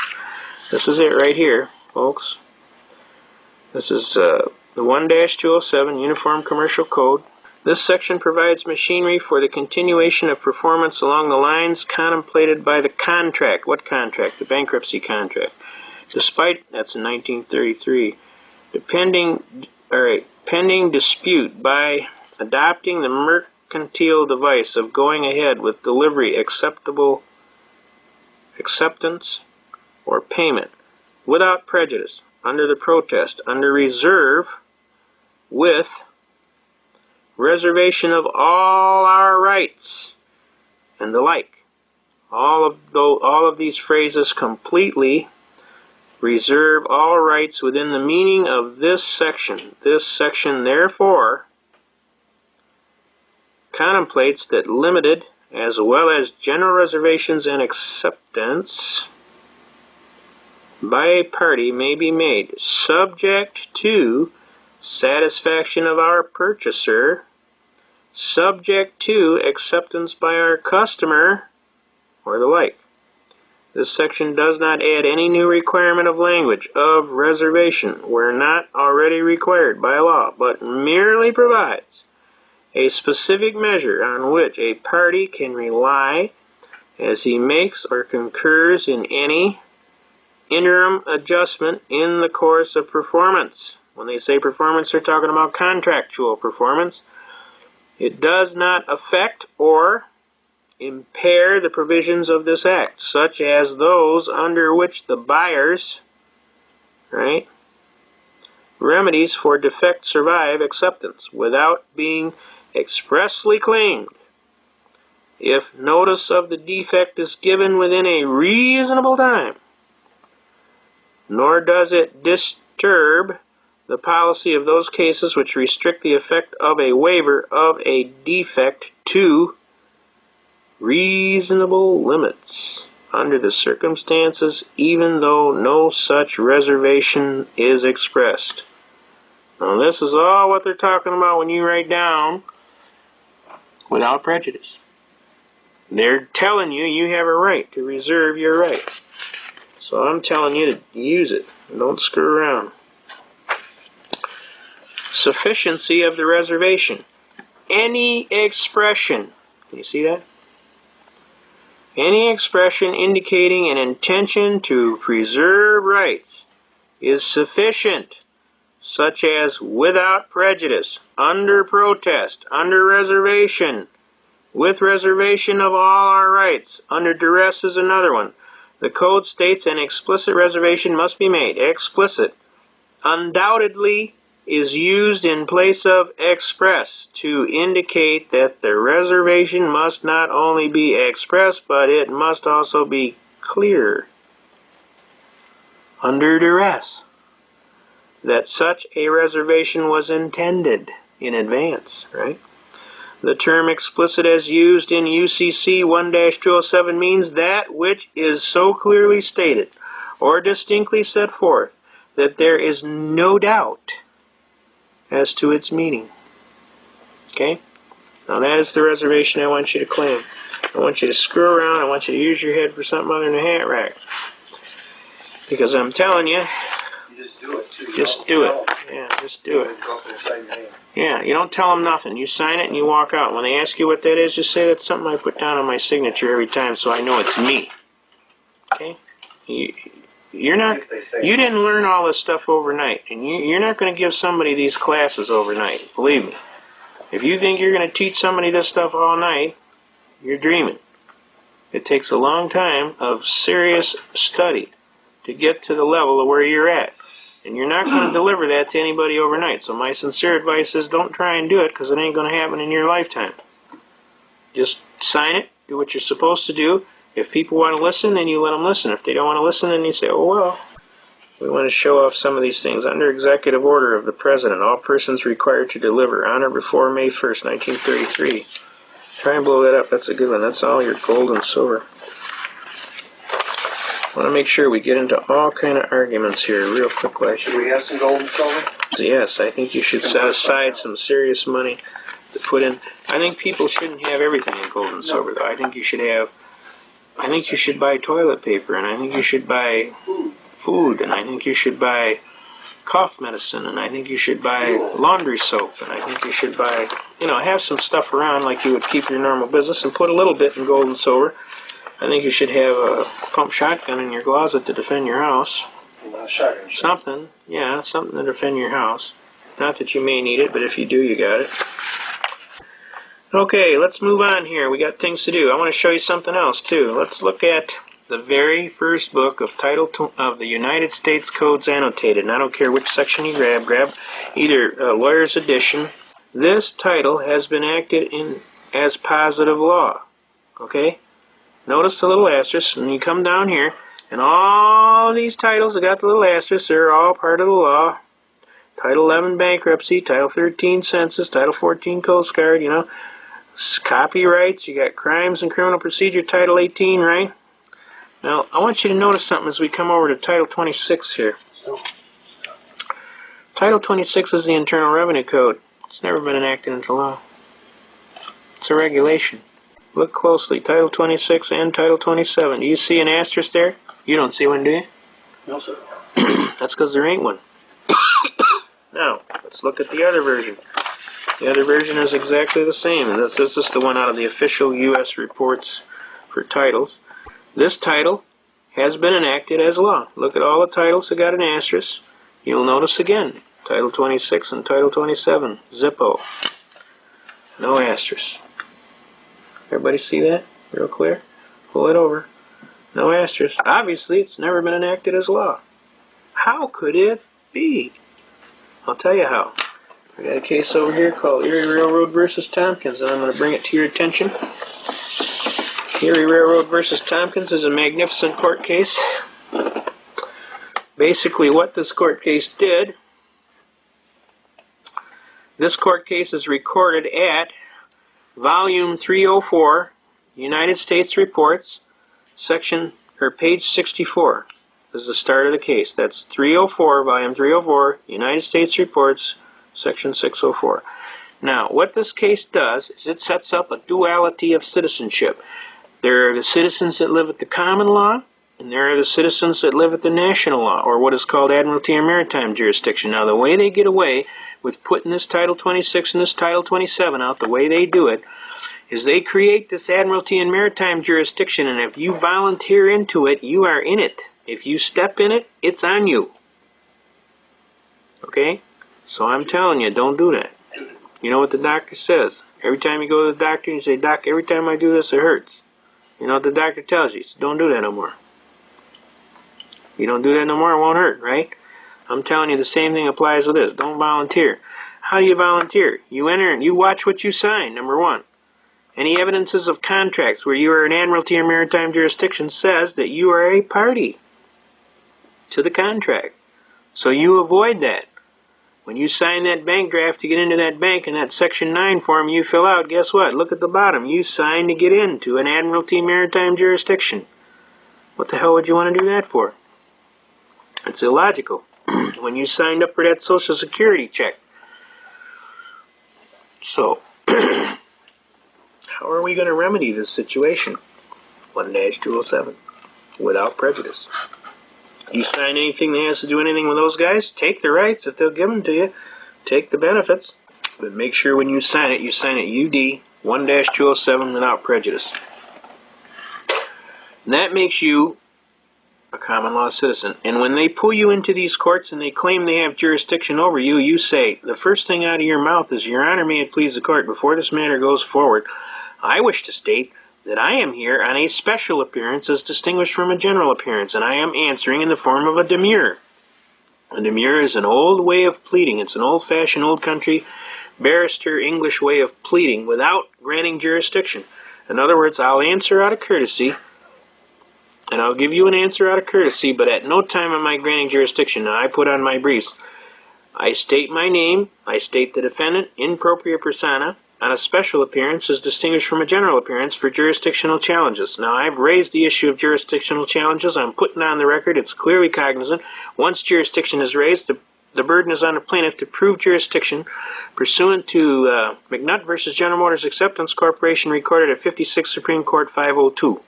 Speaker 1: This is it right here, folks. This is the 1-207 Uniform Commercial Code. This section provides machinery for the continuation of performance along the lines contemplated by the contract. What contract? The bankruptcy contract. Despite, that's in 1933, pending dispute by adopting the mercantile device of going ahead with delivery, acceptance, or payment without prejudice, under the protest, under reserve, with reservation of all our rights, and the like. All of these phrases completely reserve all rights within the meaning of this section. This section, therefore, contemplates that limited, as well as general reservations and acceptance by a party may be made, subject to satisfaction of our purchaser, subject to acceptance by our customer, or the like. This section does not add any new requirement of language of reservation where not already required by law, but merely provides a specific measure on which a party can rely as he makes or concurs in any interim adjustment in the course of performance. When they say performance, they're talking about contractual performance. It does not affect or impair the provisions of this act, such as those under which the buyer's remedies for defect survive acceptance without being expressly claimed, if notice of the defect is given within a reasonable time, nor does it disturb the policy of those cases which restrict the effect of a waiver of a defect to reasonable limits under the circumstances, even though no such reservation is expressed. Now this is all what they're talking about when you write down without prejudice. They're telling you you have a right to reserve your right. So I'm telling you to use it. Don't screw around. Sufficiency of the reservation. Any expression, can you see that? Any expression indicating an intention to preserve rights is sufficient such as without prejudice, under protest, under reservation, with reservation of all our rights, under duress is another one. The code states an explicit reservation must be made. Explicit. Undoubtedly is used in place of express to indicate that the reservation must not only be expressed, but it must also be clear. Under duress. That such a reservation was intended in advance, right? The term explicit as used in UCC 1-207 means that which is so clearly stated or distinctly set forth that there is no doubt as to its meaning. Okay? Now that is the reservation I want you to claim. I want you to screw around. I want you to use your head for something other than a hat rack. Because I'm telling you,
Speaker 2: You just do it, too.
Speaker 1: just do it. Yeah, just do it.
Speaker 2: Go up and sign your name.
Speaker 1: Yeah, you don't tell them nothing. You sign it and you walk out. When they ask you what that is, just say that's something I put down on my signature every time so I know it's me. Okay? You're not. You didn't learn all this stuff overnight, and you're not going to give somebody these classes overnight. Believe me. If you think you're going to teach somebody this stuff all night, you're dreaming. It takes a long time of serious study to get to the level of where you're at, and you're not going to deliver that to anybody overnight. So my sincere advice is don't try and do it, because it ain't going to happen in your lifetime. Just sign it, do what you're supposed to do. If people want to listen, then you let them listen. If they don't want to listen, then you say, oh, well, we want to show off some of these things. Under executive order of the President, all persons required to deliver on or before May 1st, 1933. Try and blow that up. That's a good one. That's all your gold and silver. I want to make sure we get into all kind of arguments here real quickly.
Speaker 2: Should we have some gold and silver?
Speaker 1: Yes, I think you should set aside some serious money to put in. I think people shouldn't have everything in gold and silver, though. I think you should buy toilet paper, and I think you should buy food, and I think you should buy cough medicine, and I think you should buy laundry soap, and I think you should buy, have some stuff around like you would keep your normal business, and put a little bit in gold and silver. I think you should have a pump shotgun in your closet to defend your house. Something to defend your house. Not that you may need it, but if you do, you got it. Okay, let's move on here. We got things to do. I want to show you something else, too. Let's look at the very first book of of the United States Codes Annotated. And I don't care which section you grab either Lawyer's Edition. This title has been acted in as positive law. Okay? Notice the little asterisk, and you come down here, and all these titles that got the little asterisk, they're all part of the law. Title 11 Bankruptcy, Title 13 Census, Title 14 Coast Guard, Copyrights, you got Crimes and Criminal Procedure, Title 18, right? Now, I want you to notice something as we come over to Title 26 here. Title 26 is the Internal Revenue Code. It's never been enacted into law. It's a regulation. Look closely. Title 26 and Title 27. Do you see an asterisk there? You don't see one, do you?
Speaker 4: No, sir.
Speaker 1: That's because there ain't one. Now, let's look at the other version. The other version is exactly the same, and this is the one out of the official U.S. reports for titles. This title has been enacted as law. Look at all the titles that got an asterisk. You'll notice again, Title 26 and Title 27, Zippo. No asterisk. Everybody see that? Real clear? Pull it over. No asterisk. Obviously, it's never been enacted as law. How could it be? I'll tell you how. I got a case over here called Erie Railroad versus Tompkins, and I'm going to bring it to your attention. Erie Railroad versus Tompkins is a magnificent court case. Basically, what this court case did, this court case is recorded at Volume 304, United States Reports, page 64. This is the start of the case. That's 304, Volume 304, United States Reports, Section 604. Now, what this case does is it sets up a duality of citizenship. There are the citizens that live at the common law, and there are the citizens that live at the national law, or what is called Admiralty and Maritime Jurisdiction. Now, the way they get away with putting this Title 26 and this Title 27 out, the way they do it, is they create this Admiralty and Maritime Jurisdiction, and if you volunteer into it, you are in it. If you step in it, it's on you. Okay? So I'm telling you, don't do that. You know what the doctor says? Every time you go to the doctor and you say, Doc, every time I do this, it hurts. You know what the doctor tells you? So don't do that no more. You don't do that no more, it won't hurt, right? I'm telling you the same thing applies with this. Don't volunteer. How do you volunteer? You enter and you watch what you sign, number one. Any evidences of contracts where you are an admiralty or maritime jurisdiction says that you are a party to the contract. So you avoid that. When you sign that bank draft to get into that bank and that Section 9 form you fill out, guess what? Look at the bottom. You signed to get into an admiralty maritime jurisdiction. What the hell would you want to do that for? It's illogical. When you signed up for that Social Security check. So, how are we going to remedy this situation? 1-207. Without prejudice. You sign anything that has to do anything with those guys, take the rights if they'll give them to you. Take the benefits. But make sure when you sign it UD 1-207 without prejudice. And that makes you a common law citizen. And when they pull you into these courts and they claim they have jurisdiction over you, you say, the first thing out of your mouth is, Your Honor, may it please the court, before this matter goes forward, I wish to state that I am here on a special appearance as distinguished from a general appearance, and I am answering in the form of a demurrer. A demurrer is an old way of pleading. It's an old-fashioned, old country, barrister English way of pleading without granting jurisdiction. In other words, I'll answer out of courtesy, and I'll give you an answer out of courtesy, but at no time am I granting jurisdiction. Now, I put on my briefs, I state my name, I state the defendant, in propria persona, on a special appearance is distinguished from a general appearance for jurisdictional challenges. Now, I've raised the issue of jurisdictional challenges. I'm putting on the record. It's clearly cognizant. Once jurisdiction is raised, the burden is on the plaintiff to prove jurisdiction pursuant to McNutt v. General Motors Acceptance Corporation, recorded at 56 Supreme Court 502.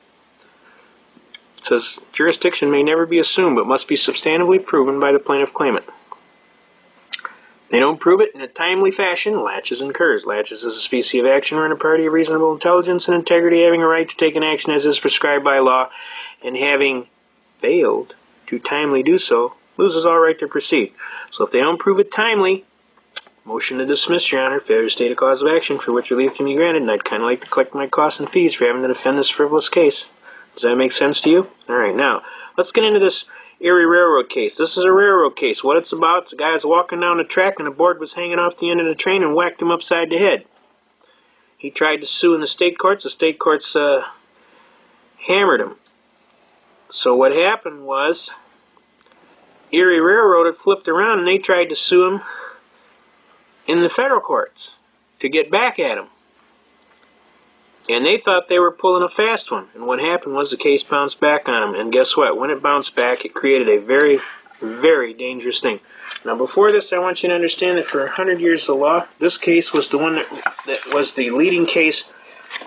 Speaker 1: It says, jurisdiction may never be assumed, but must be substantively proven by the plaintiff claimant. They don't prove it in a timely fashion, laches incurs. Laches is a species of action wherein a party of reasonable intelligence and integrity having a right to take an action as is prescribed by law, and having failed to timely do so, loses all right to proceed. So if they don't prove it timely, motion to dismiss, Your Honor, failure to state a cause of action for which relief can be granted, and I'd kind of like to collect my costs and fees for having to defend this frivolous case. Does that make sense to you? All right, now, let's get into this Erie Railroad case. This is a railroad case. What it's about, it's a guy was walking down the track and a board was hanging off the end of the train and whacked him upside the head. He tried to sue in the state courts. The state courts hammered him. So what happened was Erie Railroad had flipped around and they tried to sue him in the federal courts to get back at him. And they thought they were pulling a fast one. And what happened was the case bounced back on them. And guess what? When it bounced back, it created a very, very dangerous thing. Now, before this, I want you to understand that for 100 years of law, this case was the one that was the leading case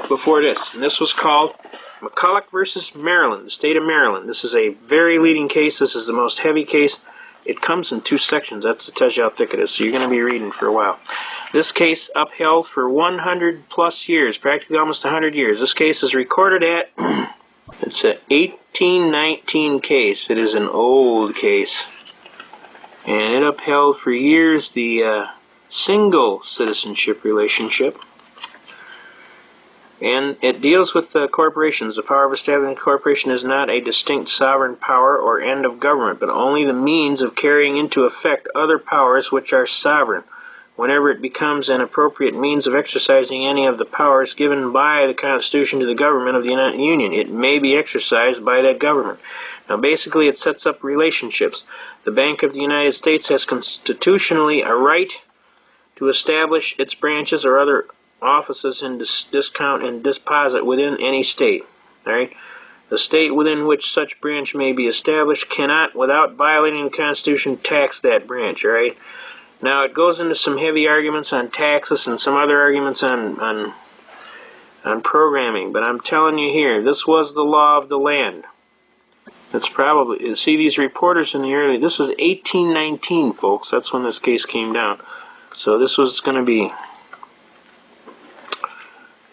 Speaker 1: before this. And this was called McCulloch versus Maryland, the state of Maryland. This is a very leading case. This is the most heavy case. It comes in 2 sections. That tells you how thick it is. So you're going to be reading for a while. This case upheld for 100 plus years, practically almost 100 years. This case is recorded at, it's an 1819 case. It is an old case. And it upheld for years the single citizenship relationship. And it deals with corporations. The power of establishing a corporation is not a distinct sovereign power or end of government, but only the means of carrying into effect other powers which are sovereign. Whenever it becomes an appropriate means of exercising any of the powers given by the Constitution to the government of the United Union, it may be exercised by that government. Now, basically, it sets up relationships. The Bank of the United States has constitutionally a right to establish its branches or other offices in discount and deposit within any state. All right? The state within which such branch may be established cannot, without violating the Constitution, tax that branch. All right? Now, it goes into some heavy arguments on taxes and some other arguments on programming, but I'm telling you here, this was the law of the land. It's probably, see these reporters in the early, this is 1819, folks. That's when this case came down. So this was going to be,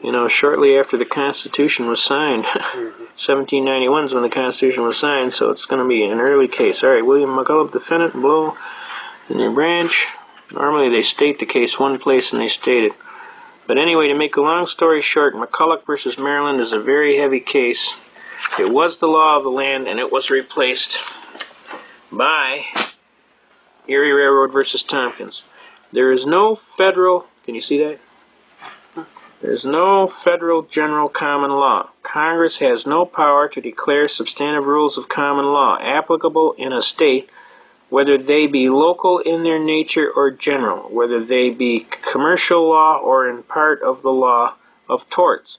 Speaker 1: you know, shortly after the Constitution was signed. 1791 is when the Constitution was signed, so it's going to be an early case. All right, William McCulloch, defendant, below in your branch. Normally they state the case one place and they state it. But anyway, to make a long story short, McCulloch versus Maryland is a very heavy case. It was the law of the land, and it was replaced by Erie Railroad versus Tompkins. There is no federal, can you see that? There's no federal general common law. Congress has no power to declare substantive rules of common law applicable in a state, whether they be local in their nature or general, whether they be commercial law or in part of the law of torts.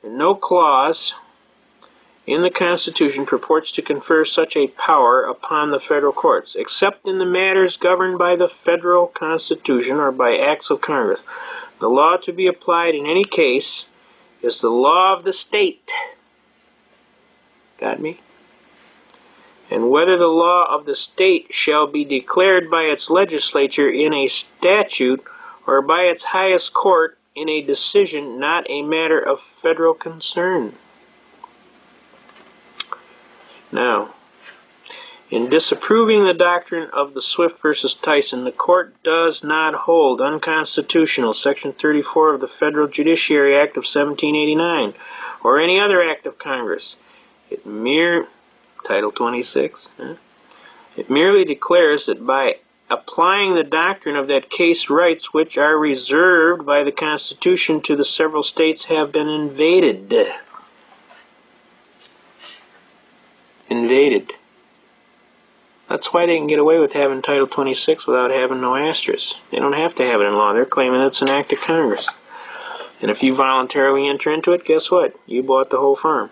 Speaker 1: And no clause in the Constitution purports to confer such a power upon the federal courts, except in the matters governed by the federal Constitution or by acts of Congress. The law to be applied in any case is the law of the state. Got me? And whether the law of the state shall be declared by its legislature in a statute or by its highest court in a decision, not a matter of federal concern. Now, in disapproving the doctrine of the Swift versus Tyson, the court does not hold unconstitutional Section 34 of the Federal Judiciary Act of 1789 or any other act of Congress. Title 26. It merely declares that by applying the doctrine of that case, rights which are reserved by the Constitution to the several states have been invaded. That's why they can get away with having Title 26 without having no asterisk. They don't have to have it in law. They're claiming it's an act of Congress. And if you voluntarily enter into it, guess what? You bought the whole farm.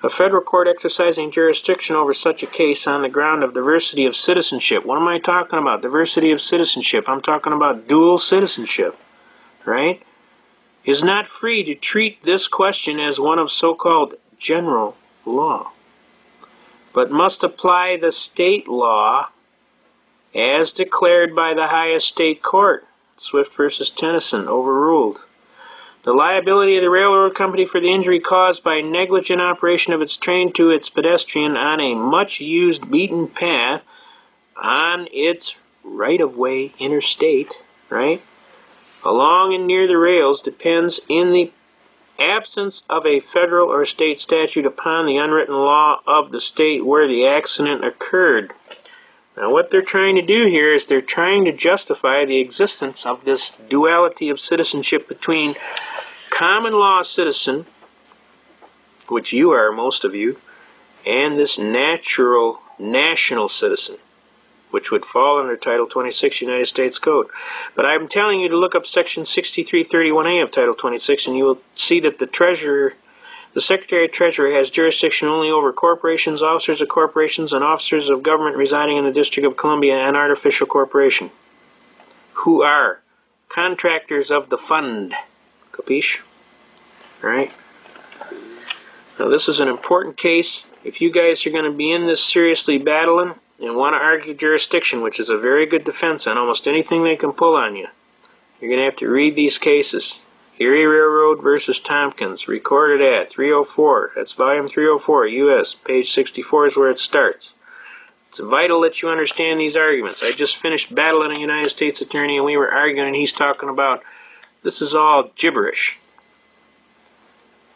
Speaker 1: A federal court exercising jurisdiction over such a case on the ground of diversity of citizenship. What am I talking about? Diversity of citizenship. I'm talking about dual citizenship, right? Is not free to treat this question as one of so-called general law, but must apply the state law as declared by the highest state court. Swift versus Tennyson, overruled. The liability of the railroad company for the injury caused by negligent operation of its train to its pedestrian on a much-used beaten path on its right-of-way interstate, right, along and near the rails depends in the absence of a federal or state statute upon the unwritten law of the state where the accident occurred. Now what they're trying to do here is they're trying to justify the existence of this duality of citizenship between common law citizen, which you are, most of you, and this natural national citizen, which would fall under Title 26 United States Code. But I'm telling you to look up Section 6331A of Title 26, and you will see that the Secretary of Treasury has jurisdiction only over corporations, officers of corporations, and officers of government residing in the District of Columbia and artificial corporation, who are contractors of the fund. Capiche? Alright? Now this is an important case. If you guys are going to be in this seriously battling and want to argue jurisdiction, which is a very good defense on almost anything they can pull on you, you're going to have to read these cases. Erie Railroad versus Tompkins, recorded at 304. That's volume 304, U.S. Page 64 is where it starts. It's vital that you understand these arguments. I just finished battling a United States attorney, and we were arguing, and he's talking about, this is all gibberish.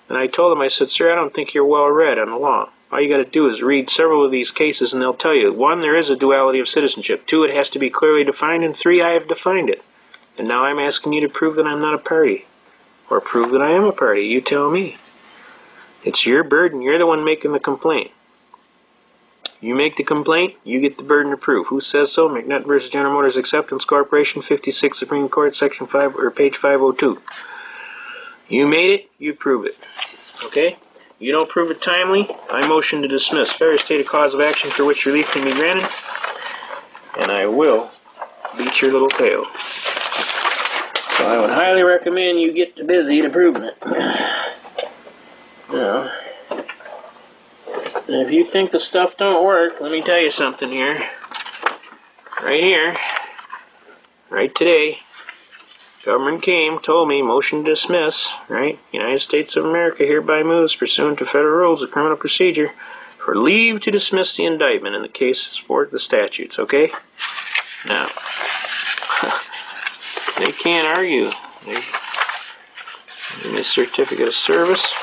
Speaker 1: And I told him, I said, sir, I don't think you're well read on the law. All you got to do is read several of these cases, and they'll tell you, 1, there is a duality of citizenship. 2, it has to be clearly defined. And 3, I have defined it. And now I'm asking you to prove that I'm not a party. Or prove that I am a party. You tell me. It's your burden. You're the one making the complaint. You make the complaint, you get the burden of proof. Who says so? McNutt versus General Motors Acceptance Corporation, 56 Supreme Court, Section 5, or page 502. You made it, you prove it. Okay? You don't prove it timely, I motion to dismiss. Failure to state a cause of action for which relief can be granted, and I will beat your little tail. So I would highly recommend you get to busy to proving it. Now, if you think the stuff don't work, let me tell you something here. Right here, right today, government came, told me, motion to dismiss, right? United States of America hereby moves, pursuant to federal rules of criminal procedure, for leave to dismiss the indictment in the case for the statutes, okay? Now, They can't argue. They give me a certificate of service.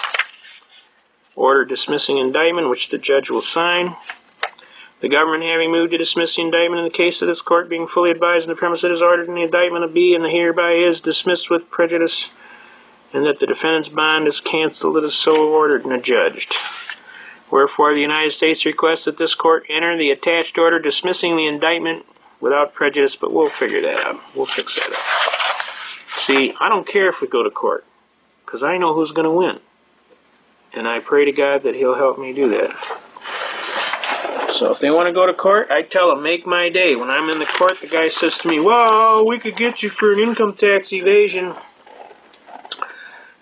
Speaker 1: Order dismissing indictment, which the judge will sign. The government having moved to dismiss the indictment in the case of this court being fully advised in the premise it is ordered in the indictment of B and the hereby is dismissed with prejudice, and that the defendant's bond is canceled, it is so ordered and adjudged. Wherefore the United States requests that this court enter the attached order dismissing the indictment without prejudice, but we'll figure that out. We'll fix that up. See, I don't care if we go to court, because I know who's going to win. And I pray to God that he'll help me do that. So if they want to go to court, I tell them, make my day. When I'm in the court, the guy says to me, well, we could get you for an income tax evasion,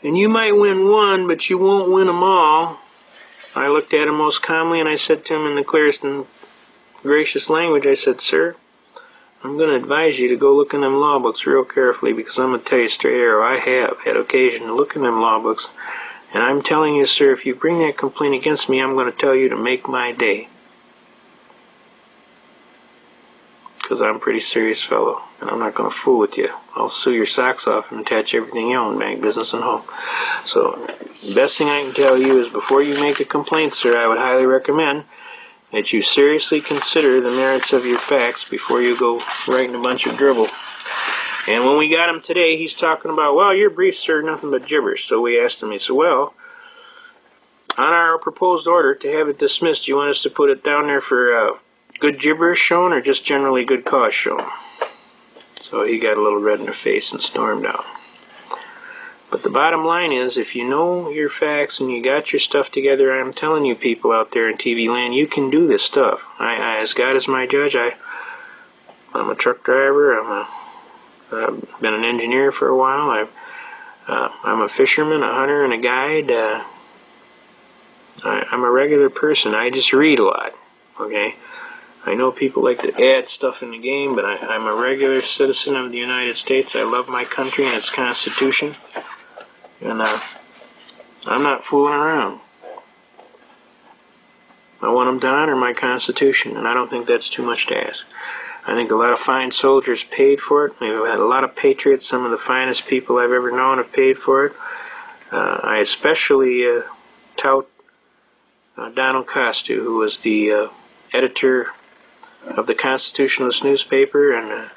Speaker 1: and you might win one, but you won't win them all. I looked at him most calmly, and I said to him in the clearest and gracious language, I said, sir, I'm going to advise you to go look in them law books real carefully, because I'm going to tell you straight arrow, I have had occasion to look in them law books, and I'm telling you, sir, if you bring that complaint against me, I'm going to tell you to make my day. Because I'm a pretty serious fellow, and I'm not going to fool with you. I'll sue your socks off and attach everything you own, bank, business, and home. So, the best thing I can tell you is before you make a complaint, sir, I would highly recommend that you seriously consider the merits of your facts before you go writing a bunch of dribble. And when we got him today, he's talking about, well, your briefs are nothing but gibberish. So we asked him, he said, well, on our proposed order to have it dismissed, do you want us to put it down there for good gibberish shown or just generally good cause shown? So he got a little red in the face and stormed out. But the bottom line is, if you know your facts and you got your stuff together, I'm telling you people out there in TV land, you can do this stuff. As God is my judge, I'm a truck driver, I've been an engineer for a while, I'm a fisherman, a hunter, and a guide. I'm a regular person. I just read a lot, okay? I know people like to add stuff in the game, but I'm a regular citizen of the United States. I love my country and its Constitution. And I'm not fooling around. I want them to honor my Constitution, and I don't think that's too much to ask. I think a lot of fine soldiers paid for it. We've had a lot of patriots. Some of the finest people I've ever known have paid for it. I especially tout Donald Costu, who was the editor of the Constitutionalist newspaper and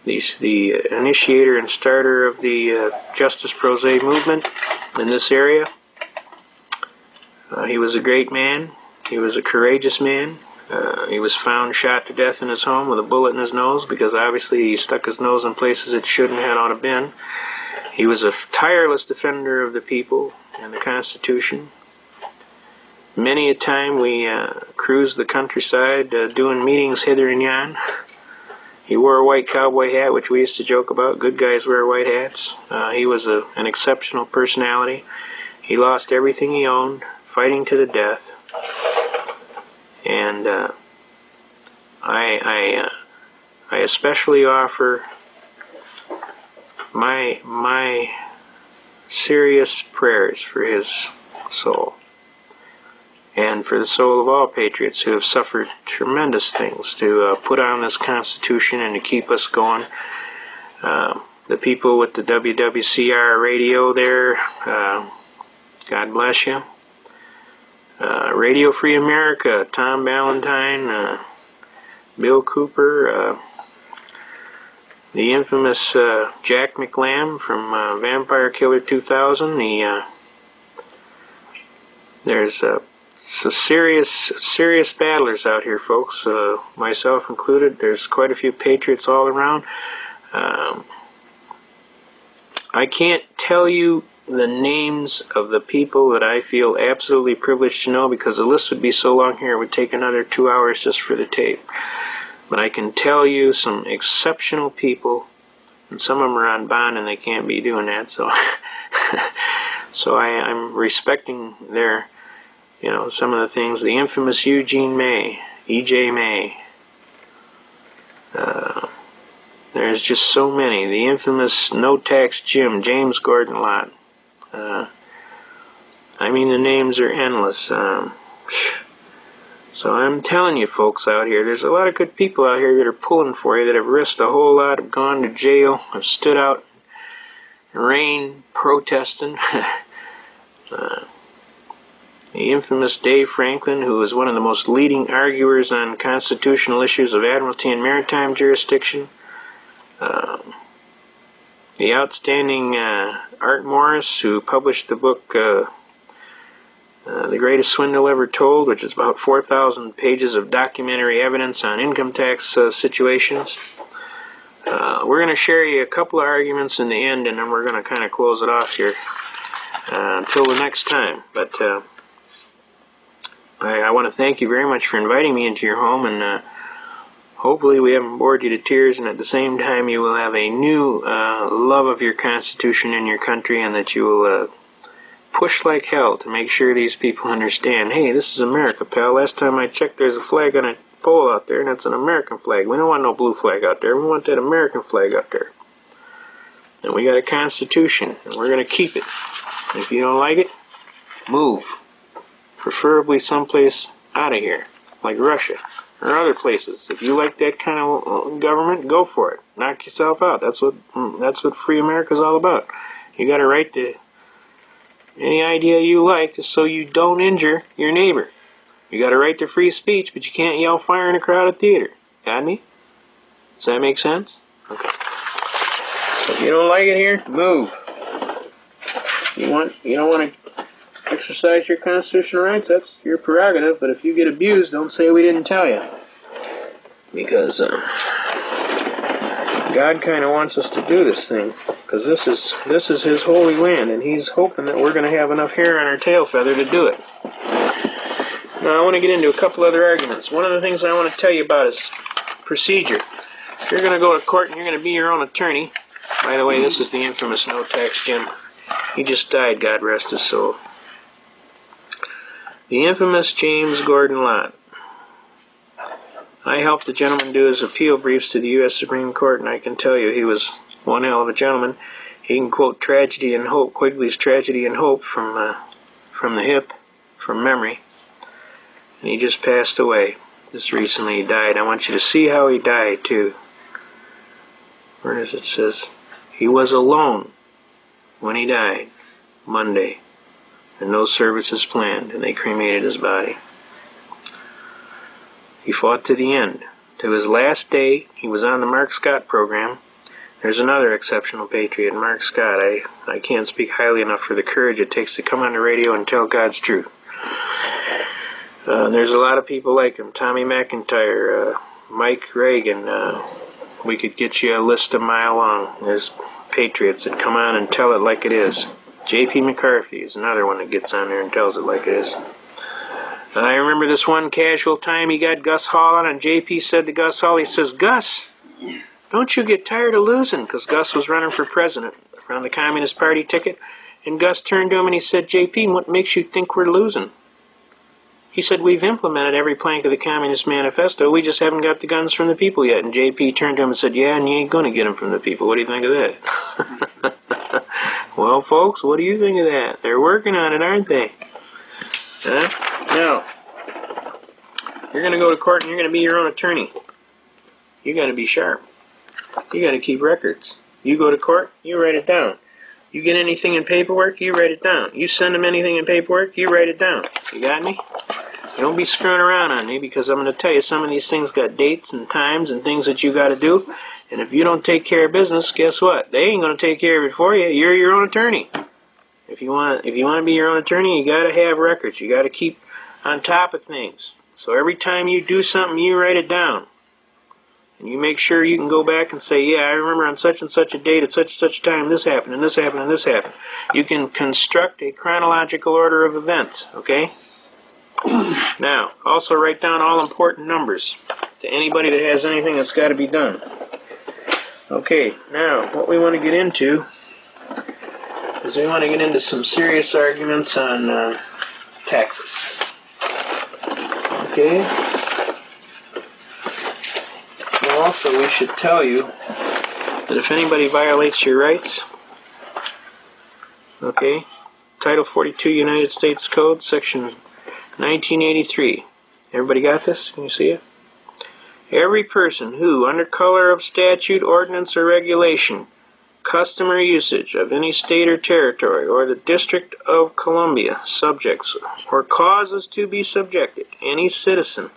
Speaker 1: the initiator and starter of the Justice Pro Se movement in this area. He was a great man. He was a courageous man. He was found shot to death in his home with a bullet in his nose because obviously he stuck his nose in places it shouldn't have ought to been. He was a tireless defender of the people and the Constitution. Many a time we cruised the countryside doing meetings hither and yon. He wore a white cowboy hat, which we used to joke about. Good guys wear white hats. He was an exceptional personality. He lost everything he owned, fighting to the death. And I especially offer my serious prayers for his soul, and for the soul of all patriots who have suffered tremendous things to put on this Constitution and to keep us going. The people with the WWCR radio there, God bless you. Radio Free America, Tom Ballantyne, Bill Cooper, the infamous Jack McLam from Vampire Killer 2000. There's some serious battlers out here, folks, myself included. There's quite a few patriots all around. I can't tell you the names of the people that I feel absolutely privileged to know because the list would be so long here it would take another 2 hours just for the tape. But I can tell you some exceptional people, and some of them are on bond and they can't be doing that, so so I'm respecting their, some of the things. The infamous Eugene May, E.J. May. There's just so many. The infamous No Tax Jim, James Gordon Lott. The names are endless. So I'm telling you folks out here, there's a lot of good people out here that are pulling for you, that have risked a whole lot, have gone to jail, have stood out in rain protesting. The infamous Dave Franklin, who was one of the most leading arguers on constitutional issues of admiralty and maritime jurisdiction. The outstanding Art Morris, who published the book The Greatest Swindle Ever Told, which is about 4,000 pages of documentary evidence on income tax situations. We're going to share you a couple of arguments in the end, and then we're going to kind of close it off here until the next time. But I want to thank you very much for inviting me into your home, and hopefully we haven't bored you to tears, and at the same time you will have a new love of your Constitution and your country, and that you will push like hell to make sure these people understand, hey, this is America, pal. Last time I checked, there's a flag on a pole out there, and that's an American flag. We don't want no blue flag out there. We want that American flag out there. And we got a Constitution, and we're going to keep it. If you don't like it, move. Preferably someplace out of here, like Russia or other places. If you like that kind of government, go for it. Knock yourself out. That's what free America's all about. You got a right to any idea you like, just so you don't injure your neighbor. You got a right to free speech, but you can't yell fire in a crowded theater. Got me? Does that make sense? Okay. If you don't like it here, move. You don't want to exercise your constitutional rights, that's your prerogative, but if you get abused, don't say we didn't tell you. Because God kind of wants us to do this thing, because this is His holy land, and He's hoping that we're going to have enough hair on our tail feather to do it. Now I want to get into a couple other arguments. One of the things I want to tell you about is procedure. If you're going to go to court and you're going to be your own attorney, by the way, this is the infamous No Tax Jim. He just died, God rest his soul. The infamous James Gordon Lott. I helped the gentleman do his appeal briefs to the U.S. Supreme Court, and I can tell you he was one hell of a gentleman. He can quote Tragedy and Hope, Quigley's Tragedy and Hope from the hip, from memory. And he just passed away. Just recently he died. I want you to see how he died, too. Where does it says? He was alone when he died, Monday, and no services planned, and they cremated his body. He fought to the end. To his last day, he was on the Mark Scott program. There's another exceptional patriot, Mark Scott. I can't speak highly enough for the courage it takes to come on the radio and tell God's truth. There's a lot of people like him. Tommy McIntyre, Mike Reagan. We could get you a list a mile long. There's patriots that come on and tell it like it is. J.P. McCarthy is another one that gets on there and tells it like it is. I remember this one casual time he got Gus Hall on, and J.P. said to Gus Hall, he says, Gus, don't you get tired of losing? Because Gus was running for president on the Communist Party ticket. And Gus turned to him and he said, J.P., what makes you think we're losing? He said, we've implemented every plank of the Communist Manifesto. We just haven't got the guns from the people yet. And J.P. turned to him and said, yeah, and you ain't going to get them from the people. What do you think of that? Well, folks, what do you think of that? They're working on it, aren't they? Huh? Now, you're going to go to court and you're going to be your own attorney. You got to be sharp. You got to keep records. You go to court, you write it down. You get anything in paperwork, you write it down. You send them anything in paperwork, you write it down. You got me? You don't be screwing around on me, because I'm going to tell you some of these things got dates and times and things that you got to do. And if you don't take care of business, guess what? They ain't going to take care of it for you. You're your own attorney. If you want to be your own attorney, you got to have records. You got to keep on top of things. So every time you do something, you write it down. And you make sure you can go back and say, yeah, I remember on such and such a date at such and such a time this happened and this happened and this happened. You can construct a chronological order of events, okay? Now, also write down all important numbers to anybody that has anything that's got to be done. Okay, now, what we want to get into is we want to get into some serious arguments on taxes. Okay? And also, we should tell you that if anybody violates your rights, okay, Title 42 United States Code, Section 1983, Everybody got this? Can you see it? Every person who, under color of statute, ordinance, or regulation, custom or usage of any state or territory or the District of Columbia subjects or causes to be subjected any citizen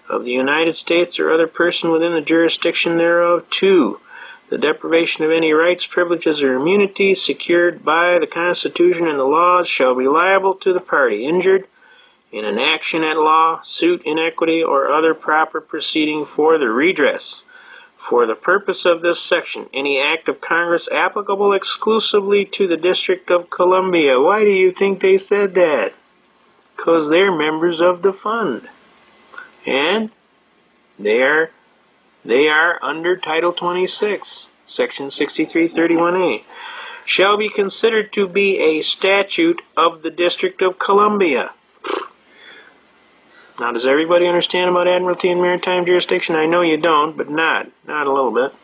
Speaker 1: of the United States or other person within the jurisdiction thereof to the deprivation of any rights, privileges, or immunities secured by the Constitution and the laws shall be liable to the party injured in an action at law, suit in equity, or other proper proceeding for the redress. For the purpose of this section, any act of Congress applicable exclusively to the District of Columbia. Why do you think they said that? Because they're members of the fund. And they are under Title 26, Section 6331A. Shall be considered to be a statute of the District of Columbia. Now, does everybody understand about Admiralty and Maritime Jurisdiction? I know you don't, but not a little bit.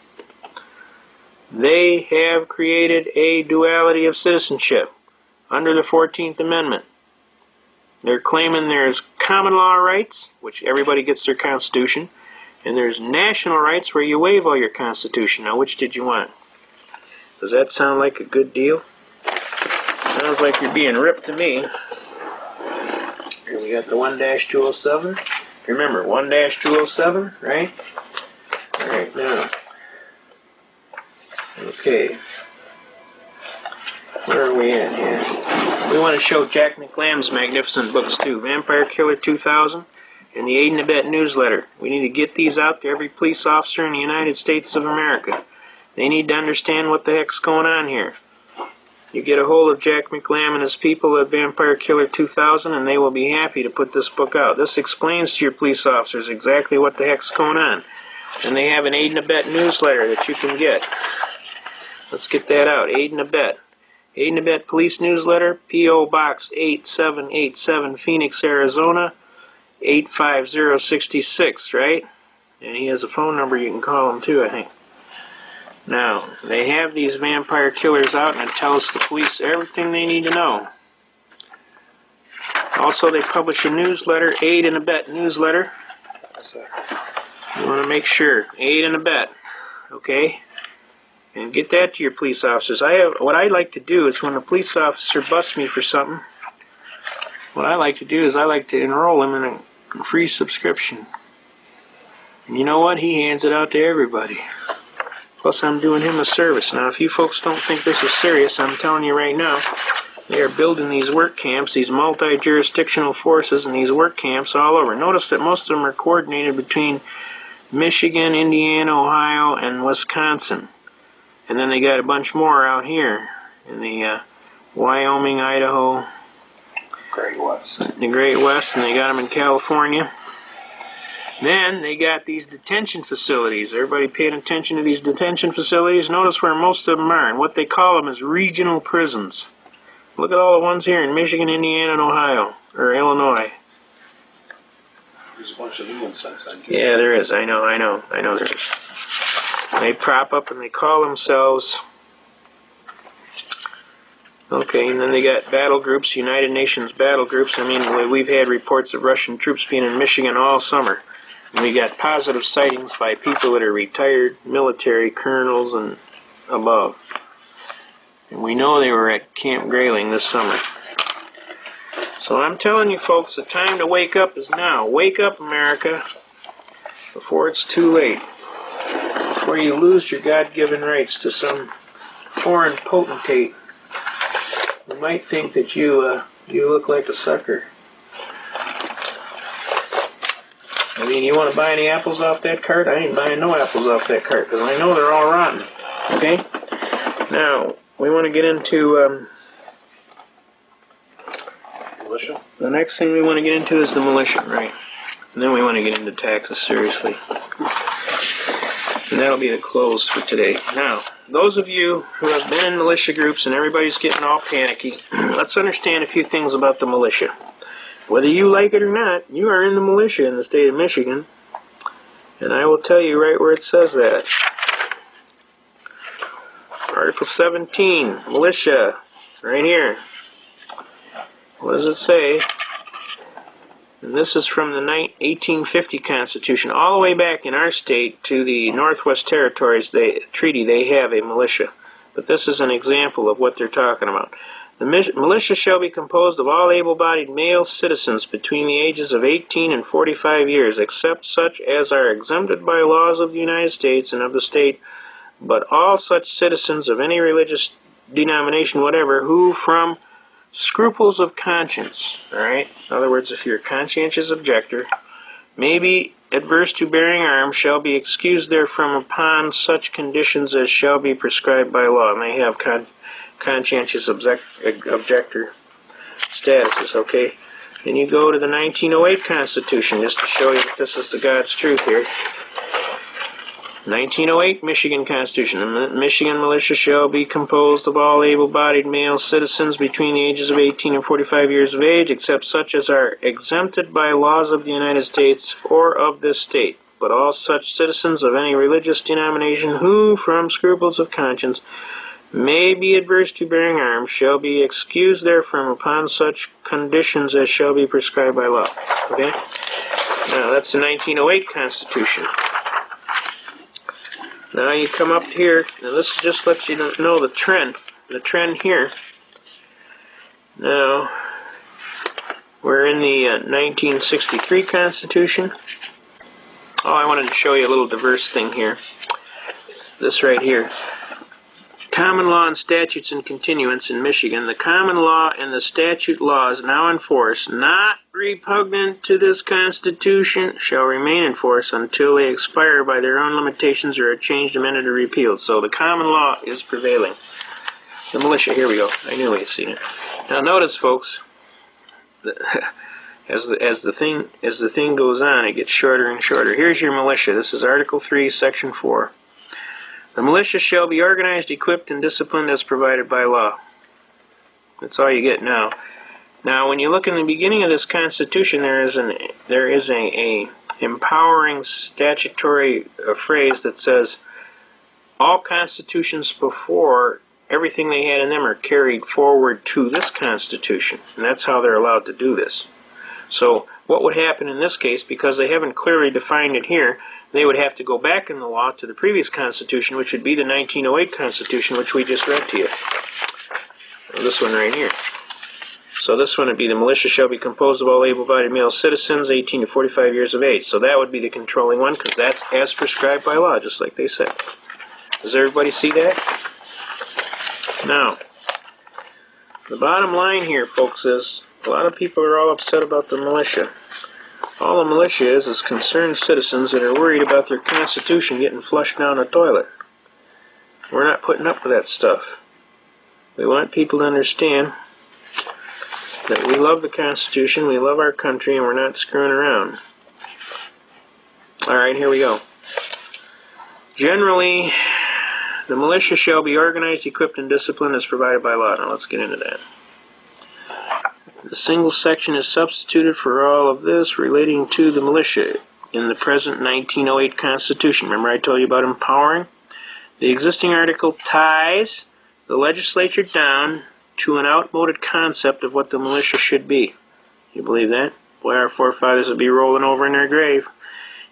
Speaker 1: They have created a duality of citizenship under the 14th Amendment. They're claiming there's common law rights, which everybody gets their Constitution, and there's national rights where you waive all your Constitution. Now, which did you want? Does that sound like a good deal? Sounds like you're being ripped to me. Here we got the 1-207. Remember, 1-207, right? All right, now. Okay. Where are we at here? We want to show Jack McLam's magnificent books, too. Vampire Killer 2000 and the Aid and Abet newsletter. We need to get these out to every police officer in the United States of America. They need to understand what the heck's going on here. You get a hold of Jack McLam and his people at Vampire Killer 2000 and they will be happy to put this book out. This explains to your police officers exactly what the heck's going on. And they have an Aid and Abet newsletter that you can get. Let's get that out. Aid and Abet. Aid and Abet Police Newsletter, P.O. Box 8787, Phoenix, Arizona, 85066, right? And he has a phone number you can call him too, I think. Now, they have these vampire killers out and it tells the police everything they need to know. Also, they publish a newsletter, Aid and Abet newsletter. You want to make sure, Aid and Abet, okay? And get that to your police officers. What I like to do is when a police officer busts me for something, what I like to do is I like to enroll him in a free subscription. And you know what? He hands it out to everybody. Plus, I'm doing him a service. Now, if you folks don't think this is serious, I'm telling you right now, they are building these work camps, these multi-jurisdictional forces, and these work camps all over. Notice that most of them are coordinated between Michigan, Indiana, Ohio, and Wisconsin. And then they got a bunch more out here in the Wyoming, Idaho,
Speaker 2: Great West.
Speaker 1: the Great West, and they got them in California. Then they got these detention facilities. Everybody paying attention to these detention facilities? Notice where most of them are, and what they call them is regional prisons. Look at all the ones here in Michigan, Indiana, and Ohio, or Illinois.
Speaker 4: There's a bunch of new ones since then.
Speaker 1: Yeah, there is. I know there is. They prop up and they call themselves... Okay, and then they got battle groups, United Nations battle groups. I mean, we've had reports of Russian troops being in Michigan all summer. And we got positive sightings by people that are retired military colonels and above. And we know they were at Camp Grayling this summer. So I'm telling you folks, the time to wake up is now. Wake up, America, before it's too late. Before you lose your God-given rights to some foreign potentate. You might think that you look like a sucker. I mean, you want to buy any apples off that cart? I ain't buying no apples off that cart, because I know they're all rotten. Okay? Now, we want to get into...
Speaker 4: Militia?
Speaker 1: The next thing we want to get into is the militia, right? And then we want to get into taxes seriously. And that'll be the close for today. Now, those of you who have been in militia groups and everybody's getting all panicky, let's understand a few things about the militia. Whether you like it or not, you are in the militia in the state of Michigan. And I will tell you right where it says that. Article 17, militia, right here. What does it say? And this is from the 1850 Constitution, all the way back in our state to the Northwest Territories treaty. They have a militia, but this is an example of what they're talking about. The militia shall be composed of all able-bodied male citizens between the ages of 18 and 45 years, except such as are exempted by laws of the United States and of the state, but all such citizens of any religious denomination whatever who from scruples of conscience, all right? In other words, if you're a conscientious objector, may be adverse to bearing arms, shall be excused therefrom upon such conditions as shall be prescribed by law. And they have conscientious objector statuses, okay? Then you go to the 1908 Constitution, just to show you that this is the God's truth here. 1908 Michigan Constitution. The Michigan militia shall be composed of all able-bodied male citizens between the ages of 18 and 45 years of age, except such as are exempted by laws of the United States or of this state, but all such citizens of any religious denomination who, from scruples of conscience, may be adverse to bearing arms, shall be excused therefrom upon such conditions as shall be prescribed by law. Okay? Now, that's the 1908 Constitution. Now you come up here, now this just lets you know the trend here. Now, we're in the 1963 Constitution. Oh, I wanted to show you a little diverse thing here. This right here. Common law and statutes and continuance in Michigan. The common law and the statute laws now in force, not repugnant to this Constitution, shall remain in force until they expire by their own limitations or are changed, amended, or repealed. So the common law is prevailing. The militia, here we go. I knew we had seen it. Now notice, folks, as the thing goes on, it gets shorter and shorter. Here's your militia. This is Article 3, Section 4. The militia shall be organized, equipped, and disciplined as provided by law. That's all you get now. Now, when you look in the beginning of this Constitution, there is a empowering statutory phrase that says, all constitutions before, everything they had in them are carried forward to this Constitution. And that's how they're allowed to do this. So, what would happen in this case, because they haven't clearly defined it here, they would have to go back in the law to the previous Constitution, which would be the 1908 Constitution, which we just read to you. This one right here. So this one would be the militia shall be composed of all able-bodied male citizens 18 to 45 years of age. So that would be the controlling one, because that's as prescribed by law, just like they said. Does everybody see that? Now, the bottom line here, folks, is a lot of people are all upset about the militia. All the militia is concerned citizens that are worried about their Constitution getting flushed down the toilet. We're not putting up with that stuff. We want people to understand that we love the Constitution, we love our country, and we're not screwing around. Alright, here we go. Generally, the militia shall be organized, equipped, and disciplined as provided by law. Now let's get into that. The single section is substituted for all of this relating to the militia in the present 1908 Constitution. Remember I told you about empowering? The existing article ties the legislature down to an outmoded concept of what the militia should be. You believe that? Boy, our forefathers would be rolling over in their grave.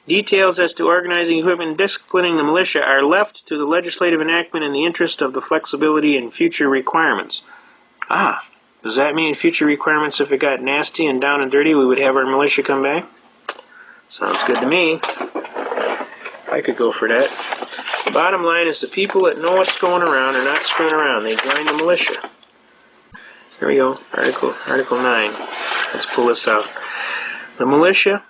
Speaker 1: Details as to organizing, equipping, and disciplining the militia are left to the legislative enactment in the interest of the flexibility and future requirements. Ah. Does that mean future requirements, if it got nasty and down and dirty, we would have our militia come back? Sounds good to me. I could go for that. The bottom line is the people that know what's going around are not screwing around. They join the militia. Here we go. Article 9. Let's pull this out. The militia,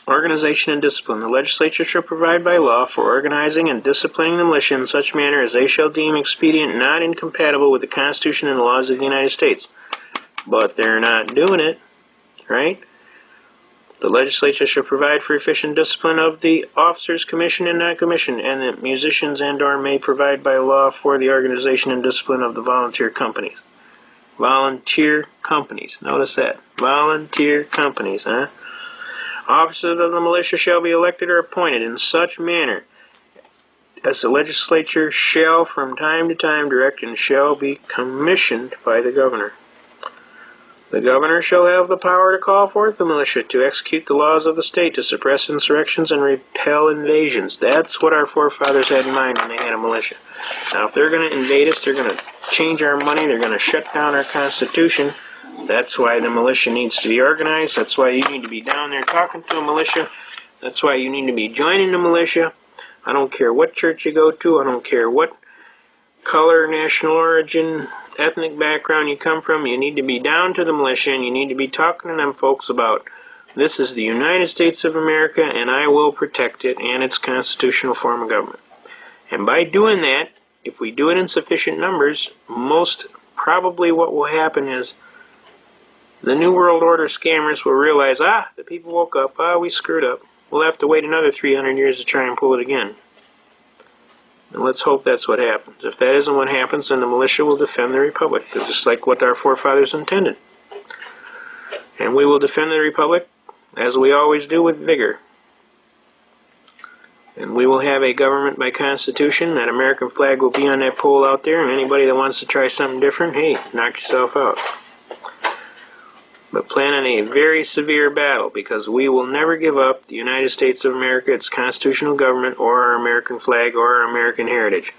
Speaker 1: organization and discipline. The legislature shall provide by law for organizing and disciplining the militia in such manner as they shall deem expedient, not incompatible with the Constitution and the laws of the United States. But they're not doing it, right? The legislature shall provide for efficient discipline of the officers commissioned and non-commissioned, and the musicians and/or may provide by law for the organization and discipline of the volunteer companies. Volunteer companies. Notice that. Volunteer companies, huh? Officers of the militia shall be elected or appointed in such manner as the legislature shall from time to time direct and shall be commissioned by the governor. The governor shall have the power to call forth the militia to execute the laws of the state, to suppress insurrections and repel invasions. That's what our forefathers had in mind when they had a militia. Now, if they're going to invade us, they're going to change our money, they're going to shut down our Constitution. That's why the militia needs to be organized. That's why you need to be down there talking to a militia. That's why you need to be joining the militia. I don't care what church you go to. I don't care what color, national origin, ethnic background you come from. You need to be down to the militia, and you need to be talking to them folks about, this is the United States of America, and I will protect it and its constitutional form of government. And by doing that, if we do it in sufficient numbers, most probably what will happen is the New World Order scammers will realize, the people woke up, we screwed up. We'll have to wait another 300 years to try and pull it again. And let's hope that's what happens. If that isn't what happens, then the militia will defend the Republic, just like what our forefathers intended. And we will defend the Republic, as we always do, with vigor. And we will have a government by Constitution. That American flag will be on that pole out there, and anybody that wants to try something different, hey, knock yourself out. But plan on a very severe battle, because we will never give up the United States of America, its constitutional government, or our American flag, or our American heritage.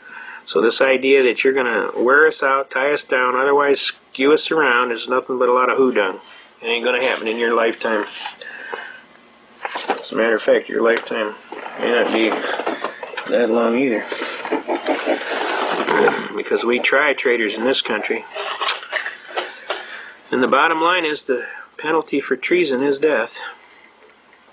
Speaker 1: So this idea that you're going to wear us out, tie us down, otherwise skew us around is nothing but a lot of hoodoo. It ain't going to happen in your lifetime. As a matter of fact, your lifetime may not be that long either. Because we try traitors in this country. And the bottom line is the penalty for treason is death.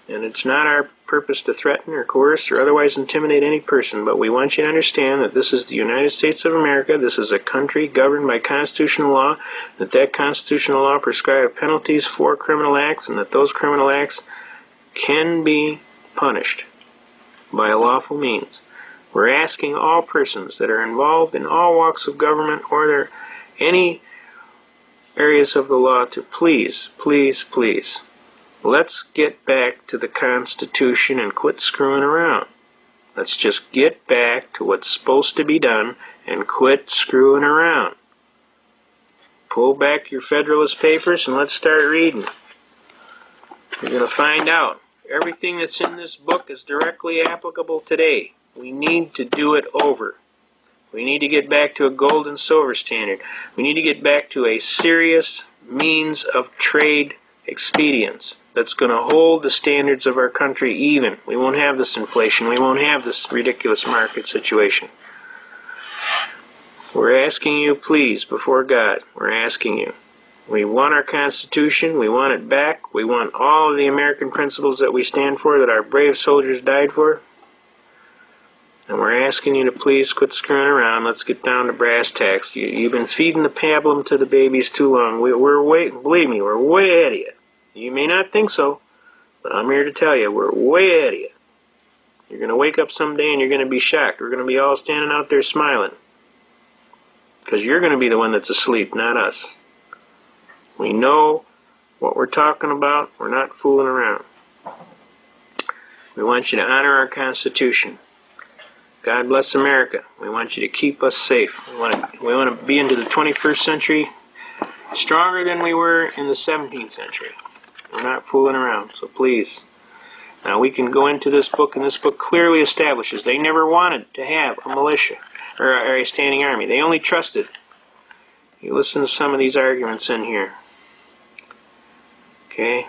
Speaker 1: And it's not our purpose to threaten or coerce or otherwise intimidate any person, but we want you to understand that this is the United States of America. This is a country governed by constitutional law, that constitutional law prescribes penalties for criminal acts, and that those criminal acts can be punished by lawful means. We're asking all persons that are involved in all walks of government or any areas of the law to please, please, please, let's get back to the Constitution and quit screwing around. Let's just get back to what's supposed to be done and quit screwing around. Pull back your Federalist Papers and let's start reading. You're going to find out everything that's in this book is directly applicable today. We need to do it over. We need to get back to a gold and silver standard. We need to get back to a serious means of trade expedience that's going to hold the standards of our country even. We won't have this inflation. We won't have this ridiculous market situation. We're asking you, please, before God, we're asking you. We want our Constitution. We want it back. We want all of the American principles that we stand for, that our brave soldiers died for. And we're asking you to please quit screwing around. Let's get down to brass tacks. You've been feeding the pablum to the babies too long. Believe me, we're way ahead of you. You may not think so, but I'm here to tell you, we're way ahead of you. You're going to wake up someday and you're going to be shocked. We're going to be all standing out there smiling. Because you're going to be the one that's asleep, not us. We know what we're talking about. We're not fooling around. We want you to honor our Constitution. God bless America. We want you to keep us safe. We want to be into the 21st century stronger than we were in the 17th century. We're not fooling around, so please. Now we can go into this book, and this book clearly establishes they never wanted to have a militia or a standing army. They only trusted. You listen to some of these arguments in here. Okay?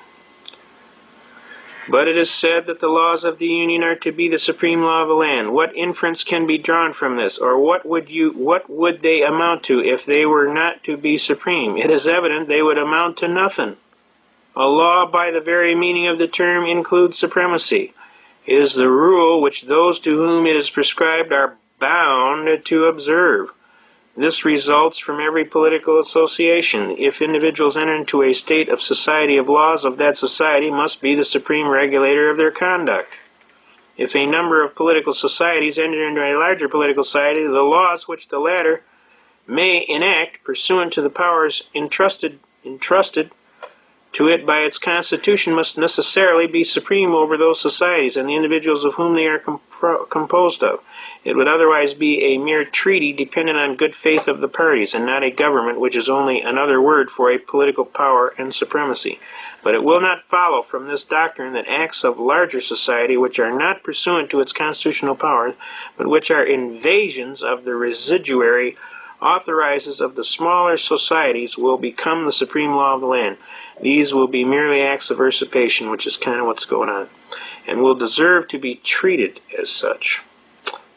Speaker 1: But it is said that the laws of the Union are to be the supreme law of the land. What inference can be drawn from this? Or what would they amount to if they were not to be supreme? It is evident they would amount to nothing. A law, by the very meaning of the term, includes supremacy. It is the rule which those to whom it is prescribed are bound to observe. This results from every political association. If individuals enter into a state of society of laws of that society must be the supreme regulator of their conduct. If a number of political societies enter into a larger political society, the laws which the latter may enact pursuant to the powers entrusted to it by its constitution must necessarily be supreme over those societies and the individuals of whom they are composed of. It would otherwise be a mere treaty dependent on good faith of the parties, and not a government, which is only another word for a political power and supremacy. But it will not follow from this doctrine that acts of larger society, which are not pursuant to its constitutional powers, but which are invasions of the residuary authorizes of the smaller societies, will become the supreme law of the land. These will be merely acts of usurpation, which is kind of what's going on, and will deserve to be treated as such.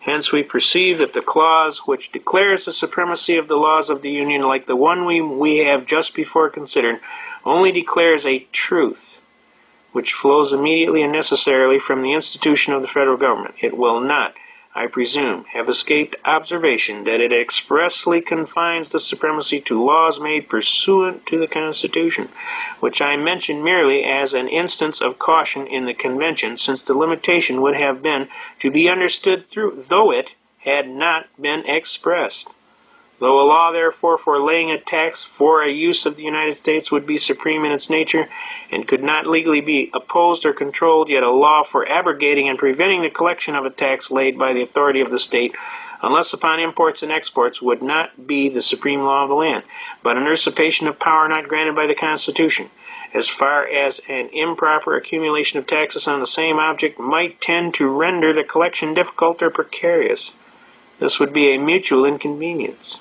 Speaker 1: Hence we perceive that the clause which declares the supremacy of the laws of the Union, like the one we have just before considered, only declares a truth which flows immediately and necessarily from the institution of the federal government. It will not, I presume, have escaped observation that it expressly confines the supremacy to laws made pursuant to the Constitution, which I mention merely as an instance of caution in the Convention, since the limitation would have been to be understood through, though it had not been expressed. Though a law, therefore, for laying a tax for a use of the United States would be supreme in its nature, and could not legally be opposed or controlled, yet a law for abrogating and preventing the collection of a tax laid by the authority of the state, unless upon imports and exports, would not be the supreme law of the land, but an usurpation of power not granted by the Constitution, as far as an improper accumulation of taxes on the same object might tend to render the collection difficult or precarious. This would be a mutual inconvenience,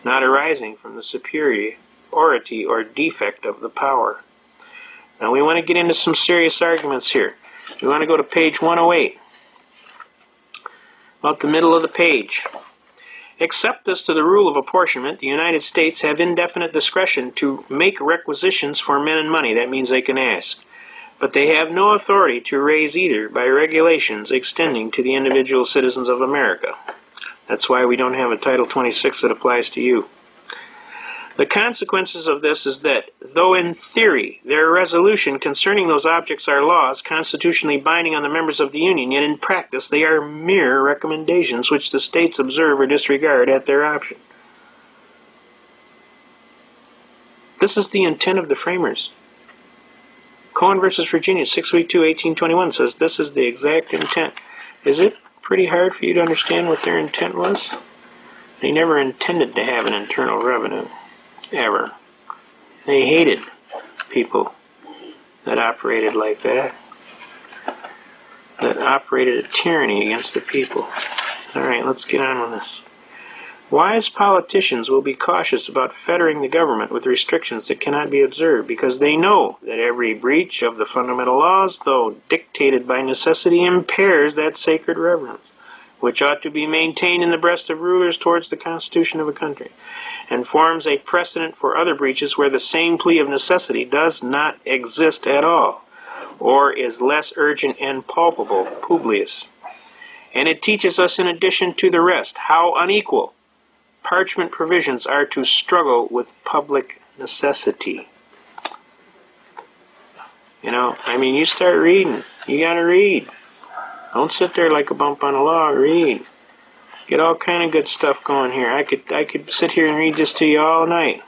Speaker 1: not arising from the superiority or defect of the power. Now we want to get into some serious arguments here. We want to go to page 108, about the middle of the page. Except as to the rule of apportionment, the United States have indefinite discretion to make requisitions for men and money. That means they can ask. But they have no authority to raise either by regulations extending to the individual citizens of America. That's why we don't have a Title 26 that applies to you. The consequences of this is that, though in theory their resolution concerning those objects are laws constitutionally binding on the members of the Union, yet in practice they are mere recommendations which the states observe or disregard at their option. This is the intent of the framers. Cohen versus Virginia, 632-1821 says this is the exact intent. Is it pretty hard for you to understand what their intent was? They never intended to have an internal revenue, ever. They hated people that operated like that operated a tyranny against the people. All right, let's get on with this. Wise politicians will be cautious about fettering the government with restrictions that cannot be observed, because they know that every breach of the fundamental laws, though dictated by necessity, impairs that sacred reverence, which ought to be maintained in the breast of rulers towards the Constitution of a country, and forms a precedent for other breaches where the same plea of necessity does not exist at all, or is less urgent and palpable. Publius. And it teaches us, in addition to the rest, how unequal parchment provisions are to struggle with public necessity. You start reading. You gotta read. Don't sit there like a bump on a log. Read. Get all kind of good stuff going here. I could sit here and read this to you all night.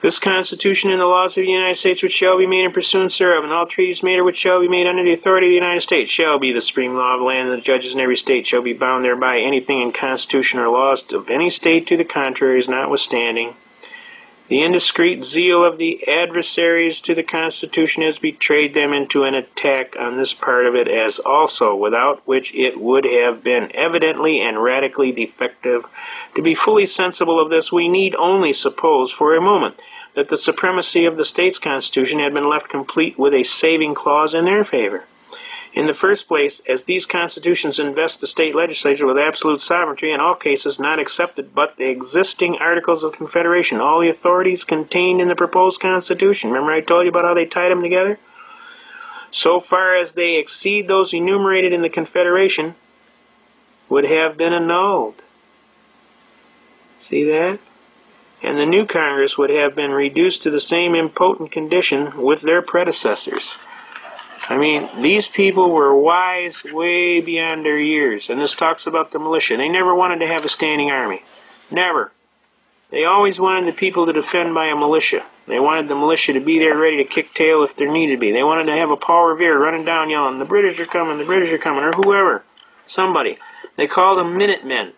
Speaker 1: This Constitution and the laws of the United States which shall be made in pursuance thereof, and all treaties made or which shall be made under the authority of the United States, shall be the supreme law of the land, and the judges in every state shall be bound thereby. Anything in Constitution or laws of any state to the contrary is notwithstanding. The indiscreet zeal of the adversaries to the Constitution has betrayed them into an attack on this part of it, as also without which it would have been evidently and radically defective. To be fully sensible of this, we need only suppose for a moment that the supremacy of the state's constitution had been left complete with a saving clause in their favor. In the first place, as these constitutions invest the state legislature with absolute sovereignty in all cases not excepted but the existing Articles of Confederation, all the authorities contained in the proposed Constitution. Remember I told you about how they tied them together? So far as they exceed those enumerated in the Confederation, would have been annulled. See that? And the new Congress would have been reduced to the same impotent condition with their predecessors. These people were wise way beyond their years. And this talks about the militia. They never wanted to have a standing army. Never. They always wanted the people to defend by a militia. They wanted the militia to be there ready to kick tail if there needed to be. They wanted to have a Paul Revere running down yelling, "The British are coming, the British are coming," or whoever, somebody. They called them Minutemen.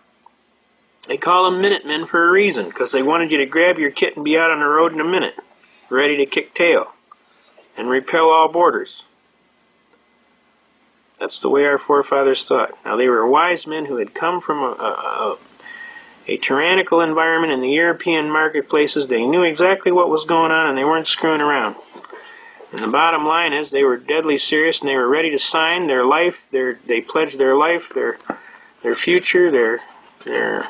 Speaker 1: They call them Minutemen for a reason, because they wanted you to grab your kit and be out on the road in a minute, ready to kick tail and repel all borders. That's the way our forefathers thought. Now, they were wise men who had come from a tyrannical environment in the European marketplaces. They knew exactly what was going on, and they weren't screwing around. And the bottom line is they were deadly serious, and they were ready to sign their life. They pledged their life, their future, their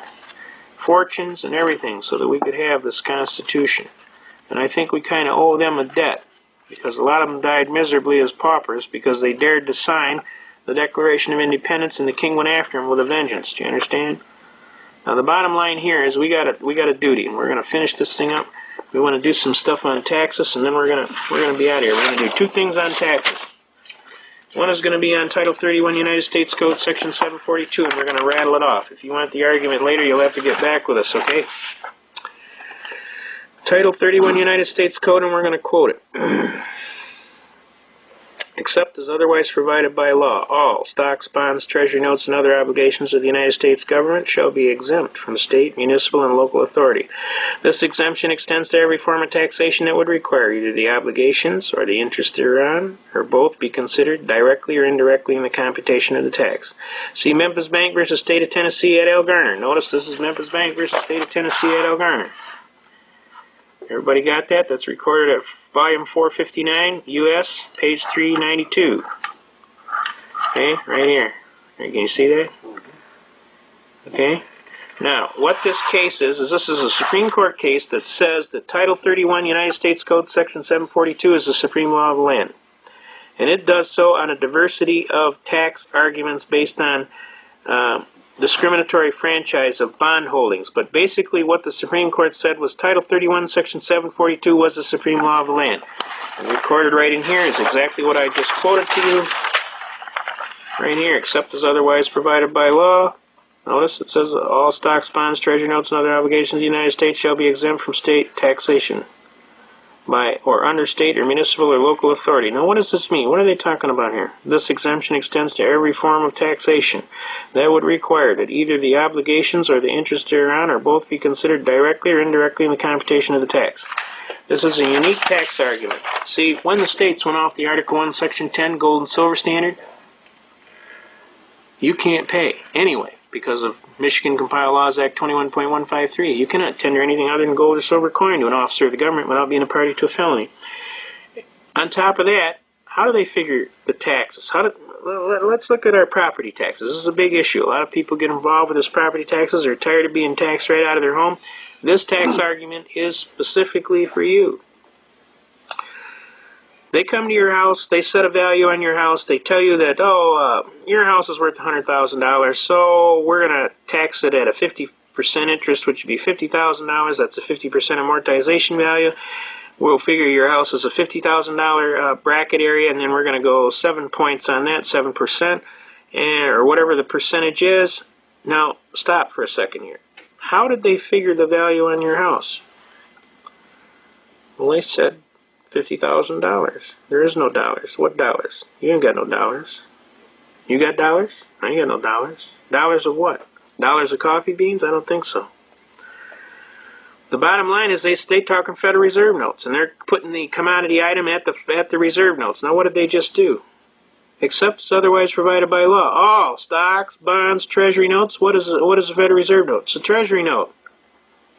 Speaker 1: fortunes, and everything so that we could have this Constitution. And I think we kind of owe them a debt, because a lot of them died miserably as paupers because they dared to sign the Declaration of Independence, and the king went after them with a vengeance. Do you understand? Now the bottom line here is we got a duty, and we're going to finish this thing up. We want to do some stuff on taxes, and then we're gonna be out of here. We're going to do two things on taxes. One is going to be on Title 31 United States Code Section 742, and we're going to rattle it off. If you want the argument later, you'll have to get back with us, okay? Title 31 United States Code, and we're going to quote it. Except as otherwise provided by law, all stocks, bonds, treasury notes, and other obligations of the United States government shall be exempt from state, municipal, and local authority. This exemption extends to every form of taxation that would require either the obligations or the interest thereon, or both be considered directly or indirectly in the computation of the tax. See Memphis Bank versus State of Tennessee et al. Garner. Notice this is Memphis Bank versus State of Tennessee et al. Garner. Everybody got that? That's recorded at volume 459, U.S., page 392. Okay, right here. Can you see that? Okay. Now, what this case is this is a Supreme Court case that says that Title 31 United States Code Section 742 is the supreme law of the land. And it does so on a diversity of tax arguments based on discriminatory franchise of bond holdings. But basically what the Supreme Court said was Title 31 Section 742 was the supreme law of the land. And recorded right in here is exactly what I just quoted to you. Right here, except as otherwise provided by law. Notice it says all stocks, bonds, treasury notes, and other obligations of the United States shall be exempt from state taxation by or under state or municipal or local authority. Now what does this mean? What are they talking about here? This exemption extends to every form of taxation that would require that either the obligations or the interest thereon or both be considered directly or indirectly in the computation of the tax. This is a unique tax argument. See, when the states went off the Article 1, Section 10 gold and silver standard, you can't pay anyway because of Michigan Compiled Laws Act 21.153. You cannot tender anything other than gold or silver coin to an officer of the government without being a party to a felony. On top of that, how do they figure the taxes? Let's look at our property taxes. This is a big issue. A lot of people get involved with this property taxes. They're tired of being taxed right out of their home. This tax argument is specifically for you. They come to your house, they set a value on your house, they tell you that, your house is worth $100,000, so we're going to tax it at a 50% interest, which would be $50,000. That's a 50% amortization value. We'll figure your house is a $50,000 bracket area, and then we're going to go 7 points on that, 7%, or whatever the percentage is. Now, stop for a second here. How did they figure the value on your house? Well, they said $50,000. There is no dollars. What dollars? You ain't got no dollars. You got dollars? I ain't got no dollars. Dollars of what? Dollars of coffee beans? I don't think so. The bottom line is they talking Federal Reserve notes, and they're putting the commodity item at the reserve notes. Now, what did they just do? Except as otherwise provided by law. All stocks, bonds, treasury notes. What is a Federal Reserve note? It's a treasury note.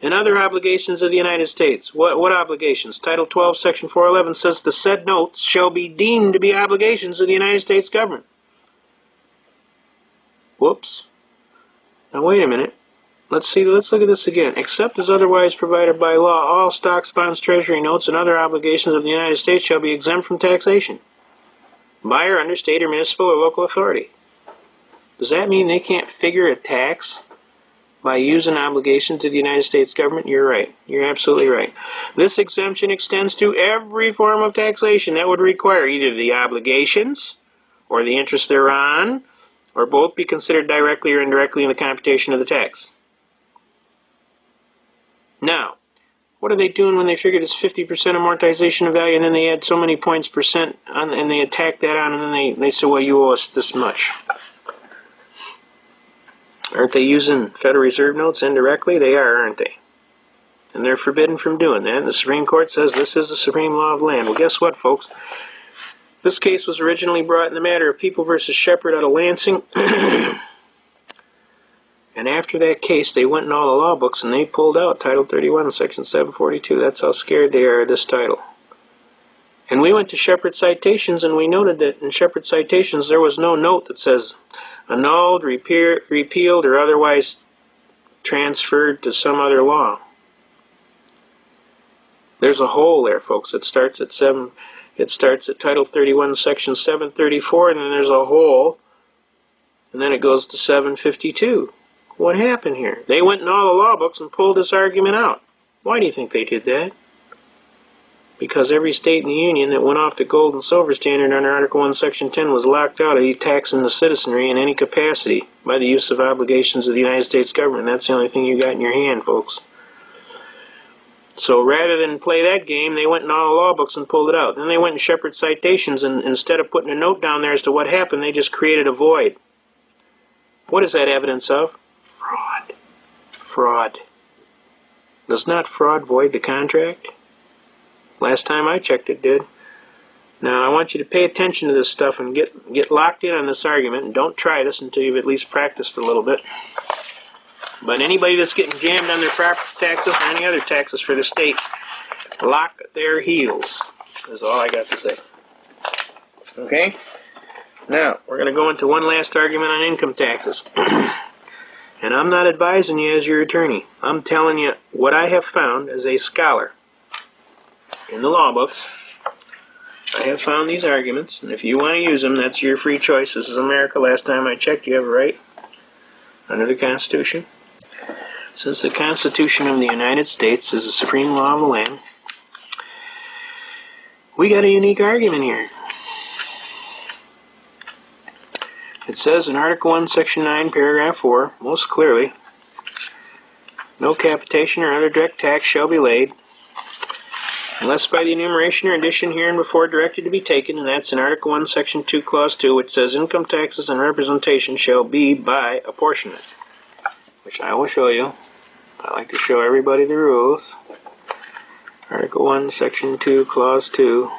Speaker 1: And other obligations of the United States. What obligations? Title 12, Section 411 says the said notes shall be deemed to be obligations of the United States government. Whoops. Now wait a minute. Let's look at this again. Except as otherwise provided by law, all stocks, bonds, treasury notes, and other obligations of the United States shall be exempt from taxation by or under state or municipal or local authority. Does that mean they can't figure a tax by using obligations to the United States government? You're right. You're absolutely right. This exemption extends to every form of taxation that would require either the obligations or the interest thereon, or both be considered directly or indirectly in the computation of the tax. Now, what are they doing when they figure it's 50% amortization of value, and then they add so many points percent on, and they attack that on, and then they say, well, you owe us this much. Aren't they using Federal Reserve notes indirectly? They are, aren't they? And they're forbidden from doing that. And the Supreme Court says this is the supreme law of the land. Well, guess what, folks? This case was originally brought in the matter of People versus Shepherd out of Lansing. And after that case, they went in all the law books and they pulled out Title 31, Section 742. That's how scared they are of this title. And we went to Shepherd Citations, and we noted that in Shepherd Citations there was no note that says annulled, repealed, or otherwise transferred to some other law. There's a hole there, folks. It starts at Title 31, Section 734, and then there's a hole, and then it goes to 752. What happened here? They went in all the law books and pulled this argument out. Why do you think they did that? Because every state in the Union that went off the gold and silver standard under Article 1, Section 10 was locked out of taxing the citizenry in any capacity by the use of obligations of the United States government. That's the only thing you got in your hand, folks. So rather than play that game, they went in all the law books and pulled it out. Then they went in Shepherd Citations, and instead of putting a note down there as to what happened, they just created a void. What is that evidence of? Fraud. Fraud. Does not fraud void the contract? Last time I checked, it did. Now, I want you to pay attention to this stuff and get locked in on this argument, and don't try this until you've at least practiced a little bit. But anybody that's getting jammed on their property taxes or any other taxes for the state, lock their heels, is all I got to say. Okay? Now, we're going to go into one last argument on income taxes. And I'm not advising you as your attorney. I'm telling you what I have found as a scholar in the law books. I have found these arguments, and if you want to use them, that's your free choice. This is America. Last time I checked, you have a right under the Constitution. Since the Constitution of the United States is the supreme law of the land, we got a unique argument here. It says in Article 1, Section 9, Paragraph 4, most clearly, no capitation or other direct tax shall be laid unless by the enumeration or addition hereinbefore directed to be taken, and that's in Article 1, Section 2, Clause 2, which says income taxes and representation shall be by apportionment, which I will show you. I like to show everybody the rules. Article 1, Section 2, Clause 2.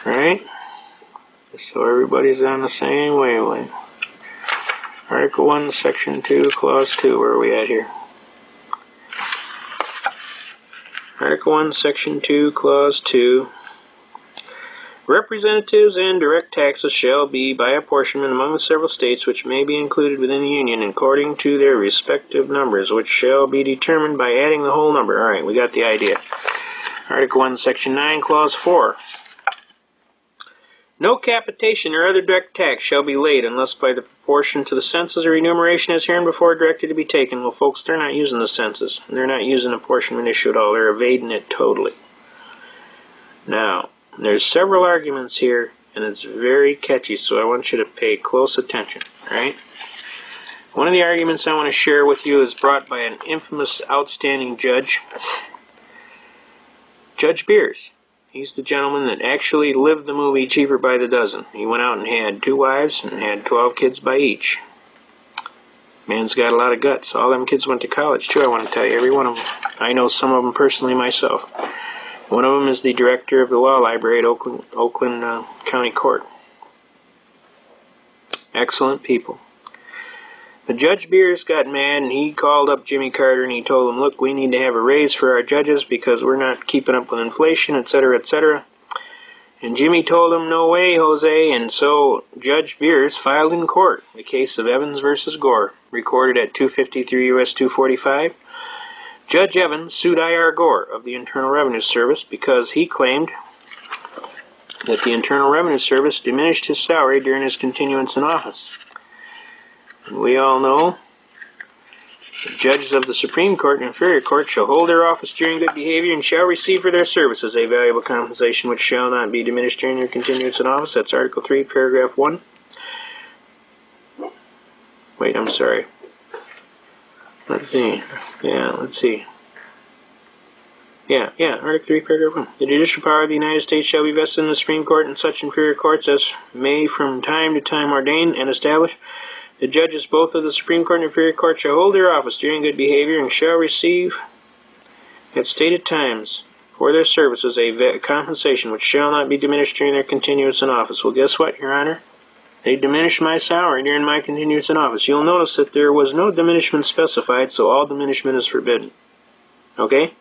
Speaker 1: Right? So everybody's on the same wavelength. Article 1, Section 2, Clause 2. Where are we at here? Article 1, Section 2, Clause 2. Representatives and direct taxes shall be by apportionment among the several states which may be included within the Union according to their respective numbers, which shall be determined by adding the whole number. All right, we got the idea. Article 1, Section 9, Clause 4. No capitation or other direct tax shall be laid unless by the proportion to the census or enumeration as hereinbefore directed to be taken. Well, folks, they're not using the census. They're not using apportionment issue at all. They're evading it totally. Now, there's several arguments here, and it's very catchy, so I want you to pay close attention, all right? One of the arguments I want to share with you is brought by an infamous, outstanding judge, Judge Beers. He's the gentleman that actually lived the movie Cheaper by the Dozen. He went out and had 2 wives and had 12 kids by each. Man's got a lot of guts. All them kids went to college, too, I want to tell you. Every one of them. I know some of them personally myself. One of them is the director of the law library at Oakland County Court. Excellent people. But Judge Beers got mad, and he called up Jimmy Carter, and he told him, look, we need to have a raise for our judges because we're not keeping up with inflation, etc., etc. And Jimmy told him, no way, Jose. And so Judge Beers filed in court the case of Evans versus Gore, recorded at 253 U.S. 245. Judge Evans sued I.R. Gore of the Internal Revenue Service because he claimed that the Internal Revenue Service diminished his salary during his continuance in office. And we all know the judges of the Supreme Court and Inferior Court shall hold their office during good behavior and shall receive for their services a valuable compensation which shall not be diminished during their continuance in office. That's Article 3, Paragraph 1. Wait, I'm sorry. Let's see. Let's see. Article 3, Paragraph 1. The judicial power of the United States shall be vested in the Supreme Court and such inferior courts as may from time to time ordain and establish. The judges both of the Supreme Court and inferior court shall hold their office during good behavior and shall receive at stated times for their services a compensation which shall not be diminished during their continuance in office. Well, guess what, Your Honor? They diminished my salary during my continuance in office. You'll notice that there was no diminishment specified, so all diminishment is forbidden. Okay?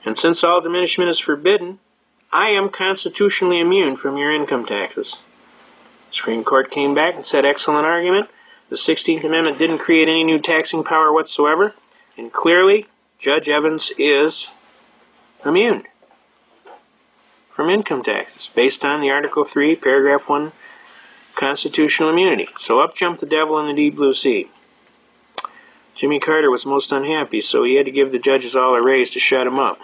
Speaker 1: And since all diminishment is forbidden, I am constitutionally immune from your income taxes. The Supreme Court came back and said, excellent argument. The 16th Amendment didn't create any new taxing power whatsoever, and clearly, Judge Evans is immune from income taxes based on the Article 3, Paragraph 1 constitutional immunity. So up jumped the devil in the deep blue sea. Jimmy Carter was most unhappy, so he had to give the judges all a raise to shut him up.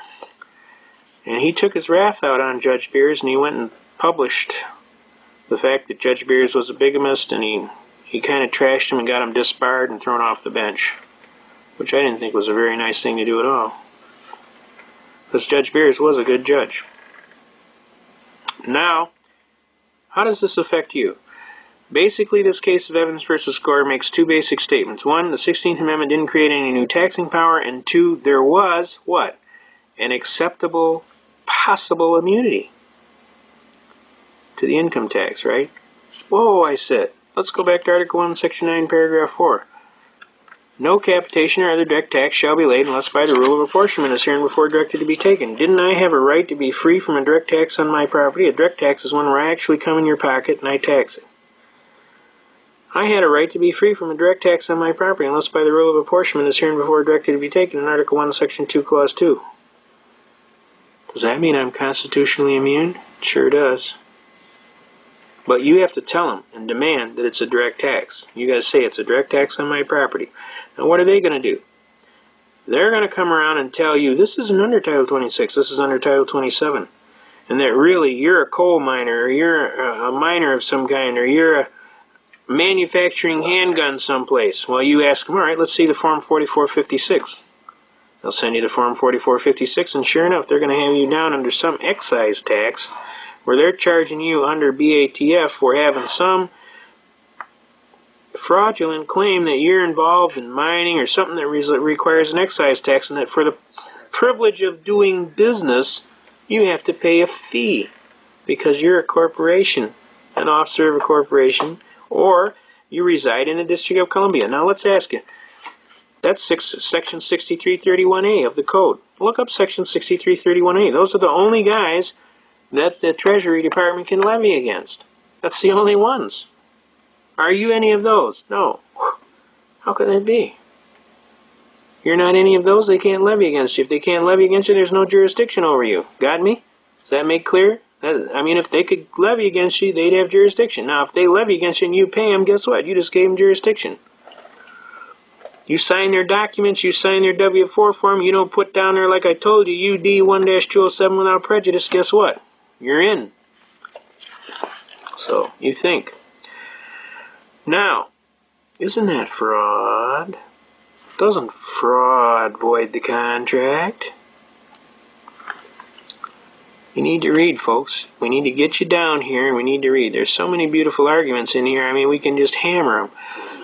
Speaker 1: And he took his wrath out on Judge Beers, and he went and published the fact that Judge Beers was a bigamist, and he kind of trashed him and got him disbarred and thrown off the bench, which I didn't think was a very nice thing to do at all, because Judge Beers was a good judge. Now, how does this affect you? Basically, this case of Evans versus Gore makes two basic statements. One, the 16th Amendment didn't create any new taxing power, and two, there was, what? An acceptable, possible immunity to the income tax, right? Whoa, I said. Let's go back to Article 1, Section 9, Paragraph 4. No capitation or other direct tax shall be laid unless by the rule of apportionment is hereinbefore directed to be taken. Didn't I have a right to be free from a direct tax on my property? A direct tax is one where I actually come in your pocket and I tax it. I had a right to be free from a direct tax on my property unless by the rule of apportionment is hereinbefore directed to be taken in Article 1, Section 2, Clause 2. Does that mean I'm constitutionally immune? It sure does. But you have to tell them and demand that it's a direct tax. You guys say it's a direct tax on my property. Now what are they going to do? They're going to come around and tell you this isn't under Title 26, this is under Title 27. And that really you're a coal miner, or you're a miner of some kind, or you're a manufacturing handgun someplace. Well, you ask them, all right, let's see the Form 4456. They'll send you the Form 4456, and sure enough, they're going to have you down under some excise tax where they're charging you under BATF for having some fraudulent claim that you're involved in mining or something that requires an excise tax, and that for the privilege of doing business, you have to pay a fee because you're a corporation, an officer of a corporation, or you reside in the District of Columbia. Now let's ask you, that's Section 6331A of the Code. Look up Section 6331A. Those are the only guys that the Treasury Department can levy against. That's the only ones. Are you any of those? No. How could that be? You're not any of those, they can't levy against you. If they can't levy against you, there's no jurisdiction over you. Got me? Does that make clear? I mean, if they could levy against you, they'd have jurisdiction. Now, if they levy against you and you pay them, guess what? You just gave them jurisdiction. You sign their documents, you sign their W-4 form, you don't put down there, like I told you, UD 1-207 without prejudice, guess what? You're in. So, you think. Now, isn't that fraud? Doesn't fraud void the contract? You need to read, folks. We need to get you down here and we need to read. There's so many beautiful arguments in here. I mean, we can just hammer them.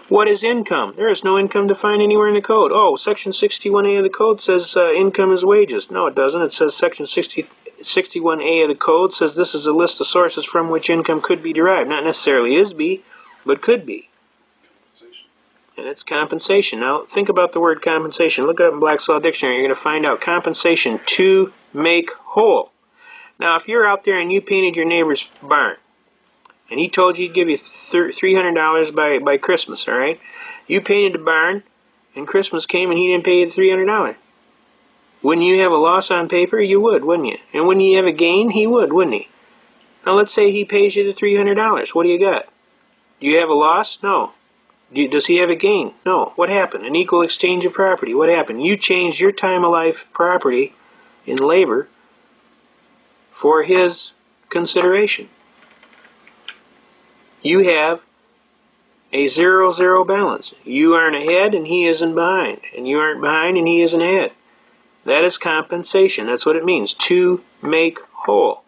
Speaker 1: What is income? There is no income defined anywhere in the code. Oh, Section 61A of the code says income is wages. No, it doesn't. It says Section 61A of the code says this is a list of sources from which income could be derived. Not necessarily is be, but could be. And it's compensation. Now, think about the word compensation. Look it up in Black's Law Dictionary. You're going to find out compensation, to make whole. Now, if you're out there and you painted your neighbor's barn, and he told you he'd give you $300 by Christmas, all right? You painted the barn, and Christmas came and he didn't pay you the $300. Wouldn't you have a loss on paper? You would, wouldn't you? And wouldn't you have a gain? He would, wouldn't he? Now, let's say he pays you the $300. What do you got? Do you have a loss? No. Does he have a gain? No. What happened? An equal exchange of property. What happened? You changed your time of life property in labor for his consideration. You have a 0-0 balance. You aren't ahead and he isn't behind. And you aren't behind and he isn't ahead. That is compensation. That's what it means, to make whole.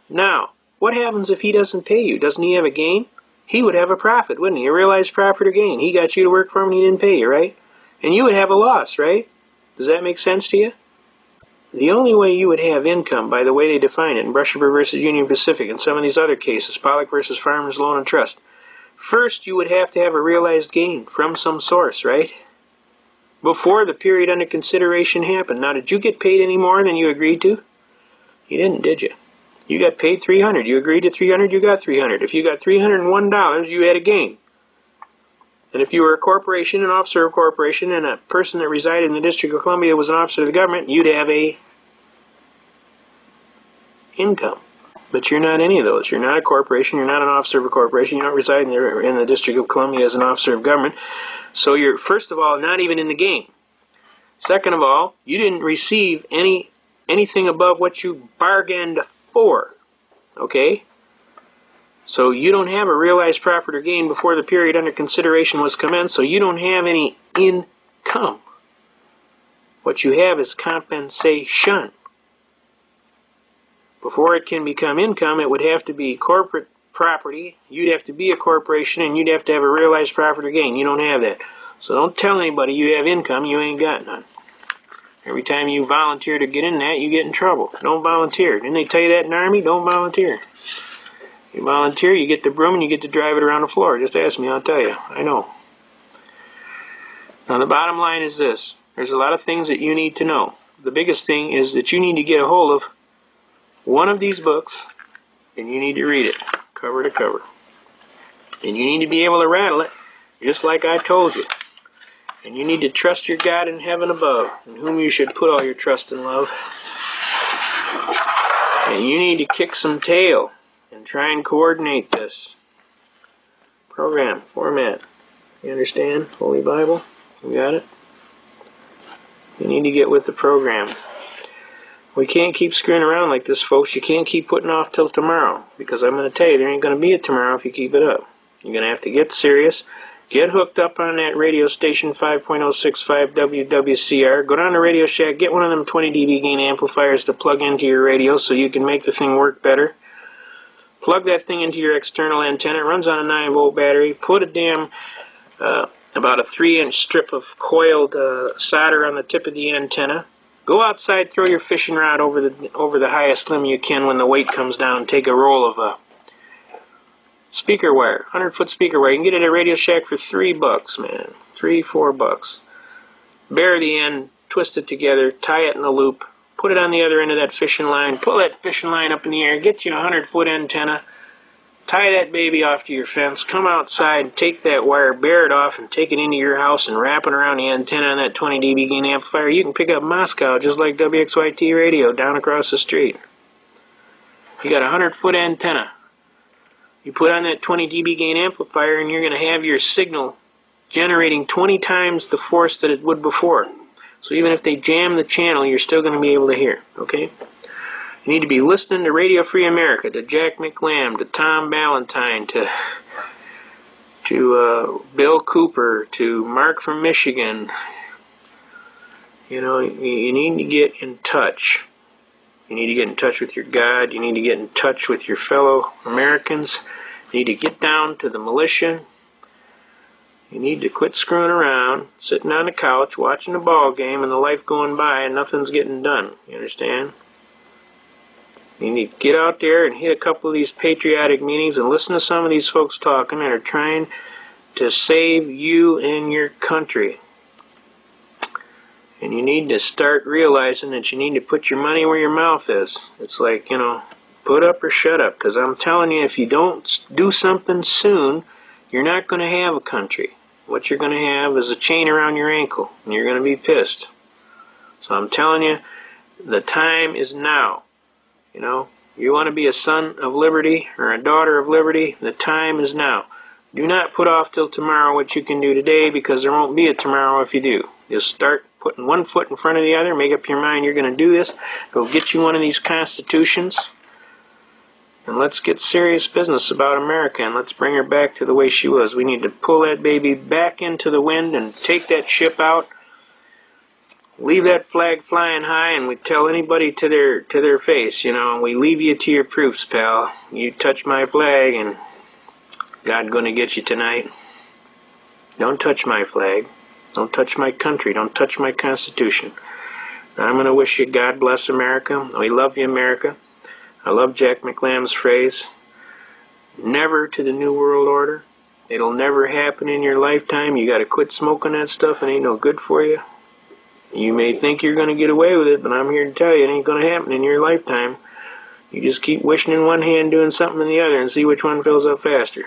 Speaker 1: Now, what happens if he doesn't pay you? Doesn't he have a gain? He would have a profit, wouldn't he? A realized profit or gain. He got you to work for him and he didn't pay you, right? And you would have a loss, right? Does that make sense to you? The only way you would have income, by the way they define it in Brusheber versus Union Pacific and some of these other cases, Pollock versus Farmers Loan and Trust, first you would have to have a realized gain from some source, right? Before the period under consideration happened. Now, did you get paid any more than you agreed to? You didn't, did you? You got paid $300. You agreed to $300, you got $300. If you got $301, you had a gain. And if you were a corporation, an officer of a corporation, and a person that resided in the District of Columbia was an officer of the government, you'd have a income. But you're not any of those. You're not a corporation. You're not an officer of a corporation. You don't reside in the District of Columbia as an officer of government. So you're, first of all, not even in the game. Second of all, you didn't receive anything above what you bargained for. Okay? So you don't have a realized profit or gain before the period under consideration was commenced, so you don't have any income. What you have is compensation. Before it can become income, it would have to be corporate property, you'd have to be a corporation, and you'd have to have a realized profit or gain. You don't have that. So don't tell anybody you have income, you ain't got none. Every time you volunteer to get in that, you get in trouble. Don't volunteer. Didn't they tell you that in the Army? Don't volunteer. You volunteer, you get the broom, and you get to drive it around the floor. Just ask me, I'll tell you. I know. Now, the bottom line is this. There's a lot of things that you need to know. The biggest thing is that you need to get a hold of one of these books, and you need to read it, cover to cover. And you need to be able to rattle it, just like I told you. And you need to trust your God in heaven above, in whom you should put all your trust and love. And you need to kick some tail and try and coordinate this. Program, format. You understand? Holy Bible? You got it? You need to get with the program. We can't keep screwing around like this, folks. You can't keep putting off till tomorrow, because I'm going to tell you, there ain't going to be a tomorrow if you keep it up. You're going to have to get serious. Get hooked up on that radio station, 5.065 WWCR. Go down to Radio Shack, get one of them 20 dB gain amplifiers to plug into your radio so you can make the thing work better. Plug that thing into your external antenna. It runs on a 9-volt battery. Put a damn, about a 3-inch strip of coiled solder on the tip of the antenna. Go outside, throw your fishing rod over the highest limb you can when the weight comes down. Take a roll of speaker wire, 100-foot speaker wire. You can get it at Radio Shack for $3, man. $3-4. Bare the end, twist it together, tie it in a loop, put it on the other end of that fishing line, pull that fishing line up in the air, get you a 100-foot antenna, tie that baby off to your fence, come outside, take that wire, bear it off, and take it into your house and wrap it around the antenna on that 20 dB gain amplifier. You can pick up Moscow just like WXYT radio down across the street. You got a 100-foot antenna. You put on that 20 dB gain amplifier and you're going to have your signal generating 20 times the force that it would before. So even if they jam the channel, you're still going to be able to hear, okay? You need to be listening to Radio Free America, to Jack McLam, to Tom Ballantyne, to Bill Cooper, to Mark from Michigan. You know, you need to get in touch. You need to get in touch with your God. You need to get in touch with your fellow Americans. You need to get down to the militia. You need to quit screwing around, sitting on the couch, watching the ball game and the life going by and nothing's getting done. You understand? You need to get out there and hit a couple of these patriotic meetings and listen to some of these folks talking that are trying to save you and your country. And you need to start realizing that you need to put your money where your mouth is. It's like, you know, put up or shut up. Because I'm telling you, if you don't do something soon, you're not going to have a country. What you're going to have is a chain around your ankle, and you're going to be pissed. So I'm telling you, the time is now. You know, you want to be a son of liberty or a daughter of liberty, the time is now. Do not put off till tomorrow what you can do today, because there won't be a tomorrow if you do. Just start putting one foot in front of the other, make up your mind you're going to do this. Go get you one of these constitutions. And let's get serious business about America, and let's bring her back to the way she was. We need to pull that baby back into the wind and take that ship out. Leave that flag flying high, and we tell anybody to their face, we leave you to your proofs, pal. You touch my flag, and God gonna get you tonight. Don't touch my flag. Don't touch my country. Don't touch my Constitution. I'm gonna wish you God bless America. We love you, America. I love Jack McLam's phrase, never to the New World Order. It'll never happen in your lifetime. You gotta quit smoking that stuff. It ain't no good for you. You may think you're going to get away with it, but I'm here to tell you it ain't going to happen in your lifetime. You just keep wishing in one hand, doing something in the other, and see which one fills up faster.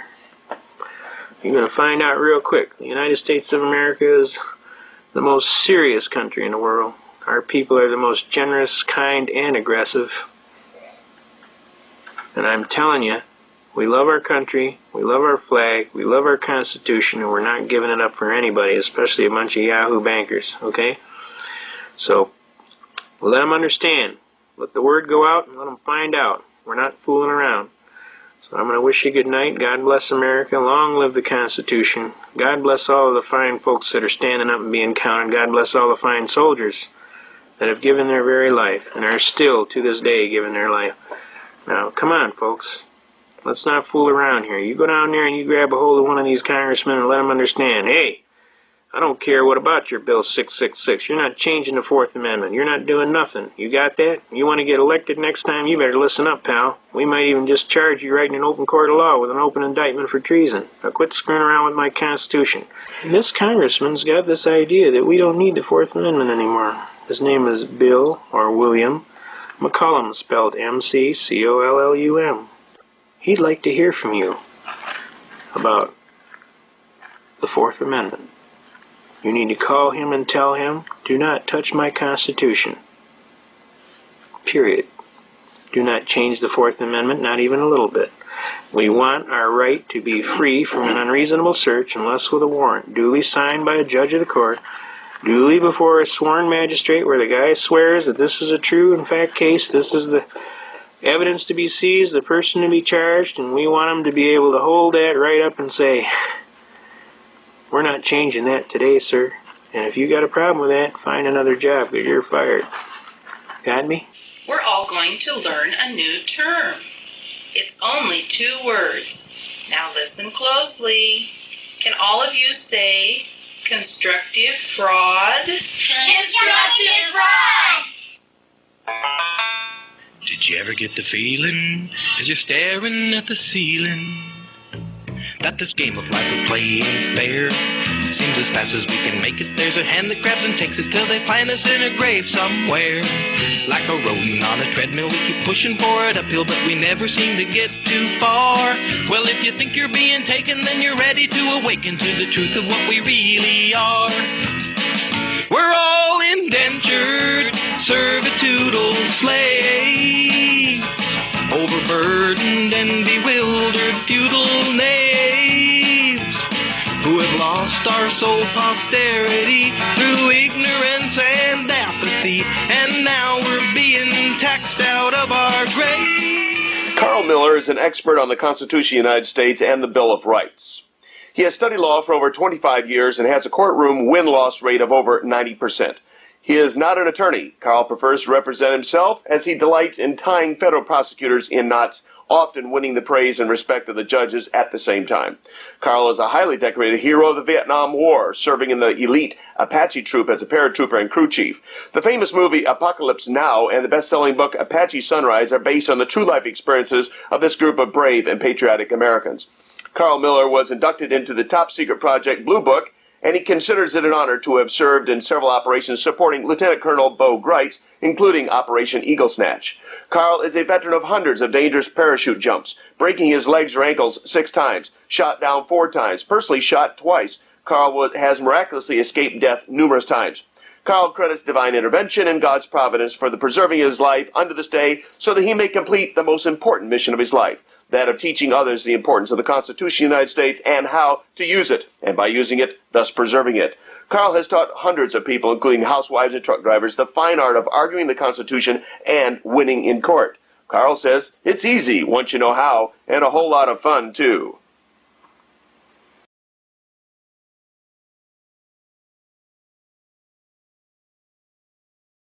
Speaker 1: You're going to find out real quick. The United States of America is the most serious country in the world. Our people are the most generous, kind, and aggressive. And I'm telling you, we love our country, we love our flag, we love our Constitution, and we're not giving it up for anybody, especially a bunch of Yahoo bankers, okay? So, let them understand. Let the word go out and let them find out. We're not fooling around. So I'm going to wish you good night. God bless America. Long live the Constitution. God bless all of the fine folks that are standing up and being counted. God bless all the fine soldiers that have given their very life and are still to this day giving their life. Now, come on, folks. Let's not fool around here. You go down there and you grab a hold of one of these congressmen and let them understand, hey, I don't care what about your Bill 666. You're not changing the Fourth Amendment. You're not doing nothing. You got that? You want to get elected next time? You better listen up, pal. We might even just charge you right in an open court of law with an open indictment for treason. Now quit screwing around with my Constitution. And this congressman's got this idea that we don't need the Fourth Amendment anymore. His name is Bill, or William, McCollum, spelled M-C-C-O-L-L-U-M. He'd like to hear from you about the Fourth Amendment. You need to call him and tell him, do not touch my Constitution. Period. Do not change the Fourth Amendment, not even a little bit. We want our right to be free from an unreasonable search unless with a warrant, duly signed by a judge of the court, duly before a sworn magistrate where the guy swears that this is a true and fact case, this is the evidence to be seized, the person to be charged, and we want him to be able to hold that right up and say, we're not changing that today, sir. And if you got a problem with that, find another job because you're fired. Got me?
Speaker 5: We're all going to learn a new term. It's only 2 words. Now listen closely. Can all of you say constructive fraud?
Speaker 6: Constructive fraud!
Speaker 7: Did you ever get the feeling as you're staring at the ceiling that this game of life we play ain't fair? Seems as fast as we can make it, there's a hand that grabs and takes it till they find us in a grave somewhere. Like a rodent on a treadmill, we keep pushing for it uphill, but we never seem to get too far. Well, if you think you're being taken, then you're ready to awaken to the truth of what we really are. We're all indentured, servitudal slaves, overburdened and bewildered feudal knaves, who have lost our sole posterity through ignorance and apathy, and now we're being taxed out of our grave.
Speaker 3: Carl Miller is an expert on the Constitution of the United States and the Bill of Rights. He has studied law for over 25 years and has a courtroom win-loss rate of over 90%. He is not an attorney. Carl prefers to represent himself as he delights in tying federal prosecutors in knots, often winning the praise and respect of the judges at the same time. Carl is a highly decorated hero of the Vietnam War, serving in the elite Apache troop as a paratrooper and crew chief. The famous movie Apocalypse Now and the best-selling book Apache Sunrise are based on the true-life experiences of this group of brave and patriotic Americans. Carl Miller was inducted into the top-secret project Blue Book, and he considers it an honor to have served in several operations supporting Lieutenant Colonel Bo Greitz, including Operation Eagle Snatch. Carl is a veteran of hundreds of dangerous parachute jumps, breaking his legs or ankles 6 times, shot down 4 times, personally shot twice. Carl has miraculously escaped death numerous times. Carl credits divine intervention and God's providence for the preserving his life unto this day so that he may complete the most important mission of his life, that of teaching others the importance of the Constitution of the United States and how to use it, and by using it, thus preserving it. Carl has taught hundreds of people, including housewives and truck drivers, the fine art of arguing the Constitution and winning in court. Carl says it's easy once you know how, and a whole lot of fun, too.